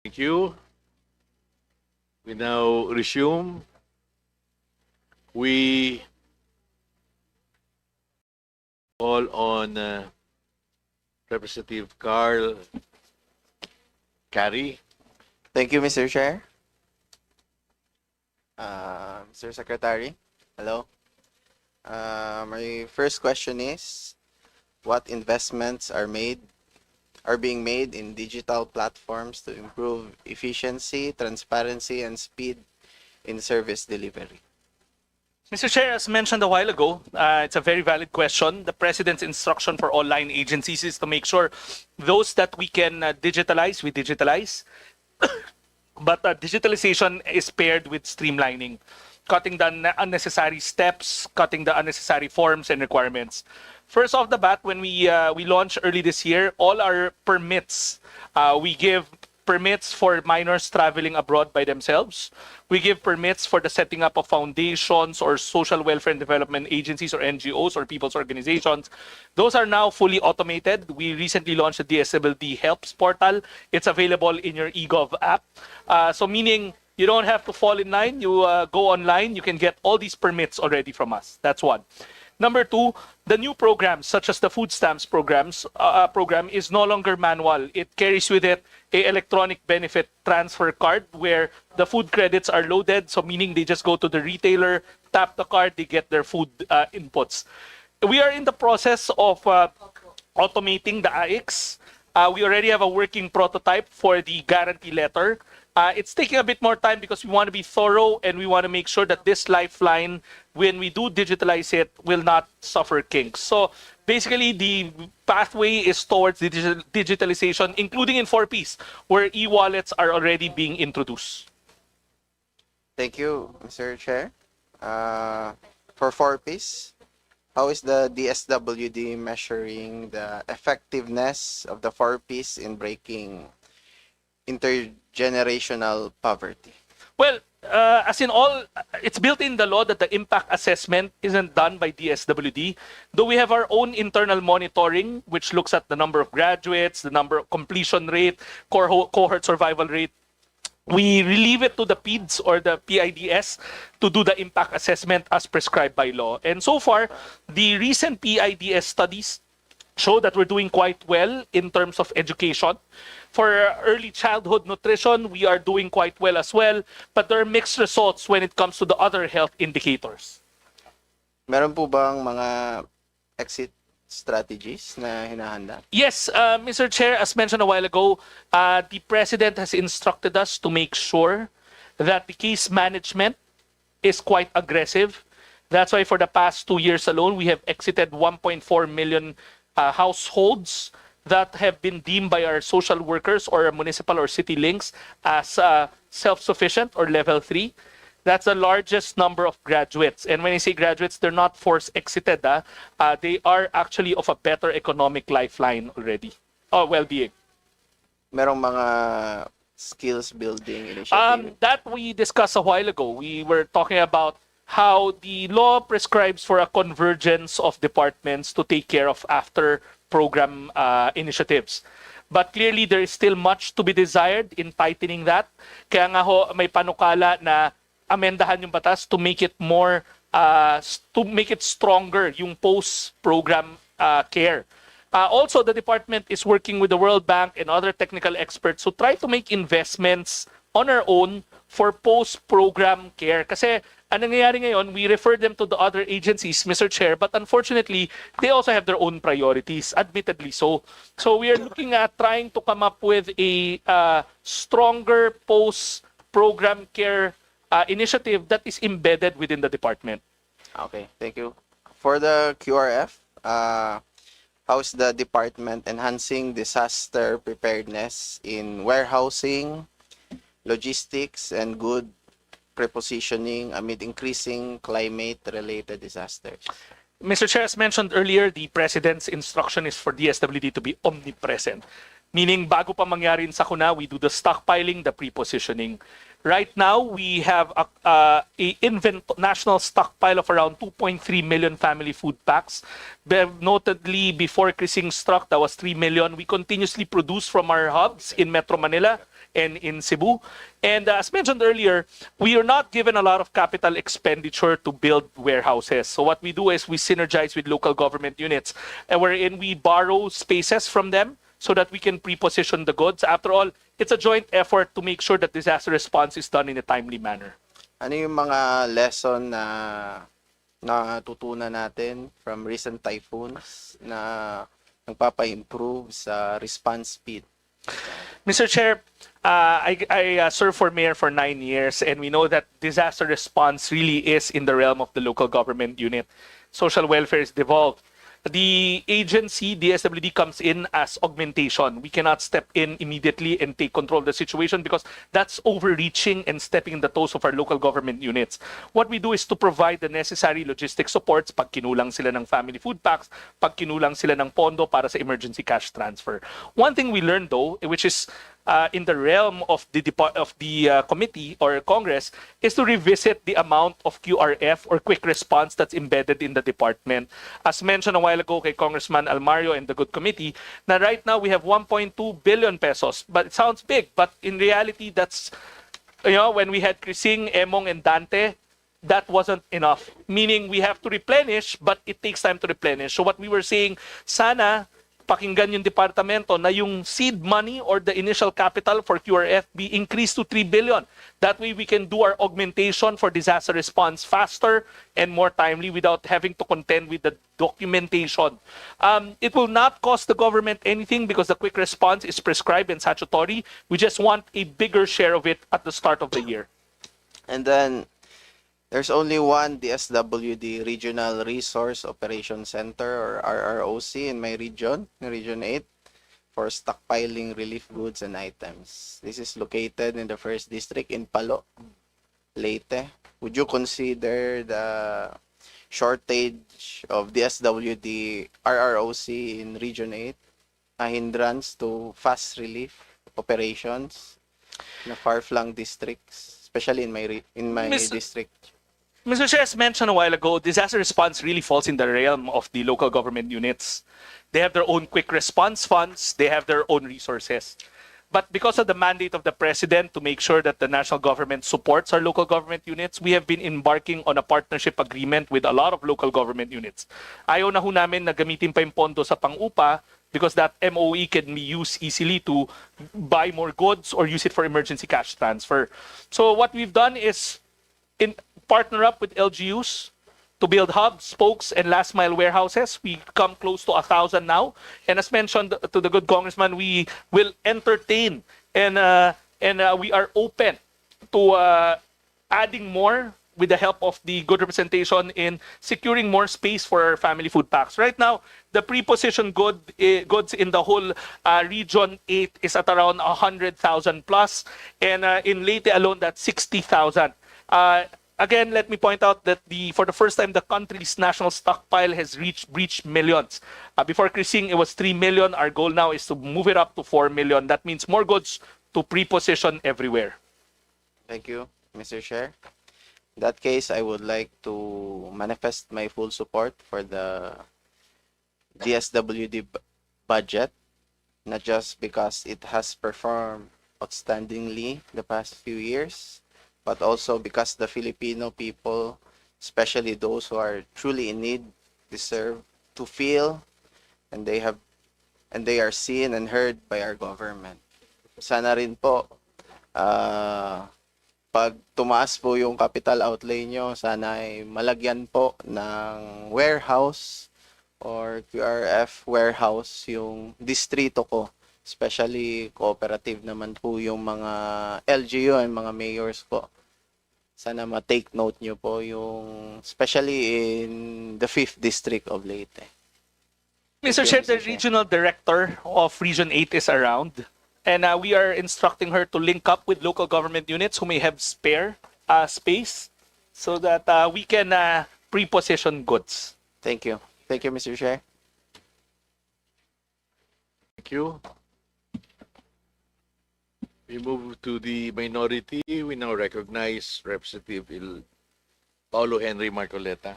Thank you. We now resume. We call on Representative Carl Carey. Thank you, Mr. Chair. Mr. Secretary, hello. My first question is, what investments are being made in digital platforms to improve efficiency, transparency, and speed in service delivery? Mr. Chair, as mentioned a while ago, it's a very valid question. The President's instruction for all line agencies is to make sure those that we can digitalize, we digitalize. But digitalization is paired with streamlining, cutting the unnecessary steps, cutting the unnecessary forms and requirements. First off the bat, when we launched early this year, all our permits, we give permits for minors traveling abroad by themselves. We give permits for the setting up of foundations or social welfare and development agencies or NGOs or people's organizations. Those are now fully automated. We recently launched the DSWD Helps portal. It's available in your eGov app. So meaning you don't have to fall in line. You go online. You can get all these permits already from us. That's one. Number two, the new programs, such as the food stamps program, is no longer manual. It carries with it a electronic benefit transfer card where the food credits are loaded. So meaning they just go to the retailer, tap the card, they get their food inputs. We are in the process of automating the AIX. We already have a working prototype for the guarantee letter. It's taking a bit more time because we want to be thorough and we want to make sure that this lifeline, when we do digitalize it, will not suffer kinks. So basically, the pathway is towards the digitalization, including in 4Ps, where e-wallets are already being introduced. Thank you, Mr. Chair. For 4Ps, how is the DSWD measuring the effectiveness of the 4Ps in breaking intergenerational poverty? Well, as in all, it's built in the law that the impact assessment isn't done by DSWD, though we have our own internal monitoring, which looks at the number of graduates, the number of completion rate, cohort survival rate. We relieve it to the PIDS or the PIDS to do the impact assessment as prescribed by law. And so far, the recent PIDS studies show that we're doing quite well in terms of education. For early childhood nutrition, we are doing quite well as well, but there are mixed results when it comes to the other health indicators. Meron po bang mga exit strategies na hinahanda? Yes, Mr. Chair, as mentioned a while ago, the President has instructed us to make sure that the case management is quite aggressive. That's why for the past 2 years alone, we have exited 1.4 million households that have been deemed by our social workers or municipal or city links as self-sufficient or level 3. That's the largest number of graduates. And when I say graduates, they're not force exited. They are actually of a better economic lifeline already. Or well-being. Merong mga skills building initiative? That we discussed a while ago. We were talking about how the law prescribes for a convergence of departments to take care of after program initiatives. But clearly, there is still much to be desired in tightening that. Kaya nga ho, may panukala na amendahan yung batas to make it more, to make it stronger yung post-program care. Also, the department is working with the World Bank and other technical experts to try to make investments on our own for post-program care. Kasi ang nangyayari ngayon, we refer them to the other agencies, Mr. Chair, but unfortunately, they also have their own priorities, admittedly so. So we are looking at trying to come up with a stronger post-program care initiative that is embedded within the department. Okay, thank you. For the QRF, how's the department enhancing disaster preparedness in warehousing, logistics, and good prepositioning amid increasing climate-related disasters? Mr. Chair, as mentioned earlier, the President's instruction is for DSWD to be omnipresent. Meaning, bago pa mangyari sa sakuna, we do the stockpiling, the prepositioning. Right now, we have national stockpile of around 2.3 million family food packs. Notedly, before Krising struck, that was 3 million. We continuously produce from our hubs in Metro Manila and in Cebu. And as mentioned earlier, we are not given a lot of capital expenditure to build warehouses. So what we do is we synergize with local government units, and wherein we borrow spaces from them so that we can pre-position the goods. After all, it's a joint effort to make sure that disaster response is done in a timely manner. Ano yung mga lesson na natutunan natin from recent typhoons na nagpapa-improve sa response speed? Mr. Chair, I served for mayor for 9 years, and we know that disaster response really is in the realm of the local government unit. Social welfare is devolved. The agency, DSWD, comes in as augmentation. We cannot step in immediately and take control of the situation because that's overreaching and stepping in the toes of our local government units. What we do is to provide the necessary logistic supports pag kinulang sila ng family food packs, pag kinulang sila ng pondo para sa emergency cash transfer. One thing we learned though, which is in the realm of the committee or Congress, is to revisit the amount of QRF or quick response that's embedded in the department. As mentioned a while ago kay Congressman Almario and the good committee, na right now we have 1.2 billion pesos. But it sounds big, but in reality, that's, when we had Krising, Emong, and Dante, that wasn't enough. Meaning we have to replenish, but it takes time to replenish. So what we were saying, sana pakinggan yung departamento na yung seed money or the initial capital for QRF be increased to 3 billion. That way we can do our augmentation for disaster response faster and more timely without having to contend with the documentation. It will not cost the government anything because the quick response is prescribed and statutory. We just want a bigger share of it at the start of the year. And then, there's only one DSWD Regional Resource Operation Center or RROC in my region, in Region 8, for stockpiling relief goods and items. This is located in the 1st District in Palo, Leyte. Would you consider the shortage of DSWD RROC in Region 8 a hindrance to fast relief operations in far-flung districts, especially in my district? Mr. Chair, as mentioned a while ago, disaster response really falls in the realm of the local government units. They have their own quick response funds. They have their own resources. But because of the mandate of the President to make sure that the national government supports our local government units, we have been embarking on a partnership agreement with a lot of local government units. Ayaw na ho namin na gamitin pa yung pondo sa pang-upa because that MOE can be used easily to buy more goods or use it for emergency cash transfer. So what we've done is partner up with LGUs to build hubs, spokes, and last mile warehouses. We come close to 1,000 now. And as mentioned to the good congressman, we will entertain and we are open to adding more with the help of the good representation in securing more space for our family food packs. Right now, the pre-positioned goods in the whole Region 8 is at around 100,000 plus. And in Leyte alone, that's 60,000. Again, let me point out that for the first time, the country's national stockpile has reached millions. Before Krising, it was 3 million. Our goal now is to move it up to 4 million. That means more goods to pre-position everywhere. Thank you, Mr. Chair. In that case, I would like to manifest my full support for the DSWD budget, not just because it has performed outstandingly the past few years, but also because the Filipino people, especially those who are truly in need, deserve to feel and they are seen and heard by our government. Sana rin po, pag tumaas po yung capital outlay nyo, sana ay malagyan po ng warehouse or QRF warehouse yung distrito ko. Especially cooperative naman po yung mga LGU and mga mayors po. Sana ma-take note nyo po yung, especially in the 5th District of Leyte. Mr. Chair, the Regional Director of Region 8 is around. And we are instructing her to link up with local government units who may have spare space so that we can pre-position goods. Thank you. Thank you, Mr. Chair. Thank you. We move to the minority. We now recognize Representative Paulo Henry Marcoleta.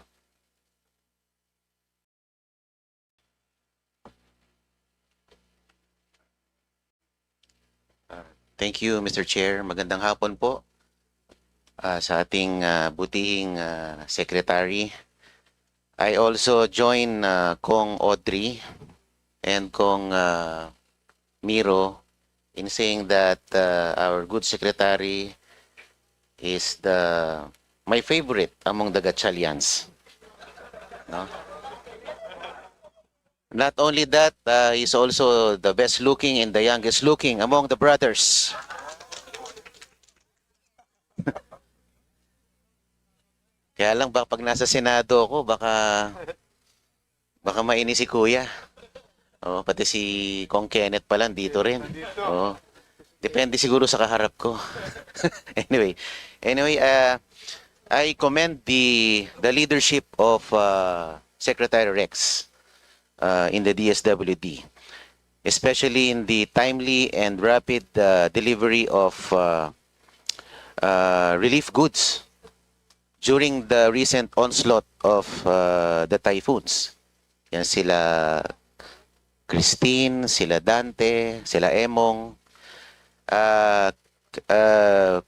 Thank you, Mr. Chair. Magandang hapon po sa ating butihing secretary. I also join Kong Audrey and Kong Miro in saying that our good secretary is my favorite among the Gatchalians. No? Not only that, he's also the best looking and the youngest looking among the brothers. Kaya lang pag nasa Senado ako, baka mainis si Kuya. Oh, pati si Kong Kenneth pa lang dito rin. Oh. Depende siguro sa kaharap ko. Anyway, I commend the leadership of Secretary Rex in the DSWD, especially in the timely and rapid delivery of relief goods during the recent onslaught of the typhoons. Yan sila Christine, sila Dante, sila Emong.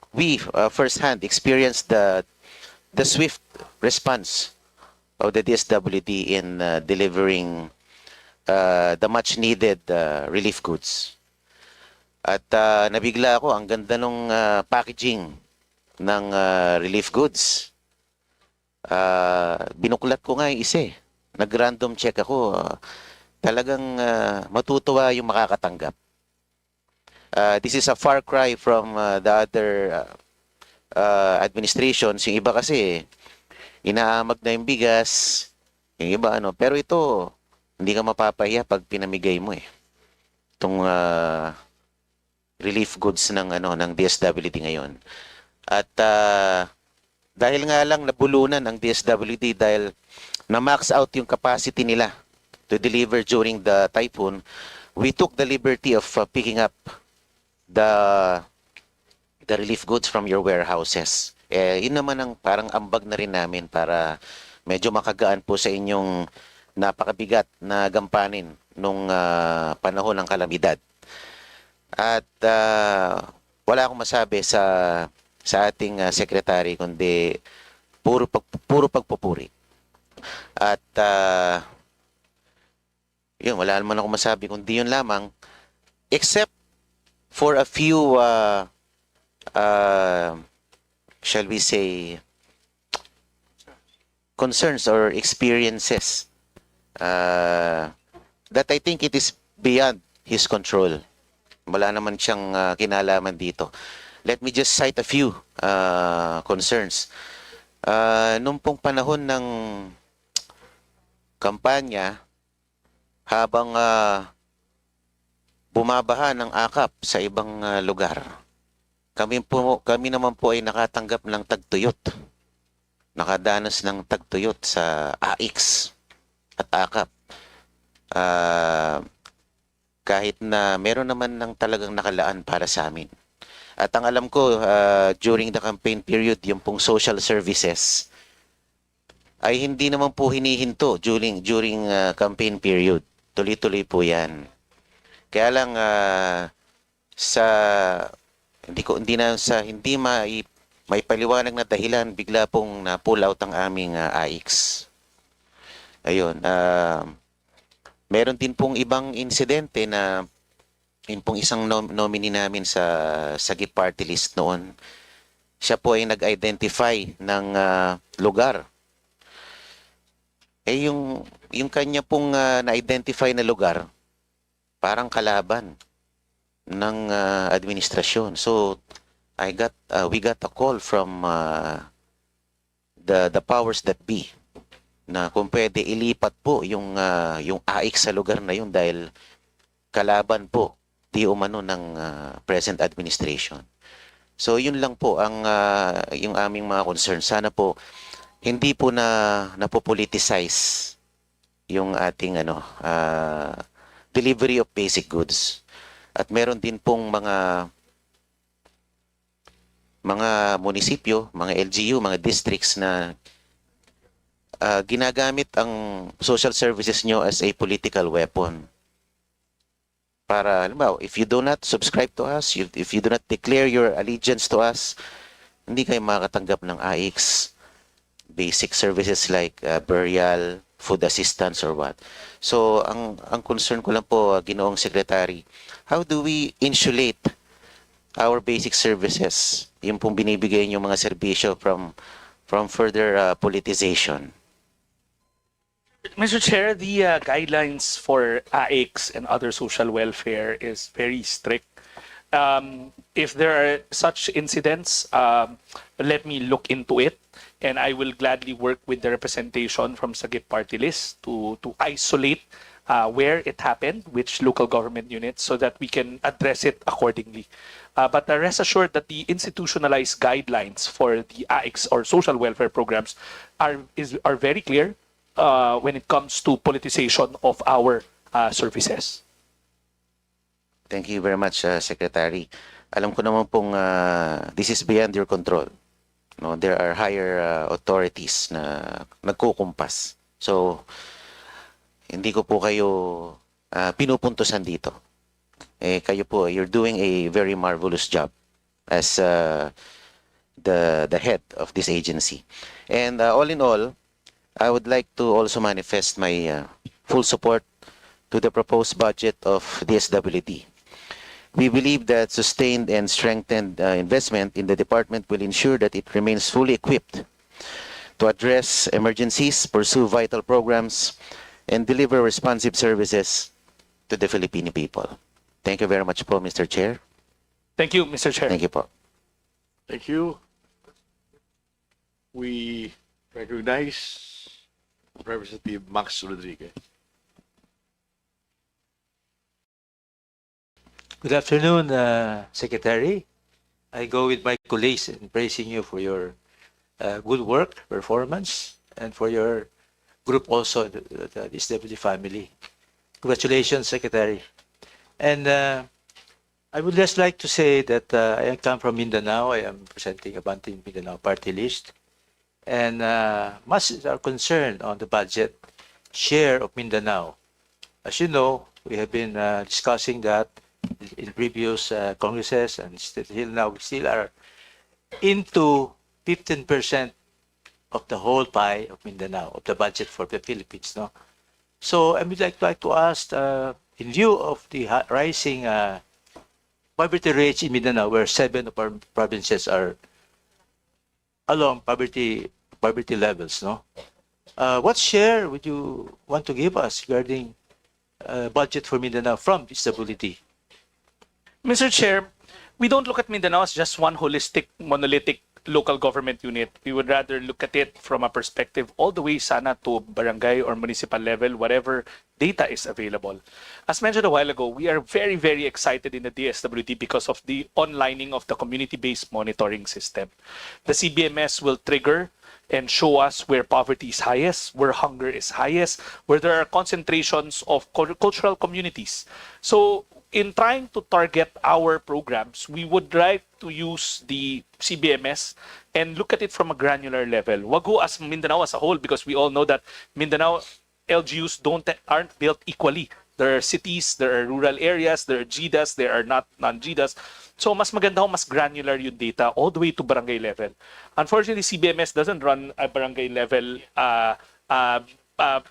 We firsthand experienced the swift response of the DSWD in delivering the much needed relief goods. At nabigla ako, ang ganda nung packaging ng relief goods. Binuklat ko nga yung isa. Nag-random check ako. Talagang matutuwa yung makakatanggap. This is a far cry from the other administrations. Yung iba kasi, inaamag na yung bigas. Yung iba ano. Pero ito, hindi ka mapapahiya pag pinamigay mo eh. Itong relief goods ng DSWD ngayon. At dahil nga lang nabulunan ang DSWD dahil na-max out yung capacity nila to deliver during the typhoon, we took the liberty of picking up the relief goods from your warehouses. Yun naman ang parang ambag na rin namin para medyo makagaan po sa inyong napakabigat na gampanin nung panahon ng kalamidad. At wala akong masabi sa ating secretary kundi puro pagpupuri. At yun, wala naman ako masabi kundi yun lamang, except for a few shall we say concerns or experiences that I think it is beyond his control. Wala naman siyang kinalaman dito. Let me just cite a few concerns. Nung pong panahon ng kampanya, habang bumabaha ng akap sa ibang lugar, kami naman po ay nakatanggap ng tagtuyot. Nakadanas ng tagtuyot sa AX at akap. Kahit na meron naman ng talagang nakalaan para sa amin. At ang alam ko, during the campaign period, yung pong social services, ay hindi naman po hinihinto during campaign period. Tuloy-tuloy po yan. Kaya lang, hindi may paliwanag na dahilan, bigla pong na-pull out ang aming AX. Ayun. Meron din pong ibang insidente na yun pong isang nominee namin sa Sagip Party List noon. Siya po ay nag-identify ng lugar. Yung kanya pong na-identify na lugar, parang kalaban ng administrasyon. So, we got a call from the powers that be na kung pwede ilipat po yung AX sa lugar na yun dahil kalaban po di umano ng present administration. So yun lang po ang yung aming mga concern. Sana po hindi po napopoliticize yung ating delivery of basic goods. At meron din pong mga mga munisipyo, mga LGU, mga districts na ginagamit ang social services nyo as a political weapon. Para, halimbawa, if you do not subscribe to us, if you do not declare your allegiance to us, hindi kayo makakatanggap ng AIX. Basic services like burial, food assistance, or what. So, ang concern ko lang po, Ginoong Secretary, how do we insulate our basic services, yung pong binibigay yung mga serbisyo from further politicization? Mr. Chair, the guidelines for AIX and other social welfare is very strict. If there are such incidents, let me look into it, and I will gladly work with the representation from Sagip Party List to isolate where it happened, which local government units, so that we can address it accordingly. But rest assured that the institutionalized guidelines for the AIX or social welfare programs are very clear when it comes to politicization of our services. Thank you very much, Secretary. Alam ko naman pong this is beyond your control. No, there are higher authorities na nagkukumpas. So, hindi ko po kayo pinupuntusan dito. Kayo po, you're doing a very marvelous job as the head of this agency. And all in all, I would like to also manifest my full support to the proposed budget of DSWD. We believe that sustained and strengthened investment in the department will ensure that it remains fully equipped to address emergencies, pursue vital programs, and deliver responsive services to the Filipino people. Thank you very much po, Mr. Chair. Thank you, Mr. Chair. Thank you po. Thank you. We recognize Representative Max Rodriguez. Good afternoon, Secretary. I go with my colleagues in praising you for your good work, performance, and for your group also, the DSWD family. Congratulations, Secretary. And I would just like to say that I come from Mindanao. I am presenting Abante Mindanao party list. And much is our concern on the budget share of Mindanao. As you know, we have been discussing that in previous congresses, and still now we still are into 15% of the whole pie of Mindanao, of the budget for the Philippines. No? So I would like to ask, in view of the rising poverty rates in Mindanao, where 7 of our provinces are along poverty levels, no? What share would you want to give us regarding budget for Mindanao from DSWD? Mr. Chair, we don't look at Mindanao as just one holistic, monolithic local government unit. We would rather look at it from a perspective all the way sana to barangay or municipal level, whatever data is available. As mentioned a while ago, we are very, very excited in the DSWD because of the onlining of the community-based monitoring system. The CBMS will trigger and show us where poverty is highest, where hunger is highest, where there are concentrations of cultural communities. So in trying to target our programs, we would like to use the CBMS and look at it from a granular level. Wag ho as Mindanao as a whole, because we all know that Mindanao LGUs aren't built equally. There are cities, there are rural areas, there are GDAs, there are not non-GDAs. So mas maganda ho, mas granular yung data all the way to barangay level. Unfortunately, CBMS doesn't run a barangay level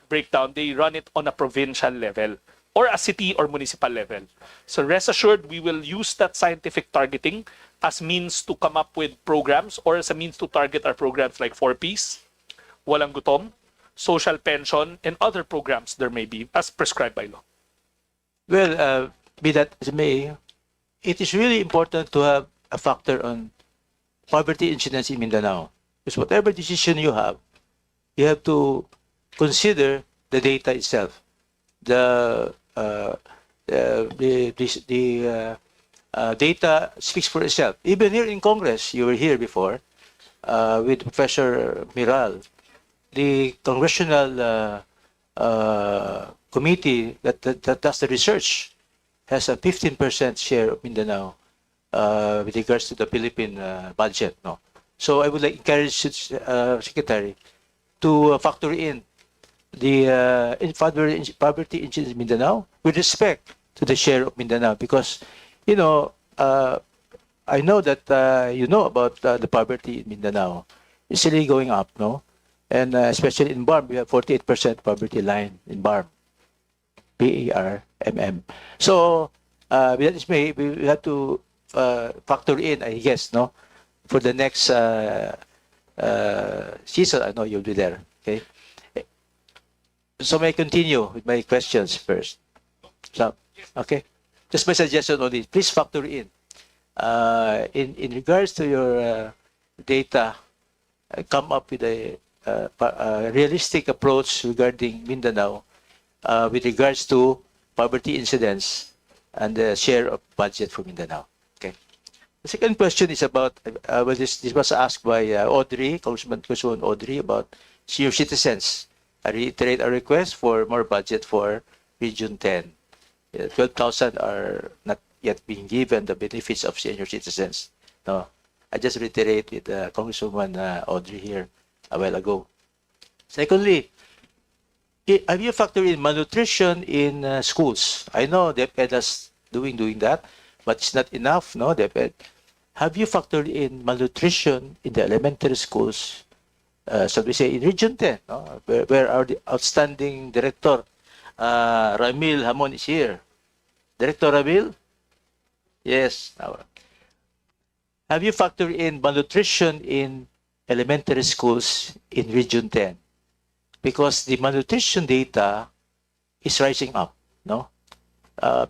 breakdown. They run it on a provincial level or a city or municipal level. So rest assured, we will use that scientific targeting as means to come up with programs or as a means to target our programs like 4Ps, Walang Gutom, social pension, and other programs there may be as prescribed by law. Well, be that as it may, it is really important to have a factor on poverty incidence in Mindanao. Because whatever decision you have to consider the data itself. The data speaks for itself. Even here in Congress, you were here before with Professor Miral. The congressional committee that does the research has a 15% share of Mindanao with regards to the Philippine budget. No, so I would like encourage Secretary to factor in the poverty incidence in Mindanao with respect to the share of Mindanao, because you know I know that you know about the poverty in Mindanao. It's really going up, no? And especially in BARM, we have 48% poverty line in BARM, BARMM. So with that we have to factor in, I guess, no, for the next season. I know you'll be there. Okay. So may I continue with my questions first? So, okay. Just my suggestion only. Please factor in regards to your data, come up with a realistic approach regarding Mindanao with regards to poverty incidence and the share of budget for Mindanao. Okay. The second question is about, this was asked by Audrey, Congresswoman Audrey, about senior citizens. I reiterate our request for more budget for Region 10. 12,000 are not yet being given the benefits of senior citizens. No, I just reiterate with Congresswoman Audrey here a while ago. Secondly, have you factored in malnutrition in schools? I know DepEd is doing that, but it's not enough. No, DepEd. Have you factored in malnutrition in the elementary schools? So we say in Region 10, no? where our outstanding director, Ramil Hamon, is here. Director Ramil? Yes. Have you factored in malnutrition in elementary schools in Region 10? Because the malnutrition data is rising up, no?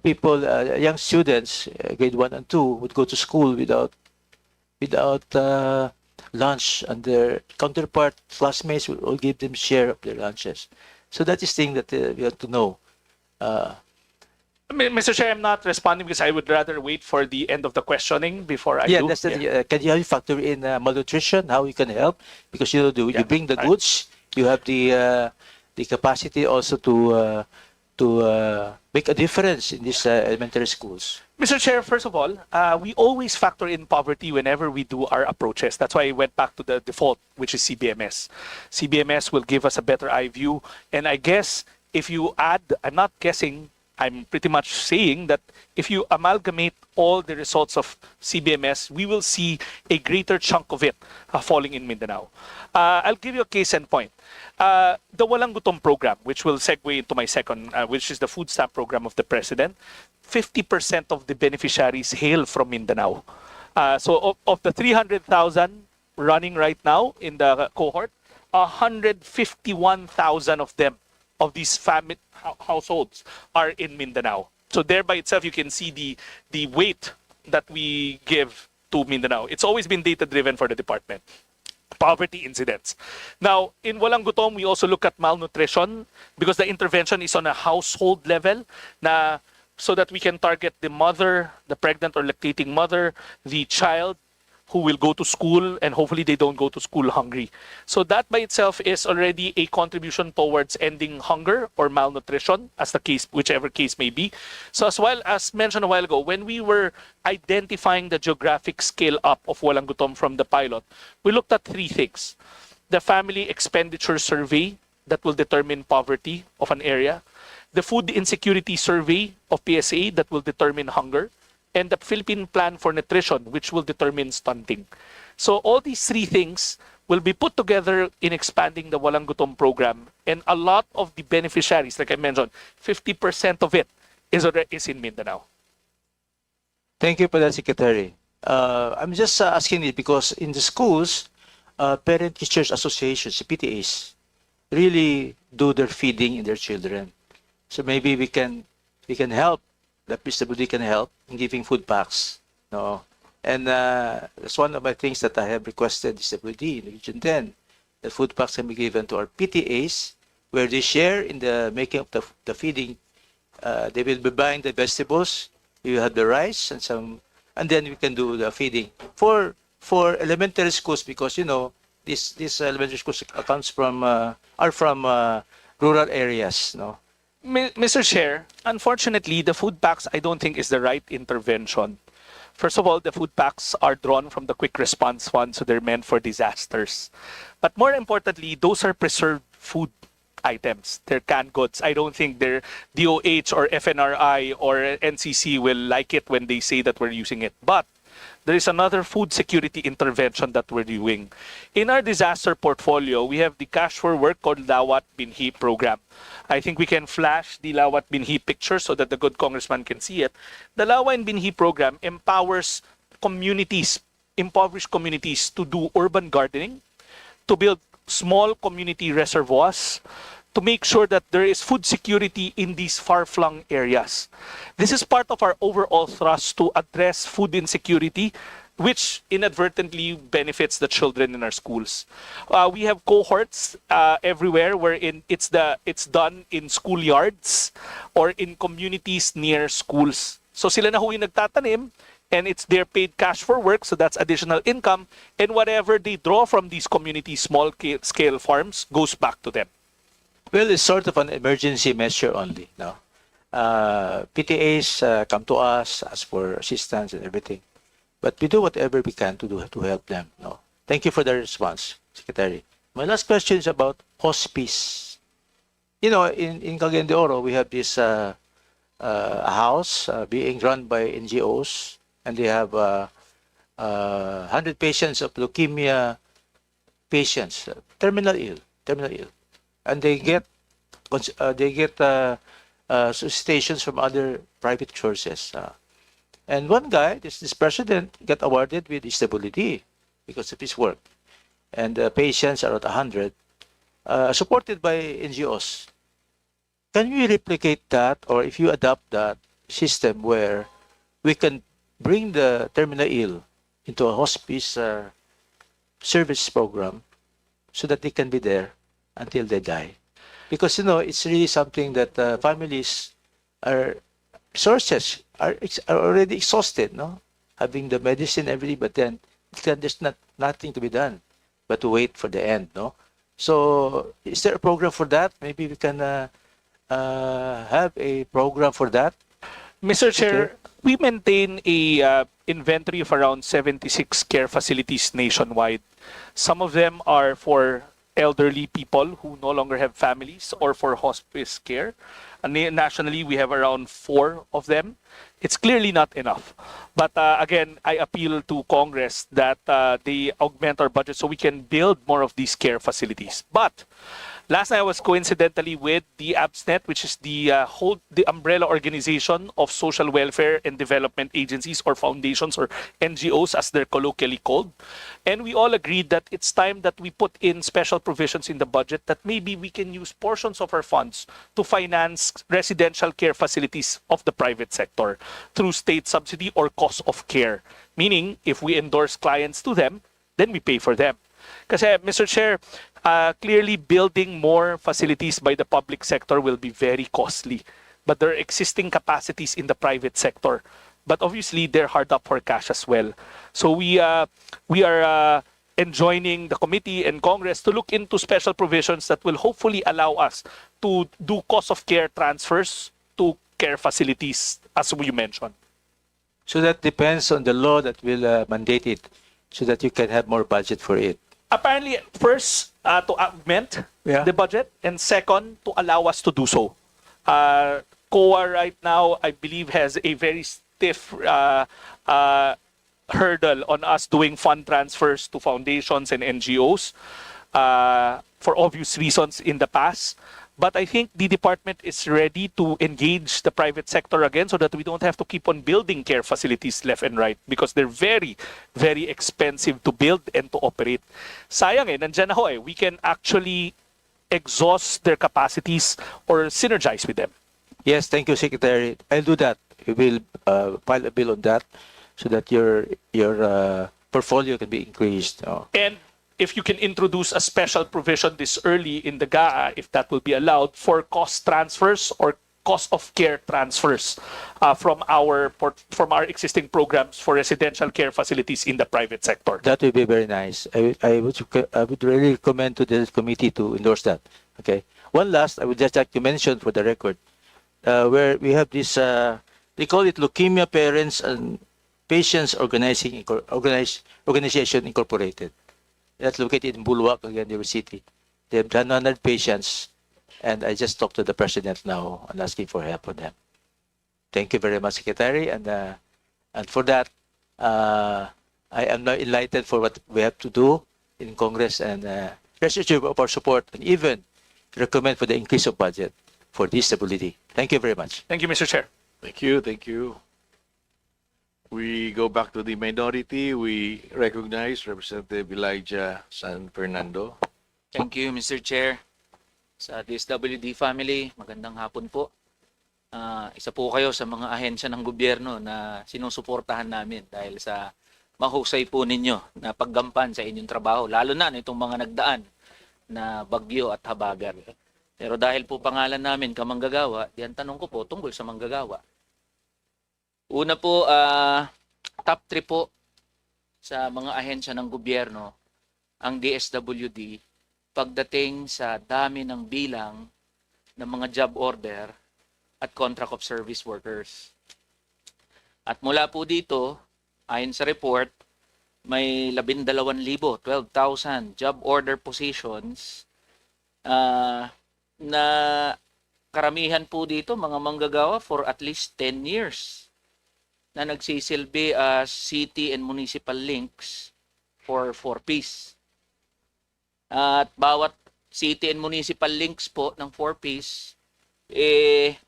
People, young students, grade 1 and 2, would go to school without lunch, and their counterpart classmates will all give them share of their lunches. So that is thing that we have to know. Mr. Chair, I'm not responding because I would rather wait for the end of the questioning before I Yeah, do. that's the, can you factor in malnutrition? How you can help? Because you bring the goods, you have the capacity also to make a difference in these elementary schools. Mr. Chair, first of all, we always factor in poverty whenever we do our approaches. That's why I went back to the default, which is CBMS. CBMS will give us a better eye view. And I guess if you add, I'm not guessing, I'm pretty much saying that if you amalgamate all the results of CBMS, we will see a greater chunk of it falling in Mindanao. I'll give you a case in point. The Walang Gutom program, which will segue into my second, which is the food stamp program of the President, 50% of the beneficiaries hail from Mindanao. So of the 300,000 running right now in the cohort, 151,000 of them, of these households, are in Mindanao. So there by itself, you can see the weight that we give to Mindanao. It's always been data-driven for the department. Poverty incidents. Now, in Walang Gutom, we also look at malnutrition because the intervention is on a household level so that we can target the mother, the pregnant or lactating mother, the child who will go to school, and hopefully they don't go to school hungry. So that by itself is already a contribution towards ending hunger or malnutrition, as the case, whichever case may be. So as well as mentioned a while ago, when we were identifying the geographic scale up of Walang Gutom from the pilot, we looked at three things. The family expenditure survey that will determine poverty of an area, the food insecurity survey of PSA that will determine hunger, and the Philippine Plan for Nutrition, which will determine stunting. So all these three things will be put together in expanding the Walang Gutom program. And a lot of the beneficiaries, like I mentioned, 50% of it is in Mindanao. Thank you for that, Secretary. I'm just asking it because in the schools, Parent Teachers Associations, PTAs, really do their feeding in their children. So maybe we can help. The DSWD can help in giving food packs. No, and that's one of my things that I have requested DSWD in Region 10. The food packs can be given to our PTAs, where they share in the making of the feeding. They will be buying the vegetables. You have the rice and then we can do the feeding for elementary schools, because these elementary schools are from rural areas. No. Mr. Chair, unfortunately, the food packs I don't think is the right intervention First of all, the food packs are drawn from the Quick Response Fund, so they're meant for disasters. But more importantly, those are preserved food items. They're canned goods. I don't think their DOH or FNRI or NCC will like it when they say that we're using it. But there is another food security intervention that we're doing. In our disaster portfolio, we have the cash for work called Lawat Binhi program. I think we can flash the Lawat Binhi picture so that the good congressman can see it. The Lawat Binhi program empowers communities, impoverished communities, to do urban gardening, to build small community reservoirs, to make sure that there is food security in these far-flung areas. This is part of our overall thrust to address food insecurity, which inadvertently benefits the children in our schools. We have cohorts everywhere wherein it's done in schoolyards or in communities near schools. So sila na ho yung nagtatanim, and it's their paid cash for work, so that's additional income, and whatever they draw from these community small-scale farms goes back to them. Well, it's sort of an emergency measure only. No, PTAs come to us, ask for assistance and everything, but we do whatever we can to help them. No, thank you for the response, Secretary. My last question is about hospice. You know, in Cagayan de Oro, we have this a house being run by NGOs, and they have 100 patients of leukemia patients, terminal ill, and they get solicitations from other private sources. And one guy, this president, got awarded with DSWD because of his work. And the patients are at 100, supported by NGOs. Can we replicate that, or if you adopt that system where we can bring the terminal ill into a hospice service program so that they can be there until they die? Because, you know, it's really something that families resources are already exhausted, no? Having the medicine, everything, but then there's nothing to be done but to wait for the end, no? So, is there a program for that? Maybe we can have a program for that. Mr. Chair, we maintain a inventory of around 76 care facilities nationwide. Some of them are for elderly people who no longer have families or for hospice care. Nationally, we have around 4 of them. It's clearly not enough. But again, I appeal to Congress that they augment our budget so we can build more of these care facilities. But last night I was coincidentally with the ABSNet, which is the umbrella organization of social welfare and development agencies or foundations or NGOs as they're colloquially called. And we all agreed that it's time that we put in special provisions in the budget that maybe we can use portions of our funds to finance residential care facilities of the private sector through state subsidy or cost of care. Meaning, if we endorse clients to them, then we pay for them. Kasi, Mr. Chair, clearly building more facilities by the public sector will be very costly. But there are existing capacities in the private sector. But obviously, they're hard up for cash as well. So we are enjoining the committee and Congress to look into special provisions that will hopefully allow us to do cost of care transfers to care facilities, as you mentioned. So that depends on the law that will mandate it, so that you can have more budget for it. Apparently, first, to augment the budget, and second, to allow us to do so. COA right now, I believe, has a very stiff hurdle on us doing fund transfers to foundations and NGOs for obvious reasons in the past. But I think the department is ready to engage the private sector again so that we don't have to keep on building care facilities left and right because they're very, very expensive to build and to operate. Sayang nandyan na ho we can actually exhaust their capacities or synergize with them. Yes, thank you, Secretary. I'll do that. We will file a bill on that so that your portfolio can be increased. And if you can introduce a special provision this early in the GAA, if that will be allowed, for cost transfers or cost of care transfers from our existing programs for residential care facilities in the private sector. That would be very nice. I would really recommend to the committee to endorse that. Okay. One last, I would just like to mention for the record, where we have this, they call it leukemia parents and Patients Organization Incorporated. That's located in Bulwark, again, River City. They have done 100 patients, and I just talked to the president now and asking for help for them. Thank you very much, Secretary, and for that, I am now enlightened for what we have to do in Congress, and rest assured of our support, and even recommend for the increase of budget for DSWD. Thank you very much. Thank you, Mr. Chair. Thank you, thank you. We go back to the minority. We recognize Representative Elijah San Fernando. Thank you, Mr. Chair. Sa DSWD family, magandang hapon po. Isa po kayo sa mga ahensya ng gobyerno na sinusuportahan namin dahil sa mahusay po ninyo na paggampan sa inyong trabaho, lalo na itong mga nagdaan na bagyo at habagat. Pero dahil po pangalan namin kamanggagawa, diyan tanong ko po tungkol sa manggagawa. Una po, top 3 po sa mga ahensya ng gobyerno, ang DSWD, pagdating sa dami ng bilang ng mga job order at contract of service workers. At mula po dito, ayon sa report, may 12,000, 12,000 job order positions na karamihan po dito mga manggagawa for at least 10 years na nagsisilbi as city and municipal links for 4Ps. At bawat city and municipal links po ng 4Ps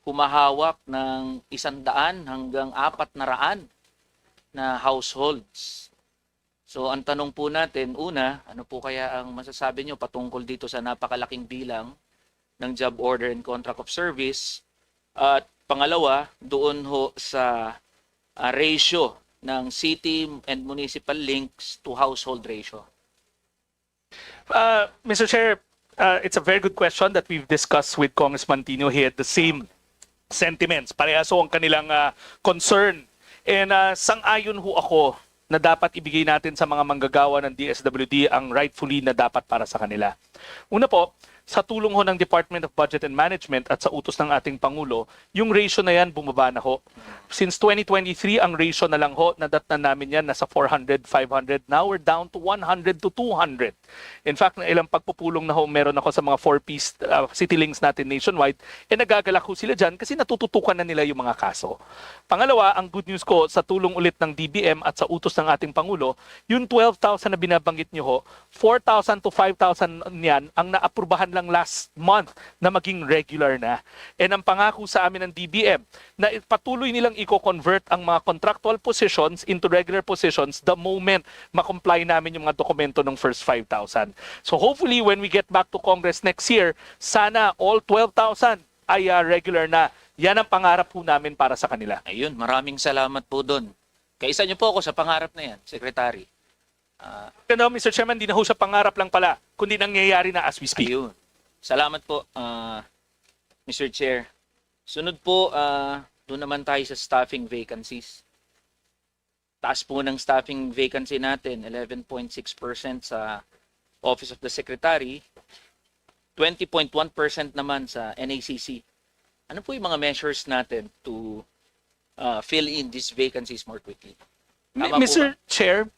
humahawak ng 100 hanggang 400 na households. So ang tanong po natin, una, ano po kaya ang masasabi nyo patungkol dito sa napakalaking bilang ng job order and contract of service? At pangalawa, doon ho sa ratio ng city and municipal links to household ratio. Mr. Chair, it's a very good question that we've discussed with Congressman Tino. He had the same sentiments. Parehas ho ang kanilang concern. And sang-ayon ho ako na dapat ibigay natin sa mga manggagawa ng DSWD ang rightfully na dapat para sa kanila. Una po, sa tulong ho ng Department of Budget and Management at sa utos ng ating Pangulo, yung ratio na yan bumaba na ho. Since 2023, ang ratio na lang ho, nadatnan namin yan, nasa 400, 500. Now we're down to 100 to 200. In fact, na ilang pagpupulong na ho, meron ako sa mga 4Ps city links natin nationwide, nagagalak ho sila dyan kasi natututukan na nila yung mga kaso. Pangalawa, ang good news ko, sa tulong ulit ng DBM at sa utos ng ating Pangulo, yung 12,000 na binabanggit nyo ho, 4,000 to 5,000 niyan ang naaprubahan lang last month na maging regular na. And ang pangako sa amin ng DBM na patuloy nilang i-convert ang mga contractual positions into regular positions the moment ma-comply namin yung mga dokumento ng first 5,000. So hopefully when we get back to Congress next year, sana all 12,000 ay regular na. Yan ang pangarap po namin para sa kanila. Ayun, maraming salamat po doon. Kaisa niyo po ako sa pangarap na yan, Secretary. Mr. Chairman, di na ho sa pangarap lang pala, kundi nangyayari na as we speak. Ayun. Salamat po, Mr. Chair. Sunod po, doon naman tayo sa staffing vacancies. Taas po ng staffing vacancy natin, 11.6% sa Office of the Secretary, 20.1% naman sa NACC. Ano po yung mga measures natin to fill in these vacancies more quickly? Mr. Chair,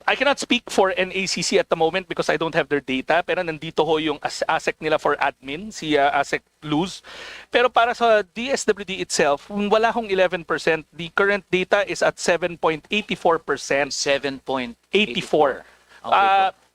I cannot speak for NACC at the moment because I don't have their data, pero nandito ho yung ASEC nila for admin, si ASEC Luz. Pero para sa DSWD itself, wala hong 11%. The current data is at 7.84%. 7.84.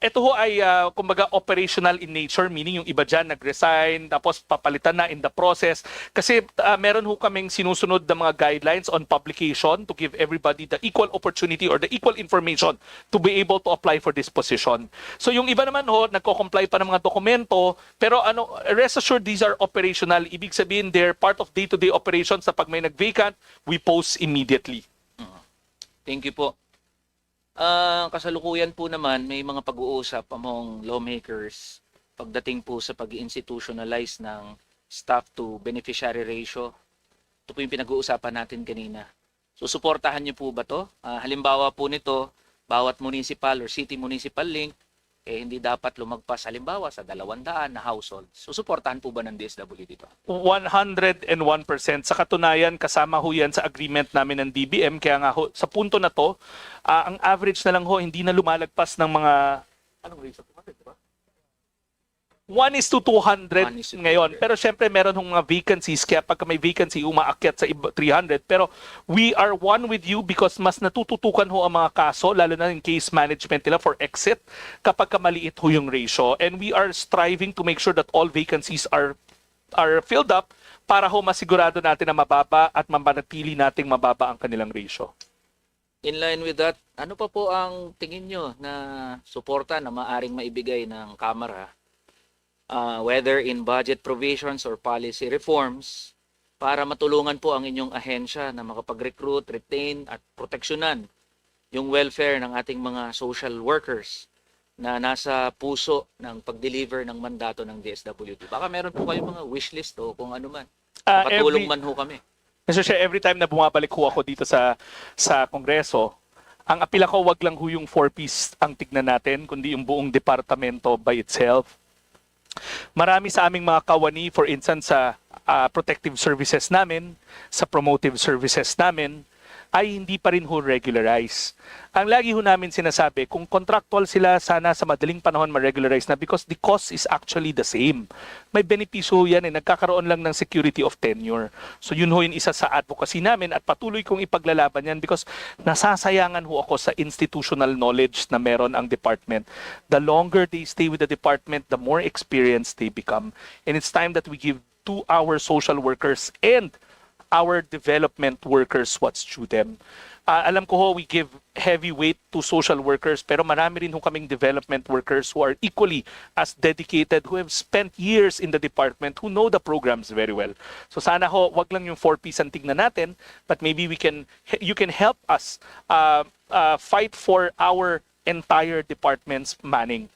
Ito ho ay kumbaga operational in nature, meaning yung iba dyan nag-resign, tapos papalitan na in the process. Kasi meron ho kaming sinusunod na mga guidelines on publication to give everybody the equal opportunity or the equal information to be able to apply for this position. So yung iba naman ho, nagko-comply pa ng mga dokumento, pero rest assured these are operational. Ibig sabihin they're part of day-to-day operations. Sa pag may nag-vacant, we post immediately. Thank you po. Kasalukuyan po naman may mga pag-uusap among lawmakers pagdating po sa pag-institutionalize ng staff to beneficiary ratio. Ito po yung pinag-uusapan natin kanina. So suportahan niyo po ba to? Halimbawa po nito, bawat municipal or city municipal link hindi dapat lumagpas halimbawa sa 200 na households. Susuportahan po ba ng DSWD dito? 101%. Sa katunayan, kasama ho yan sa agreement namin ng DBM. Kaya nga ho, sa punto na to, ang average na lang ho, hindi na lumalagpas ng mga... Anong ratio? 1:200 ngayon. Pero syempre meron hong mga vacancies, kaya pagka may vacancy, umaakyat sa 300. Pero we are one with you because mas natututukan ho ang mga kaso, lalo na in case management nila for exit, kapag maliit ho yung ratio. And we are striving to make sure that all vacancies are filled up para ho masigurado natin na mababa at mamanatili nating mababa ang kanilang ratio. In line with that, ano pa po ang tingin nyo na suporta na maaring maibigay ng Kamara, whether in budget provisions or policy reforms, para matulungan po ang inyong ahensya na makapag-recruit, retain at proteksyonan yung welfare ng ating mga social workers na nasa puso ng pag-deliver ng mandato ng DSWD? Baka meron po kayong mga wishlist o kung ano man. Patulong man ho kami. Mr. Chair, every time na bumabalik ho ako dito sa Kongreso, ang apila ko, wag lang ho yung 4-piece ang tignan natin, kundi yung buong departamento by itself. Marami sa aming mga kawani, for instance, sa protective services namin, sa promotive services namin, ay hindi pa rin ho regularize. Ang lagi ho namin sinasabi, kung contractual sila, sana sa madaling panahon ma-regularize na because the cost is actually the same. May benepisyo yan nagkakaroon lang ng security of tenure. So yun ho yung isa sa advocacy namin at patuloy kong ipaglalaban yan because nasasayangan ho ako sa institutional knowledge na meron ang department. The longer they stay with the department, the more experienced they become. And it's time that we give to our social workers and our development workers what's due them. Alam ko ho, we give heavy weight to social workers, pero marami rin ho kaming development workers who are equally as dedicated, who have spent years in the department, who know the programs very well. So sana ho, wag lang yung 4-piece ang tignan natin, but maybe you can help us fight for our entire department's manning.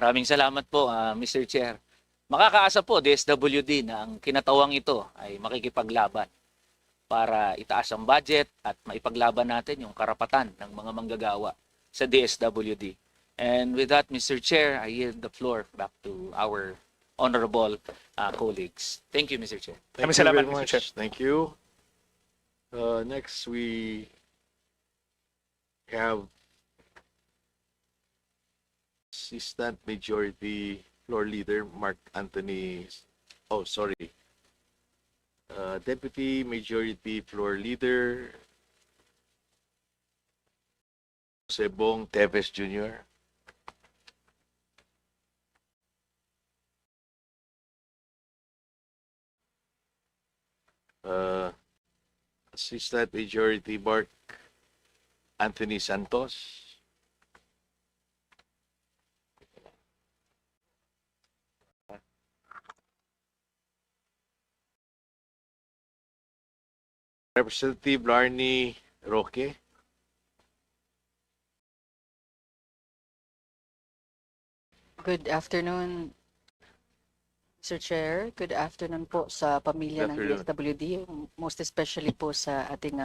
Maraming salamat po, Mr. Chair. Makakaasa po, DSWD, na ang kinatawang ito ay makikipaglaban para itaas ang budget at maipaglaban natin yung karapatan ng mga manggagawa sa DSWD. And with that, Mr. Chair, I yield the floor back to our honorable colleagues. Thank you, Mr. Chair. Thank you very much. Thank you. Next, we have Assistant Majority Floor Leader Mark Anthony. Oh, sorry. Deputy Majority Floor Leader Sebong Teves Jr. Assistant Majority Mark Anthony Santos. Representative Larnie Roque. Good afternoon, Mr. Chair. Good afternoon po sa pamilya ng DSWD, most especially po sa ating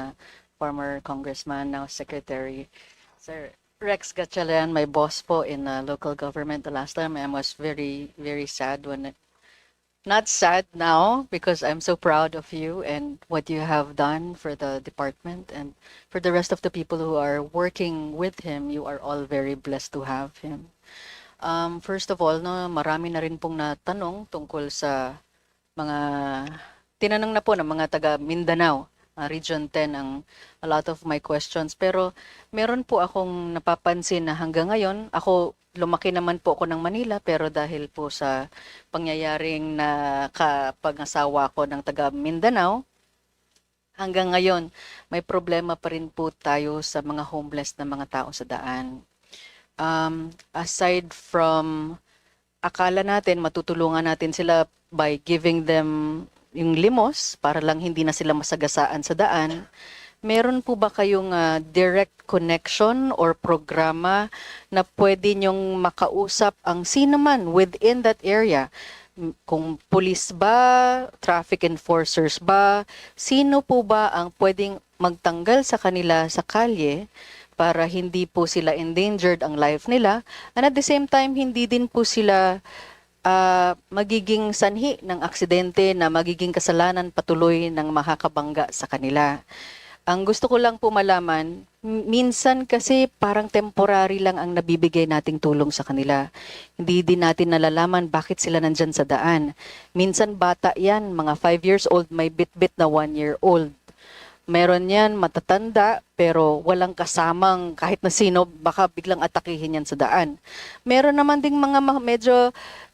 former congressman, now secretary, Sir Rex Gatchalian, my boss po in local government the last time. I was very, very sad when not sad now because I'm so proud of you and what you have done for the department and for the rest of the people who are working with him. You are all very blessed to have him. First of all, no, marami na rin pong natanong tungkol sa mga tinanong na po ng mga taga Mindanao, Region 10 ang a lot of my questions. Pero meron po akong napapansin na hanggang ngayon, ako lumaki naman po ako ng Manila pero dahil po sa pangyayaring na kapag-asawa ko ng taga Mindanao, hanggang ngayon may problema pa rin po tayo sa mga homeless na mga tao sa daan. Aside from akala natin matutulungan natin sila by giving them yung limos para lang hindi na sila masagasaan sa daan, meron po ba kayong direct connection or programa na pwede nyong makausap ang sino man within that area? Kung police ba, traffic enforcers ba, sino po ba ang pwedeng magtanggal sa kanila sa kalye para hindi po sila endangered ang life nila, and at the same time, hindi din po sila magiging sanhi ng aksidente na magiging kasalanan patuloy ng makakabangga sa kanila. Ang gusto ko lang po malaman, minsan kasi parang temporary lang ang nabibigay nating tulong sa kanila. Hindi din natin nalalaman bakit sila nandyan sa daan. Minsan bata yan, mga 5 years old, may bit-bit na 1 year old. Meron yan matatanda pero walang kasamang kahit na sino, baka biglang atakihin yan sa daan. Meron naman ding mga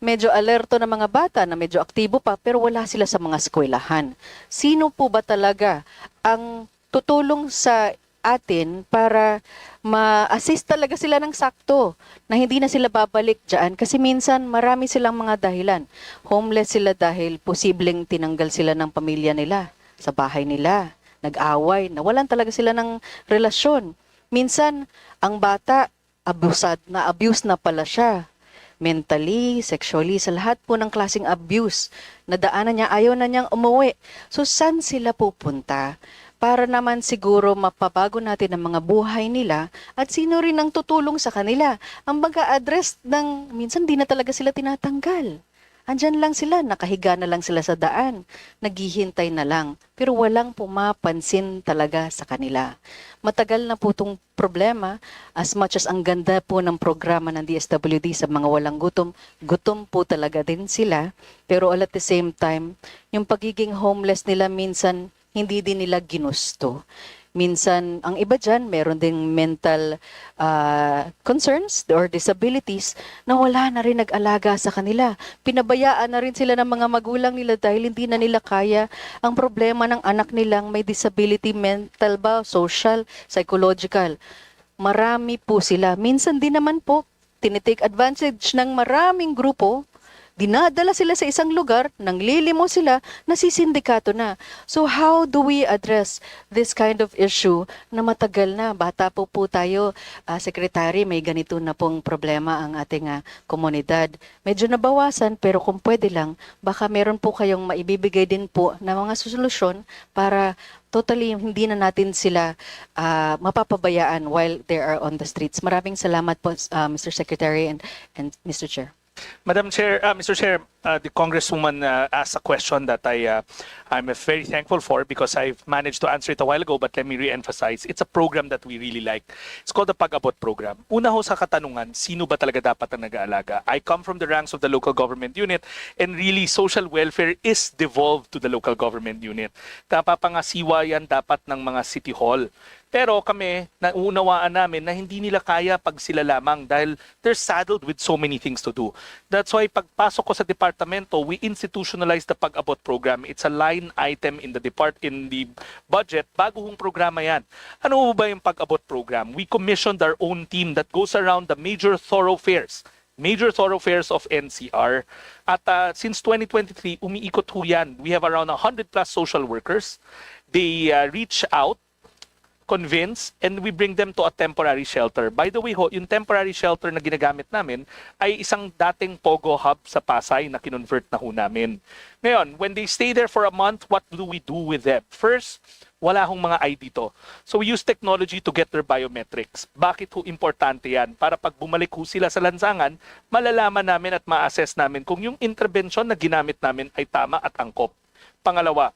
medyo alerto na mga bata na medyo aktibo pa pero wala sila sa mga eskwelahan. Sino po ba talaga ang tutulong sa atin para ma-assist talaga sila ng sakto na hindi na sila babalik dyan kasi minsan marami silang mga dahilan. Homeless sila dahil posibleng tinanggal sila ng pamilya nila sa bahay nila, nag-away, nawalan talaga sila ng relasyon. Minsan, ang bata, abuse na pala siya. Mentally, sexually, sa lahat po ng klaseng abuse. Nadaanan niya, ayaw na niyang umuwi. So, saan sila pupunta? Para naman siguro mapabago natin ang mga buhay nila at sino rin ang tutulong sa kanila. Ang baga-address ng, minsan di na talaga sila tinatanggal. Andyan lang sila, nakahiga na lang sila sa daan, naghihintay na lang, pero walang pumapansin talaga sa kanila. Matagal na po itong problema, as much as ang ganda po ng programa ng DSWD sa mga walang gutom, gutom po talaga din sila, pero all at the same time, yung pagiging homeless nila minsan, hindi din nila ginusto. Minsan, ang iba dyan, meron ding mental concerns or disabilities na wala na rin nag-alaga sa kanila. Pinabayaan na rin sila ng mga magulang nila dahil hindi na nila kaya ang problema ng anak nilang may disability, mental ba, social, psychological. Marami po sila. Minsan din naman po, tinitake advantage ng maraming grupo. Dinadala sila sa isang lugar, nang lilimo sila, nasisindikato na. So how do we address this kind of issue na matagal na? Bata po tayo, Secretary, may ganito na pong problema ang ating komunidad. Medyo nabawasan pero kung pwede lang, baka meron po kayong maibibigay din po na mga solusyon para totally hindi na natin sila mapapabayaan while they are on the streets. Maraming salamat po, Mr. Secretary and Mr. Chair. Madam Chair, Mr. Chair, the Congresswoman asked a question that I'm very thankful for because I've managed to answer it a while ago, but let me re-emphasize. It's a program that we really like. It's called the Pag-abot Program. Una ho sa katanungan, sino ba talaga dapat ang nag-aalaga? I come from the ranks of the local government unit and really social welfare is devolved to the local government unit. Napapangasiwa yan dapat ng mga city hall. Pero kami, naunawaan namin na hindi nila kaya pag sila lamang dahil they're saddled with so many things to do. That's why pagpasok ko sa departamento, we institutionalized the Pag-abot Program. It's a line item in the budget. Bago hong programa yan. Ano ba yung Pag-abot Program? We commissioned our own team that goes around the major thoroughfares of NCR. At since 2023, umiikot ho yan. We have around 100 plus social workers. They reach out, convince, and we bring them to a temporary shelter. By the way ho, yung temporary shelter na ginagamit namin ay isang dating Pogo Hub sa Pasay na kinonvert na ho namin. Ngayon, when they stay there for a month, what do we do with them? First, wala hong mga ID to. So we use technology to get their biometrics. Bakit ho importante yan? Para pag bumalik ho sila sa lansangan, malalaman namin at ma-assess namin kung yung intervention na ginamit namin ay tama at angkop. Pangalawa,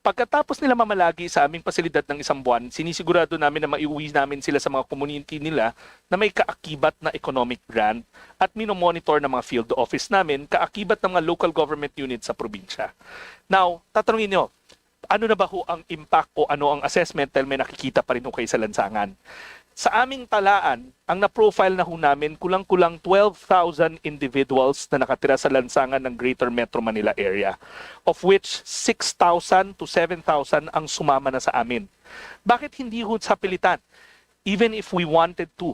pagkatapos nila mamalagi sa aming pasilidad ng isang buwan, sinisigurado namin na maiuwi namin sila sa mga community nila na may kaakibat na economic grant at minomonitor ng mga field office namin, kaakibat ng mga local government units sa probinsya. Now, tatanungin nyo, ano na ba ho ang impact o ano ang assessment dahil may nakikita pa rin ho kayo sa lansangan? Sa aming talaan, ang na-profile na ho namin, kulang-kulang 12,000 individuals na nakatira sa lansangan ng Greater Metro Manila area, of which 6,000 to 7,000 ang sumama na sa amin. Bakit hindi ho sa pilitan? Even if we wanted to,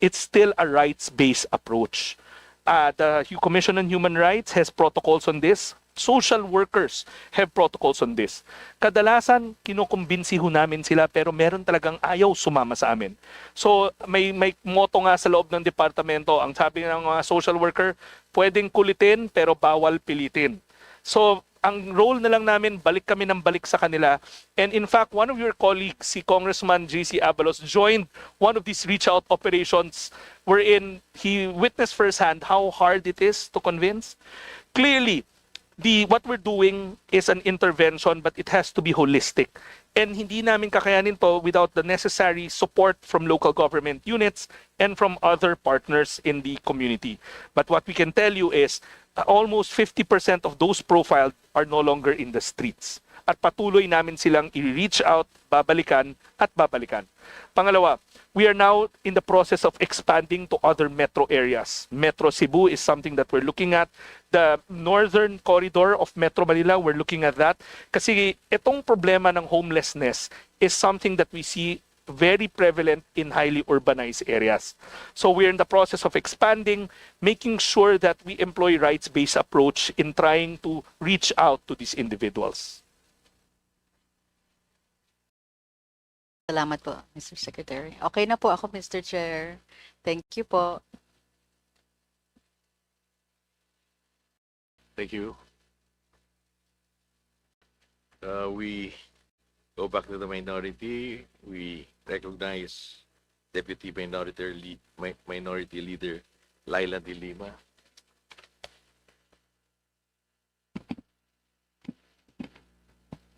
it's still a rights-based approach. The Commission on Human Rights has protocols on this. Social workers have protocols on this. Kadalasan, kinukumbinsi ho namin sila pero meron talagang ayaw sumama sa amin. So, may motto nga sa loob ng departamento, ang sabi ng mga social worker, pwedeng kulitin pero bawal pilitin. So, ang role na lang namin, balik kami ng balik sa kanila. And in fact, one of your colleagues, si Congressman JC Abalos, joined one of these reach out operations wherein he witnessed firsthand how hard it is to convince. Clearly, what we're doing is an intervention, but it has to be holistic. And hindi namin kakayanin to without the necessary support from local government units and from other partners in the community. But what we can tell you is almost 50% of those profiled are no longer in the streets. At patuloy namin silang i-reach out, babalikan at babalikan. Pangalawa, we are now in the process of expanding to other metro areas. Metro Cebu is something that we're looking at. The northern corridor of Metro Manila, we're looking at that. Kasi itong problema ng homelessness is something that we see very prevalent in highly urbanized areas. So we're in the process of expanding, making sure that we employ rights-based approach in trying to reach out to these individuals. Salamat po, Mr. Secretary. Okay na po ako, Mr. Chair. Thank you po. Thank you. We go back to the minority. We recognize Deputy Minority Leader Laila De Lima.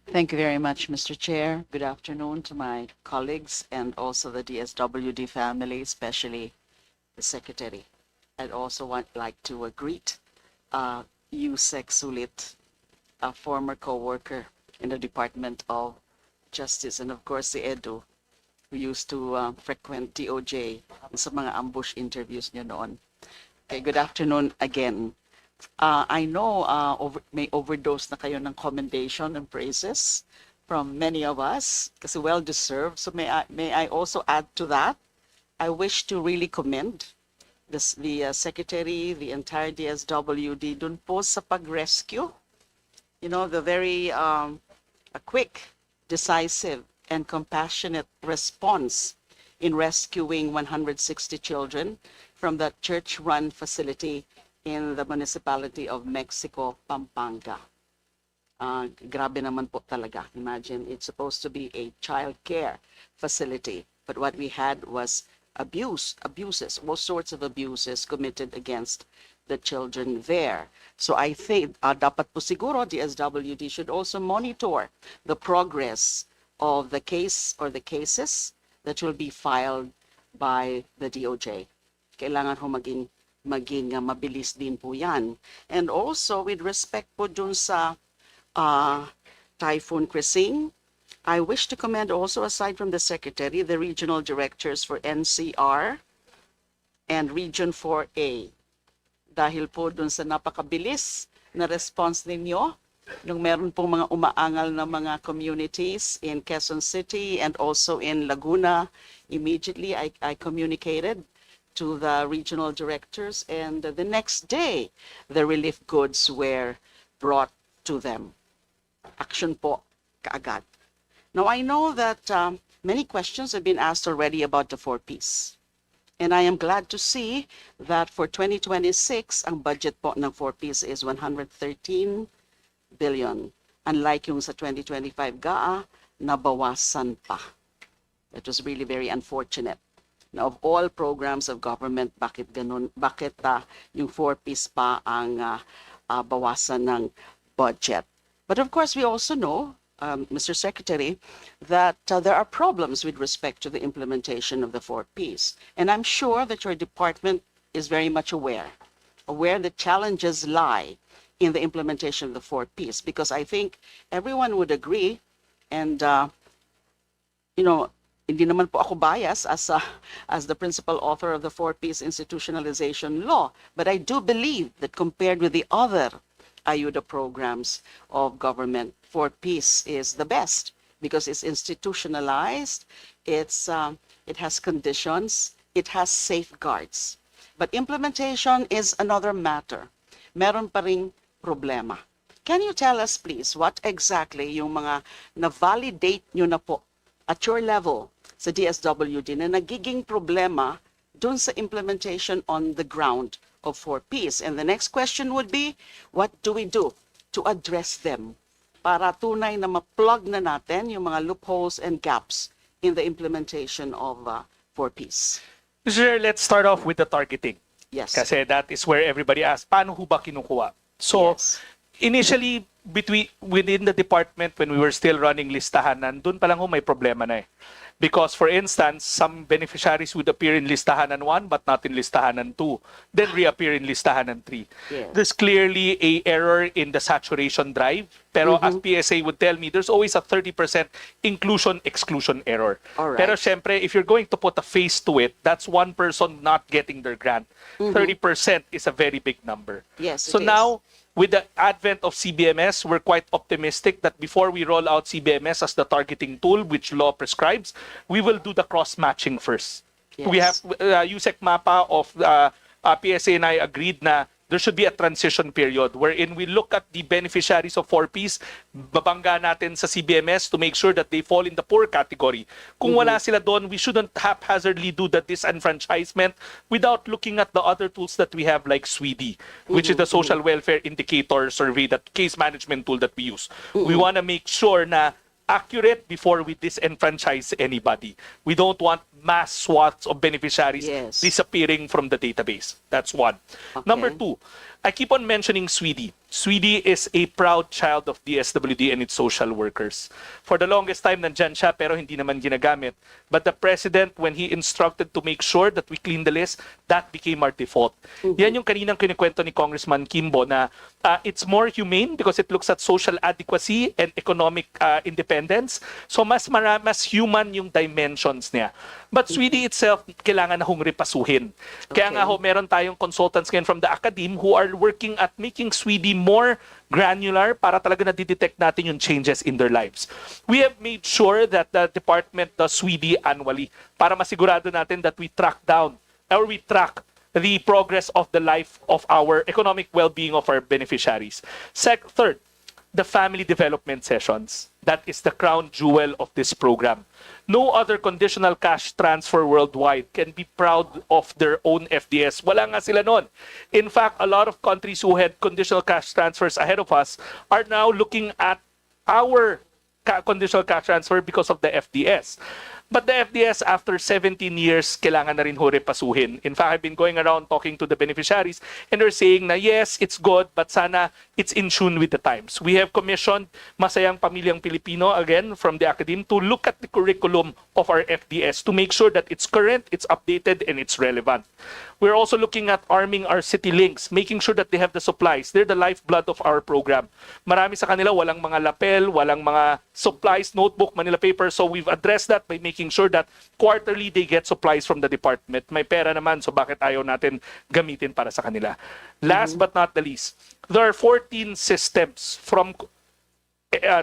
Thank you very much, Mr. Chair. Good afternoon to my colleagues and also the DSWD family, especially the Secretary. I'd also like to greet Yusek Sulit, a former co-worker in the Department of Justice, and of course si Edu, who used to frequent DOJ sa mga ambush interviews niyo noon. Okay, good afternoon again. I know may overdose na kayo ng commendation and praises from many of us kasi well-deserved. So may I also add to that? I wish to really commend the Secretary, the entire DSWD dun po sa pag-rescue. You know, the very a quick, decisive, and compassionate response in rescuing 160 children from that church-run facility in the municipality of Mexico, Pampanga. Grabe naman po talaga. Imagine, it's supposed to be a child care facility, but what we had was abuses, all sorts of abuses committed against the children there. So I think dapat po siguro DSWD should also monitor the progress of the case or the cases that will be filed by the DOJ. Kailangan ho maging mabilis din po yan. And also, with respect po dun sa Typhoon Crising, I wish to commend also, aside from the Secretary, the regional directors for NCR and Region 4A. Dahil po dun sa napakabilis na response ninyo, nung meron pong mga umaangal na mga communities in Quezon City and also in Laguna, immediately I communicated to the regional directors, and the next day, the relief goods were brought to them. Action po, kaagad. Now, I know that many questions have been asked already about the 4Ps. And I am glad to see that for 2026, ang budget po ng 4Ps is 113 billion. Unlike yung sa 2025 GAA, nabawasan pa. It was really very unfortunate. Now, of all programs of government, bakit ganun? Bakit yung 4Ps pa ang bawasan ng budget? But of course, we also know, Mr. Secretary, that there are problems with respect to the implementation of the 4Ps. And I'm sure that your department is very much aware the challenges lie in the implementation of the 4Ps, because I think everyone would agree, and you know, hindi naman po ako bias as the principal author of the 4Ps institutionalization law, but I do believe that compared with the other ayuda programs of government, 4Ps is the best because it's institutionalized, it has conditions, it has safeguards. But implementation is another matter. Meron pa ring problema. Can you tell us, please, what exactly yung mga na-validate nyo na po at your level sa DSWD na nagiging problema dun sa implementation on the ground of 4Ps? And the next question would be, what do we do to address them para tunay na ma-plug na natin yung mga loopholes and gaps in the implementation of 4Ps. Sir, let's start off with the targeting. Yes. Kasi that is where everybody asks, paano ho ba kinukuha? So, initially, within the department, when we were still running listahan, nandun pa lang ho may problema na eh. Because, for instance, some beneficiaries would appear in listahanan 1 but not in listahanan 2, then reappear in listahanan 3. Yes. There's clearly a error in the saturation drive. Pero as PSA would tell me, there's always a 30% inclusion-exclusion error. Alright. Pero syempre, if you're going to put a face to it, that's one person not getting their grant. 30% is a very big number. Yes, So it is. now, with the advent of CBMS, we're quite optimistic that before we roll out CBMS as the targeting tool, which law prescribes, we will do the cross-matching first. We have USEC MAPA of PSA and I agreed na there should be a transition period wherein we look at the beneficiaries of 4Ps, babangga natin sa CBMS to make sure that they fall in the poor category. Kung wala sila doon, we shouldn't haphazardly do the disenfranchisement without looking at the other tools that we have like SWD, which is the social welfare indicator survey, that case management tool that we use. We want to make sure na accurate before we disenfranchise anybody. We don't want mass swaths of beneficiaries disappearing from the database. That's one. Number two, I keep on mentioning SWD. SWD is a proud child of DSWD and its social workers. For the longest time, nandyan siya pero hindi naman ginagamit. But the President, when he instructed to make sure that we clean the list, that became our default. Yan yung kaninang kinikwento ni Congressman Kimbo na it's more humane because it looks at social adequacy and economic independence. So mas human yung dimensions niya. But SWD itself, kailangan na hong repasuhin. Kaya nga ho, meron tayong consultants ngayon from the academe who are working at making SWD more granular para talaga na-detect natin yung changes in their lives. We have made sure that the department does SWD annually para masigurado natin that we track down or we track the progress of the life of our economic well-being of our beneficiaries. Third, the family development sessions. That is the crown jewel of this program. No other conditional cash transfer worldwide can be proud of their own FDS. Wala nga sila nun. In fact, a lot of countries who had conditional cash transfers ahead of us are now looking at our conditional cash transfer because of the FDS. But the FDS, after 17 years, kailangan na rin ho repasuhin. In fact, I've been going around talking to the beneficiaries and they're saying na yes, it's good, but sana it's in tune with the times. We have commissioned Masayang Pamilyang Pilipino, again, from the academe, to look at the curriculum of our FDS to make sure that it's current, it's updated, and it's relevant. We're also looking at arming our city links, making sure that they have the supplies. They're the lifeblood of our program. Marami sa kanila, walang mga lapel, walang mga supplies, notebook, Manila paper. So we've addressed that by making sure that quarterly they get supplies from the department. May pera naman, so bakit ayaw natin gamitin para sa kanila? Last but not the least, there are 14 systems from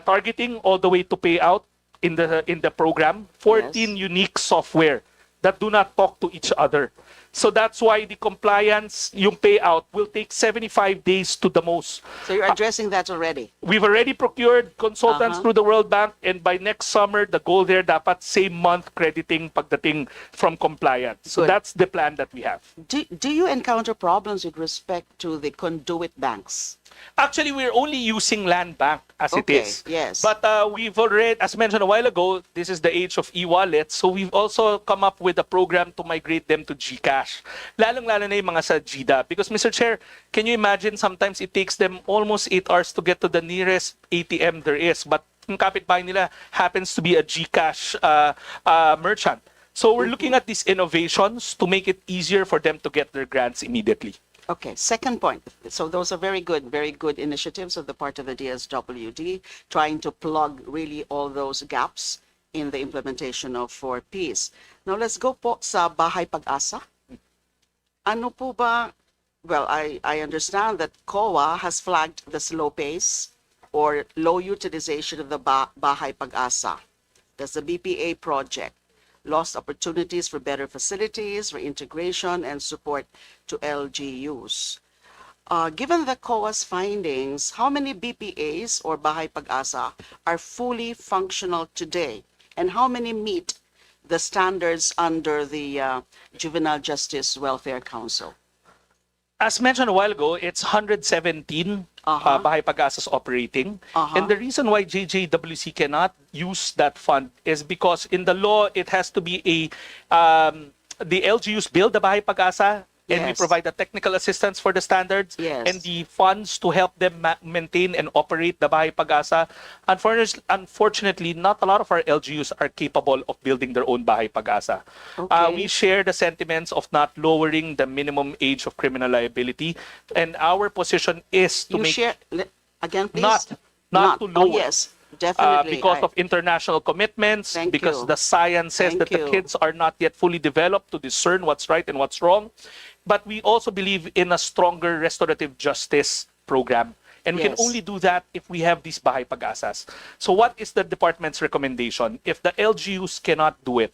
targeting all the way to payout in the program. 14 unique software that do not talk to each other. So that's why the compliance, yung payout, will take 75 days to the most. So you're addressing that already? We've already procured consultants through the World Bank, and by next summer, the goal there dapat same month crediting pagdating from compliance. So that's the plan that we have. Do you encounter problems with respect to the conduit banks? Actually, we're only using Land Bank as it is. Yes. But we've already, as mentioned a while ago, this is the age of e-wallets. So we've also come up with a program to migrate them to GCash. Lalong-lalo na yung mga sa GDA. Because, Mr. Chair, can you imagine sometimes it takes them almost 8 hours to get to the nearest ATM there is. But yung kapitbahay nila happens to be a GCash merchant. So we're looking at these innovations to make it easier for them to get their grants immediately. Okay, second point. So those are very good initiatives of the part of the DSWD, trying to plug really all those gaps in the implementation of 4Ps. Now let's go po sa Bahay Pag-asa. Ano po ba, well, I understand that COA has flagged the slow pace or low utilization of the Bahay Pag-asa. That's the BPA project. Lost opportunities for better facilities, reintegration, and support to LGUs. Given the COA's findings, how many BPAs or Bahay Pag-asa are fully functional today? And how many meet the standards under the Juvenile Justice Welfare Council? As mentioned a while ago, it's 117 Bahay Pag-asas operating. And the reason why JJWC cannot use that fund is because in the law, it has to be the LGUs build the Bahay Pag-asa, and we Yes. provide the technical assistance for the standards Yes. and the funds to help them maintain and operate the Bahay Pag-asa. Unfortunately, not a lot of our LGUs are capable of building their own Bahay Pag-asa. Okay. We share the sentiments of not lowering the minimum age of criminal liability, and our position is to You make share, again, please? not to lower. Oh, yes, definitely. Because of international commitments, Thank because you. the science says Thank that you. the kids are not yet fully developed to discern what's right and what's wrong. But we also believe in a stronger restorative justice program. And we can Yes. only do that if we have these Bahay Pag-asas. So what is the department's recommendation? If the LGUs cannot do it,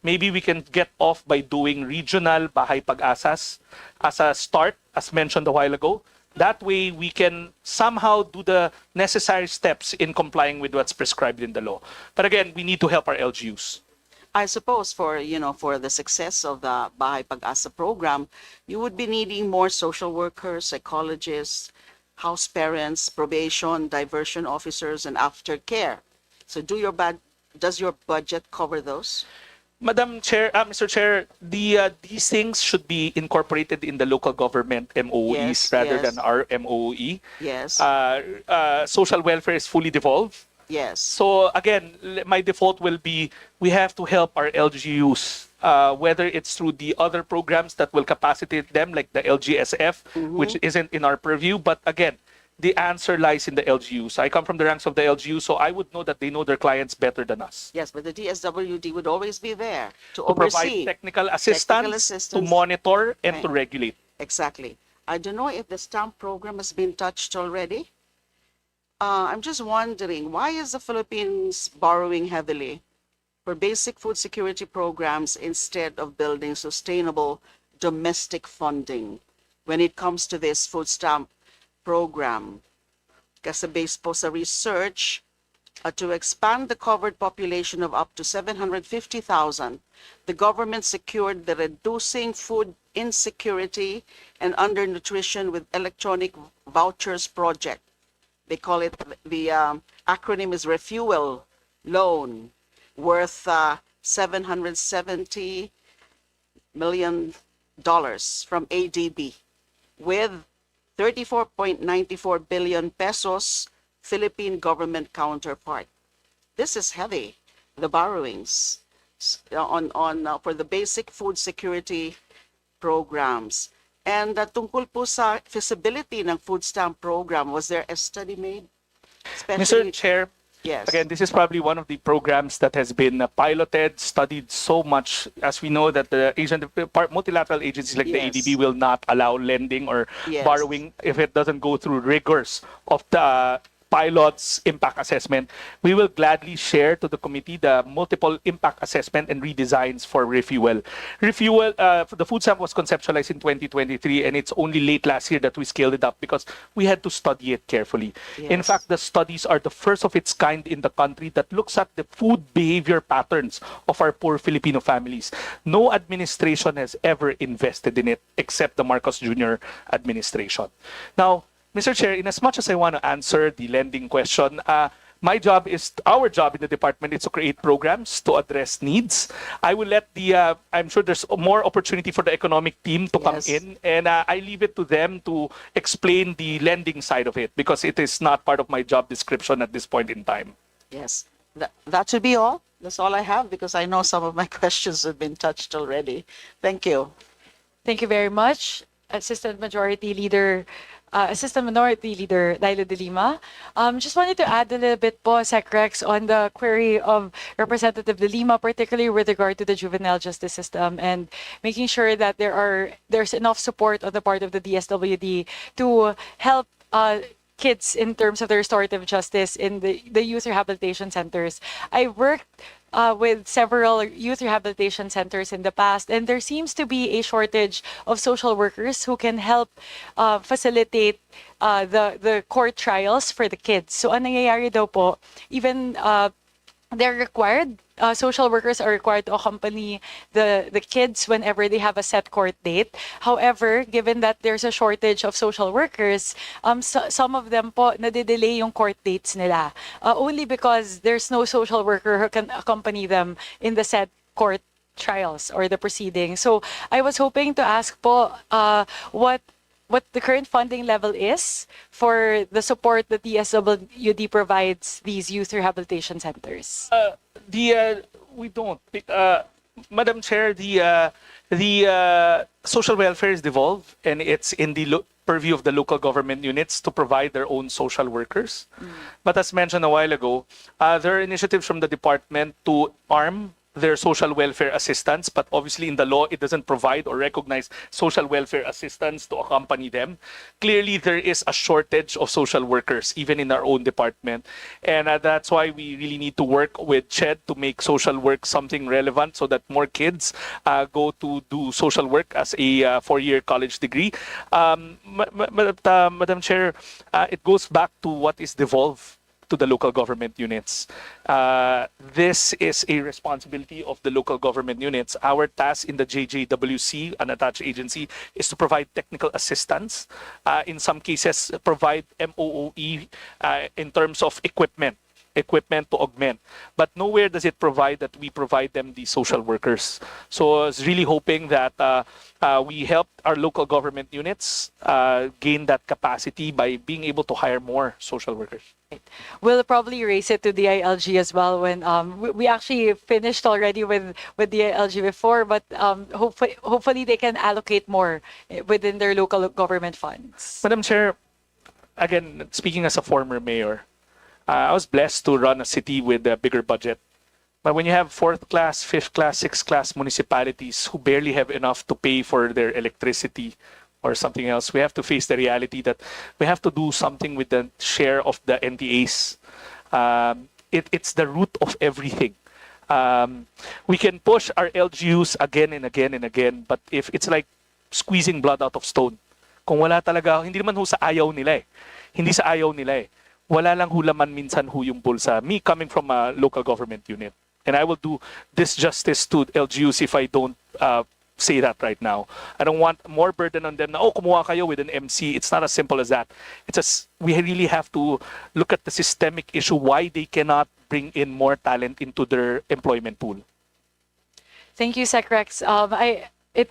maybe we can get off by doing regional Bahay Pag-asas as a start, as mentioned a while ago. That way, we can somehow do the necessary steps in complying with what's prescribed in the law. But again, we need to help our LGUs. I suppose for the success of the Bahay Pag-asa program, you would be needing more social workers, psychologists, house parents, probation, diversion officers, and aftercare. So does your budget cover those? Madam Chair, Mr. Chair, these things should be incorporated in the local government MOEs Yes, rather yes. than our MOE. Yes. Social welfare is fully devolved. Yes. So again, my default will be we have to help our LGUs, whether it's through the other programs that will capacitate them, like the LGSF, which isn't in our purview. But again, the answer lies in the LGUs. I come from the ranks of the LGU, so I would know that they know their clients better than us. Yes, but the DSWD would always be there to To provide oversee. technical assistance, to monitor, and to regulate. Exactly. I don't know if the stamp program has been touched already. I'm just wondering, why is the Philippines borrowing heavily for basic food security programs instead of building sustainable domestic funding when it comes to this food stamp program? Kasi based po sa research, to expand the covered population of up to 750,000, the government secured the Reducing Food Insecurity and Undernutrition with Electronic Vouchers Project. They call it, the acronym is Refuel Loan, worth $770 million from ADB, with 34.94 billion pesos Philippine government counterpart. This is heavy, the borrowings for the basic food security programs. And tungkol po sa feasibility ng food stamp program, was there a study made? Mr. Chair, Yes. again, this is probably one of the programs that has been piloted, studied so much, as we know that the multilateral agencies like Yes. the ADB will not allow lending or Yes. borrowing if it doesn't go through rigors of the pilot's impact assessment. We will gladly share to the committee the multiple impact assessment and redesigns for Refuel. The food stamp was conceptualized in 2023, and it's only late last year that we scaled it up because we had to study it carefully. In Yes. fact, the studies are the first of its kind in the country that looks at the food behavior patterns of our poor Filipino families. No administration has ever invested in it except the Marcos Jr. administration. Now, Mr. Chair, in as much as I want to answer the lending question, our job in the department is to create programs to address needs. I will let I'm sure there's more opportunity for the economic team to come in, and I leave it to them to explain the lending side of it because it is not part of my job description at this point in time. Yes. That should be all. That's all I have because I know some of my questions have been touched already. Thank you. Thank you very much, Assistant Minority Leader Laila de Lima. Just wanted to add a little bit po, Sec Rex, on the query of Representative de Lima, particularly with regard to the juvenile justice system and making sure that there's enough support on the part of the DSWD to help kids in terms of the restorative justice in the youth rehabilitation centers. I worked with several youth rehabilitation centers in the past, and there seems to be a shortage of social workers who can help facilitate the court trials for the kids. So, ang nangyayari daw po, even they're required social workers are required to accompany the kids whenever they have a set court date. However, given that there's a shortage of social workers, some of them po nade-delay yung court dates nila. Only because there's no social worker who can accompany them in the set court trials or the proceedings. So I was hoping to ask po what the current funding level is for the support that the DSWD provides these youth rehabilitation centers. We don't. Madam Chair, the social welfare is devolved, and it's in the purview of the local government units to provide their own social workers. But as mentioned a while ago, there are initiatives from the department to arm their social welfare assistants, but obviously in the law, it doesn't provide or recognize social welfare assistants to accompany them. Clearly, there is a shortage of social workers, even in our own department. And that's why we really need to work with CHED to make social work something relevant so that more kids go to do social work as a four-year college degree. Madam Chair, it goes back to what is devolved to the local government units. This is a responsibility of the local government units. Our task in the JJWC, an attached agency, is to provide technical assistance. In some cases, provide MOOE in terms of equipment to augment. But nowhere does it provide that we provide them the social workers. So I was really hoping that we help our local government units gain that capacity by being able to hire more social workers. We'll probably raise it to the ILG as well when we actually finished already with the ILG before, but hopefully they can allocate more within their local government funds. Madam Chair, again, speaking as a former mayor, I was blessed to run a city with a bigger budget. But when you have fourth class, fifth class, sixth class municipalities who barely have enough to pay for their electricity or something else, we have to face the reality that we have to do something with the share of the NTAs. It's the root of everything. We can push our LGUs again and again and again, but if it's like squeezing blood out of stone, kung wala talaga, hindi naman ho sa ayaw nila eh. Hindi sa ayaw nila eh. Wala lang hulaman minsan ho yung bulsa. Me coming from a local government unit. And I will do disjustice to LGUs if I don't say that right now. I don't want more burden on them na, kumuha kayo with an MC. It's not as simple as that. We really have to look at the systemic issue why they cannot bring in more talent into their employment pool. Thank you, Sec Rex. It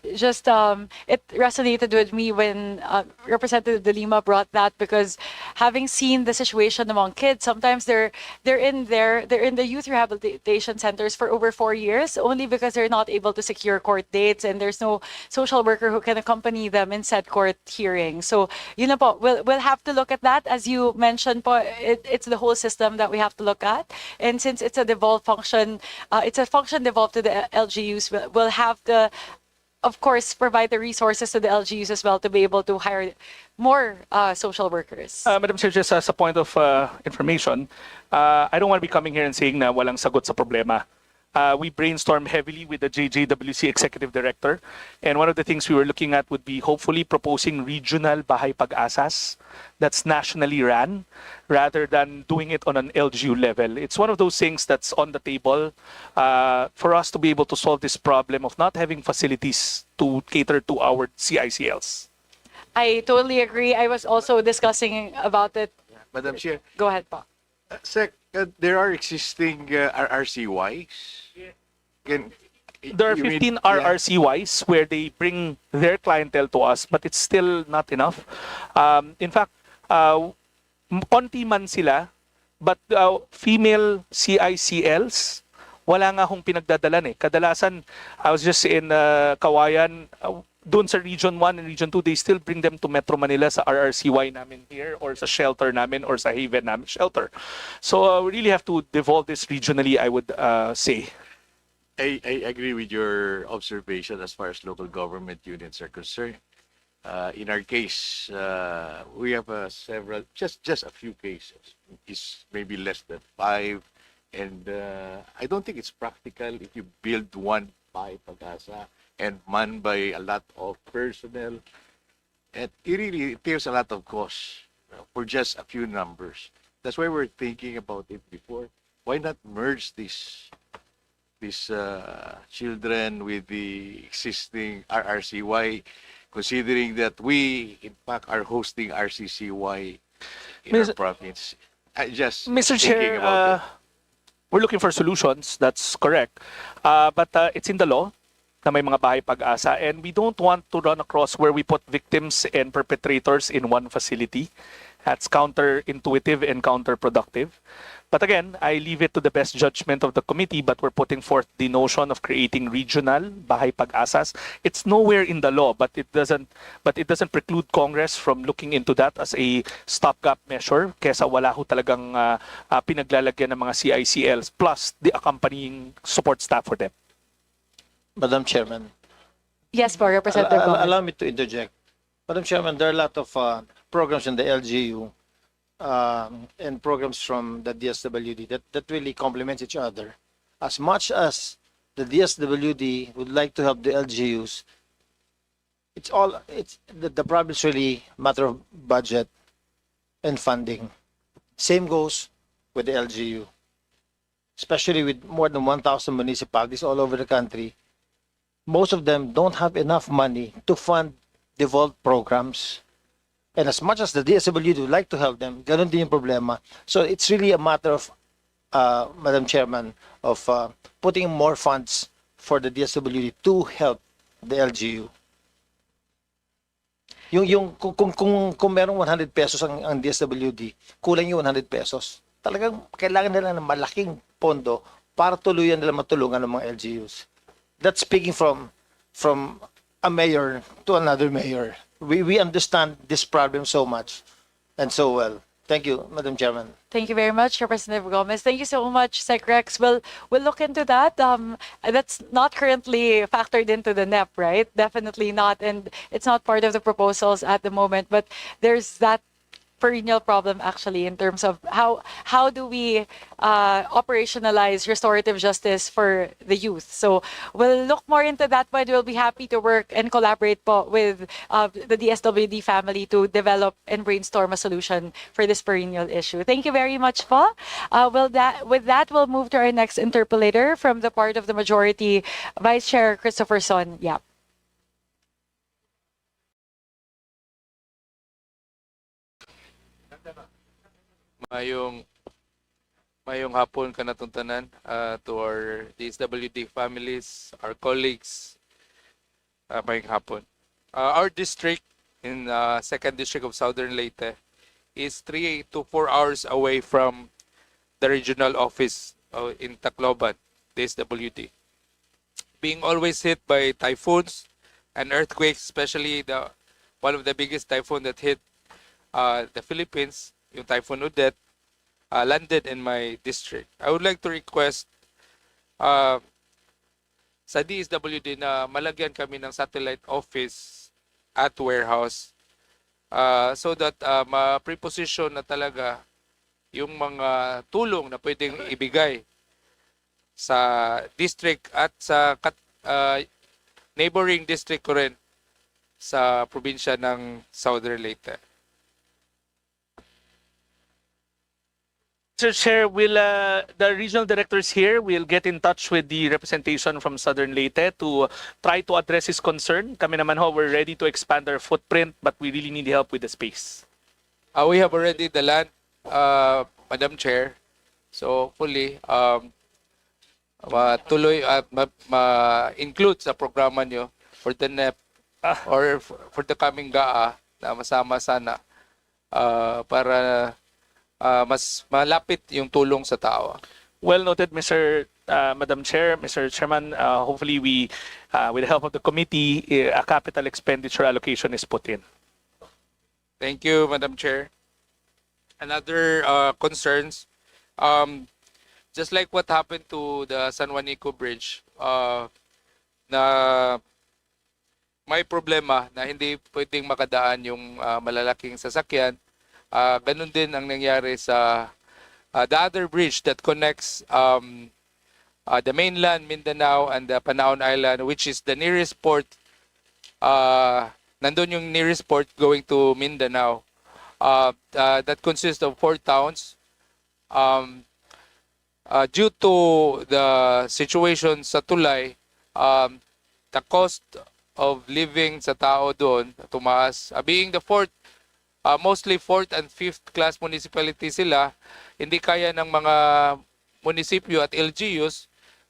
resonated with me when Representative De Lima brought that, because having seen the situation among kids, sometimes they're in the youth rehabilitation centers for over 4 years only because they're not able to secure court dates and there's no social worker who can accompany them in said court hearing. So yun na po, we'll have to look at that. As you mentioned po, it's the whole system that we have to look at, and since it's a devolved function, it's a function devolved to the LGUs, we'll have to, of course, provide the resources to the LGUs as well to be able to hire more social workers. Madam Chair, just as a point of information, I don't want to be coming here and saying na walang sagot sa problema. We brainstormed heavily with the JJWC Executive Director, and one of the things we were looking at would be hopefully proposing regional Bahay Pag-asas that's nationally ran, rather than doing it on an LGU level. It's one of those things that's on the table for us to be able to solve this problem of not having facilities to cater to our CICLs. I totally agree. I was also discussing about it. Madam Chair. Go ahead, Pa. Sec, there are existing RRCYs. There are 15 RRCYs where they bring their clientele to us, but it's still not enough. In fact, konti man sila, but female CICLs, wala nga hong pinagdadalan eh. Kadalasan, I was just in Kawayan, doon sa Region 1 and Region 2, they still bring them to Metro Manila sa RRCY namin here or sa shelter namin or sa Haven namin shelter. So we really have to devolve this regionally, I would say. I agree with your observation as far as local government units are concerned. In our case, we have several, just a few cases. It's maybe less than 5. And I don't think it's practical if you build one Bahay Pag-asa and manned by a lot of personnel. And it really entails a lot of cost for just a few numbers. That's why we're thinking about it before. Why not merge this these children with the existing RRCY, considering that we, in fact, are hosting RCCY in our province? I just Mr. thinking Chair, about it. we're looking for solutions. That's correct. But it's in the law na may mga bahay pag-asa, and we don't want to run across where we put victims and perpetrators in one facility. That's counterintuitive and counterproductive. But again, I leave it to the best judgment of the committee, but we're putting forth the notion of creating regional bahay pag-asas. It's nowhere in the law, but it doesn't preclude Congress from looking into that as a stopgap measure kesa wala ho talagang pinaglalagyan ng mga CICLs plus the accompanying support staff for them. Madam Chairman, Yes, po, Representative Gomez. allow me to interject. Madam Chairman, there are a lot of programs in the LGU and programs from the DSWD that really complement each other. As much as the DSWD would like to help the LGUs, the problem is really a matter of budget and funding. Same goes with the LGU, especially with more than 1,000 municipalities all over the country. Most of them don't have enough money to fund devolved programs. And as much as the DSWD would like to help them, ganun din yung problema. So it's really a matter of, Madam Chairman, of putting more funds for the DSWD to help the LGU. Kung merong 100 pesos ang DSWD, kulang yung 100 pesos. Talagang kailangan nila ng malaking pondo para tuluyan nila matulungan ng mga LGUs. That's speaking from a mayor to another mayor. We understand this problem so much and so well. Thank you, Madam Chairman. Thank you very much, Representative Gomez. Thank you so much, Sec Rex. We'll look into that. That's not currently factored into the NEP, right? Definitely not, and it's not part of the proposals at the moment. But there's that perennial problem actually in terms of how do we operationalize restorative justice for the youth. So we'll look more into that, but we'll be happy to work and collaborate po with the DSWD family to develop and brainstorm a solution for this perennial issue. Thank you very much po. With that, we'll move to our next interpellator from the part of the majority, Vice Chair Christopher Son. Yap. Mayong hapon kanatuntanan to our DSWD families, our colleagues. Mayong hapon. Our district in 2nd District of Southern Leyte is 3 to 4 hours away from the regional office in Tacloban, DSWD. Being always hit by typhoons and earthquakes, especially one of the biggest typhoon that hit the Philippines, yung Typhoon Odette, landed in my district. I would like to request sa DSWD na malagyan kami ng satellite office at warehouse so that ma-preposition na talaga yung mga tulong na pwedeng ibigay sa district at sa neighboring district ko rin sa probinsya ng Southern Leyte. Mr. Chair, the regional directors here will get in touch with the representation from Southern Leyte to try to address his concern. Kami naman ho, we're ready to expand our footprint, but we really need help with the space. We have already the land, Madam Chair. So hopefully, matuloy at ma-include sa programa nyo for the NEP or for the coming GAA na masama sana para mas malapit yung tulong sa tao. Well noted, Madam Chair, Mr. Chairman. Hopefully, with the help of the committee, a capital expenditure allocation is put in. Thank you, Madam Chair. Another concerns, just like what happened to the San Juanico Bridge, na may problema na hindi pwedeng makadaan yung malalaking sasakyan. Ganun din ang nangyari sa the other bridge that connects the mainland, Mindanao, and the Panaon Island, which is the nearest port. Nandun yung nearest port going to Mindanao. That consists of 4 towns. due to the situation sa tulay, the cost of living sa tao doon tumaas. Being the mostly fourth and fifth class municipality sila, hindi kaya ng mga munisipyo at LGUs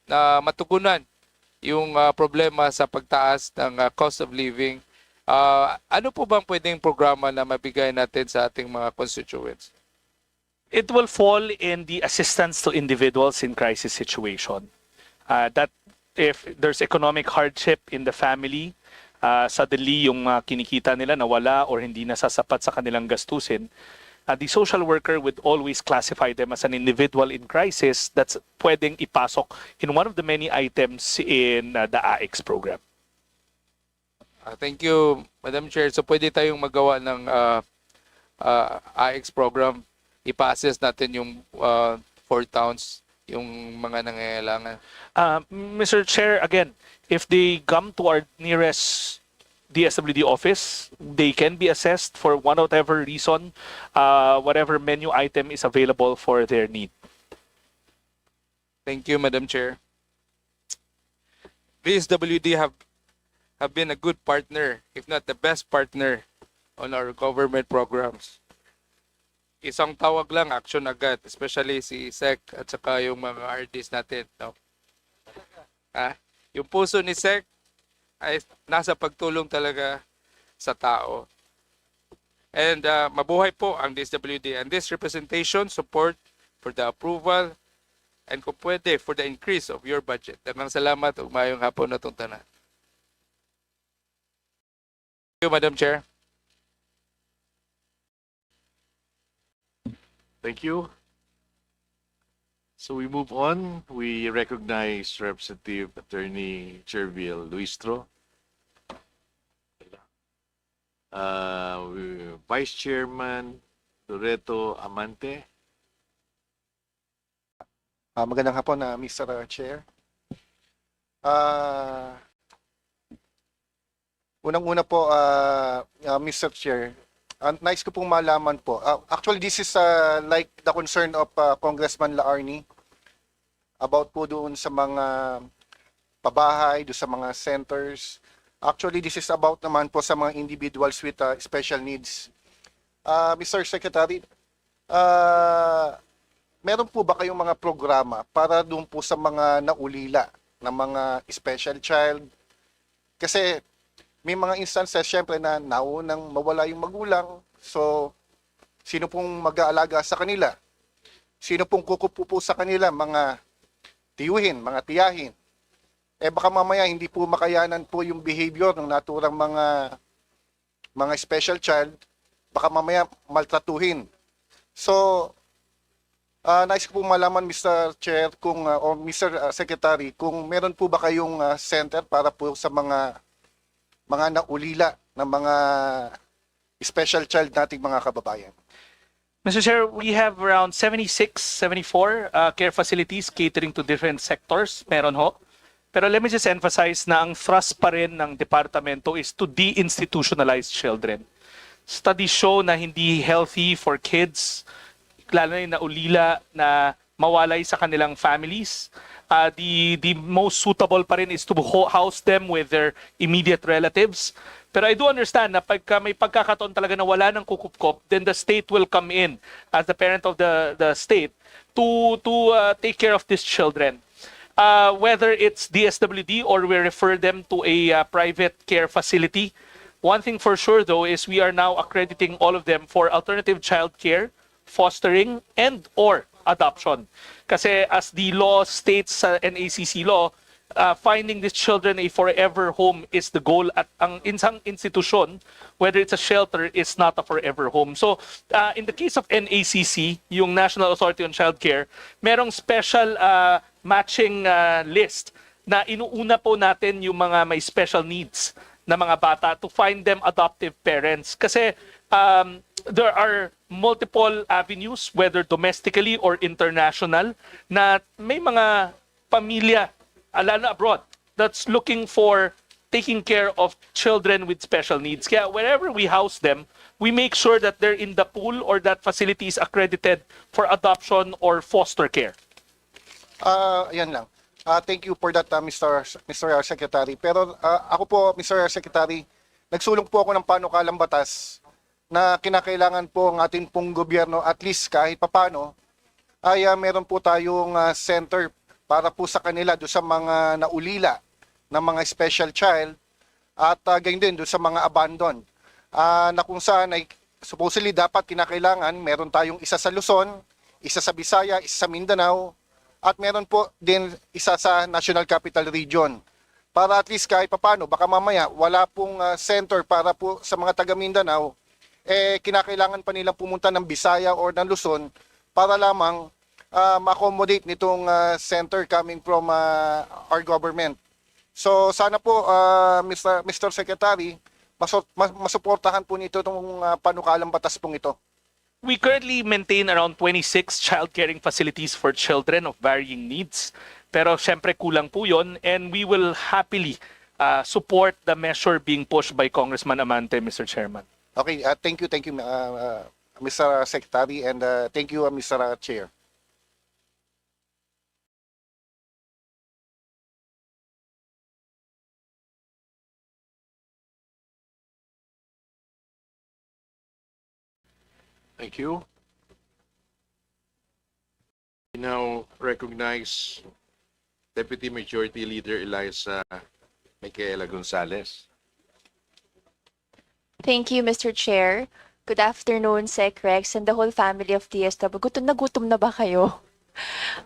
na matugunan yung problema sa pagtaas ng cost of living. Ano po bang pwedeng programa na mabigay natin sa ating mga constituents? It will fall in the assistance to individuals in crisis situation. That if there's economic hardship in the family, suddenly yung kinikita nila nawala or hindi nasasapat sa kanilang gastusin, the social worker would always classify them as an individual in crisis that's pwedeng ipasok in one of the many items in the AX program. Thank you, Madam Chair. So pwede tayong magawa ng AX program. Ipa-assess natin yung 4 towns, yung mga nangangailangan. Mr. Chair, again, if they come to our nearest DSWD office, they can be assessed for whatever reason, whatever menu item is available for their need. Thank you, Madam Chair. DSWD have been a good partner, if not the best partner, on our government programs. Isang tawag lang, action agad, especially si Sec at saka yung mga RDs natin. No? Yung puso ni Sec ay nasa pagtulong talaga sa tao. And mabuhay po ang DSWD. And this representation, support for the approval, and kung pwede, for the increase of your budget. Daghang salamat ug maayong hapon na itong tanan. Thank you, Madam Chair. Thank you. So we move on. We recognize Representative Attorney Cherviel Luistro. Vice Chairman Loreto Amante. Magandang hapon na Mr. Chair. Unang-una po, Mr. Chair, nice ko pong malaman po. Actually, this is like the concern of Congressman Laarni about po doon sa mga pabahay, doon sa mga centers. Actually, this is about naman po sa mga individuals with special needs. Mr. Secretary, meron po ba kayong mga programa para doon po sa mga naulila na mga special child? Kasi may mga instances, syempre, na naunang mawala yung magulang. So, sino pong mag-aalaga sa kanila? Sino pong kukupo po sa kanila? Mga tiyuhin, mga tiyahin. Baka mamaya hindi po makayanan po yung behavior ng naturang mga special child. Baka mamaya maltratuhin. So, nais ko po malaman, Mr. Chair, or Mr. Secretary, kung meron po ba kayong center para po sa mga naulila ng mga special child nating mga kababayan. Mr. Chair, we have around 76, 74 care facilities catering to different sectors. Meron ho. Pero let me just emphasize na ang thrust pa rin ng departamento is to de-institutionalize children. Studies show na hindi healthy for kids, lalo na yung naulila na mawalay sa kanilang families. The most suitable pa rin is to house them with their immediate relatives. Pero I do understand na pagka may pagkakataon talaga na wala ng kukup-kup, then the state will come in as the parent of the state to take care of these children. Whether it's DSWD or we refer them to a private care facility. One thing for sure though is we are now accrediting all of them for alternative child care, fostering, and or adoption. Kasi as the law states sa NACC law, finding these children a forever home is the goal at ang isang institusyon, whether it's a shelter, is not a forever home. So, in the case of NACC, yung National Authority on Child Care, merong special matching list na inuuna po natin yung mga may special needs na mga bata to find them adoptive parents. Kasi there are multiple avenues, whether domestically or international, na may mga pamilya, lalo abroad, that's looking for taking care of children with special needs. Kaya wherever we house them, we make sure that they're in the pool or that facility is accredited for adoption or foster care. Ayan lang. Thank you for that, Mr. Secretary. Pero ako po, Mr. Secretary, nagsulong po ako ng panukalang batas na kinakailangan po ang ating pong gobyerno at least kahit papano ay meron po tayong center para po sa kanila do sa mga naulila ng mga special child at ganyan din do sa mga abandoned. Na kung saan ay supposedly dapat kinakailangan meron tayong isa sa Luzon, isa sa Visaya, isa sa Mindanao, at meron po din isa sa National Capital Region. Para at least kahit papano, baka mamaya wala pong center para po sa mga taga Mindanao, kinakailangan pa nilang pumunta ng Visaya or ng Luzon para lamang ma-accommodate nitong center coming from our government. So sana po, Mr. Secretary, masuportahan po nito itong panukalang batas pong ito. We currently maintain around 26 child caring facilities for children of varying needs. Pero syempre kulang po yun, and we will happily support the measure being pushed by Congressman Amante, Mr. Chairman. Okay, thank you, Mr. Secretary, and thank you, Mr. Chair. Thank you. We now recognize Deputy Majority Leader Eliza Micaela Gonzalez. Thank you, Mr. Chair. Good afternoon, Sec Rex and the whole family of DSW. Gutom na ba kayo?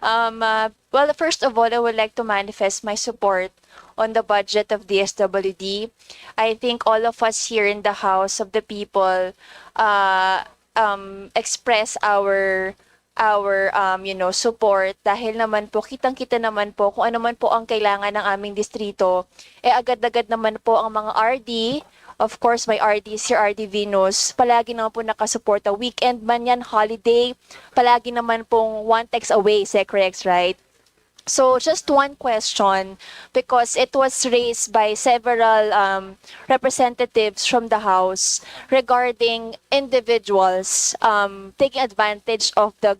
Well, first of all, I would like to manifest my support on the budget of DSWD. I think all of us here in the House of the People express our support dahil naman po kitang-kita naman po kung ano man po ang kailangan ng aming distrito, agad-agad naman po ang mga RD. Of course, my RD, si RD Venus, palagi naman po nakasuporta. Weekend man yan, holiday, palagi naman pong one text away, Secrex, right? So just one question, because it was raised by several representatives from the House regarding individuals taking advantage of the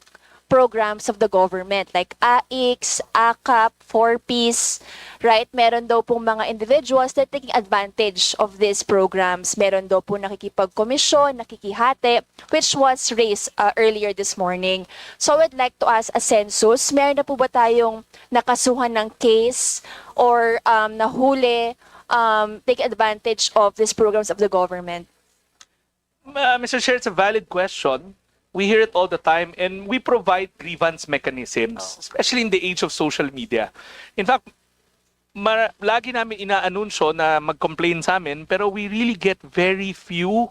programs of the government like AIX, AKAP, 4Ps, right? Meron daw pong mga individuals that taking advantage of these programs. Meron daw po nakikipagkomisyon, nakikihati, which was raised earlier this morning. So I would like to ask a census, meron na po ba tayong nakasuhan ng case or nahuli take advantage of these programs of the government? Mr. Chair, it's a valid question. We hear it all the time, and we provide grievance mechanisms, especially in the age of social media. In fact, lagi namin inaanunsyo na mag-complain sa amin, pero we really get very few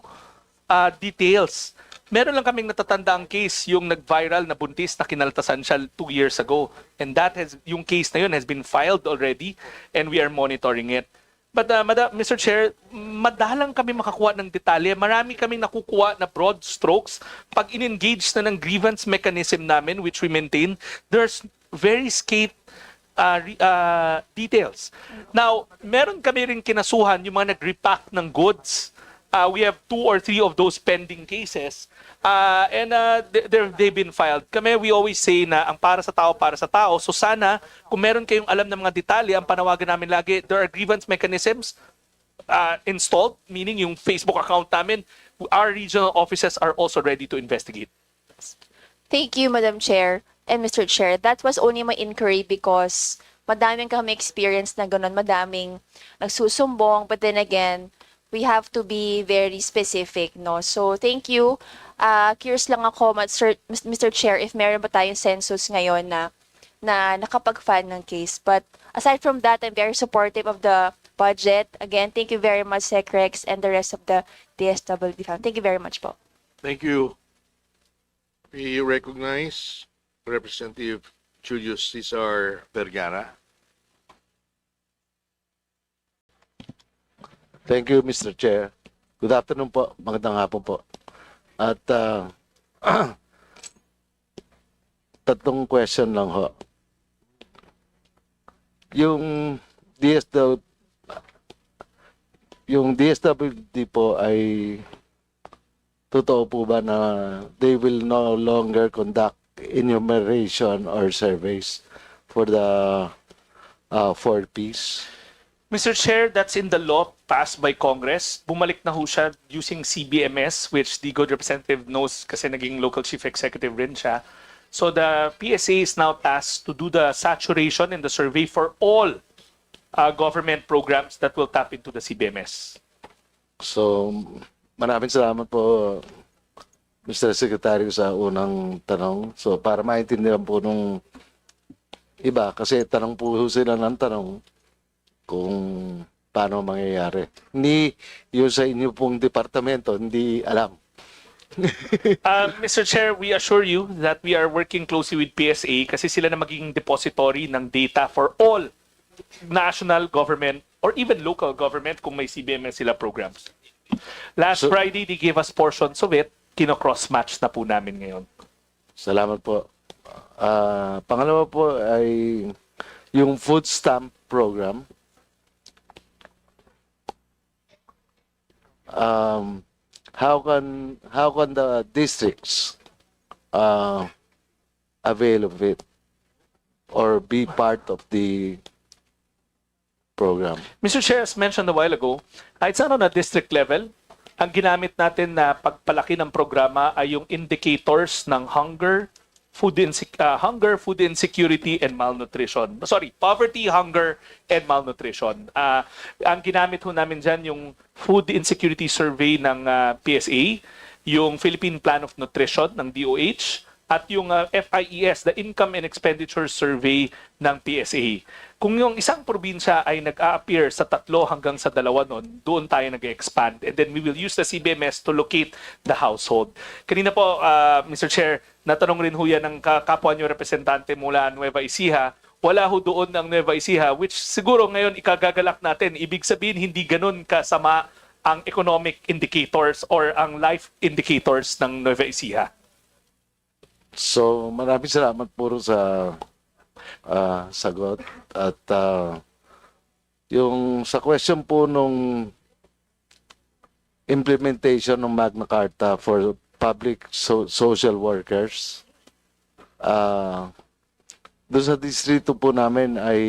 details. Meron lang kaming natatanda ang case, yung nag-viral na buntis na kinaltasan siya 2 years ago. And yung case na yun has been filed already, and we are monitoring it. But Mr. Chair, madalang kami makakuha ng detalye. Marami kaming nakukuha na broad strokes. Pag in-engage na ng grievance mechanism namin, which we maintain, there's very scant details. Now, meron kami rin kinasuhan yung mga nag-repack ng goods. We have 2 or 3 of those pending cases. And they've been filed. Kami, we always say na ang para sa tao, para sa tao. So sana, kung meron kayong alam ng mga detalye, ang panawagan namin lagi, there are grievance mechanisms installed, meaning yung Facebook account namin, our regional offices are also ready to investigate. Thank you, Madam Chair and Mr. Chair. That was only my inquiry because madaming kami experience na ganun, madaming nagsusumbong, but then again, we have to be very specific, no? So, thank you. Curious lang ako, Mr. Chair, if meron ba tayong census ngayon na nakapag-file ng case. But aside from that, I'm very supportive of the budget. Again, thank you very much, Secrex, and the rest of the DSWD family. Thank you very much po. Thank you. We recognize Representative Julius Cesar Vergara. Thank you, Mr. Chair. Good afternoon po. Magandang hapon po. At tatlong question lang ho. Yung DSWD po ay totoo po ba na they will no longer conduct enumeration or surveys for the 4Ps. Mr. Chair, that's in the law passed by Congress. Bumalik na ho siya using CBMS, which the good representative knows kasi naging local chief executive rin siya. So the PSA is now tasked to do the saturation in the survey for all government programs that will tap into the CBMS. So, maraming salamat po, Mr. Secretary, sa unang tanong. So, para maintindihan po nung iba, kasi tanong po sila ng tanong kung paano mangyayari. Hindi yung sa inyo pong departamento, hindi alam. Mr. Chair, we assure you that we are working closely with PSA kasi sila na magiging depository ng data for all national government or even local government kung may CBMS sila programs. Last Friday, they gave us portions of it. Kino-cross-match na po namin ngayon. Salamat po. Pangalawa po ay yung food stamp program. How can the districts avail of it or be part of the program? Mr. Chair, as mentioned a while ago, it's not on a district level. Ang ginamit natin na pagpalaki ng programa ay yung indicators ng hunger, food insecurity, and malnutrition. Sorry, poverty, hunger, and malnutrition. Ang ginamit ho namin dyan yung food insecurity survey ng PSA, yung Philippine Plan of Nutrition ng DOH, at yung FIES, the Income and Expenditure Survey ng PSA. Kung yung isang probinsya ay nag-a-appear sa 3 hanggang sa 2 nun, doon tayo nag-expand. And then we will use the CBMS to locate the household. Kanina po, Mr. Chair, natanong rin ho yan ng kapwa nyo representante mula Nueva Ecija. Wala ho doon ng Nueva Ecija, which siguro ngayon ikagagalak natin. Ibig sabihin, hindi ganun kasama ang economic indicators or ang life indicators ng Nueva Ecija. So, maraming salamat puro sa sagot. At yung sa question po nung implementation ng Magna Carta for public social workers, doon sa distrito po namin ay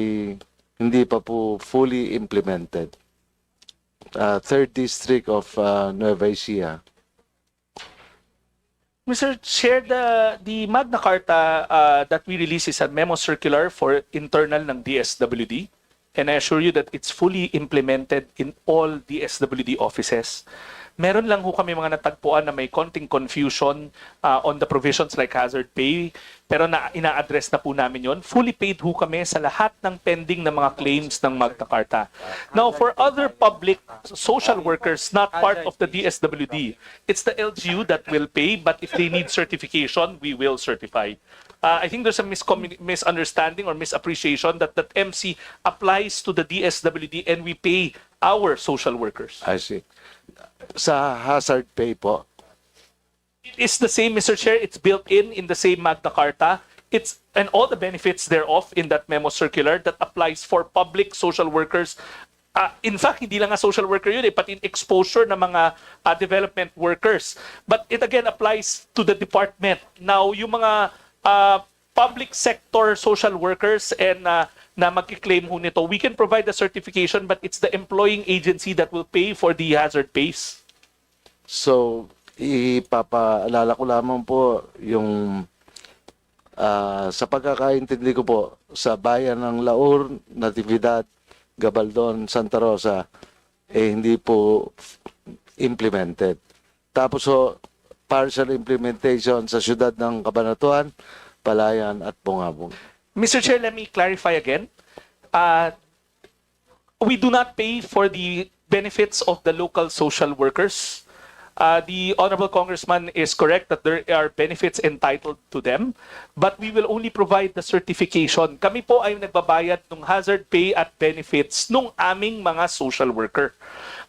hindi pa po fully implemented. Third district of Nueva Ecija. Mr. Chair, the Magna Carta that we release is a memo circular for internal ng DSWD. And I assure you that it's fully implemented in all DSWD offices. Meron lang ho kami mga natagpuan na may konting confusion on the provisions like hazard pay. Pero ina-address na po namin yon. Fully paid ho kami sa lahat ng pending na mga claims ng Magna Carta. Now, for other public social workers not part of the DSWD, it's the LGU that will pay, but if they need certification, we will certify. I think there's a misunderstanding or misappreciation that MC applies to the DSWD and we pay our social workers. I see. Sa hazard pay po, It's the same, Mr. Chair. It's built in the same Magna Carta. And all the benefits thereof in that memo circular that applies for public social workers. In fact, hindi lang nga social worker yun, pati exposure ng mga development workers. But it again applies to the department. Now, yung mga public sector social workers and na magkiklaim ho nito, we can provide the certification, but it's the employing agency that will pay for the hazard pays. so ipapaalala ko lamang po yung sa pagkakaintindi ko po sa bayan ng Laur, Natividad, Gabaldon, Santa Rosa, hindi po implemented. Tapos partial implementation sa siyudad ng Cabanatuan, Palayan at Bungabong. Mr. Chair, let me clarify again. We do not pay for the benefits of the local social workers. The Honorable Congressman is correct that there are benefits entitled to them, but we will only provide the certification. Kami po ay nagbabayad ng hazard pay at benefits nung aming mga social worker.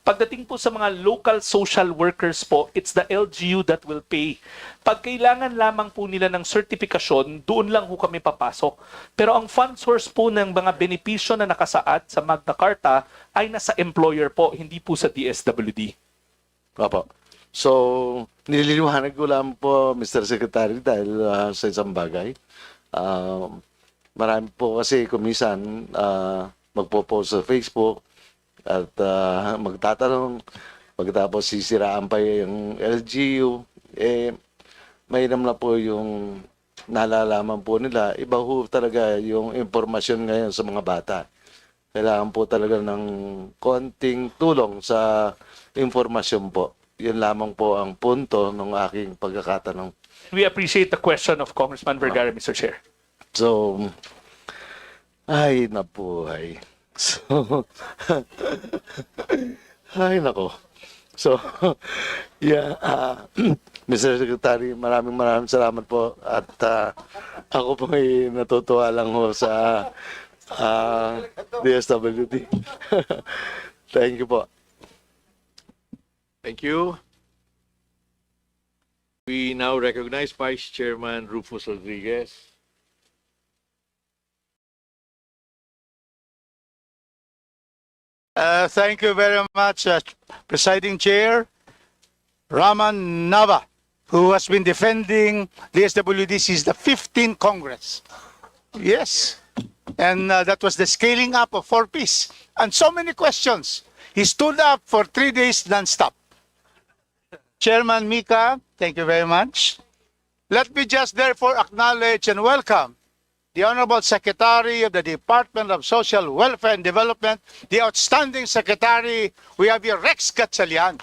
Pagdating po sa mga local social workers po, it's the LGU that will pay. Pag kailangan lamang po nila ng sertifikasyon, doon lang po kami papasok. Pero ang fund source po ng mga benepisyo na nakasaad sa Magna Carta ay nasa employer po, hindi po sa DSWD. Opo. So, nililiwanag ko lang po, Mr. Secretary, dahil sa isang bagay. marami po kasi kumisan magpo-post sa Facebook at magtatanong, pagkatapos sisiraan pa yung LGU, mahirap na po yung nalalaman po nila. Iba ho talaga yung impormasyon ngayon sa mga bata. Kailangan po talaga ng konting tulong sa informasyon po. Yun lamang po ang punto ng aking pagkakatanong. We appreciate the question of Congressman Vergara, Mr. Chair. So, ay napuhay. So, ay nako. So, yeah, Mr. Secretary, maraming salamat po. At ako po ay natutuwa lang ho sa DSWD. Thank you po. Thank you. We now recognize Vice Chairman Rufus Rodriguez. Thank you very much, Presiding Chair Raman Nava, who has been defending the DSWD since the 15th Congress. Yes, and that was the scaling up of 4Ps. And so many questions. He stood up for 3 days non-stop. Chairman Mika, thank you very much. Let me just therefore acknowledge and welcome the Honorable Secretary of the Department of Social Welfare and Development, the outstanding Secretary. We have here Rex Gatchalian.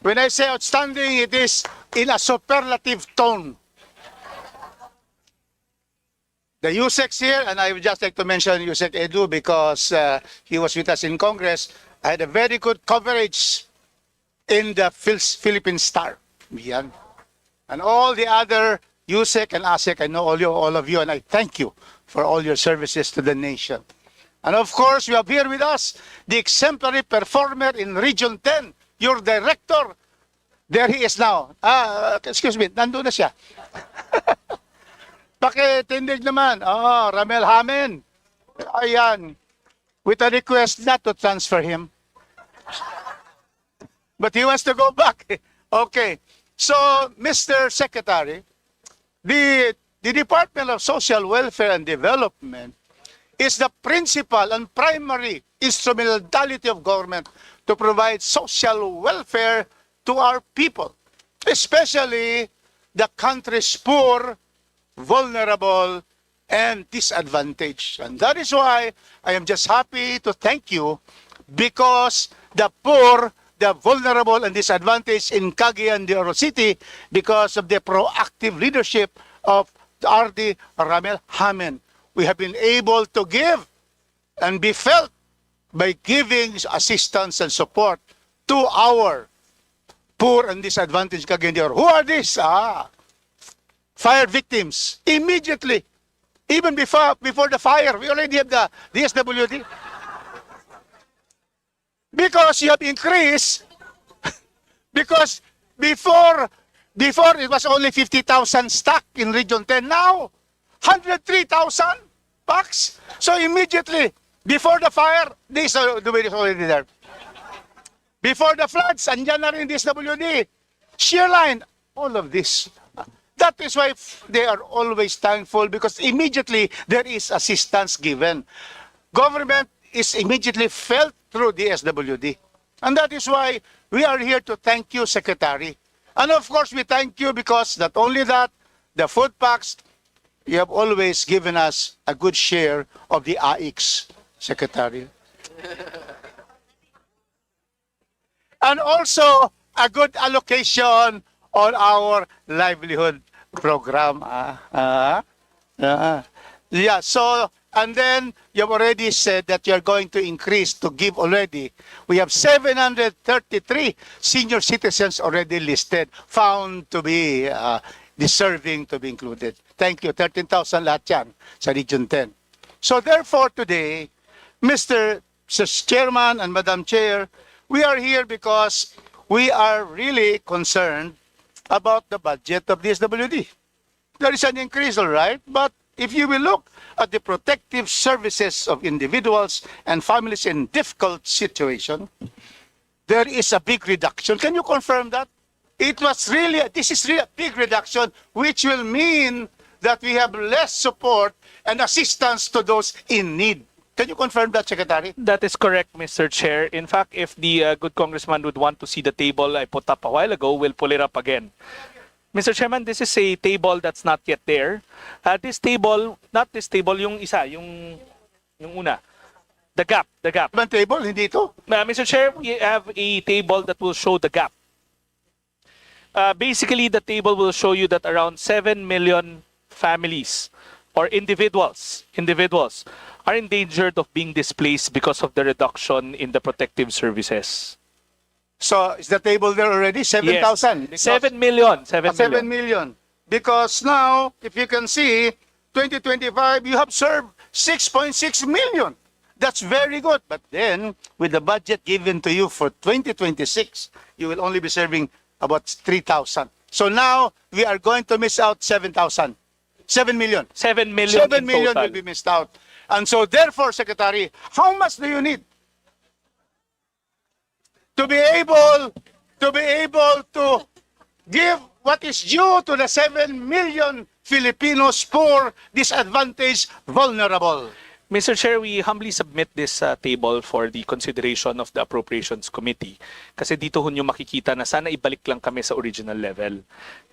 When I say outstanding, it is in a superlative tone. The USECs here, and I would just like to mention USEC Edu because he was with us in Congress. I had a very good coverage in the Philippine Star. Yan. And all the other USEC and ASEC, I know all of you, and I thank you for all your services to the nation. And of course, we have here with us the exemplary performer in Region 10, your director. There he is now. Excuse me, nandun na siya. Pakitindig naman. Ramel Hamen. Ayan. With a request not to transfer him. But he wants to go back. Okay. So, Mr. Secretary, the Department of Social Welfare and Development is the principal and primary instrumentality of government to provide social welfare to our people, especially the country's poor, vulnerable, and disadvantaged. And that is why I am just happy to thank you, because the poor, the vulnerable, and disadvantaged in Cagayan de Oro City, because of the proactive leadership of RD Ramel Hamen, we have been able to give and be felt by giving assistance and support to our poor and disadvantaged Cagayan de Oro. Who are these? Fire victims. Immediately, even before the fire, we already have the DSWD. Because you have increased, because before it was only 50,000 stock in Region 10, now 103,000 packs. So immediately, before the fire, this is already there. Before the floods, andyan na rin DSWD. Shear line, all of this. That is why they are always thankful, because immediately there is assistance given. Government is immediately felt through the DSWD. And that is why we are here to thank you, Secretary. And of course, we thank you because not only that, the food packs, you have always given us a good share of the AIX, Secretary. And also a good allocation on our livelihood program. Yeah, so, and then you've already said that you're going to increase to give already. We have 733 senior citizens already listed, found to be deserving to be included. Thank you. 13,000 lahat yan sa Region 10. So therefore today, Mr. Chairman and Madam Chair, we are here because we are really concerned about the budget of DSWD. There is an increase, all right, but if you will look at the protective services of individuals and families in difficult situation, there is a big reduction. Can you confirm that? This is really a big reduction, which will mean that we have less support and assistance to those in need. Can you confirm that, Secretary? That is correct, Mr. Chair. In fact, if the good congressman would want to see the table I put up a while ago, we'll pull it up again. Mr. Chairman, this is a table that's not yet there. This table, not this table, yung isa, yung una. The gap. Ibang table, hindi ito? Mr. Chair, we have a table that will show the gap. Basically, the table will show you that around 7 million families or individuals are endangered of being displaced because of the reduction in the protective services. So, is the table there already? 7,000? Yes. 7 million. 7 7 million. Because now, if you can see, 2025, you have served 6.6 million. That's very good. But then, with the budget given to you for 2026, you will only be serving about 3,000. So now, we are going to miss out 7,000. 7 million. 7 million 7 in million total. will be missed out. And so, therefore, Secretary, how much do you need to be able to give what is due to the 7 million Filipinos poor, disadvantaged, vulnerable? Mr. Chair, we humbly submit this table for the consideration of the Appropriations Committee kasi dito ho nyo makikita na sana ibalik lang kami sa original level.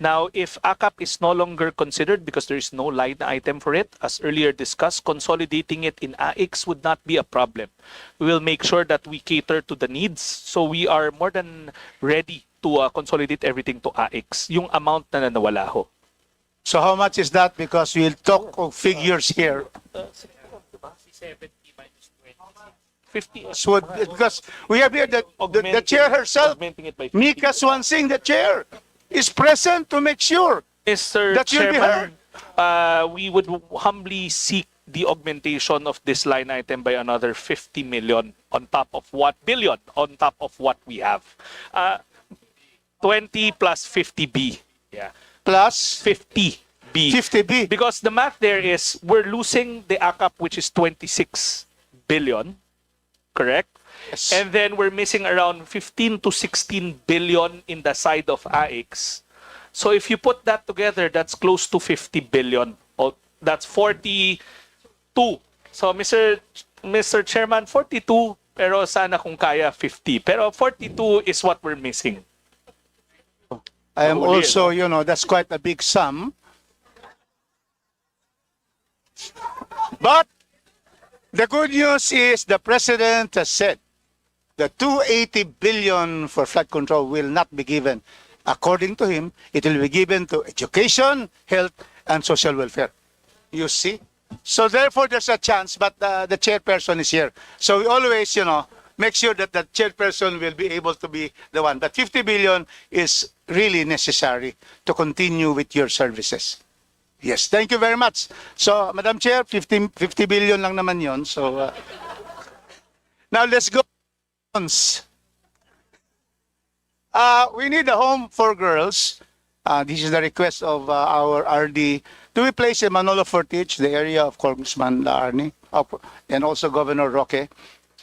Now, if AKAP is no longer considered because there is no line item for it, as earlier discussed, consolidating it in AIX would not be a problem. We will make sure that we cater to the needs, so we are more than ready to consolidate everything to AIX, yung amount na nawala ho. So how much is that? Because we'll talk of figures here. 70 minus 20. 50. So, because we have here the chair herself, Mika Swansing, the chair, is present to make sure Mr. that you'll be heard. Chairman, we would humbly seek the augmentation of this line item by another 50 million on top of what we have. 20 plus 50B. Yeah. Plus 50B. 50B. Because the math there is we're losing the AKAP, which is 26 billion, correct? Yes. And then we're missing around 15 to 16 billion in the side of AIX. So if you put that together, that's close to 50 billion. Oh, that's 42. So Mr. Chairman, 42, pero sana kung kaya 50. Pero 42 is what we're missing. I am also, that's quite a big sum. But the good news is the President has said the 280 billion for flood control will not be given. According to him, it will be given to education, health, and social welfare. You see? So therefore, there's a chance, but the chairperson is here. So we always, make sure that the chairperson will be able to be the one. But 50 billion is really necessary to continue with your services. Yes, thank you very much. So, Madam Chair, 50 billion lang naman yon. So, now let's go. We need a home for girls. This is the request of our RD. Do we place in Manolo Fortich, the area of Congressman Arnie, and also Governor Roque?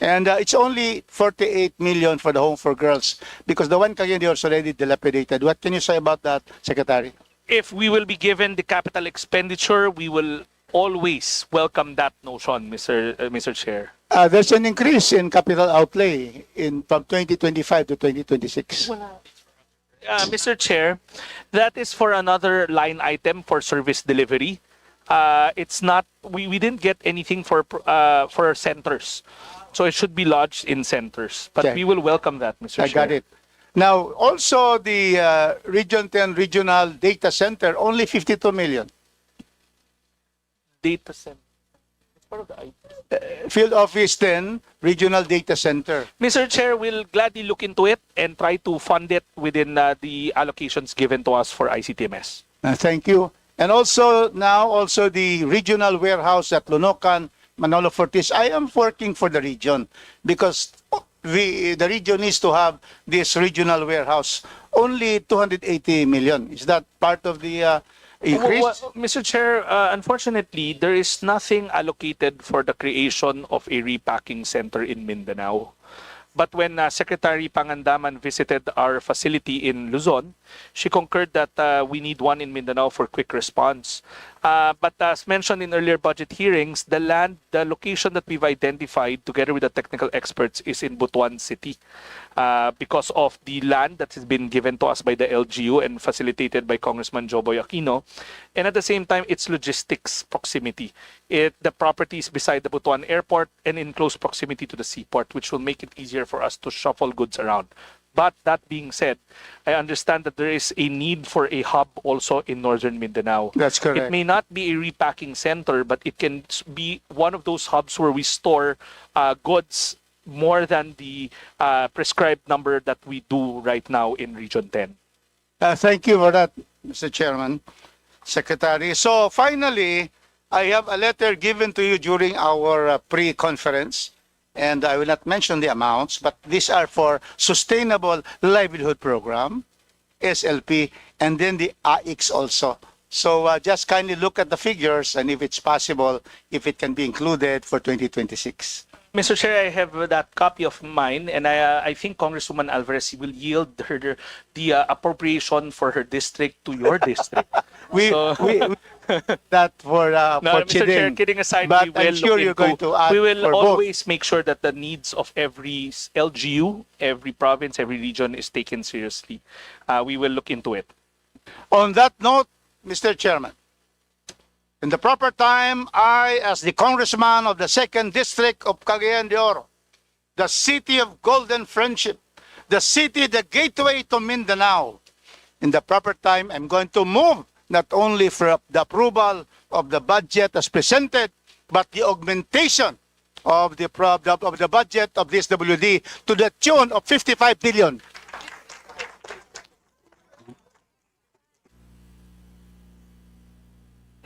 And it's only 48 million for the home for girls because the one Cagayan is already dilapidated. What can you say about that, Secretary? If we will be given the capital expenditure, we will always welcome that notion, Mr. Chair. There's an increase in capital outlay from 2025 to 2026. Mr. Chair, that is for another line item for service delivery. It's not. We didn't get anything for centers, so it should be lodged in centers. But Okay. we will welcome that, Mr. Chair. I got it. Now, also the Region 10 Regional Data Center, only 52 million. Data center. It's part of the IT. Field Office 10 Regional Data Center. Mr. Chair, we'll gladly look into it and try to fund it within the allocations given to us for ICTMS. Thank you. And also now the regional warehouse at Lunocan, Manolo Fortis. I am working for the region because the region needs to have this regional warehouse. Only 280 million. Is that part of the increase? Well, Mr. Chair, unfortunately, there is nothing allocated for the creation of a repacking center in Mindanao. But when Secretary Pangandaman visited our facility in Luzon, she concurred that we need one in Mindanao for quick response. But as mentioned in earlier budget hearings, the location that we've identified together with the technical experts is in Butuan City. Because of the land that has been given to us by the LGU and facilitated by Congressman Joboy Aquino. And at the same time, its logistics proximity. The property is beside the Butuan Airport and in close proximity to the seaport, which will make it easier for us to shuffle goods around. But that being said, I understand that there is a need for a hub also in northern Mindanao. That's correct. It may not be a repacking center, but it can be one of those hubs where we store goods more than the prescribed number that we do right now in Region 10. Thank you for that, Mr. Chairman, Secretary. So finally, I have a letter given to you during our pre-conference, and I will not mention the amounts, but these are for Sustainable Livelihood Program, SLP, and then the AIX also. So just kindly look at the figures, and if it's possible, if it can be included for 2026. Mr. Chair, I have that copy of mine, and I think Congresswoman Alvarez will yield her the appropriation for her district to your district. We that for No, for Mr. Chair, Chiding. kidding aside, But we will I'm sure look you're into, going to add we will for both. always make sure that the needs of every LGU, every province, every region is taken seriously. We will look into it. On that note, Mr. Chairman, in the proper time, I, as the congressman of the 2nd District of Cagayan de Oro, the city of golden friendship, the city, the gateway to Mindanao, in the proper time, I'm going to move not only for the approval of the budget as presented, but the augmentation of the budget of DSWD to the tune of 55 billion.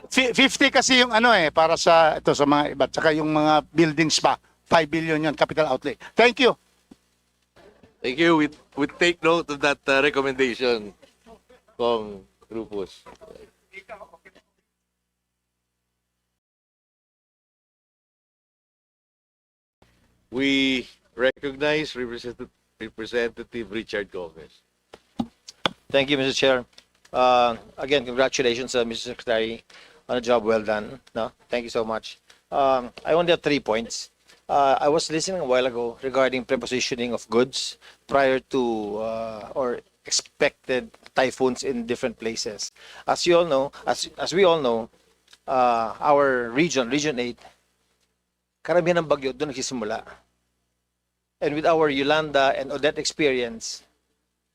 Fi- 50 kasi yung ano para sa ito sa mga iba, saka yung mga buildings pa, 5 billion yun capital outlay. Thank you. Thank you. We take note of that recommendation, Kong Rufus. We recognize Representative Richard Gomez. Thank you, Mr. Chair. Again, congratulations, Mr. Secretary, on a job well done. No, thank you so much. I only have 3 points. I was listening a while ago regarding prepositioning of goods prior to or expected typhoons in different places. As you all know, as we all know, our region, Region 8, karamihan ng bagyo doon nagsisimula. And with our Yolanda and Odette experience,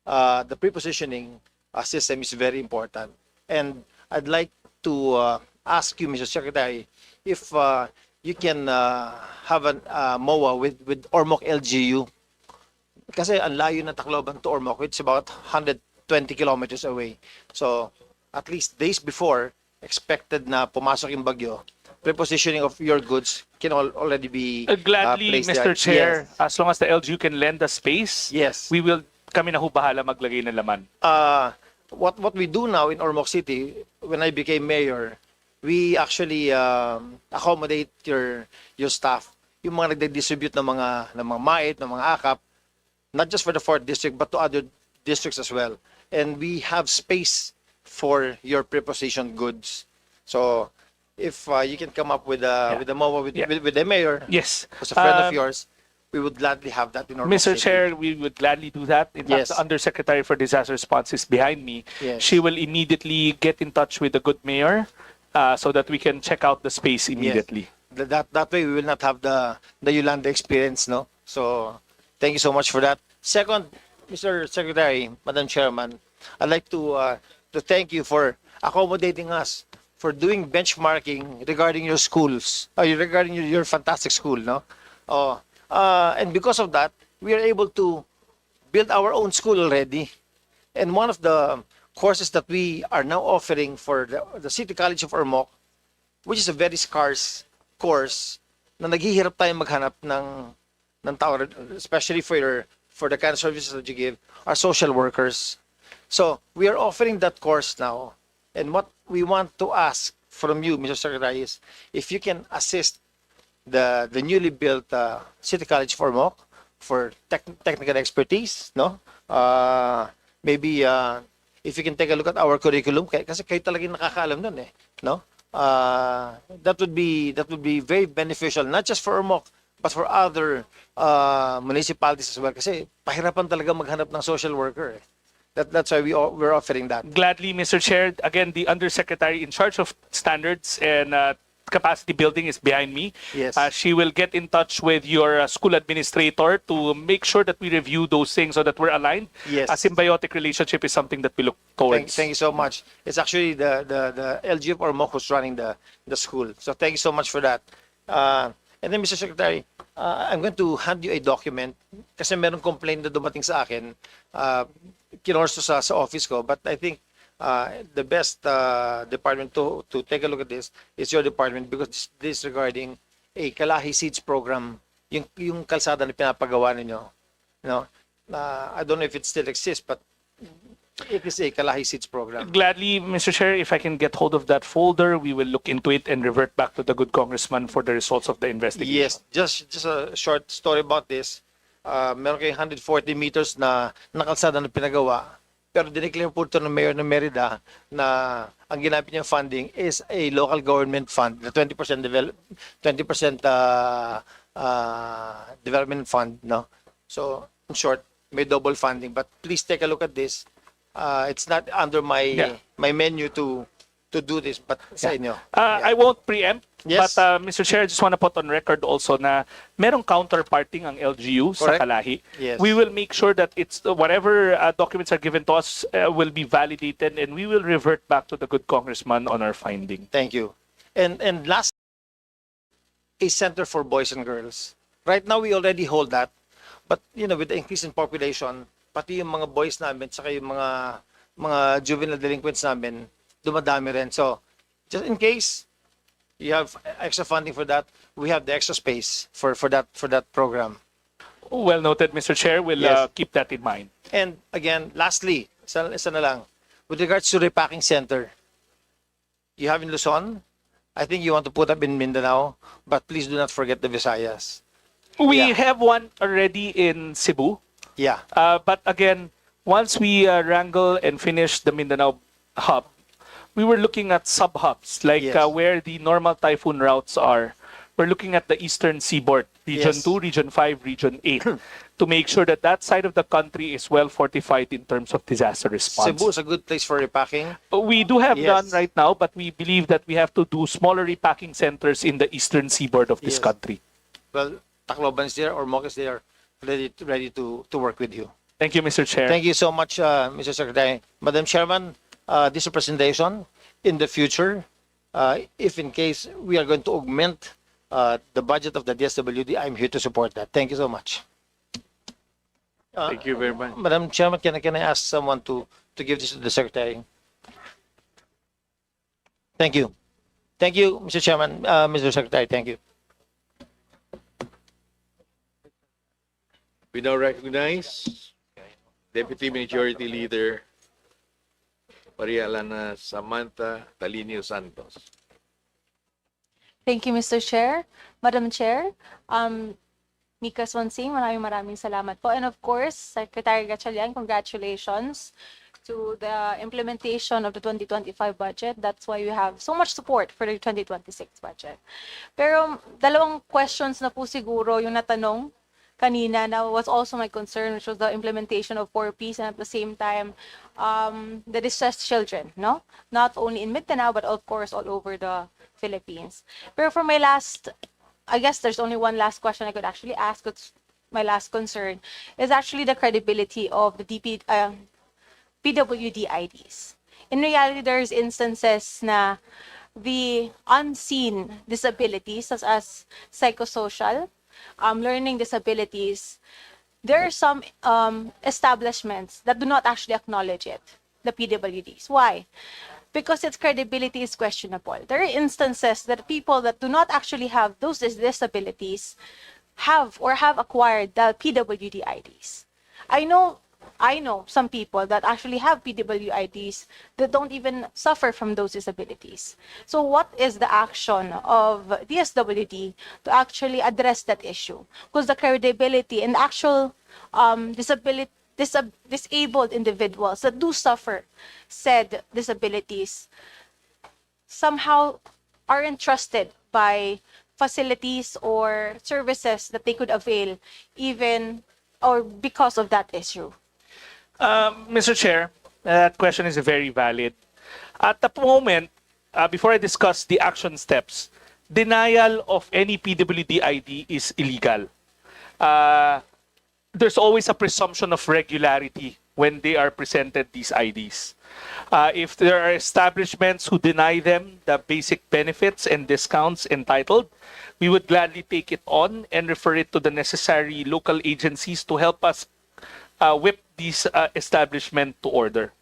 the prepositioning system is very important. And I'd like to ask you, Mr. Secretary, if you can have a MOA with Ormoc LGU. Kasi ang layo ng Tacloban to Ormoc, it's about 120 kilometers away. So at least days before, expected na pumasok yung bagyo, prepositioning of your goods can already be Gladly, placed Mr. there. Chair, Yes. as long as the LGU can lend the space, Yes. kami na ho bahala maglagay ng laman. What we do now in Ormoc City, when I became mayor, we actually accommodate your staff, yung mga nagde-distribute ng mga mait, ng mga akap, not just for the 4th district but to other districts as well. And we have space for your prepositioned goods. So if you can come up with a MOA with the mayor, Yes. who's a friend of yours, we would gladly have that in Ormoc Mr. City. Chair, we would gladly do that. In fact, Yes. the Undersecretary for Disaster Response is behind me. Yes. She will immediately get in touch with the good mayor so that we can check out the space immediately. That way we will not have the Yolanda experience, no? So thank you so much for that. Second, Mr. Secretary, Madam Chairman, I'd like to thank you for accommodating us, for doing benchmarking regarding your schools, regarding your fantastic school, no? And because of that, we are able to build our own school already. And one of the courses that we are now offering for the City College of Ormoc, which is a very scarce course, na naghihirap tayo maghanap ng tao, especially for the kind of services that you give, are social workers. So we are offering that course now. And what we want to ask from you, Mr. Secretary, is if you can assist the newly built City College for Ormoc for technical expertise, no? Maybe if you can take a look at our curriculum, kasi kayo talagang nakakaalam nun no? that would be very beneficial, not just for Ormoc, but for other municipalities as well. Kasi pahirapan talaga maghanap ng social worker. That's why we're offering that. Gladly, Mr. Chair. Again, the Undersecretary in charge of standards and capacity building is behind me. Yes. She will get in touch with your school administrator to make sure that we review those things so that we're aligned. Yes. A symbiotic relationship is something that we look towards. Thank you so much. It's actually the LG of Ormoc who's running the school. So thank you so much for that. And then, Mr. Secretary, I'm going to hand you a document kasi merong complaint na dumating sa akin. Kinorso sa office ko, but I think the best department to take a look at this is your department, because this is regarding a Kalahi Seeds program, yung kalsada na pinapagawa ninyo. I don't know if it still exists, but it is a Kalahi Seeds program. Gladly, Mr. Chair, if I can get hold of that folder, we will look into it and revert back to the good congressman for the results of the investigation. Yes, just a short story about this. Meron kayong 140 meters na kalsada na pinagawa, pero dineclare po ito ng Mayor ng Merida na ang ginamit niyang funding is a local government fund, the 20% development fund, no? So, in short, may double funding, but please take a look at this. It's not under my menu to do this, but sa inyo. I won't preempt, Yes. but Mr. Chair, I just want to put on record also na merong counterparting ang LGU sa Correct. Kalahi. Yes. We will make sure that it's whatever documents are given to us will be validated, and we will revert back to the good congressman on our finding. Thank you. And last, a center for boys and girls. Right now, we already hold that. But, with the increase in population, pati yung mga boys namin, saka yung mga juvenile delinquents namin, dumadami rin. So, just in case you have extra funding for that, we have the extra space for that program. Well noted, Mr. Chair. We'll Yes. keep that in mind. And again, lastly, isa na lang, with regards to repacking center, you have in Luzon, I think you want to put up in Mindanao, but please do not forget the Visayas. We Yeah. have one already in Cebu. Yeah. But again, once we wrangle and finish the Mindanao hub, we were looking at sub-hubs, like Yes. where the normal typhoon routes are. We're looking at the eastern seaboard, Region Yes. 2, Region 5, Region 8, to make sure that that side of the country is well fortified in terms of disaster response. Cebu is a good place for repacking. We do have Yes. done right now, but we believe that we have to do smaller repacking centers in the eastern seaboard of this Yes. country. Well, Tacloban is there, or Moc is there, ready to work with you. Thank you, Mr. Chair. Thank you so much, Mr. Secretary. Madam Chairman, this is a presentation. In the future, if in case we are going to augment the budget of the DSWD, I'm here to support that. Thank you so much. Thank you very much. Madam Chairman, can I ask someone to give this to the Secretary? Thank you. Thank you, Mr. Chairman, Mr. Secretary, thank you. We now recognize Deputy Majority Leader Maria Elena Samantha Talinio Santos. Thank you, Mr. Chair. Madam Chair, Mika Swansing, maraming salamat po. And of course, Secretary Gatchalian, congratulations to the implementation of the 2025 budget. That's why we have so much support for the 2026 budget. Pero dalawang questions na po siguro yung natanong kanina na was also my concern, which was the implementation of 4Ps and at the same time, the distressed children, no? Not only in Mindanao, but of course all over the Philippines. Pero for my last, I guess there's only one last question I could actually ask. It's my last concern is actually the credibility of the PWD IDs. In reality, there's instances na the unseen disabilities, such as psychosocial, learning disabilities, there are some establishments that do not actually acknowledge it, the PWDs. Why? Because its credibility is questionable. There are instances that people that do not actually have those disabilities have acquired the PWD IDs. I know some people that actually have PWD IDs that don't even suffer from those disabilities. So what is the action of DSWD to actually address that issue? Because the credibility and actual disabled individuals that do suffer said disabilities somehow are entrusted by facilities or services that they could avail even or because of that issue? Mr. Chair, that question is very valid. At the moment, before I discuss the action steps, denial of any PWD ID is illegal. There's always a presumption of regularity when they are presented these IDs. If there are establishments who deny them the basic benefits and discounts entitled, we would gladly take it on and refer it to the necessary local agencies to help us whip these establishments to order.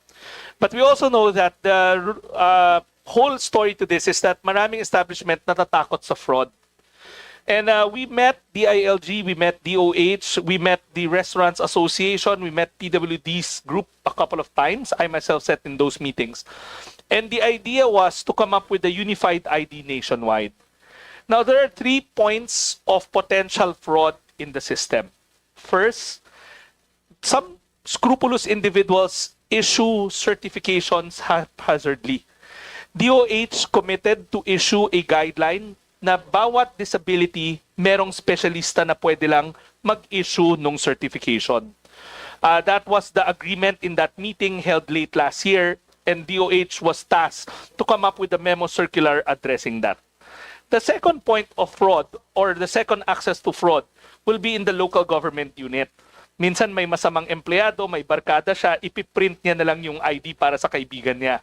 But we also know that the whole story to this is that maraming establishment natatakot sa fraud. And we met the ILG, we met DOH, we met the Restaurants Association, we met PWD's group a couple of times. I myself sat in those meetings. And the idea was to come up with a unified ID nationwide. Now, there are 3 points of potential fraud in the system. First, some scrupulous individuals issue certifications haphazardly. DOH committed to issue a guideline na bawat disability, merong specialista na pwede lang mag-issue ng certification. That was the agreement in that meeting held late last year, and DOH was tasked to come up with a memo circular addressing that. The second point of fraud, or the second access to fraud, will be in the local government unit. Minsan may masamang empleyado, may barkada siya, ipiprint niya na lang yung ID para sa kaibigan niya.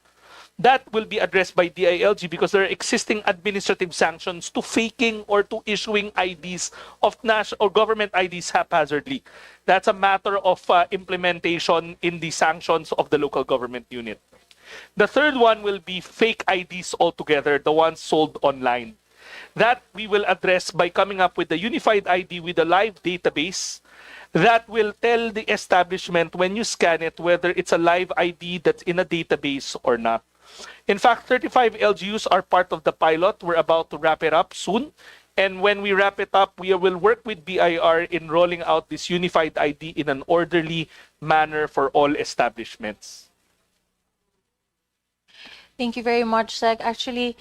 That will be addressed by DILG because there are existing administrative sanctions to faking or to issuing IDs of national or government IDs haphazardly. That's a matter of implementation in the sanctions of the local government unit. The third one will be fake IDs altogether, the ones sold online. That we will address by coming up with a unified ID with a live database that will tell the establishment when you scan it whether it's a live ID that's in a database or not. In fact, 35 LGUs are part of the pilot. We're about to wrap it up soon. And when we wrap it up, we will work with BIR in rolling out this unified ID in an orderly manner for all establishments. Thank you very much, Sec. Actually,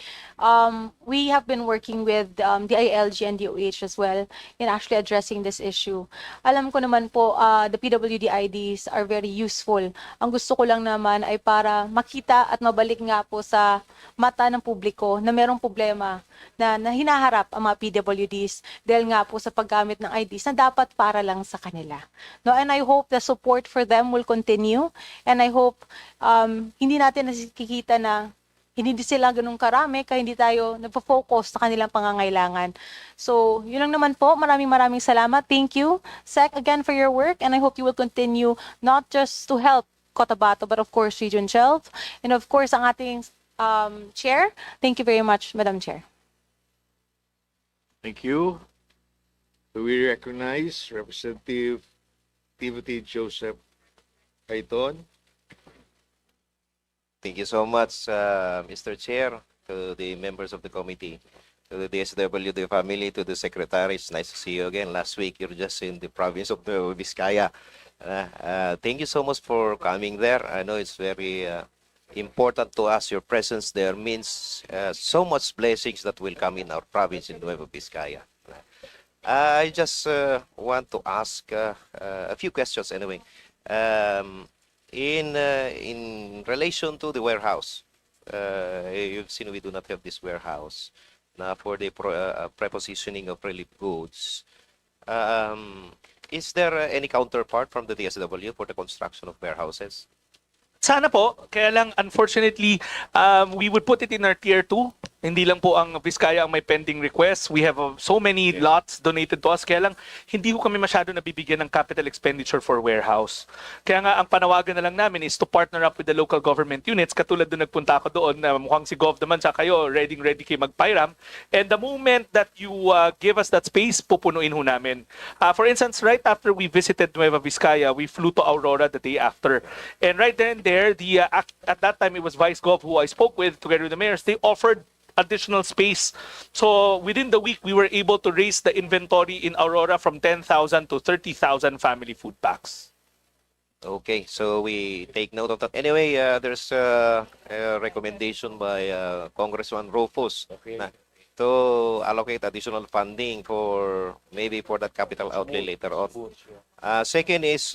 we have been working with the ILG and DOH as well in actually addressing this issue. Alam ko naman po, the PWD IDs are very useful. Ang gusto ko lang naman ay para makita at mabalik nga po sa mata ng publiko na merong problema na hinaharap ang mga PWDs dahil nga po sa paggamit ng IDs na dapat para lang sa kanila. No, and I hope the support for them will continue, and I hope hindi natin nakikita na hindi sila ganun karami kaya hindi tayo nagpo-focus sa kanilang pangangailangan. So, yun lang naman po. Maraming salamat. Thank you, Sec, again for your work, and I hope you will continue not just to help Cotabato but of course Region 12 and of course ang ating Chair. Thank you very much, Madam Chair. Thank you. Do we recognize Representative Timothy Joseph Caiton? Thank you so much, Mr. Chair, to the members of the committee, to the DSWD family, to the secretary. It's nice to see you again. Last week, you're just in the province of Nueva Vizcaya. Thank you so much for coming there. I know it's very important to us. Your presence there means so much blessings that will come in our province in Nueva Vizcaya. I just want to ask a few questions anyway. In relation to the warehouse, you've seen we do not have this warehouse for the prepositioning of relief goods. Is there any counterpart from the DSW for the construction of warehouses? Sana po, kaya lang unfortunately, we would put it in our tier 2. Hindi lang po ang Vizcaya ang may pending request. We have so many lots donated to us. Kaya lang, hindi ko kami masyado nabibigyan ng capital expenditure for warehouse. Kaya nga, ang panawagan na lang namin is to partner up with the local government units. Katulad doon nagpunta ako doon, na mukhang si Gov naman sa kayo, ready kayo mag-PIRAM. And the moment that you give us that space, pupunuin ho namin. For instance, right after we visited Nueva Vizcaya, we flew to Aurora the day after. And right then there, at that time, it was Vice Gov who I spoke with, together with the mayors. They offered additional space. So within the week, we were able to raise the inventory in Aurora from 10,000 to 30,000 family food packs. Okay, so we take note of that. Anyway, there's a recommendation by Congressman Rufus na to allocate additional funding for maybe for that capital outlay later on. Second is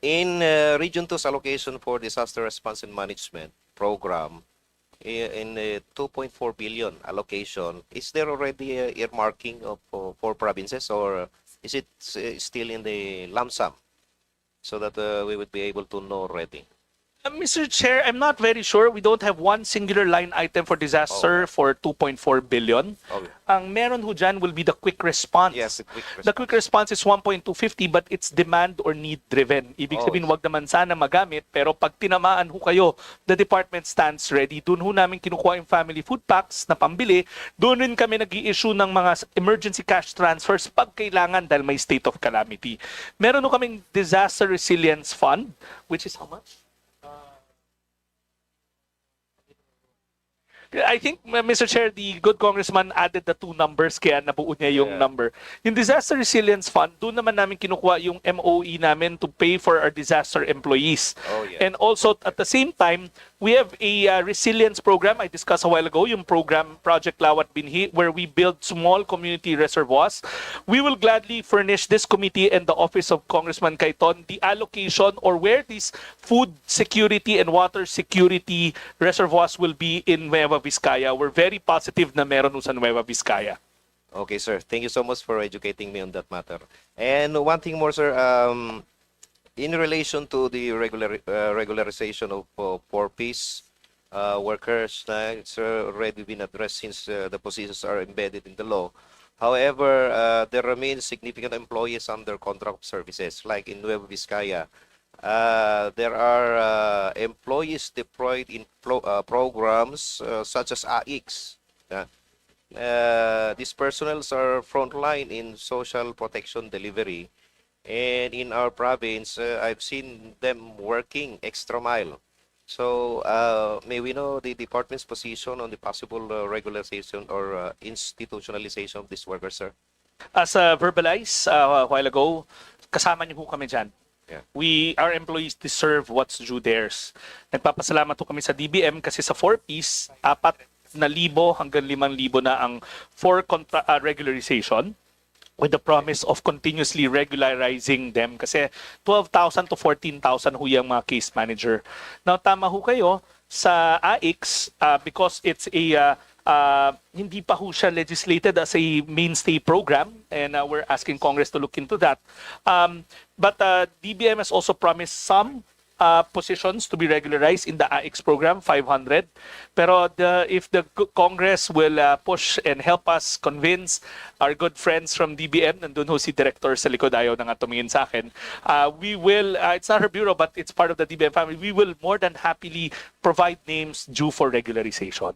in Region 2's allocation for disaster response and management program, in the 2.4 billion allocation, is there already a earmarking of for provinces, or is it still in the lump sum so that we would be able to know already? Mr. Chair, I'm not very sure. We don't have one singular line item for disaster for 2.4 billion. Okay. Ang meron ho dyan will be the quick response. Yes, the quick response. The quick response is 1.250 but it's demand or need driven. Ibig sabihin, wag naman sana magamit, pero pag tinamaan ho kayo, the department stands ready. Doon ho namin kinukuha yung family food packs na pambili. Doon rin kami nag-i-issue ng mga emergency cash transfers pag kailangan dahil may state of calamity. Meron ho kaming disaster resilience fund, which is how much? I think, Mr. Chair, the good congressman added the two numbers kaya nabuo niya yung number. Yung Disaster Resilience Fund, doon naman namin kinukuha yung MOE namin to pay for our disaster employees. And also, at the same time, we have a resilience program I discussed a while ago, yung program Project Lawat Binhi, where we build small community reservoirs. We will gladly furnish this committee and the office of Congressman Cayton the allocation or where these food security and water security reservoirs will be in Nueva Vizcaya. We're very positive na meron sa Nueva Vizcaya. Okay, sir. Thank you so much for educating me on that matter. And one thing more, sir. In relation to the regularization of poor peace workers, it's already been addressed since the positions are embedded in the law. However, there remain significant employees under contract services, like in Nueva Vizcaya. There are employees deployed in programs such as AIX. These personnel are frontline in social protection delivery. And in our province, I've seen them working extra mile. So, may we know the department's position on the possible regularization or institutionalization of these workers, sir? As verbalized a while ago, kasama niyo po kami dyan. Yeah. Our employees deserve what's due theirs. Nagpapasalamat po kami sa DBM kasi sa 4Ps, 4,000 hanggang 5,000 na ang for regularization, with the promise of continuously regularizing them kasi 12,000 to 14,000 ho yung mga case manager. Now, tama ho kayo sa AIX because it's a hindi pa ho siya legislated as a mainstay program and we're asking Congress to look into that. But DBM has also promised some positions to be regularized in the AIX program, 500. Pero if the Congress will push and help us convince our good friends from DBM, nandun ho si Director sa likod, ayaw na nga tumingin sa akin, we will, it's not her bureau, but it's part of the DBM family, we will more than happily provide names due for regularization.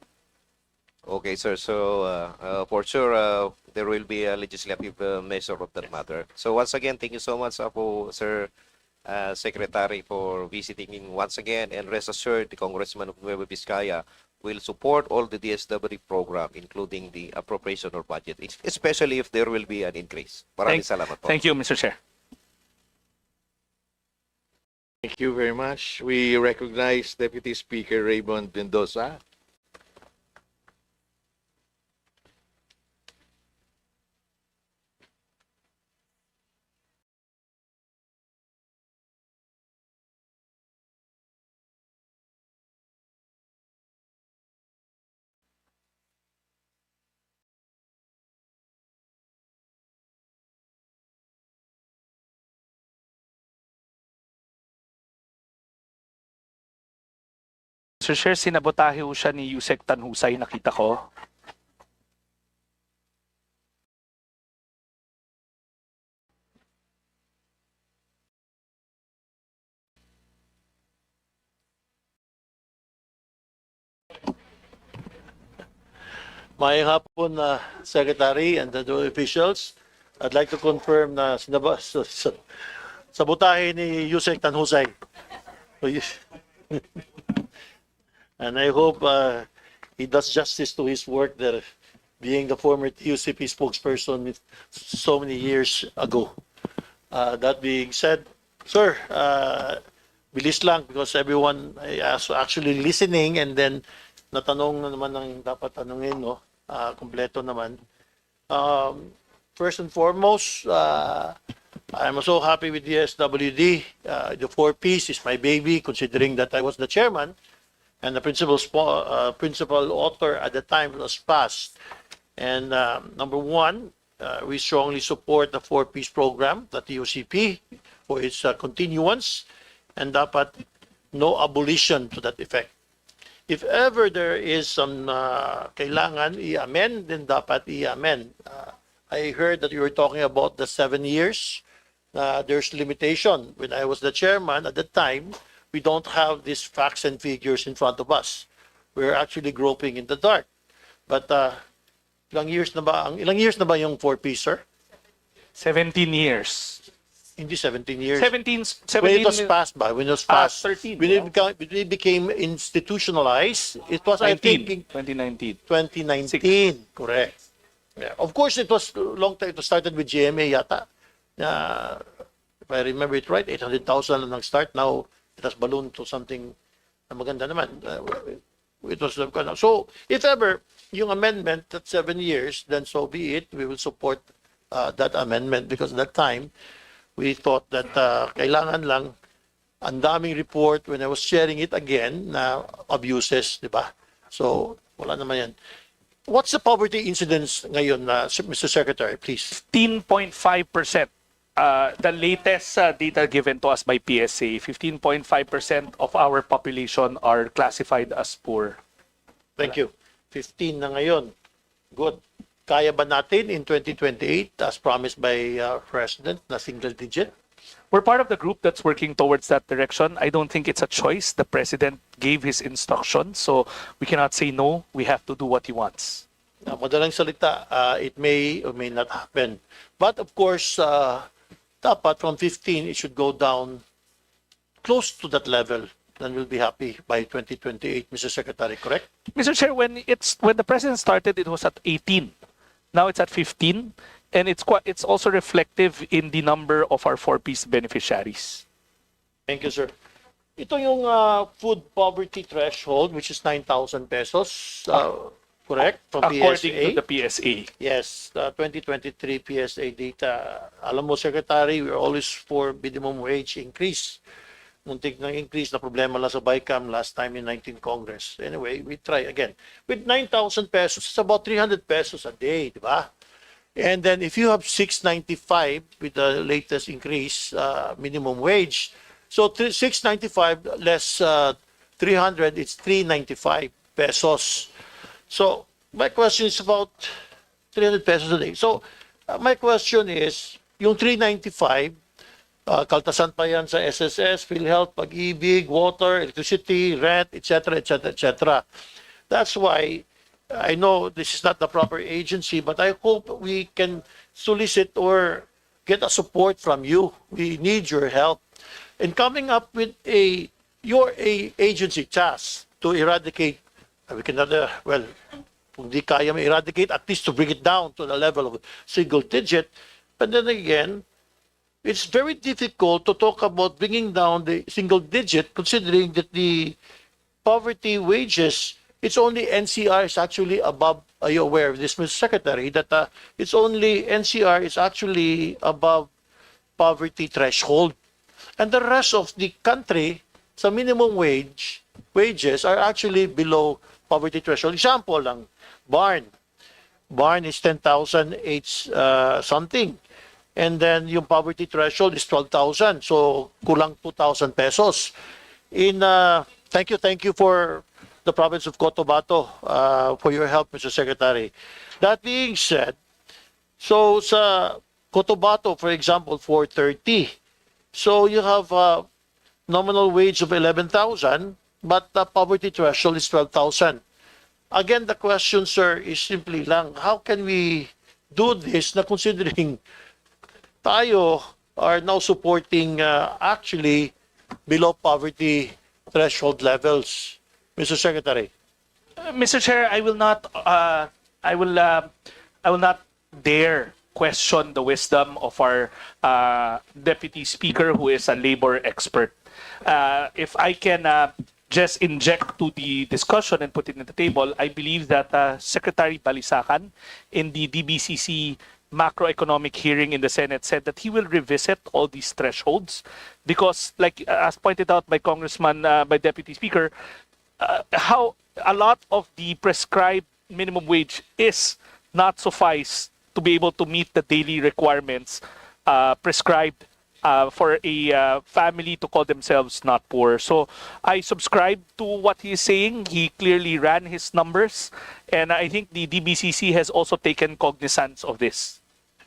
Okay, sir. So, for sure, there will be a legislative measure of that matter. So, once again, thank you so much, Sir Secretary, for visiting me once again, and rest assured the Congressman of Nueva Vizcaya will support all the DSWD program, including the appropriation or budget, especially if there will be an increase. Maraming salamat po. Thank you, Mr. Chair. Thank you very much. We recognize Deputy Speaker Raymond Mendoza. Mr. Chair, sinabotahe ho siya ni Yusek Tanhusay, nakita ko. Maayong hapon, Secretary and the officials. I'd like to confirm na sabotahe ni Yusek Tanhusay. And I hope he does justice to his work there, being the former TUCP spokesperson so many years ago. That being said, Sir, bilis lang because everyone is actually listening and then natanong na naman ang dapat tanungin, no? Kompleto naman. First and foremost, I'm so happy with the DSWD. The 4-piece is my baby, considering that I was the chairman and the principal author at the time was passed. And number one, we strongly support the 4-piece program, the TOCP, for its continuance, and dapat no abolition to that effect. If ever there is some kailangan i-amend, then dapat i-amend. I heard that you were talking about the 7 years. There's limitation. When I was the chairman at the time, we don't have these facts and figures in front of us. We're actually groping in the dark. But ilang years na ba yung 4-piece, sir? 17 years. Hindi 17 years. 17, When it was passed by, when it was passed. 13. When it became institutionalized, it was, I think, 2019. 2019. Correct. Yeah. Of course, it was long time. It was started with GMA yata. If I remember it right, 800,000 lang start. Now, it has ballooned to something na maganda naman. It was so if ever yung amendment at 7 years, then so be it. We will support that amendment because at that time we thought that kailangan lang ang daming report when I was sharing it again na abuses, di ba? So wala naman yan. What's the poverty incidence ngayon, Mr. Secretary, please? 15.5%. The latest data given to us by PSA, 15.5% of our population are classified as poor. Thank you. 15 na ngayon. Good. Kaya ba natin in 2028 as promised by President na single digit? We're part of the group that's working towards that direction. I don't think it's a choice. The President gave his instructions, so we cannot say no. We have to do what he wants. Madalang salita, it may or may not happen. But of course, dapat from 15, it should go down close to that level. Then we'll be happy by 2028, Mr. Secretary, correct? Mr. Chair, when the President started, it was at 18. Now it's at 15, and it's also reflective in the number of our 4-piece beneficiaries. Thank you, sir. Ito yung food poverty threshold, which is 9,000 pesos, correct? From According PSA. to the PSA. Yes, the 2023 PSA data. Alam mo, Secretary, we're always for minimum wage increase. Muntik ng increase na problema lang sa BICAM last time in 19th Congress. Anyway, we try again. With 9,000 pesos, it's about 300 pesos a day, di ba? And then if you have 695 with the latest increase minimum wage, so 695 less 300, it's 395 pesos. So my question is about 300 pesos a day. So my question is, yung 395, kaltasan pa yan sa SSS, PhilHealth, Pag-ibig, water, electricity, rent, etc., etc., etc. That's why I know this is not the proper agency, but I hope we can solicit or get a support from you. We need your help in coming up with your agency task to eradicate. We cannot, well, kung di kaya ma-eradicate, at least to bring it down to the level of single digit. But then again, it's very difficult to talk about bringing down the single digit considering that the poverty wages, it's only NCR is actually above, are you aware of this, Mr. Secretary, that it's only NCR is actually above poverty threshold. And the rest of the country, sa minimum wages are actually below poverty threshold. Example lang, Barn is 10,008 something. And then yung poverty threshold is 12,000. So kulang 2,000 pesos. Thank you for the province of Cotabato for your help, Mr. Secretary. That being said, so sa Cotabato, for example, 430. So you have a nominal wage of 11,000, but the poverty threshold is 12,000. Again, the question, sir, is simply lang, how can we do this na considering tayo are now supporting actually below poverty threshold levels, Mr. Secretary? Mr. Chair, I will not dare question the wisdom of our Deputy Speaker, who is a labor expert. If I can just inject to the discussion and put it in the table, I believe that Secretary Balisacan in the DBCC macroeconomic hearing in the Senate said that he will revisit all these thresholds because, like as pointed out by by Deputy Speaker, how a lot of the prescribed minimum wage is not suffice to be able to meet the daily requirements prescribed for a family to call themselves not poor. So I subscribe to what he is saying. He clearly ran his numbers, and I think the DBCC has also taken cognizance of this.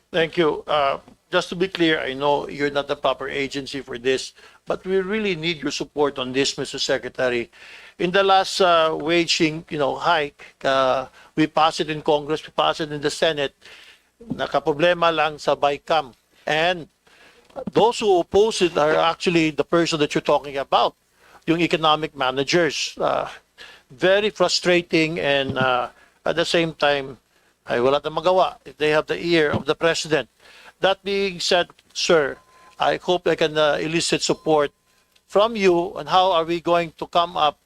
Thank you. Just to be clear, I know you're not the proper agency for this, but we really need your support on this, Mr. Secretary. In the last waging, hike, we passed it in Congress, we passed it in the Senate. Nakaproblema lang sa BICAM. And those who oppose it are actually the person that you're talking about, yung economic managers. Very frustrating, and at the same time, ay wala tayong magawa if they have the ear of the president. That being said, sir, I hope I can elicit support from you on how are we going to come up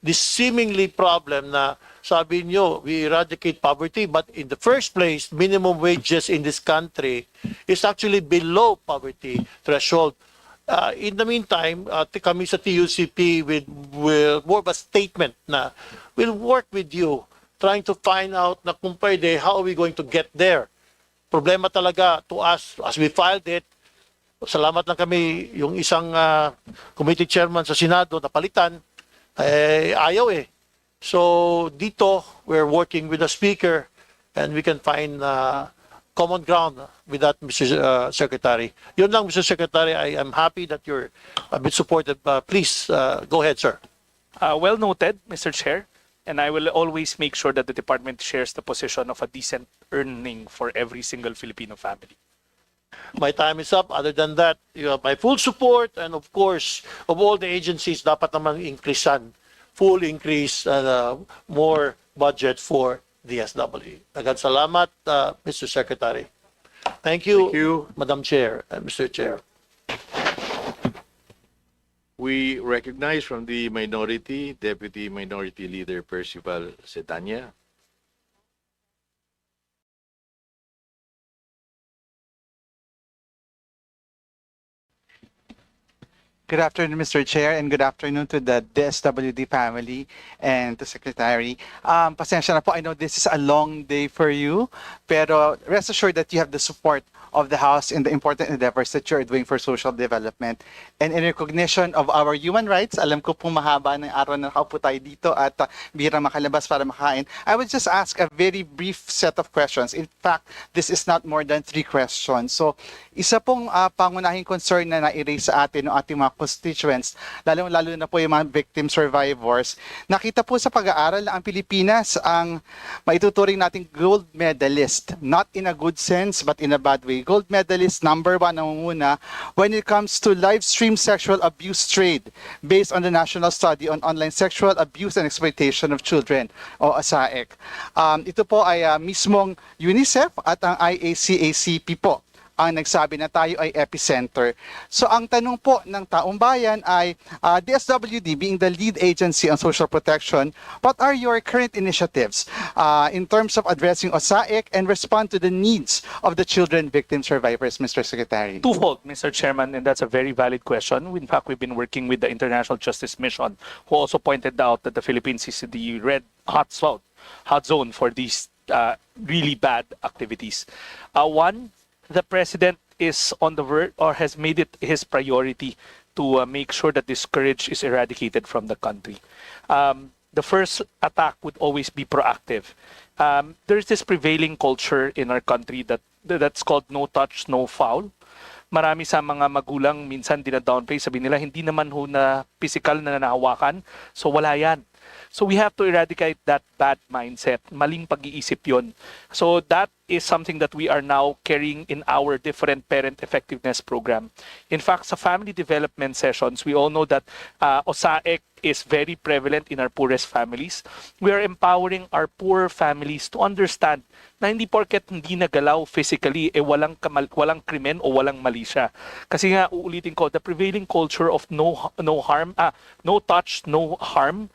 this seemingly problem na sabi nyo, we eradicate poverty, but in the first place, minimum wages in this country is actually below poverty threshold. In the meantime, kami sa TUCP with more of a statement na we'll work with you trying to find out na kung pwede, how are we going to get there. Problema talaga to us, as we filed it, salamat lang kami, yung isang committee chairman sa Senado na palitan, ayaw eh. So dito, we're working with the speaker and we can find common ground with that, Mr. Secretary. Yun lang, Mr. Secretary, I am happy that you're a bit supportive. Please, go ahead, sir. Well noted, Mr. Chair. And I will always make sure that the department shares the position of a decent earning for every single Filipino family. My time is up. Other than that, you have my full support, and of course, of all the agencies, dapat naman increasean, full increase, more budget for DSWD. Agad salamat, Mr. Secretary. Thank you, Madam Chair and Mr. Chair. We recognize from the minority, Deputy Minority Leader Percival Setanya. Good afternoon, Mr. Chair, and good afternoon to the DSWD family and to Secretary. Pasensya na po, I know this is a long day for you, pero rest assured that you have the support of the House in the important endeavors that you're doing for social development. And in recognition of our human rights, alam ko pong mahaba ng araw na nakaupo tayo dito at bihira makalabas para makain. I would just ask a very brief set of questions. In fact, this is not more than 3 questions. So, isa pong pangunahing concern na na-erase sa atin ng ating mga constituents, lalo na po yung mga victim survivors. Nakita po sa pag-aaral na ang Pilipinas ang maituturing nating gold medalist, not in a good sense but in a bad way. Gold medalist number 1 nangunguna when it comes to live stream sexual abuse trade based on the National Study on Online Sexual Abuse and Exploitation of Children o ASAEC. Ito po ay mismong UNICEF at ang IACACP po ang nagsabi na tayo ay epicenter. So ang tanong po ng taong bayan ay DSWD being the lead agency on social protection, what are your current initiatives in terms of addressing OSAIC and respond to the needs of the children victim survivors, Mr. Secretary? Twofold, Mr. Chairman, and that's a very valid question. In fact, we've been working with the International Justice Mission, who also pointed out that the Philippines is the red hot zone for these really bad activities. One, the president is on the verge or has made it his priority to make sure that this scourge is eradicated from the country. The first attack would always be proactive. There's this prevailing culture in our country that's called no touch, no foul. Marami sa mga magulang minsan dina-downplay, sabi nila hindi naman ho na physical na nahawakan, so wala yan. So we have to eradicate that bad mindset. Maling pag-iisip yun. So that is something that we are now carrying in our different parent effectiveness program. In fact, sa family development sessions, we all know that OSAEC is very prevalent in our poorest families. We are empowering our poor families to understand na hindi porket hindi nagalaw physically, walang krimen o walang mali siya. Kasi nga, uulitin ko, the prevailing culture of no harm, no touch, no harm,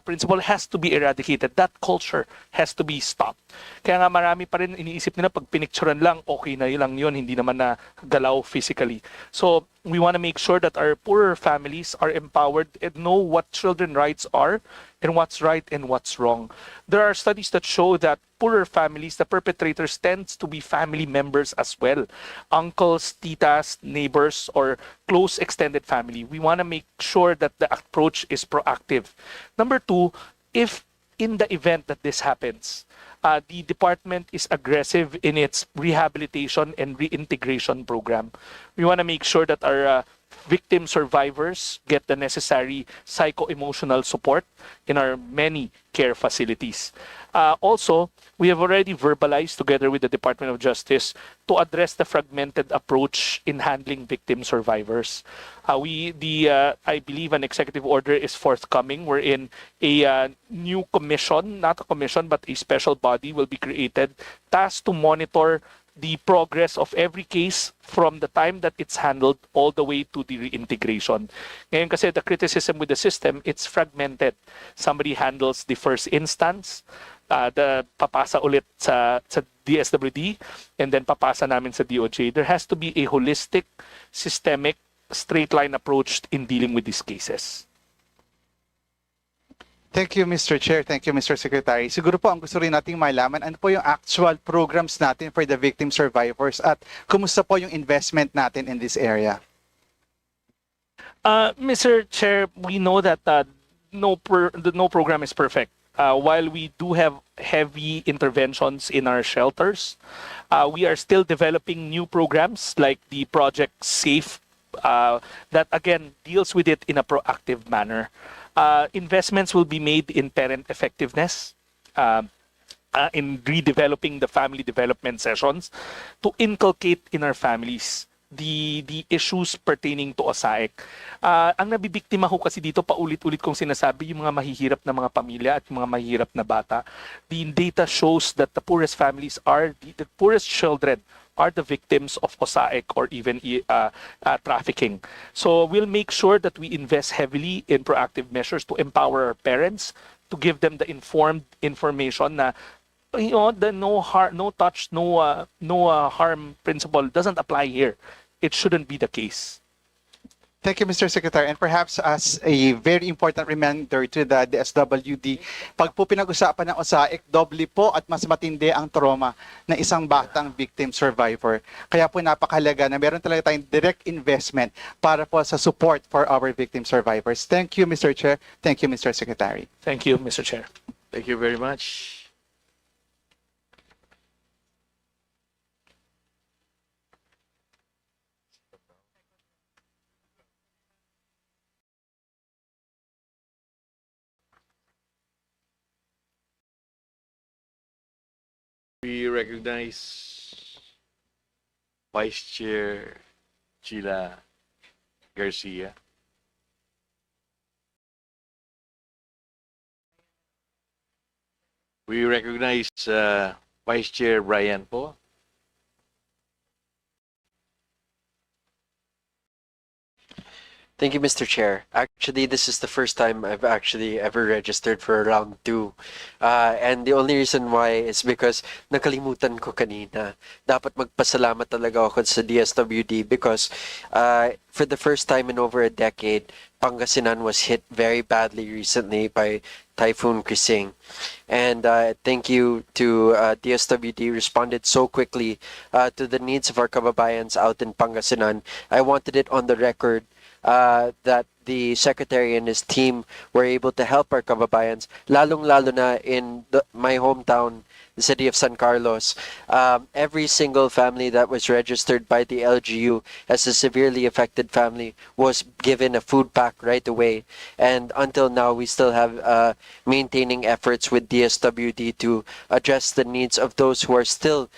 principle has to be eradicated. That culture has to be stopped. Kaya nga marami pa rin iniisip nila pag pinicturean lang, okay na lang yun, hindi naman na galaw physically. So we want to make sure that our poorer families are empowered and know what children rights are and what's right and what's wrong. There are studies that show that poorer families, the perpetrators tends to be family members as well. Uncles, titas, neighbors, or close extended family. We want to make sure that the approach is proactive. Number two, if in the event that this happens, the department is aggressive in its rehabilitation and reintegration program. We want to make sure that our victim survivors get the necessary psycho-emotional support in our many care facilities. Also, we have already verbalized together with the Department of Justice to address the fragmented approach in handling victim survivors. I believe an executive order is forthcoming wherein a new commission, not a commission, but a special body will be created tasked to monitor the progress of every case from the time that it's handled all the way to the reintegration. Ngayon kasi the criticism with the system, it's fragmented. Somebody handles the first instance, papasa ulit sa DSWD, and then papasa namin sa DOJ. There has to be a holistic, systemic, straight-line approach in dealing with these cases. Thank you, Mr. Chair. Thank you, Mr. Secretary. Siguro po ang gusto rin nating malaman, ano po yung actual programs natin for the victim survivors at kumusta po yung investment natin in this area? Mr. Chair, we know that no program is perfect. While we do have heavy interventions in our shelters, we are still developing new programs like the Project Safe that again deals with it in a proactive manner. Investments will be made in parent effectiveness, in redeveloping the family development sessions to inculcate in our families the issues pertaining to OSAEC. Ang nabibiktima ko kasi dito, paulit-ulit kong sinasabi, yung mga mahihirap na mga pamilya at yung mga mahihirap na bata. The data shows that the poorest families are, the poorest children are the victims of OSAEC or even trafficking. So we'll make sure that we invest heavily in proactive measures to empower our parents, to give them the informed information na the no touch, no harm principle doesn't apply here. It shouldn't be the case. Thank you, Mr. Secretary. And perhaps as a very important reminder to the DSWD, pag po pinag-usapan ng OSAEC, doble po at mas matindi ang trauma ng isang batang victim survivor. Kaya po napakahalaga na meron talaga tayong direct investment para po sa support for our victim survivors. Thank you, Mr. Chair. Thank you, Mr. Secretary. Thank you, Mr. Chair. Thank you very much. We recognize Vice Chair Sheila Garcia. We recognize Vice Chair Brian po. Thank you, Mr. Chair. Actually, this is the first time I've actually ever registered for round 2. And the only reason why is because nakalimutan ko kanina. Dapat magpasalamat talaga ako sa DSWD because for the first time in over a decade, Pangasinan was hit very badly recently by Typhoon Krising. And thank you to DSWD responded so quickly to the needs of our kababayans out in Pangasinan. I wanted it on the record that the Secretary and his team were able to help our kababayans, lalong-lalo na in my hometown the city of San Carlos, every single family that was registered by the LGU as a severely affected family was given a food pack right away. And until now, we still have maintaining efforts with DSWD to address the needs of those who are still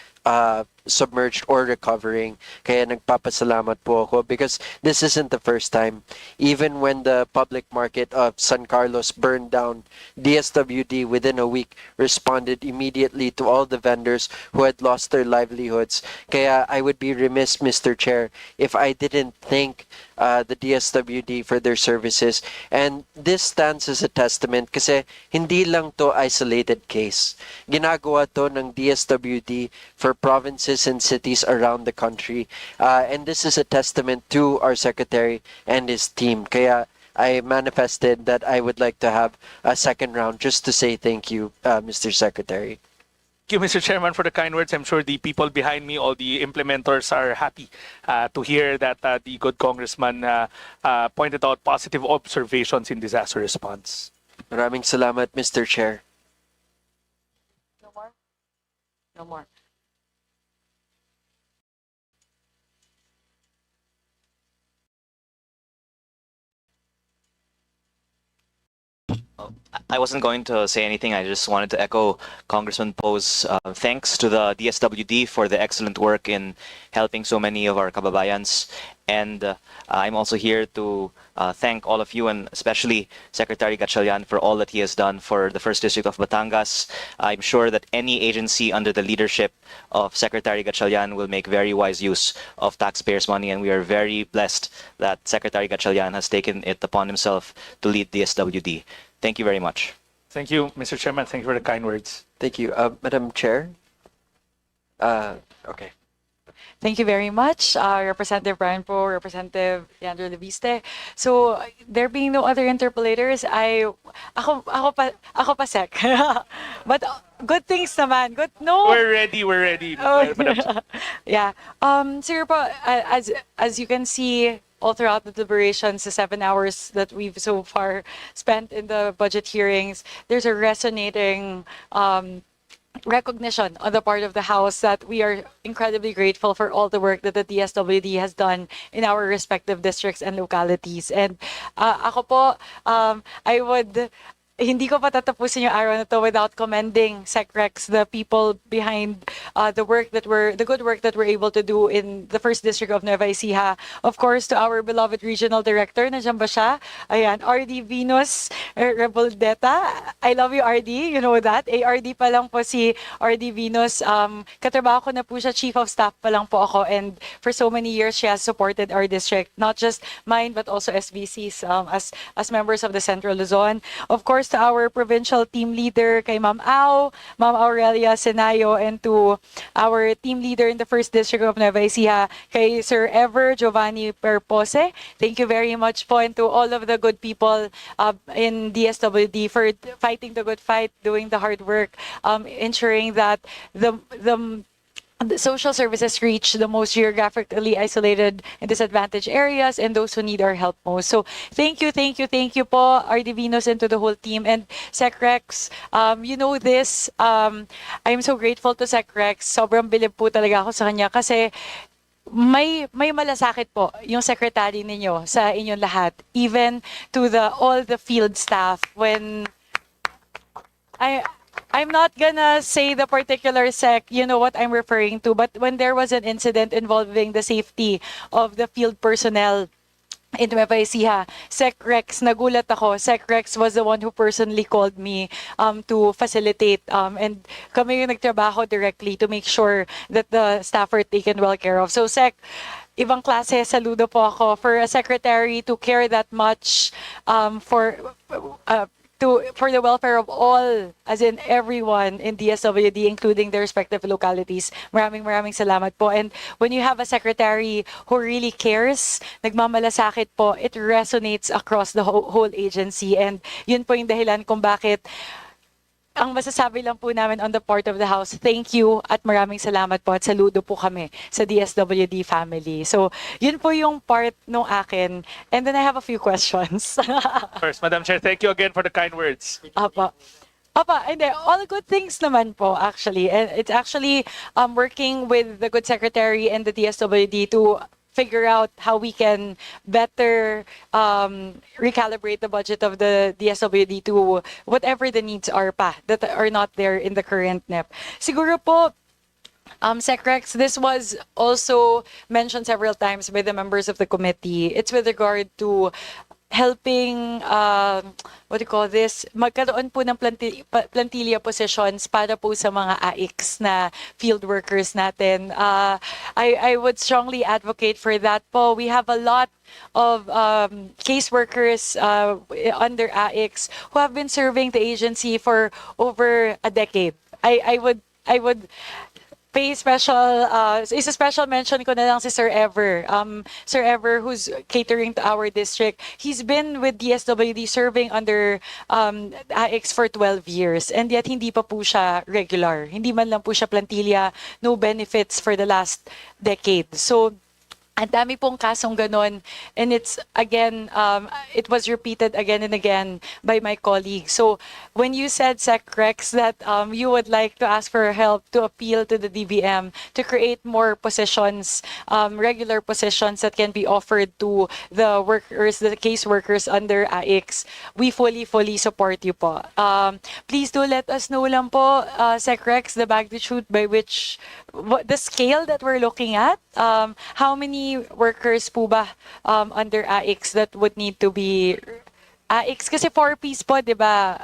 submerged or recovering. Kaya nagpapasalamat po ako because this isn't the first time. Even when the public market of San Carlos burned down, DSWD within a week responded immediately to all the vendors who had lost their livelihoods. Kaya I would be remiss, Mr. Chair, if I didn't thank the DSWD for their services. And this stands as a testament kasi hindi lang to isolated case. Ginagawa to ng DSWD for provinces and cities around the country. And this is a testament to our secretary and his team. Kaya I manifested that I would like to have a second round just to say thank you, Mr. Secretary. Thank you, Mr. Chairman, for the kind words. I'm sure the people behind me, all the implementers, are happy to hear that the good congressman pointed out positive observations in disaster response. Maraming salamat, Mr. Chair. No more? No more. I wasn't going to say anything. I just wanted to echo Congressman Poe's thanks to the DSWD for the excellent work in helping so many of our kababayans. And I'm also here to thank all of you, and especially Secretary Gatchalian, for all that he has done for the 1st District of Batangas. I'm sure that any agency under the leadership of Secretary Gatchalian will make very wise use of taxpayers' money, and we are very blessed that Secretary Gatchalian has taken it upon himself to lead DSWD. Thank you very much. Thank you, Mr. Chairman. Thank you for the kind words. Thank you. Madam Chair? Okay. Thank you very much, Representative Brian Poe, Representative Leandro Leviste. So, there being no other interpellators, ako pa sec. But good things naman. Good, no. We're ready. Oh, Madam. yeah. Sir po, as you can see, all throughout the deliberations, the 7 hours that we've so far spent in the budget hearings, there's a resonating recognition on the part of the House that we are incredibly grateful for all the work that the DSWD has done in our respective districts and localities. And ako po, hindi ko patatapusin yung araw na to without commending SecRex, the people behind the good work that we're able to do in the 1st District of Nueva Ecija. Of course, to our beloved Regional Director, nandiyan ba siya? Ayan, RD Venus Reboldeta. I love you, RD. You know that. ARD pa lang po si RD Venus. Katrabaho ko na po siya, Chief of Staff pa lang po ako. And for so many years, she has supported our district. Not just mine, but also SVCs as members of the Central Luzon. Of course, to our provincial team leader, kay Ma'am Au, Ma'am Aurelia Senayo, and to our team leader in the 1st District of Nueva Ecija, kay Sir Ever Giovanni Perpose. Thank you very much po, and to all of the good people in DSWD for fighting the good fight, doing the hard work, ensuring that the social services reach the most geographically isolated and disadvantaged areas and those who need our help most. So thank you po, RD Venus, and to the whole team. And SecRex, you know this, I'm so grateful to SecRex. Sobrang bilib po talaga ako sa kanya kasi may malasakit po yung secretary ninyo sa inyong lahat. Even to all the field staff when I'm not gonna say the particular sec, you know what I'm referring to, but when there was an incident involving the safety of the field personnel in Nueva Ecija, SecRex, nagulat ako. SecRex was the one who personally called me to facilitate and kami yung nagtrabaho directly to make sure that the staff are taken well care of. So Sec, ibang klase, saludo po ako for a secretary to care that much for the welfare of all, as in everyone in DSWD, including their respective localities. Maraming salamat po. And when you have a secretary who really cares, nagmamalasakit po, it resonates across the whole agency. And yun po yung dahilan kung bakit ang masasabi lang po namin on the part of the House, thank you at maraming salamat po at saludo po kami sa DSWD family. So, yun po yung part nung akin. And then I have a few questions. First, Madam Chair, thank you again for the kind words. Apa. Apa, hindi, all good things naman po actually. And it's actually working with the good secretary and the DSWD to figure out how we can better recalibrate the budget of the DSWD to whatever the needs are pa that are not there in the current NEP. Siguro po, Secrex, this was also mentioned several times by the members of the committee. It's with regard to helping, what do you call this, magkaroon po ng plantilla positions para po sa mga AICs na field workers natin. I would strongly advocate for that po. We have a lot of caseworkers under AICs who have been serving the agency for over a decade. I would pay special, is a special mention ko na lang si Sir Ever. Sir Ever, who's catering to our district, he's been with DSWD serving under AX for 12 years and yet hindi pa po siya regular. Hindi man lang po siya plantilla, no benefits for the last decade. So, ang dami pong kasong ganon. And it's, again, it was repeated again and again by my colleagues. So when you said, Secrex, that you would like to ask for help to appeal to the DBM to create more positions, regular positions that can be offered to the workers, the case workers under AIX, we fully support you po. Please do let us know lang po, Secrex, the magnitude by which, the scale that we're looking at, how many workers po ba under AIX that would need to be AIX kasi 4-piece po, di ba?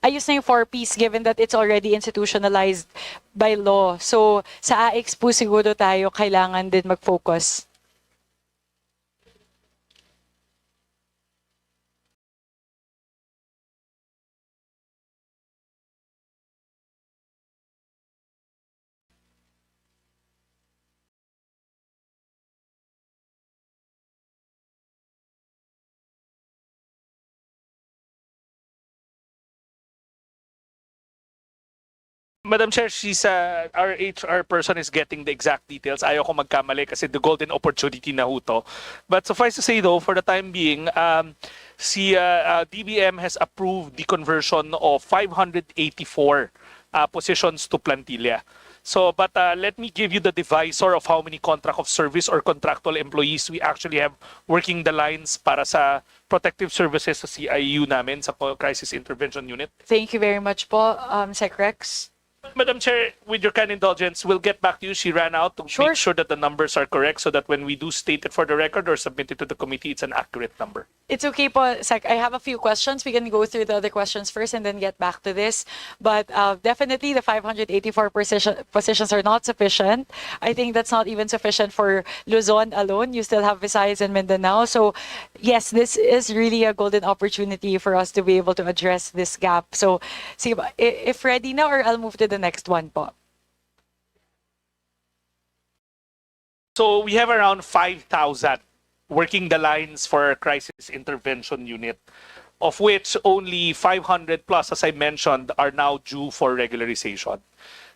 Ayos na yung 4-piece given that it's already institutionalized by law. So sa AIX po siguro tayo kailangan din mag-focus. Madam Chair, she's our HR person is getting the exact details. Ayaw ko magkamali kasi the golden opportunity na ho to. But suffice to say though, for the time being, DBM has approved the conversion of 584 positions to plantilla. So, but let me give you the divisor of how many contract of service or contractual employees we actually have working the lines para sa protective services sa CIU namin, sa Crisis Intervention Unit. Thank you very much po, Secrex. Madam Chair, with your kind indulgence, we'll get back to you. She ran out to make sure that the numbers are correct so that when we do state it for the record or submit it to the committee, it's an accurate number. It's okay po, Sec. I have a few questions. We can go through the other questions first and then get back to this. But definitely the 584 positions are not sufficient. I think that's not even sufficient for Luzon alone. You still have Visayas and Mindanao. So yes, this is really a golden opportunity for us to be able to address this gap. So sige ba, if ready na or I'll move to the next one po. So we have around 5,000 working the lines for our crisis intervention unit, of which only 500 plus, as I mentioned, are now due for regularization.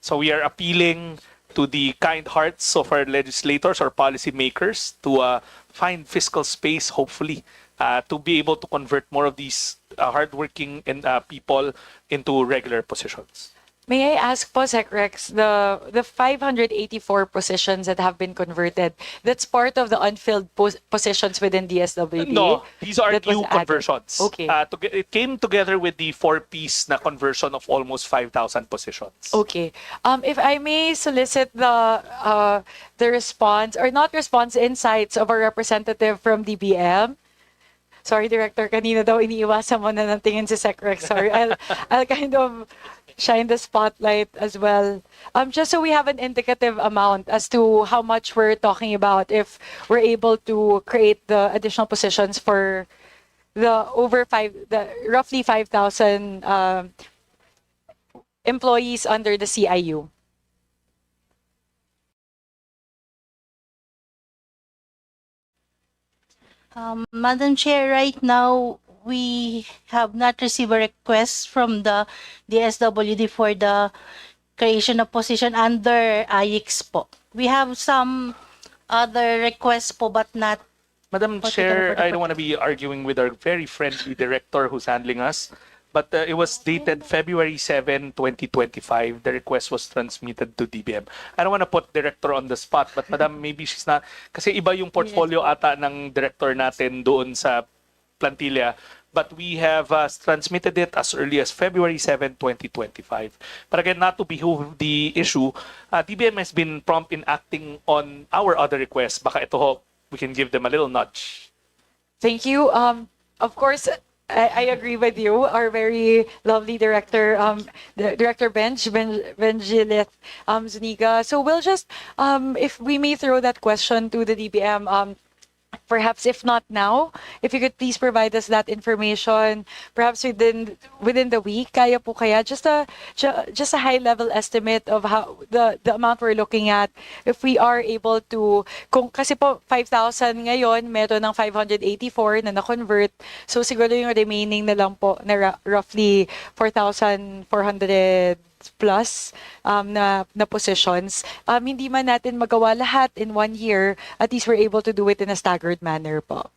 So we are appealing to the kind hearts of our legislators or policymakers to find fiscal space, hopefully, to be able to convert more of these hardworking people into regular positions. May I ask po, Secrex, the 584 positions that have been converted, that's part of the unfilled positions within DSWD? No, these are new added. conversions. Okay. It came together with the 4-piece na conversion of almost 5,000 positions. Okay. If I may solicit the response, or not response, insights of a representative from DBM. Sorry, Director, kanina daw iniiwasan mo na ng tingin si Secrex. Sorry, I'll kind of shine the spotlight as well. Just so we have an indicative amount as to how much we're talking about if we're able to create the additional positions for the roughly 5,000 employees under the CIU. Madam Chair, right now, we have not received a request from the DSWD for the creation of position under AIX po. We have some other requests po, but not. Madam Chair, I don't want to be arguing with our very friendly director who's handling us, but it was dated February 7, 2025. The request was transmitted to DBM. I don't want to put director on the spot, but madam, maybe she's not, kasi iba yung portfolio ata ng director natin doon sa plantilla. But we have transmitted it as early as February 7, 2025. But again, not to behoove the issue, DBM has been prompt in acting on our other requests. Baka ito ho, we can give them a little nudge. Thank you. Of course, I agree with you. Our very lovely director, the Director Benjilith Zuniga. So we'll just, if we may throw that question to the DBM, perhaps if not now, if you could please provide us that information, perhaps within the week, kaya po kaya just a high level estimate of how the amount we're looking at, if we are able to, kung kasi po 5,000 ngayon, meron ng 584 na na-convert, so siguro yung remaining na lang po na roughly 4,400 plus na positions. Hindi man natin magawa lahat in 1 year, at least we're able to do it in a staggered manner po.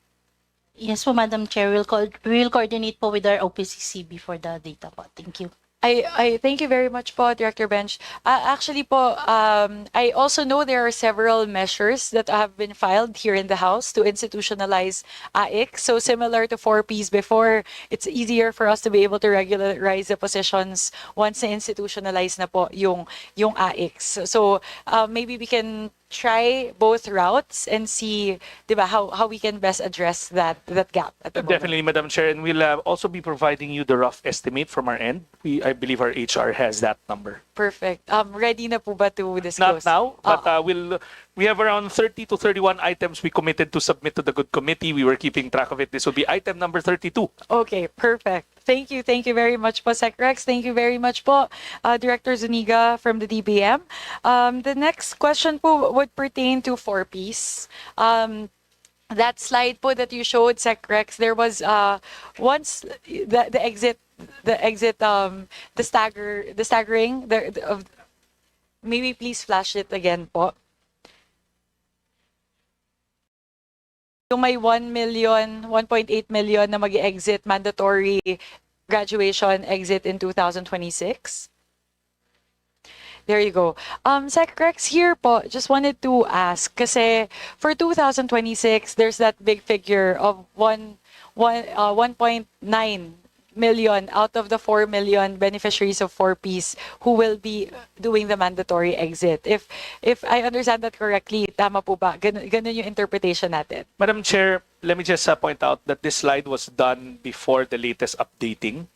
Yes po, Madam Chair. We'll coordinate po with our OPCCB for the data po. Thank you. I thank you very much po, Director Bench. Actually po, I also know there are several measures that have been filed here in the House to institutionalize AIC. So similar to 4Ps before, it's easier for us to be able to regularize the positions once na institutionalize na po yung AIC. So maybe we can try both routes and see, diba, how we can best address that gap at the moment. Definitely, Madam Chair, and we'll also be providing you the rough estimate from our end. I believe our HR has that number. Perfect. Ready na po ba to disclose? Not now, but we have around 30 to 31 items we committed to submit to the good committee. We were keeping track of it. This will be item number 32. Okay, perfect. Thank you very much po, Sec Rex. Thank you very much po, Director Zuniga from the DBM. The next question po would pertain to 4Ps. That slide po that you showed, Sec Rex, there was once the exit, the staggering, maybe please flash it again po. Yung may 1 million, 1.8 million na mag-exit, mandatory graduation exit in 2026. There you go. Sec Rex, here po, just wanted to ask, kasi for 2026, there's that big figure of 1.9 million out of the 4 million beneficiaries of 4Ps who will be doing the mandatory exit. If I understand that correctly, tama po ba? Ganun yung interpretation natin. Madam Chair, let me just point out that this slide was done before the latest updating.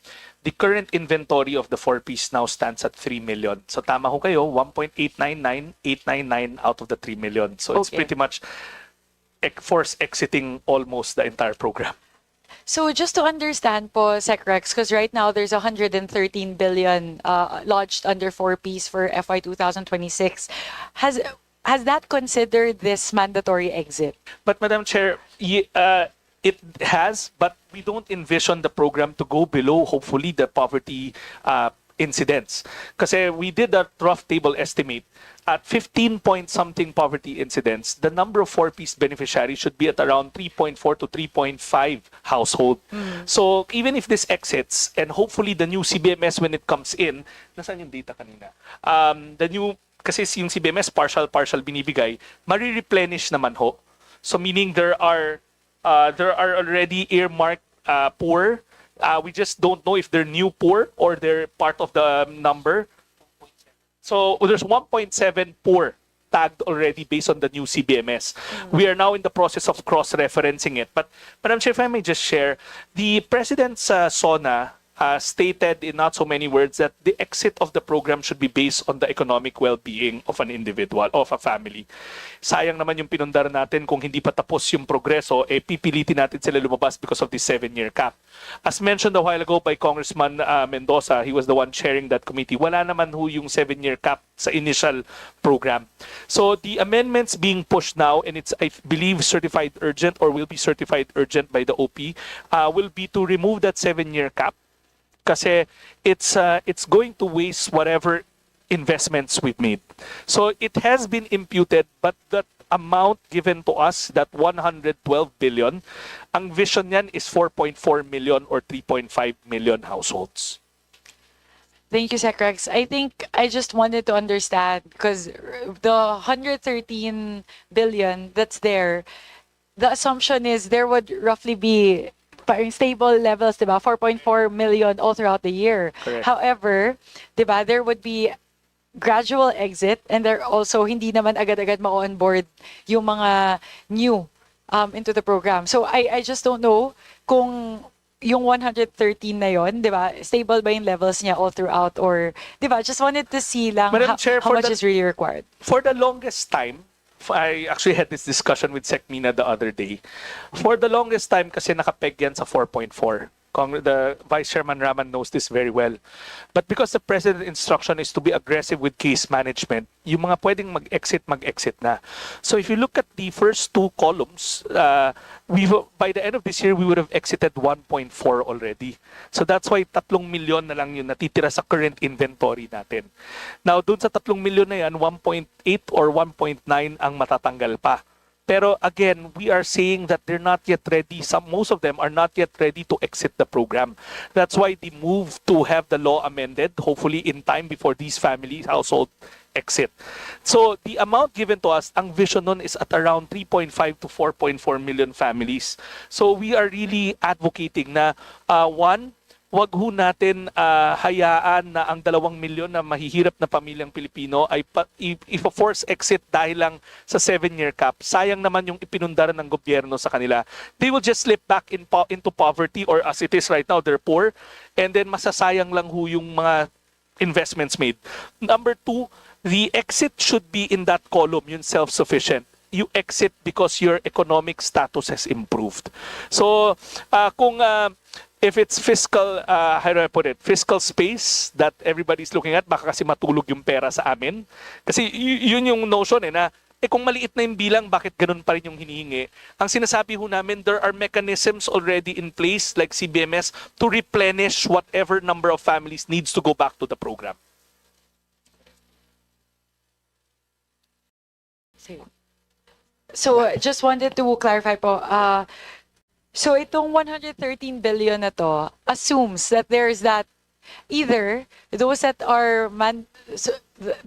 The current inventory of the 4Ps now stands at 3 million. So tama ho kayo, 1.899 out of the 3 million. So it's pretty much force exiting almost the entire program. So just to understand po, Sec Rex, because right now there's 113 billion lodged under 4Ps for FY 2026. Has that considered this mandatory exit? But Madam Chair, it has, but we don't envision the program to go below, hopefully, the poverty incidents. Kasi we did a rough table estimate. At 15 point something poverty incidents, the number of 4Ps beneficiaries should be at around 3.4 to 3.5 household. So even if this exits, and hopefully the new CBMS when it comes in, nasaan yung data kanina? The new, kasi yung CBMS partial binibigay, mari-replenish naman ho. So meaning there are already earmarked poor. We just don't know if they're new poor or they're part of the number. So there's 1.7 poor tagged already based on the new CBMS. We are now in the process of cross-referencing it. But Madam Chair, if I may just share, the President's SONA stated in not so many words that the exit of the program should be based on the economic well-being of an individual, of a family. Sayang naman yung pinundar natin kung hindi pa tapos yung progreso, pipilitin natin sila lumabas because of the 7-year cap. As mentioned a while ago by Congressman Mendoza, he was the one chairing that committee, wala naman ho yung 7-year cap sa initial program. So the amendments being pushed now, and it's, I believe, certified urgent or will be certified urgent by the OP, will be to remove that 7-year cap. Kasi it's going to waste whatever investments we've made. So it has been imputed, but that amount given to us, that 112 billion, ang vision niyan is 4.4 million or 3.5 million households. Thank you, Secrex. I think I just wanted to understand because the 113 billion that's there, the assumption is there would roughly be parang stable levels, diba? 4.4 million all throughout the year. Correct. However, diba, there would be gradual exit and there also hindi naman agad-agad ma-onboard yung mga new into the program. So I just don't know kung yung 113 na yon, di ba? Stable ba yung levels niya all throughout or, di ba? Just wanted to see lang Madam Chair, how much is really required. For the longest time, I actually had this discussion with Sec Mina the other day. For the longest time kasi nakapeg yan sa 4.4. The Vice Chairman Raman knows this very well. But because the President's instruction is to be aggressive with case management, yung mga pwedeng mag-exit na. So if you look at the first two columns, by the end of this year, we would have exited 1.4 already. So that's why 3 million na lang yung natitira sa current inventory natin. Now, dun sa 3 million na yan, 1.8 or 1.9 ang matatanggal pa. Pero again, we are saying that they're not yet ready. Most of them are not yet ready to exit the program. That's why the move to have the law amended, hopefully in time before these families, household exit. So the amount given to us, ang vision nun is at around 3.5 to 4.4 million families. So we are really advocating na one, wag ho natin hayaan na ang 2 milyon na mahihirap na pamilyang Pilipino ay if-force exit dahil lang sa 7-year cap. Sayang naman yung ipinundaran ng gobyerno sa kanila. They will just slip back into poverty or as it is right now, they're poor. And then masasayang lang ho yung mga investments made. Number 2, the exit should be in that column, yung self-sufficient. You exit because your economic status has improved. So if it's fiscal, how do I put it, fiscal space that everybody's looking at, baka kasi matulog yung pera sa amin. Kasi yun yung notion na, kung maliit na yung bilang, bakit ganun pa rin yung hinihingi? Ang sinasabi ho namin, there are mechanisms already in place like CBMS to replenish whatever number of families needs to go back to the program. So just wanted to clarify po, so itong 113 billion na to assumes that there's that either those that are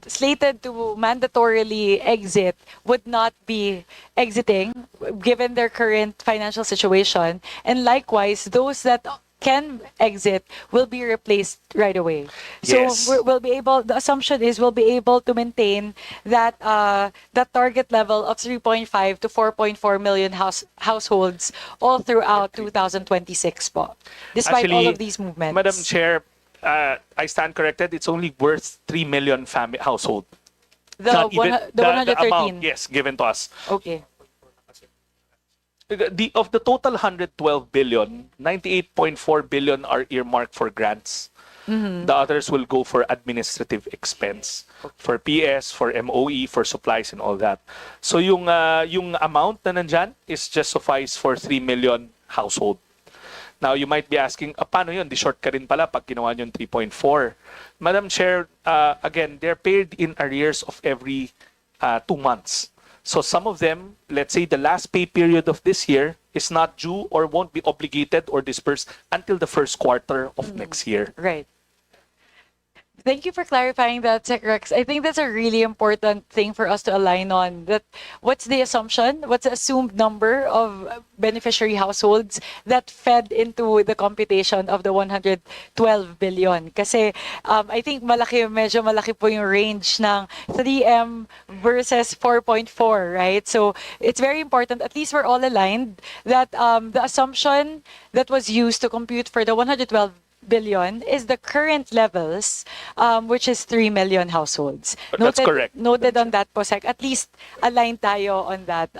slated to mandatorily exit would not be exiting given their current financial situation, and likewise those that can exit will be replaced right away. Yes. So we'll be able, the assumption is we'll be able to maintain that that target level of 3.5 to 4.4 million households all throughout 2026 po. Despite all of these movements. Madam Chair, I stand corrected. It's only worth 3 million household. The 113. The amount, yes, given to us. Okay. Of the total 112 billion, 98.4 billion are earmarked for grants. Mm-hmm. The others will go for administrative expense, for PS, for MOE, for supplies and all that. So yung amount na nandyan is just suffice for 3 million household. Now you might be asking, paano yun? Di short ka rin pala pag ginawa nyo yung 3.4. Madam Chair, again, they're paid in arrears of every 2 months. So some of them, let's say the last pay period of this year is not due or won't be obligated or dispersed until the first quarter of next year. Right. Thank you for clarifying that, Sec Rex. I think that's a really important thing for us to align on. That what's the assumption? What's the assumed number of beneficiary households that fed into the computation of the 112 billion? Kasi I think medyo malaki po yung range ng 3M versus 4.4, right? So it's very important, at least we're all aligned, that the assumption that was used to compute for the 112 billion is the current levels, which is 3 million households. That's correct. Noted on that po, Sec. At least aligned tayo on that.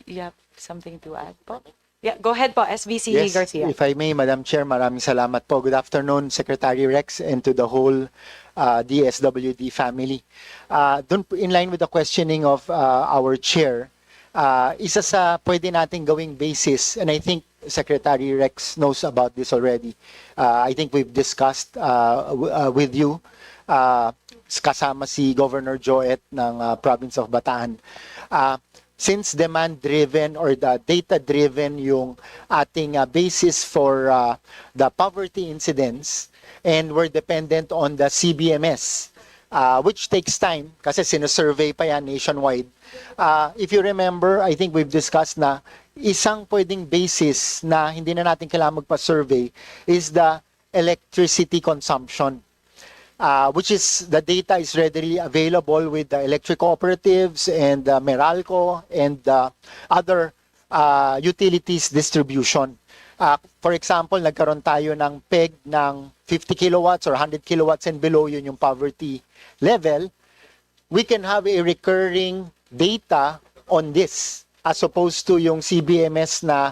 You have something to add po? Yeah, go ahead po, SVC Yes, Garcia. if I may, Madam Chair, maraming salamat po. Good afternoon, Secretary Rex, and to the whole DSWD family. In line with the questioning of our chair, isa sa pwede nating gawing basis, and I think Secretary Rex knows about this already. I think we've discussed with you, kasama si Governor Joet ng province of Bataan. since demand-driven or the data-driven yung ating basis for the poverty incidence, and we're dependent on the CBMS, which takes time kasi sinusurvey pa yan nationwide. If you remember, I think we've discussed na isang pwedeng basis na hindi na natin kailangan magpa-survey is the electricity consumption. Which is the data is readily available with the electric cooperatives and Meralco and other utilities distribution. For example, nagkaroon tayo ng PEG ng 50 kilowatts or 100 kilowatts and below, yun yung poverty level. We can have a recurring data on this as opposed to yung CBMS na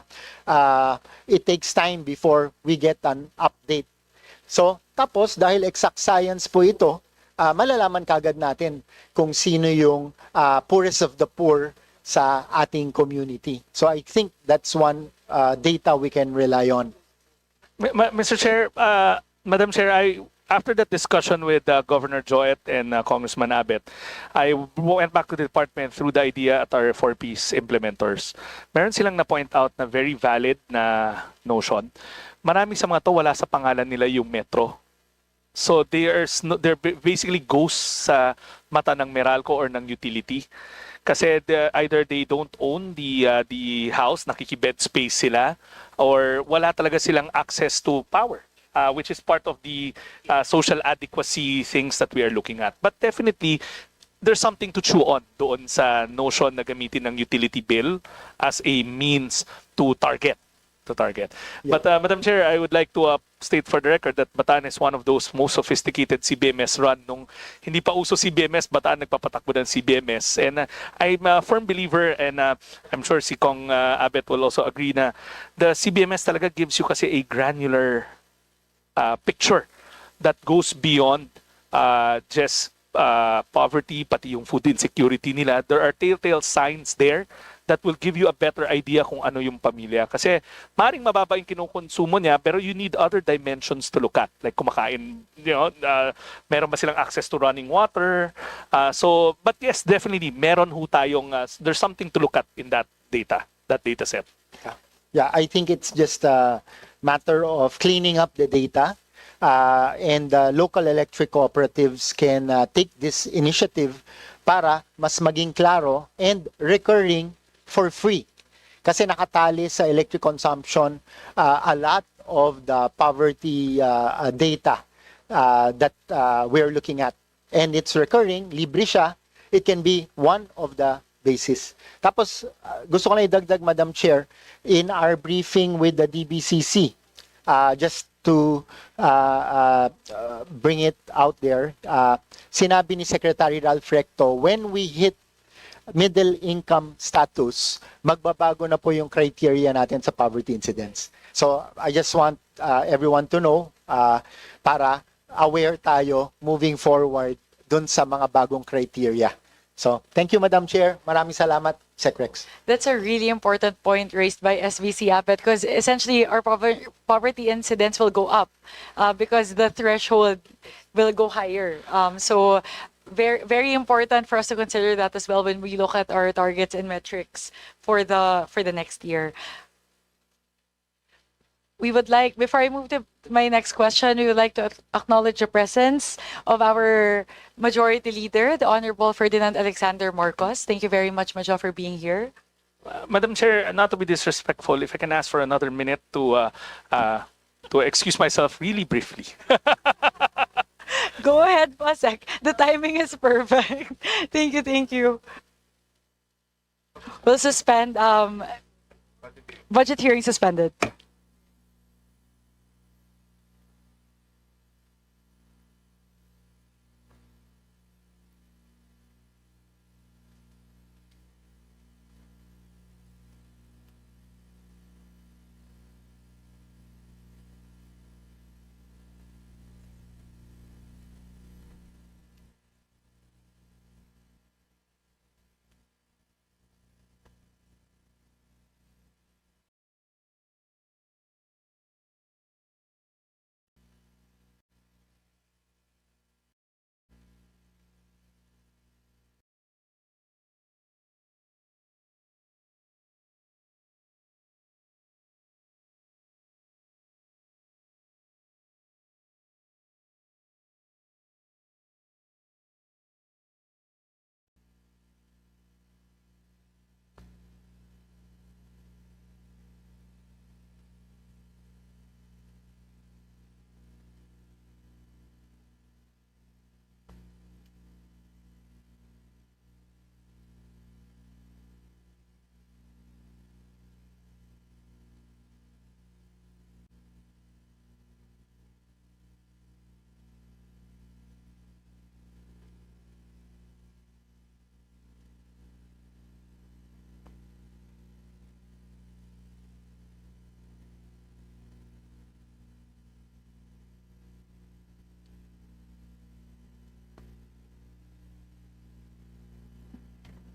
it takes time before we get an update. So, tapos dahil exact science po ito, malalaman kagad natin kung sino yung poorest of the poor sa ating community. So I think that's one data we can rely on. Mr. Chair, Madam Chair, after that discussion with Governor Joet and Congressman Abet, I went back to the department through the idea at our 4Ps implementers. Meron silang na-point out na very valid na notion. Marami sa mga to wala sa pangalan nila yung metro. So they're basically ghosts sa mata ng Meralco or ng utility. Kasi either they don't own the house, nakikibed space sila, or wala talaga silang access to power. Which is part of the social adequacy things that we are looking at. But definitely, there's something to chew on doon sa notion na gamitin ng utility bill as a means to target. Yeah. But Madam Chair, I would like to state for the record that Bataan is one of those most sophisticated CBMS run. Nung hindi pa uso CBMS, Bataan nagpapatakbo ng CBMS. And I'm a firm believer, and I'm sure si Kong Abet will also agree na the CBMS talaga gives you kasi a granular picture that goes beyond just poverty, pati yung food insecurity nila. There are telltale signs there that will give you a better idea kung ano yung pamilya. Kasi maring mababa yung kinukonsumo niya, pero you need other dimensions to look at. Like kumakain, meron ba silang access to running water? But yes, definitely, meron ho tayong, there's something to look at in that data set. Yeah, I think it's just a matter of cleaning up the data. And local electric cooperatives can take this initiative para mas maging klaro and recurring for free. Kasi nakatali sa electric consumption a lot of the poverty data that we're looking at. And it's recurring, libre siya. It can be one of the basis. Tapos, gusto ko na idagdag, Madam Chair, in our briefing with the DBCC, just to bring it out there, sinabi ni Secretary Ralph Recto, when we hit middle income status, magbabago na po yung criteria natin sa poverty incidence. So I just want everyone to know para aware tayo moving forward dun sa mga bagong criteria. So thank you, Madam Chair. Maraming salamat, Secrex. That's a really important point raised by SVC Apet because essentially our poverty incidence will go up because the threshold will go higher. So very, very important for us to consider that as well when we look at our targets and metrics for the next year. We would like, before I move to my next question, we would like to acknowledge the presence of our Majority Leader, the Honorable Ferdinand Alexander Marcos. Thank you very much, Majo, for being here. Madam Chair, not to be disrespectful, if I can ask for another minute to excuse myself really briefly. Go ahead, Pasek. The timing is perfect. Thank you, thank you. We'll suspend, budget hearing suspended.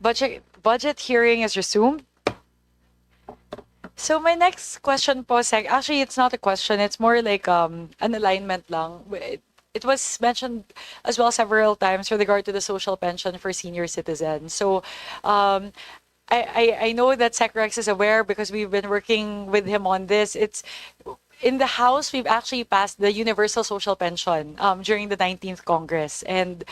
budget hearing is resumed. So my next question po, Sec, actually it's not a question, it's more like an alignment lang. It was mentioned as well several times with regard to the social pension for senior citizens. So I know that Sec Rex is aware because we've been working with him on this. It's in the House, we've actually passed the Universal Social Pension during the 19th Congress. And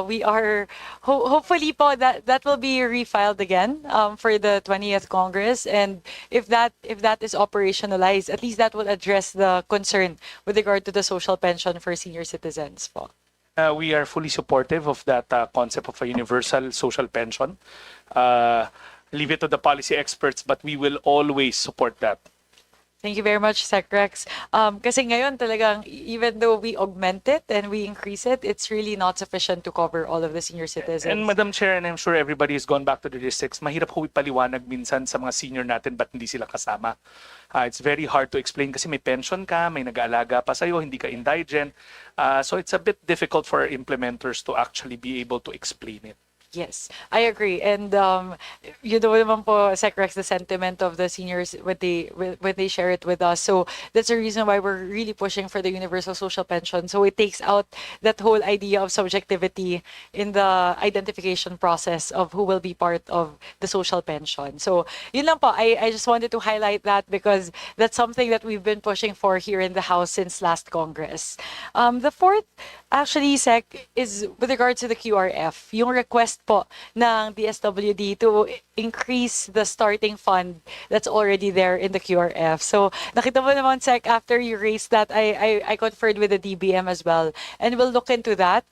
we are, hopefully po, that will be refiled again for the 20th Congress. And if that is operationalized, at least that will address the concern with regard to the social pension for senior citizens po. We are fully supportive of that concept of a universal social pension. Leave it to the policy experts, but we will always support that. Thank you very much, Sec Rex. Kasi ngayon talagang, even though we augment it and we increase it, it's really not sufficient to cover all of the senior citizens. And Madam Chair, and I'm sure everybody has gone back to the districts, mahirap ho ipaliwanag minsan sa mga senior natin ba't hindi sila kasama. It's very hard to explain kasi may pension ka, may nag-aalaga pa sa'yo, hindi ka indigent. So it's a bit difficult for implementers to actually be able to explain it. Yes, I agree. And you know naman po, Sec Rex, the sentiment of the seniors when they share it with us. So that's the reason why we're really pushing for the universal social pension. So it takes out that whole idea of subjectivity in the identification process of who will be part of the social pension. So yun lang po, I just wanted to highlight that because that's something that we've been pushing for here in the House since last Congress. The fourth, actually, Sec, is with regards to the QRF, yung request po ng DSWD to increase the starting fund that's already there in the QRF. So nakita mo naman, Sec, after you raised that, I conferred with the DBM as well. And we'll look into that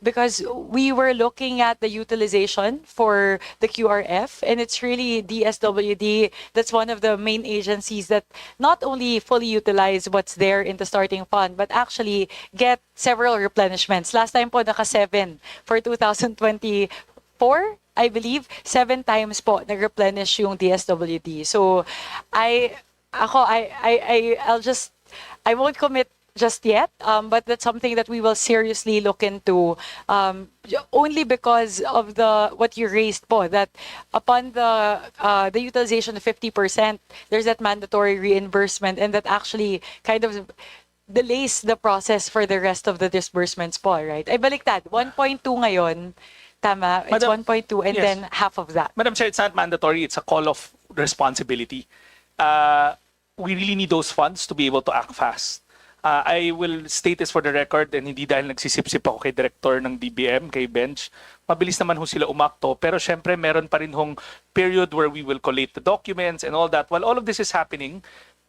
because we were looking at the utilization for the QRF, and it's really DSWD that's one of the main agencies that not only fully utilize what's there in the starting fund, but actually get several replenishments. Last time po, naka-7 for 2024, I believe, 7 times po nag-replenish yung DSWD. So, I won't commit just yet, but that's something that we will seriously look into, only because of what you raised po, that upon the utilization of 50%, there's that mandatory reimbursement, and that actually kind of delays the process for the rest of the disbursements po, right? Ay baliktad, 1.2 ngayon, tama, it's 1.2 and yes. then half of that. Madam Chair, it's not mandatory, it's a call of responsibility. We really need those funds to be able to act fast. I will state this for the record, and hindi dahil nagsisip-sip ako kay Director ng DBM, kay Bench. Mabilis naman ho sila umakto, pero syempre meron pa rin hong period where we will collate the documents and all that. While all of this is happening,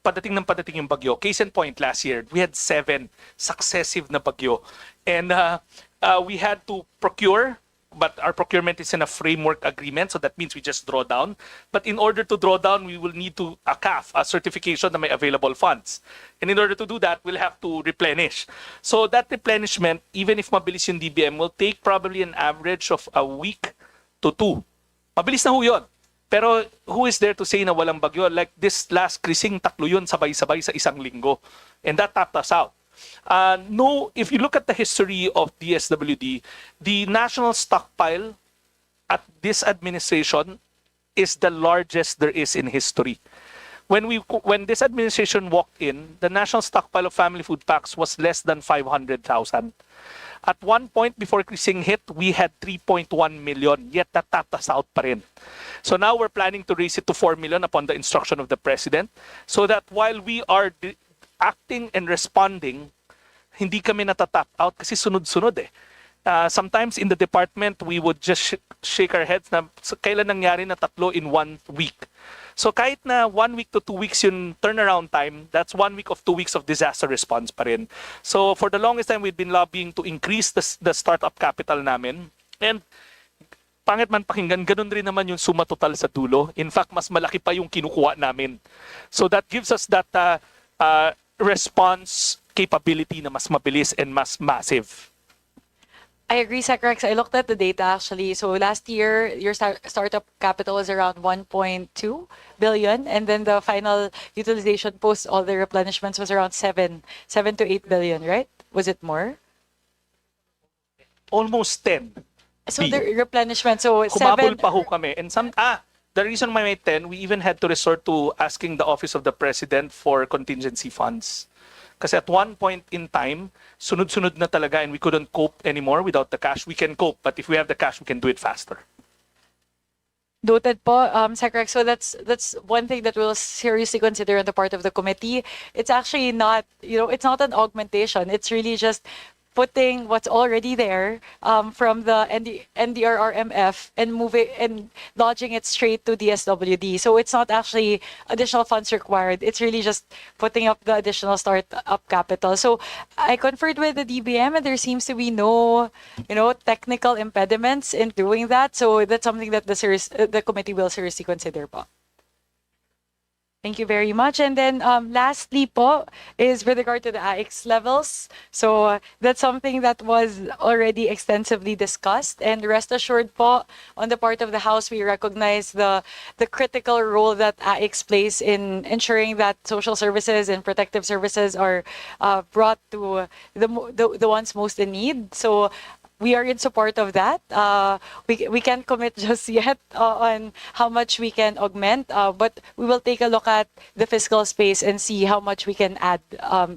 padating yung bagyo. Case in point, last year, we had 7 successive na bagyo. And we had to procure, but our procurement is in a framework agreement, so that means we just draw down. But in order to draw down, we will need to a certification na may available funds. And in order to do that, we'll have to replenish. So that replenishment, even if mabilis yung DBM, will take probably an average of a week to 2. Mabilis na ho yun. Pero who is there to say na walang bagyo? Like this last krising, 3 yun sabay-sabay sa isang linggo. And that tapped us out. No, if you look at the history of DSWD, the national stockpile at this administration is the largest there is in history. When this administration walked in, the national stockpile of family food packs was less than 500,000. At one point before krising hit, we had 3.1 million, yet that tapped us out pa rin. So now we're planning to raise it to 4 million upon the instruction of the President, so that while we are acting and responding, hindi kami natatap out kasi sunod-sunod eh. Sometimes in the department, we would just shake our heads na kailan nangyari na 3 in 1 week. So kahit na 1 week to 2 weeks yung turnaround time, that's 1 week of 2 weeks of disaster response pa rin. So for the longest time, we've been lobbying to increase the startup capital namin. And pangit man pakinggan, ganun rin naman yung suma total sa dulo. In fact, mas malaki pa yung kinukuha namin. So that gives us that response capability na mas mabilis and mas massive. I agree, Sec Rex. I looked at the data actually. So last year, your startup capital was around 1.2 billion, and then the final utilization post all the replenishments was around 7 to 8 billion, right? Was it more? Almost 10. So B. the replenishment, so Humabol 7, pa ho kami. And the reason why may 10, we even had to resort to asking the Office of the President for contingency funds. Kasi at one point in time, sunod-sunod na talaga and we couldn't cope anymore without the cash. We can cope, but if we have the cash, we can do it faster. noted po, Secretary. So that's one thing that we'll seriously consider on the part of the committee. It's actually not, it's not an augmentation. It's really just putting what's already there from the NDRRMF and moving and lodging it straight to DSWD. So it's not actually additional funds required. It's really just putting up the additional start-up capital. So I conferred with the DBM and there seems to be no, technical impediments in doing that. So that's something that the committee will seriously consider po. Thank you very much. And then lastly po is with regard to the AIX levels. So that's something that was already extensively discussed. And rest assured po, on the part of the House, we recognize the critical role that AIX plays in ensuring that social services and protective services are brought to the ones most in need. So we are in support of that. We can't commit just yet on how much we can augment, but we will take a look at the fiscal space and see how much we can add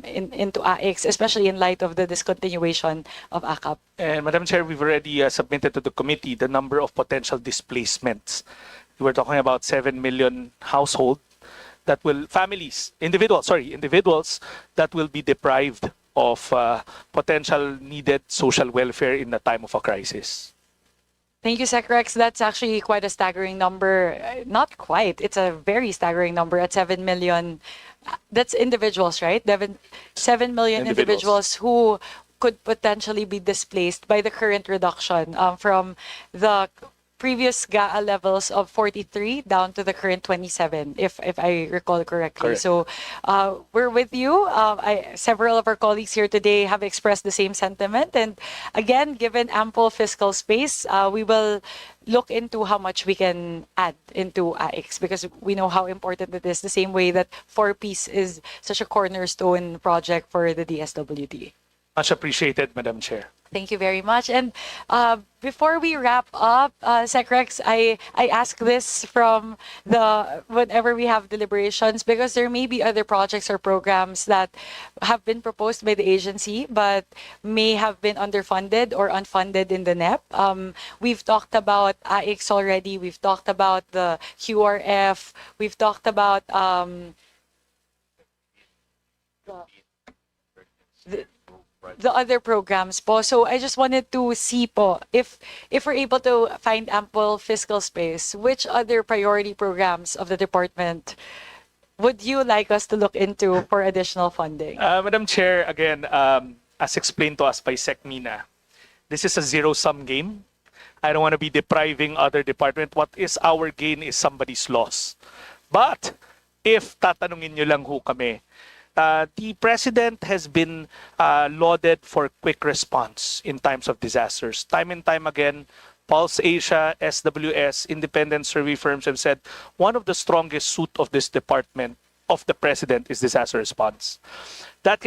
into AIX, especially in light of the discontinuation of ACAP. And Madam Chair, we've already submitted to the committee the number of potential displacements. We're talking about 7 million households that will, individuals that will be deprived of potential needed social welfare in the time of a crisis. Thank you, Secrex. That's actually quite a staggering number. Not quite. It's a very staggering number at 7 million. That's individuals, right? 7 million individuals who could potentially be displaced by the current reduction from the previous GAA levels of 43 down to the current 27, if I recall correctly. Correct. So we're with you. Several of our colleagues here today have expressed the same sentiment. And again, given ample fiscal space, we will look into how much we can add into AIX because we know how important it is, the same way that 4Ps is such a cornerstone project for the DSWD. Much appreciated, Madam Chair. Thank you very much. And before we wrap up, Secrex, I ask this from whenever we have deliberations, because there may be other projects or programs that have been proposed by the agency, but may have been underfunded or unfunded in the NEP. We've talked about AIX already. We've talked about the QRF. We've talked about the other programs po. So I just wanted to see po, if we're able to find ample fiscal space, which other priority programs of the department would you like us to look into for additional funding? Madam Chair, again, as explained to us by SecMina, this is a zero-sum game. I don't want to be depriving other department. What is our gain is somebody's loss. But if tatanungin nyo lang ho kami, the President has been lauded for quick response in times of disasters. Time and time again, Pulse Asia, SWS, independent survey firms have said one of the strongest suit of this department of the President is disaster response. That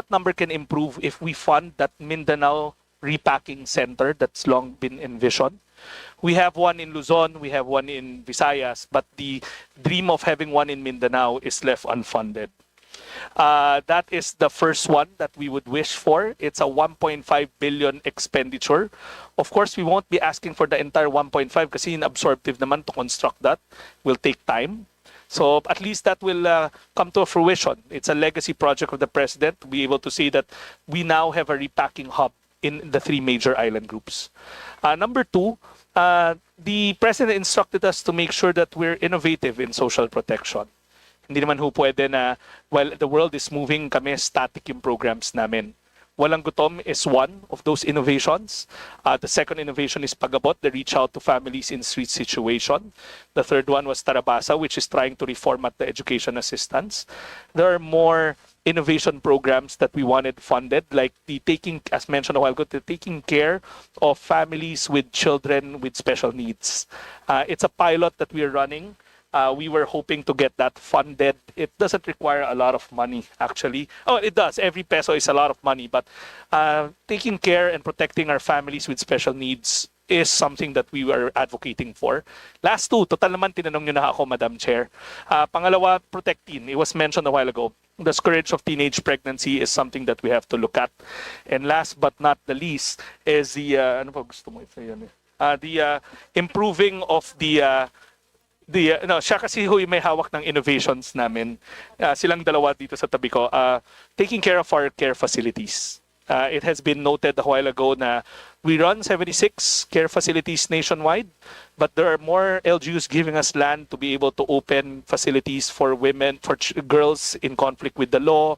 number can improve if we fund that Mindanao repacking center that's long been envisioned. We have one in Luzon, we have one in Visayas, but the dream of having one in Mindanao is left unfunded. That is the first one that we would wish for. It's a 1.5 billion expenditure. Of course, we won't be asking for the entire 1.5 kasi absorptive naman to construct that. Will take time. So at least that will come to fruition. It's a legacy project of the President to be able to say that we now have a repacking hub in the 3 major island groups. Number 2, the President instructed us to make sure that we're innovative in social protection. Hindi naman ho pwede na while the world is moving, kami static yung programs namin. Walang Gutom is one of those innovations. The second innovation is Pagabot, the reach out to families in street situation. The third one was Tarabasa, which is trying to reformat the education assistance. There are more innovation programs that we wanted funded, like the taking, as mentioned a while ago, the taking care of families with children with special needs. It's a pilot that we're running. We were hoping to get that funded. It doesn't require a lot of money, actually. Oh, it does. Every peso is a lot of money. But taking care and protecting our families with special needs is something that we were advocating for. Last two, total naman tinanong nyo na ako, Madam Chair. Pangalawa, protect teen. It was mentioned a while ago. The scourge of teenage pregnancy is something that we have to look at. And last but not the least is the ano pa gusto mo improving of no, siya kasi may hawak ng innovations namin. Silang dalawa dito sa tabi ko. Taking care of our care facilities. It has been noted a while ago na we run 76 care facilities nationwide, but there are more LGUs giving us land to be able to open facilities for women, for girls in conflict with the law,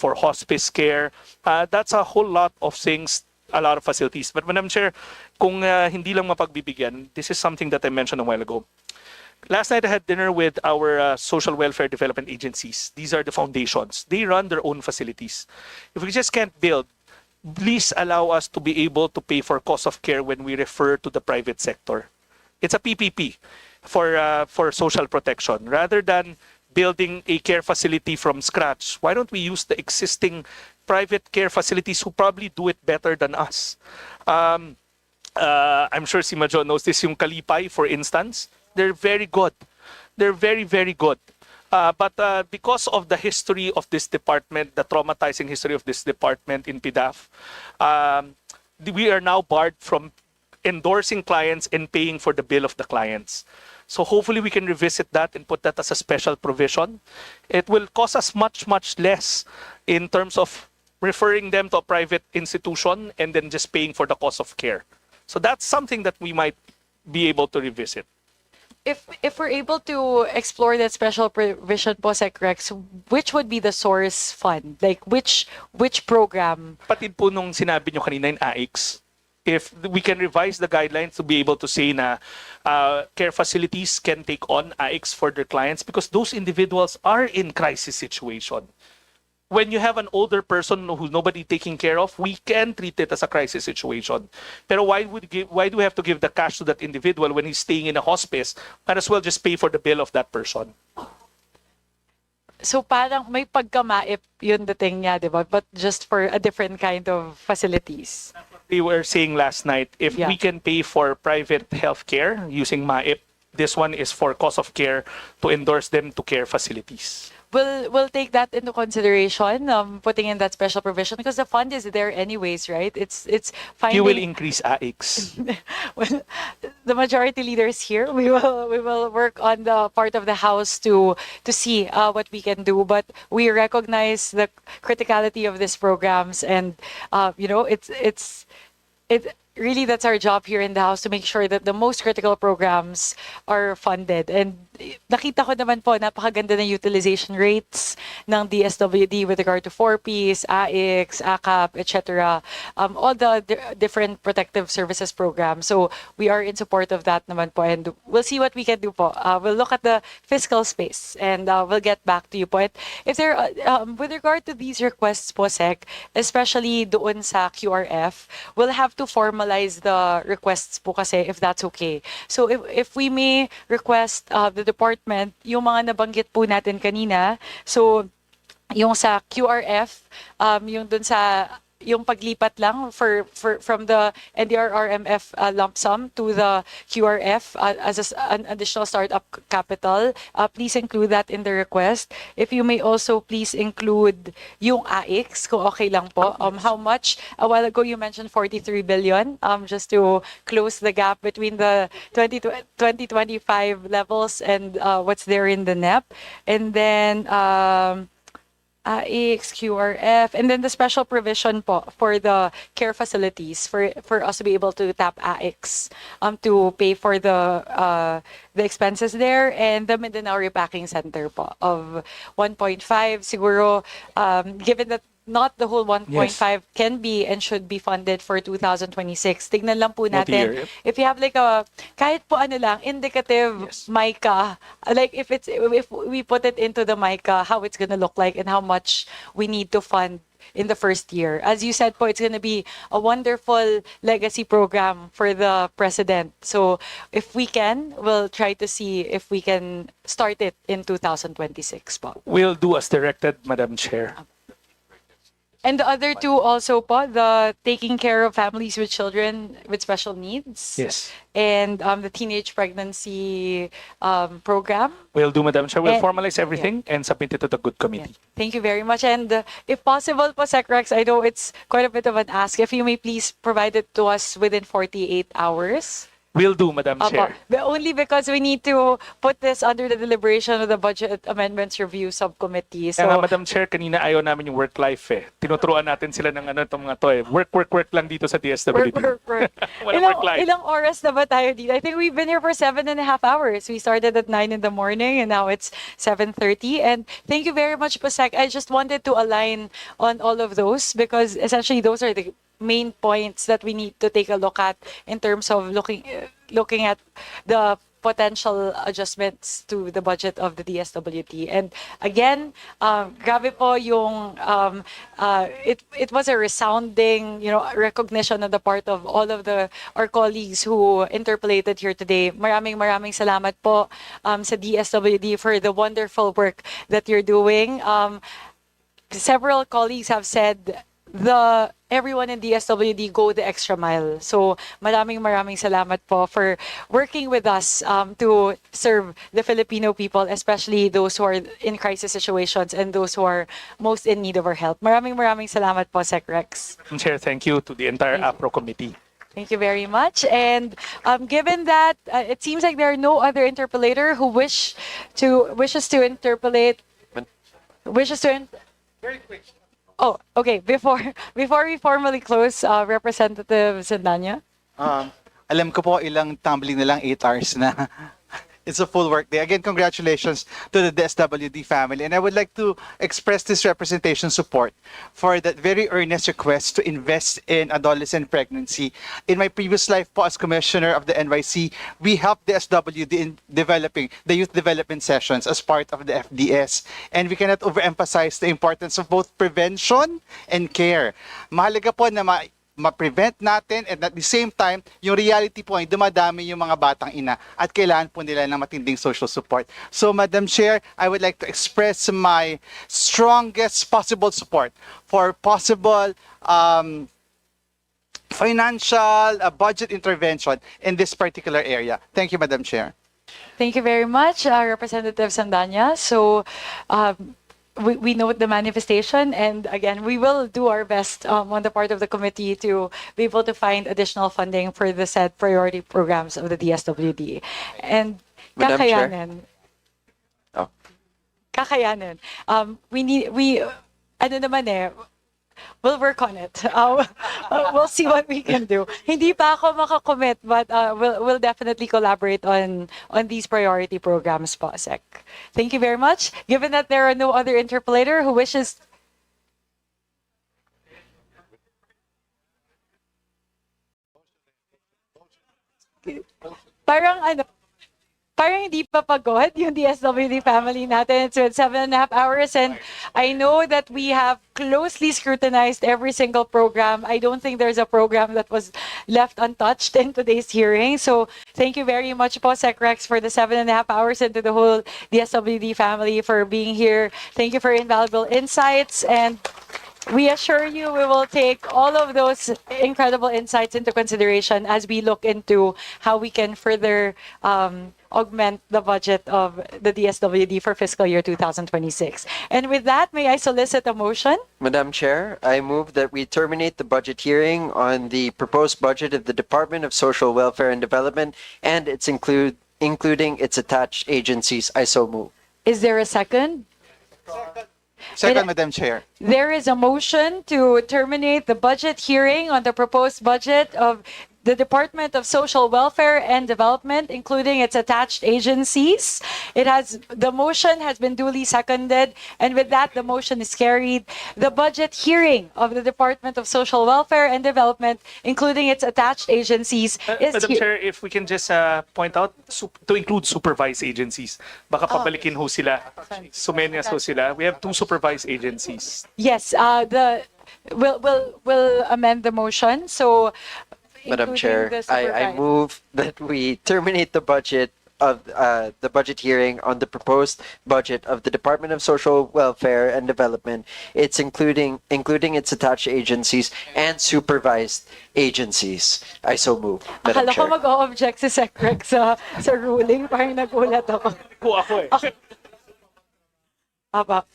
for hospice care. That's a whole lot of things, a lot of facilities. But Madam Chair, kung hindi lang mapagbibigyan, this is something that I mentioned a while ago. Last night I had dinner with our social welfare development agencies. These are the foundations. They run their own facilities. If we just can't build, please allow us to be able to pay for cost of care when we refer to the private sector. It's a PPP for social protection. Rather than building a care facility from scratch, why don't we use the existing private care facilities who probably do it better than us? I'm sure si Majo knows this, yung Kalipay, for instance. They're very good. They're very, very good. But because of the history of this department, the traumatizing history of this department in PDAF, we are now barred from endorsing clients and paying for the bill of the clients. So hopefully we can revisit that and put that as a special provision. It will cost us much, much less in terms of referring them to a private institution and then just paying for the cost of care. So that's something that we might be able to revisit. If we're able to explore that special provision po, Sec Rex, which would be the source fund? Like which program? Patid po nung sinabi nyo kanina in AIX, if we can revise the guidelines to be able to say na care facilities can take on AIX for their clients because those individuals are in crisis situation. When you have an older person who's nobody taking care of, we can treat it as a crisis situation. Pero why do we have to give the cash to that individual when he's staying in a hospice? Might as well just pay for the bill of that person. So parang may pagkamaip yun dating niya, di ba? But just for a different kind of facilities. We were saying last night, if we can pay for private healthcare using MAIP, this one is for cost of care to endorse them to care facilities. We'll take that into consideration, putting in that special provision because the fund is there anyways, right? It's finding. You will increase AIX. Well, the majority leaders here, we will work on the part of the house to see what we can do. But we recognize the criticality of these programs, and really, that's our job here in the House to make sure that the most critical programs are funded. And nakita ko naman po, napakaganda ng utilization rates ng DSWD with regard to 4Ps, AIX, ACAP, etc. All the different protective services programs. So we are in support of that naman po. And we'll see what we can do po. We'll look at the fiscal space and we'll get back to you po. And if there, with regard to these requests po, Sec, especially doon sa QRF, we'll have to formalize the requests po kasi if that's okay. So if we may request the department, yung mga nabanggit po natin kanina, so yung sa QRF, yung dun sa yung paglipat lang from the NDRRMF lump sum to the QRF as an additional startup capital, please include that in the request. If you may also please include yung AIX, kung okay lang po. How much? A while ago you mentioned 43 billion, just to close the gap between the 2025 levels and what's there in the NEP. And then AIX, QRF, and then the special provision po for the care facilities for us to be able to tap AIX to pay for the expenses there, and the Mindanao Repacking Center po of 1.5 siguro, given that not the whole 1.5 can be and should be funded for 2026. Tignan lang po natin. If you have like a, kahit po ano lang, indicative MICA, like if we put it into the MICA, how it's gonna look like and how much we need to fund in the first year. As you said po, it's gonna be a wonderful legacy program for the president. So if we can, we'll try to see if we can start it in 2026 po. We'll do as directed, Madam Chair. And the other two also po, the taking care of families with children with special needs. Yes. And the teenage pregnancy program. We'll do, Madam Chair. We'll And- formalize everything and submit it to the good committee. Thank you very much. And if possible po, Sec Rex, I know it's quite a bit of an ask. If you may please provide it to us within 48 hours. We'll do, Madam Apo. Chair. But only because we need to put this under the deliberation of the Budget Amendments Review Subcommittee. Kaya nga, So, Madam Chair, kanina ayaw namin yung work life eh. Tinuturuan natin sila ng ano itong mga to eh. Work lang dito sa DSWD. work. Walang work life. Ilang oras na ba tayo dito? I think we've been here for 7.5 hours. We started at 9 in the morning and now it's 7:30. And thank you very much, Pasek. I just wanted to align on all of those because essentially those are the main points that we need to take a look at in terms of looking at the potential adjustments to the budget of the DSWD. And again, grabe po yung it was a resounding, recognition on the part of all of our colleagues who interpolated here today. Maraming salamat po sa DSWD for the wonderful work that you're doing. Several colleagues have said everyone in DSWD go the extra mile. So maraming salamat po for working with us to serve the Filipino people, especially those who are in crisis situations and those who are most in need of our help. Maraming salamat po, Sec Rex. Madam Chair, thank you to the entire APRO committee. Thank you very much. And given that it seems like there are no other interpolator who wishes to interpolate, Very quick. Oh, okay. Before we formally close, Representative Sandanya. Alam ko po ilang tumbling na lang 8 hours na. It's a full work day. Again, congratulations to the DSWD family. And I would like to express this representation support for that very earnest request to invest in adolescent pregnancy. In my previous life po as Commissioner of the NYC, we helped the DSWD in developing the youth development sessions as part of the FDS. And we cannot overemphasize the importance of both prevention and care. Mahalaga po na ma-prevent natin and at the same time, yung reality po ay dumadami yung mga batang ina at kailangan po nila ng matinding social support. So, Madam Chair, I would like to express my strongest possible support for possible financial budget intervention in this particular area. Thank you, Madam Chair. Thank you very much, Representative Sandanya. So, we note the manifestation, and again, we will do our best on the part of the committee to be able to find additional funding for the said priority programs of the DSWD. And Madam Chair. kakayanin. Oh. Kakayanin. We'll work on it. We'll see what we can do. Hindi pa ako makakommit, but we'll definitely collaborate on these priority programs po, Sec. Thank you very much. Given that there are no other interpolator who wishes... Parang hindi pa pagod yung DSWD family natin. It's been 7.5 hours and I know that we have closely scrutinized every single program. I don't think there's a program that was left untouched in today's hearing. So thank you very much po, Sec Rex, for the 7.5 hours and to the whole DSWD family for being here. Thank you for invaluable insights, and we assure you we will take all of those incredible insights into consideration as we look into how we can further augment the budget of the DSWD for fiscal year 2026. And with that, may I solicit a motion? Madam Chair, I move that we terminate the budget hearing on the proposed budget of the Department of Social Welfare and Development and including its attached agencies. I so move. Is there a second? Second, Madam Chair. There is a motion to terminate the budget hearing on the proposed budget of the Department of Social Welfare and Development, including its attached agencies. The motion has been duly seconded, and with that, the motion is carried. The budget hearing of the Department of Social Welfare and Development, including its attached agencies, is Madam Chair, if we can just point out to include supervised agencies. Baka pabalikin ho sila. Sumenias ho sila. We have 2 supervised agencies. Yes, we'll amend the motion. So, Madam including Chair, the I supervised. move that we terminate the budget of the budget hearing on the proposed budget of the Department of Social Welfare and Development. It's including its attached agencies and supervised agencies. I so move, Madam Akala ko Chair. mag-o-object si Sec Rex sa ruling. Parang nagulat ako. Ako eh. Aba.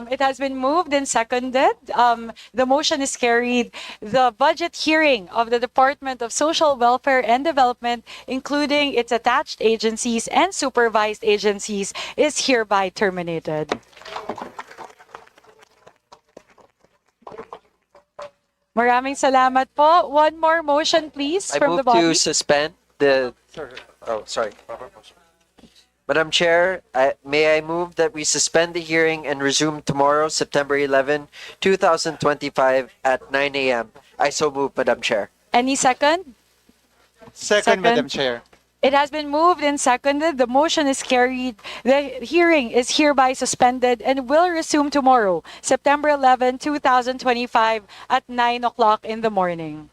It has been moved and seconded. The motion is carried. The budget hearing of the Department of Social Welfare and Development, including its attached agencies and supervised agencies, is hereby terminated. Maraming salamat po. One more motion, please, I from the move body. to suspend the. Oh, sorry. Madam Chair, may I move that we suspend the hearing and resume tomorrow, September 11, 2025 at 9 a.m. I so move, Madam Chair. Any second? Second, Madam Chair. It has been moved and seconded. The motion is carried. The hearing is hereby suspended and will resume tomorrow, September 11, 2025 at 9 o'clock in the morning.